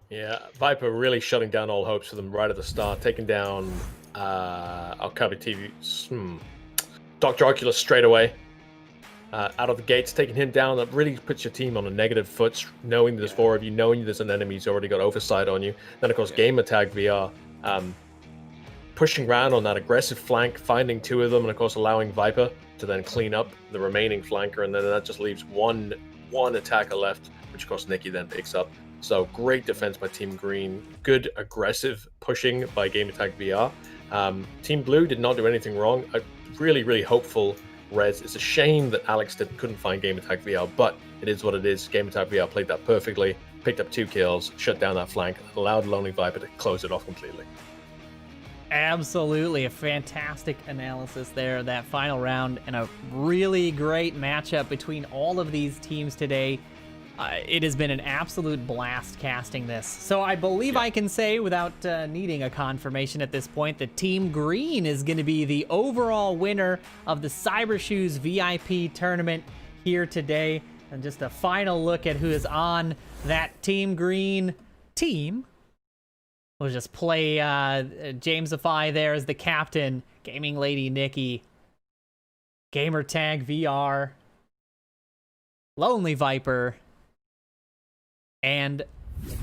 Yeah, Viper really shutting down all hopes for them right at the start, taking down Alcabi TV, Dr. Oculus straight away. Out of the gates, taking him down. That really puts your team on a negative foot, knowing there's 4 of you, knowing there's an enemy who's already got oversight on you. Then, of course, Gamer Tag VR pushing around on that aggressive flank, finding 2 of them, and, of course, allowing Viper to then clean up the remaining flanker, and then that just leaves one attacker left, which, of course, Nikki then picks up. So, great defense by Team Green. Good, aggressive pushing by Gamer Tag VR. Team Blue did not do anything wrong. Really, really hopeful Res. It's a shame that Alex couldn't find Game Attack VR, but it is what it is. Game Attack VR played that perfectly, picked up 2 kills, shut down that flank, allowed Lonely Viper to close it off completely. Absolutely, a fantastic analysis there, that final round, and a really great matchup between all of these teams today. It has been an absolute blast casting this. So I believe I can say, without needing a confirmation at this point, that Team Green is going to be the overall winner of the Cybershoes VIP Tournament here today. And just a final look at who is on that Team Green team. We'll just play Jamesify there as the captain, Gaming Lady Nikki, Gamer Tag VR, Lonely Viper, and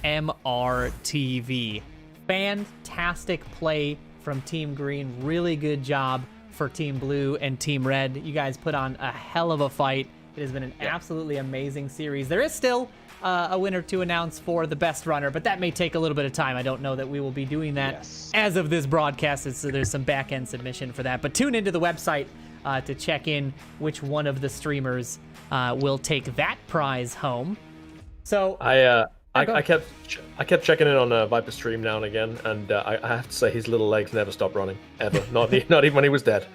MRTV. Fantastic play from Team Green. Really good job for Team Blue and Team Red. You guys put on a hell of a fight. It has been an absolutely amazing series. There is still a winner to announce for the best runner, but that may take a little bit of time. I don't know that we will be doing that as of this broadcast. So there's some back-end submission for that. But tune into the website to check in which one of the streamers will take that prize home. So I kept checking in on Viper's stream now and again, and I have to say his little legs never stopped running ever. Not even when he was dead.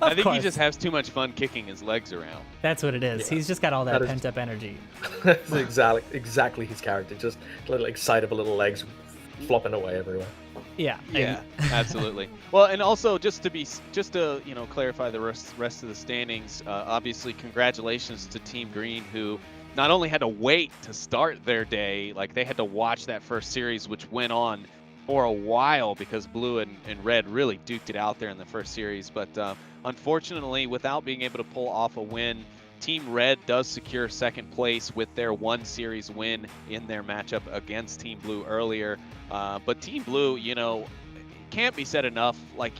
I think he just has too much fun kicking his legs around. That's what it is. Yeah. He's just got all that pent up energy. That's exactly his character. Just little excitable little legs flopping away everywhere. Yeah. Absolutely. Well, and also just to clarify the rest of the standings. Obviously, congratulations to Team Green, who not only had to wait to start their day, like they had to watch that first series, which went on for a while because Blue and Red really duked it out there in the first series. But unfortunately, without being able to pull off a win, Team Red does secure 2nd place with their 1 series win in their matchup against Team Blue earlier. But Team Blue, can't be said enough. Like,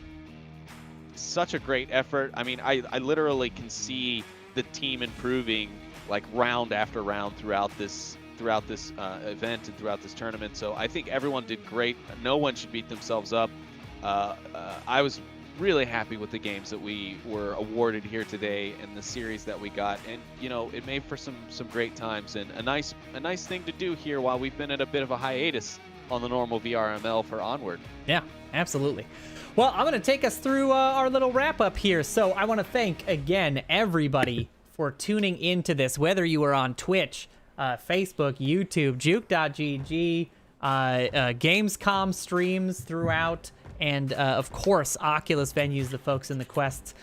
such a great effort. I mean, I literally can see the team improving like round after round throughout this event and throughout this tournament. So I think everyone did great. No one should beat themselves up. I was really happy with the games that we were awarded here today and the series that we got, and it made for some great times and a nice thing to do here while we've been at a bit of a hiatus on the normal VRML for Onward. Yeah, absolutely. Well, I'm going to take us through our little wrap up here. So I want to thank again everybody for tuning into this, whether you were on Twitch, Facebook, YouTube, Juke.gg, Gamescom streams throughout, and of course, Oculus venues, the folks in the Quests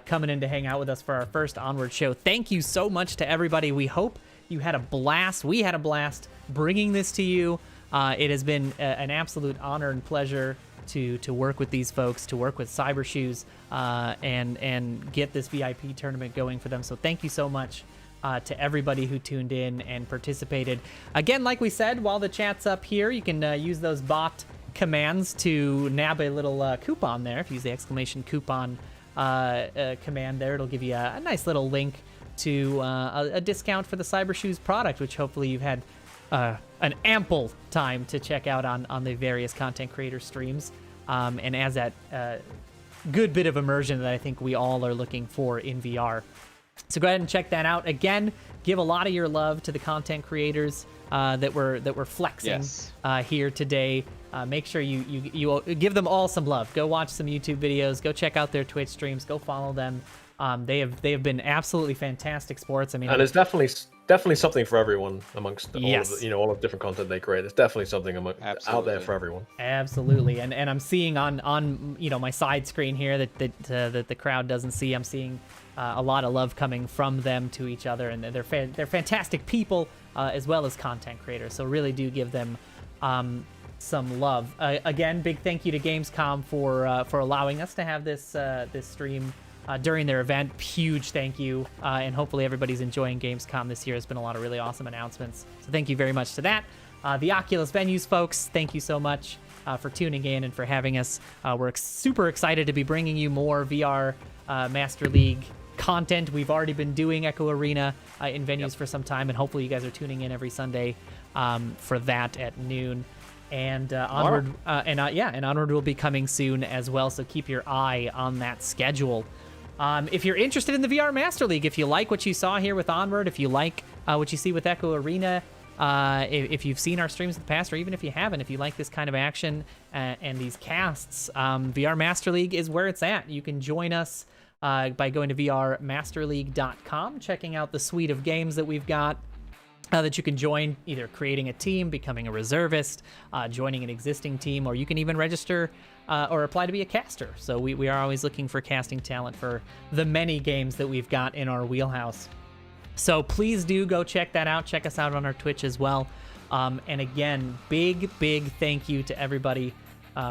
coming in to hang out with us for our first Onward show. Thank you so much to everybody. We hope you had a blast. We had a blast bringing this to you. It has been an absolute honor and pleasure to work with these folks, to work with Cybershoes, and get this VIP tournament going for them. So thank you so much to everybody who tuned in and participated. Again, like we said, while the chat's up here, you can use those bot commands to nab a little coupon there. If you use the exclamation coupon command there, it'll give you a nice little link to a discount for the Cybershoes product, which hopefully you've had an ample time to check out on the various content creator streams, and as that good bit of immersion that I think we all are looking for in VR. So go ahead and check that out. Again, give a lot of your love to the content creators that we're flexing here today. Make sure you give them all some love. Go watch some YouTube videos. Go check out their Twitch streams. Go follow them. They have been absolutely fantastic sports. I mean, and there's definitely something for everyone amongst all of the, all of the different content they create. There's definitely something out there for everyone. Absolutely, and I'm seeing on my side screen here that the crowd doesn't see. I'm seeing a lot of love coming from them to each other, and they're fantastic people as well as content creators. So really do give them some love. Again, big thank you to Gamescom for allowing us to have this stream during their event. Huge thank you, and hopefully everybody's enjoying Gamescom this year. There's been a lot of really awesome announcements, so thank you very much to that. The Oculus Venues folks, thank you so much for tuning in and for having us. We're super excited to be bringing you more VR Master League content. We've already been doing Echo Arena in venues for some time, and hopefully you guys are tuning in every Sunday for that at noon. And Onward, and Onward will be coming soon as well, so keep your eye on that schedule. If you're interested in the VR Master League, if you like what you saw here with Onward, if you like what you see with Echo Arena, if you've seen our streams in the past, or even if you haven't, if you like this kind of action and these casts, VR Master League is where it's at. You can join us by going to vrmasterleague.com, checking out the suite of games that we've got that you can join, either creating a team, becoming a reservist, joining an existing team, or you can even register or apply to be a caster. So we are always looking for casting talent for the many games that we've got in our wheelhouse. So please do go check that out. Check us out on our Twitch as well. And again, big thank you to everybody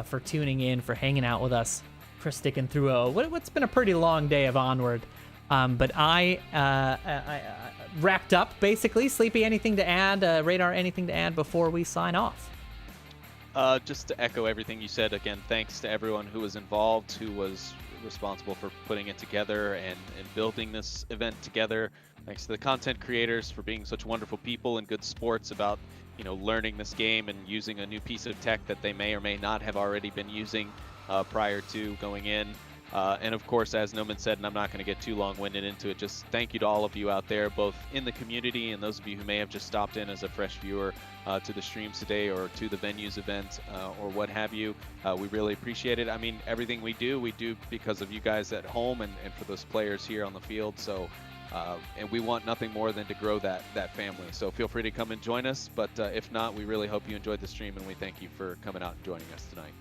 for tuning in, for hanging out with us, for sticking through what's been a pretty long day of Onward. But I wrapped up, basically. Sleepy, anything to add? Radar, anything to add before we sign off? Just to echo everything you said, again, thanks to everyone who was involved, who was responsible for putting it together and building this event together. Thanks to the content creators for being such wonderful people and good sports about, learning this game and using a new piece of tech that they may or may not have already been using prior to going in. And of course, as Noman said, and I'm not going to get too long-winded into it, just thank you to all of you out there, both in the community and those of you who may have just stopped in as a fresh viewer to the streams today or to the venues event or what have you. We really appreciate it. I mean, everything we do because of you guys at home and for those players here on the field. So, and we want nothing more than to grow that family. So feel free to come and join us. But if not, we really hope you enjoyed the stream, and we thank you for coming out and joining us tonight.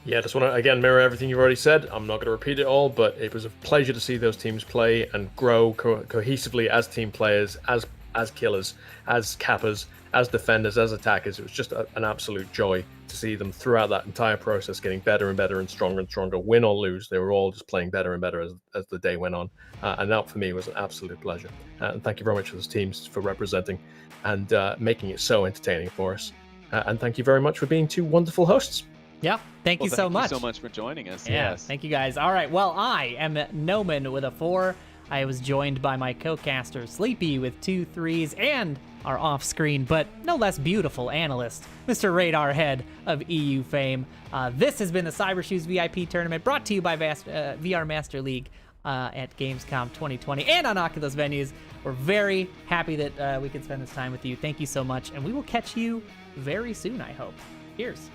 Yeah, just want to, again, mirror everything you've already said. I'm not going to repeat it all, but it was a pleasure to see those teams play and grow cohesively as team players, as killers, as cappers, as defenders, as attackers. It was just an absolute joy to see them throughout that entire process getting better and better and stronger, win or lose. They were all just playing better and better as the day went on. And that, for me, was an absolute pleasure. And thank you very much to those teams for representing and making it so entertaining for us. And thank you very much for being two wonderful hosts. Yeah, thank you so much. Thank you so much for joining us. Yeah, yes. Thank you guys. All right, well, I am Noman with a 4. I was joined by my co-caster Sleepy with 2 3s and our off-screen but no less beautiful analyst, Mr. Radar Head of EU fame. This has been the Cybershoes VIP Tournament, brought to you by VR Master League at Gamescom 2020 and on Oculus Venues. We're very happy that we could spend this time with you. Thank you so much, and we will catch you very soon, I hope. Cheers.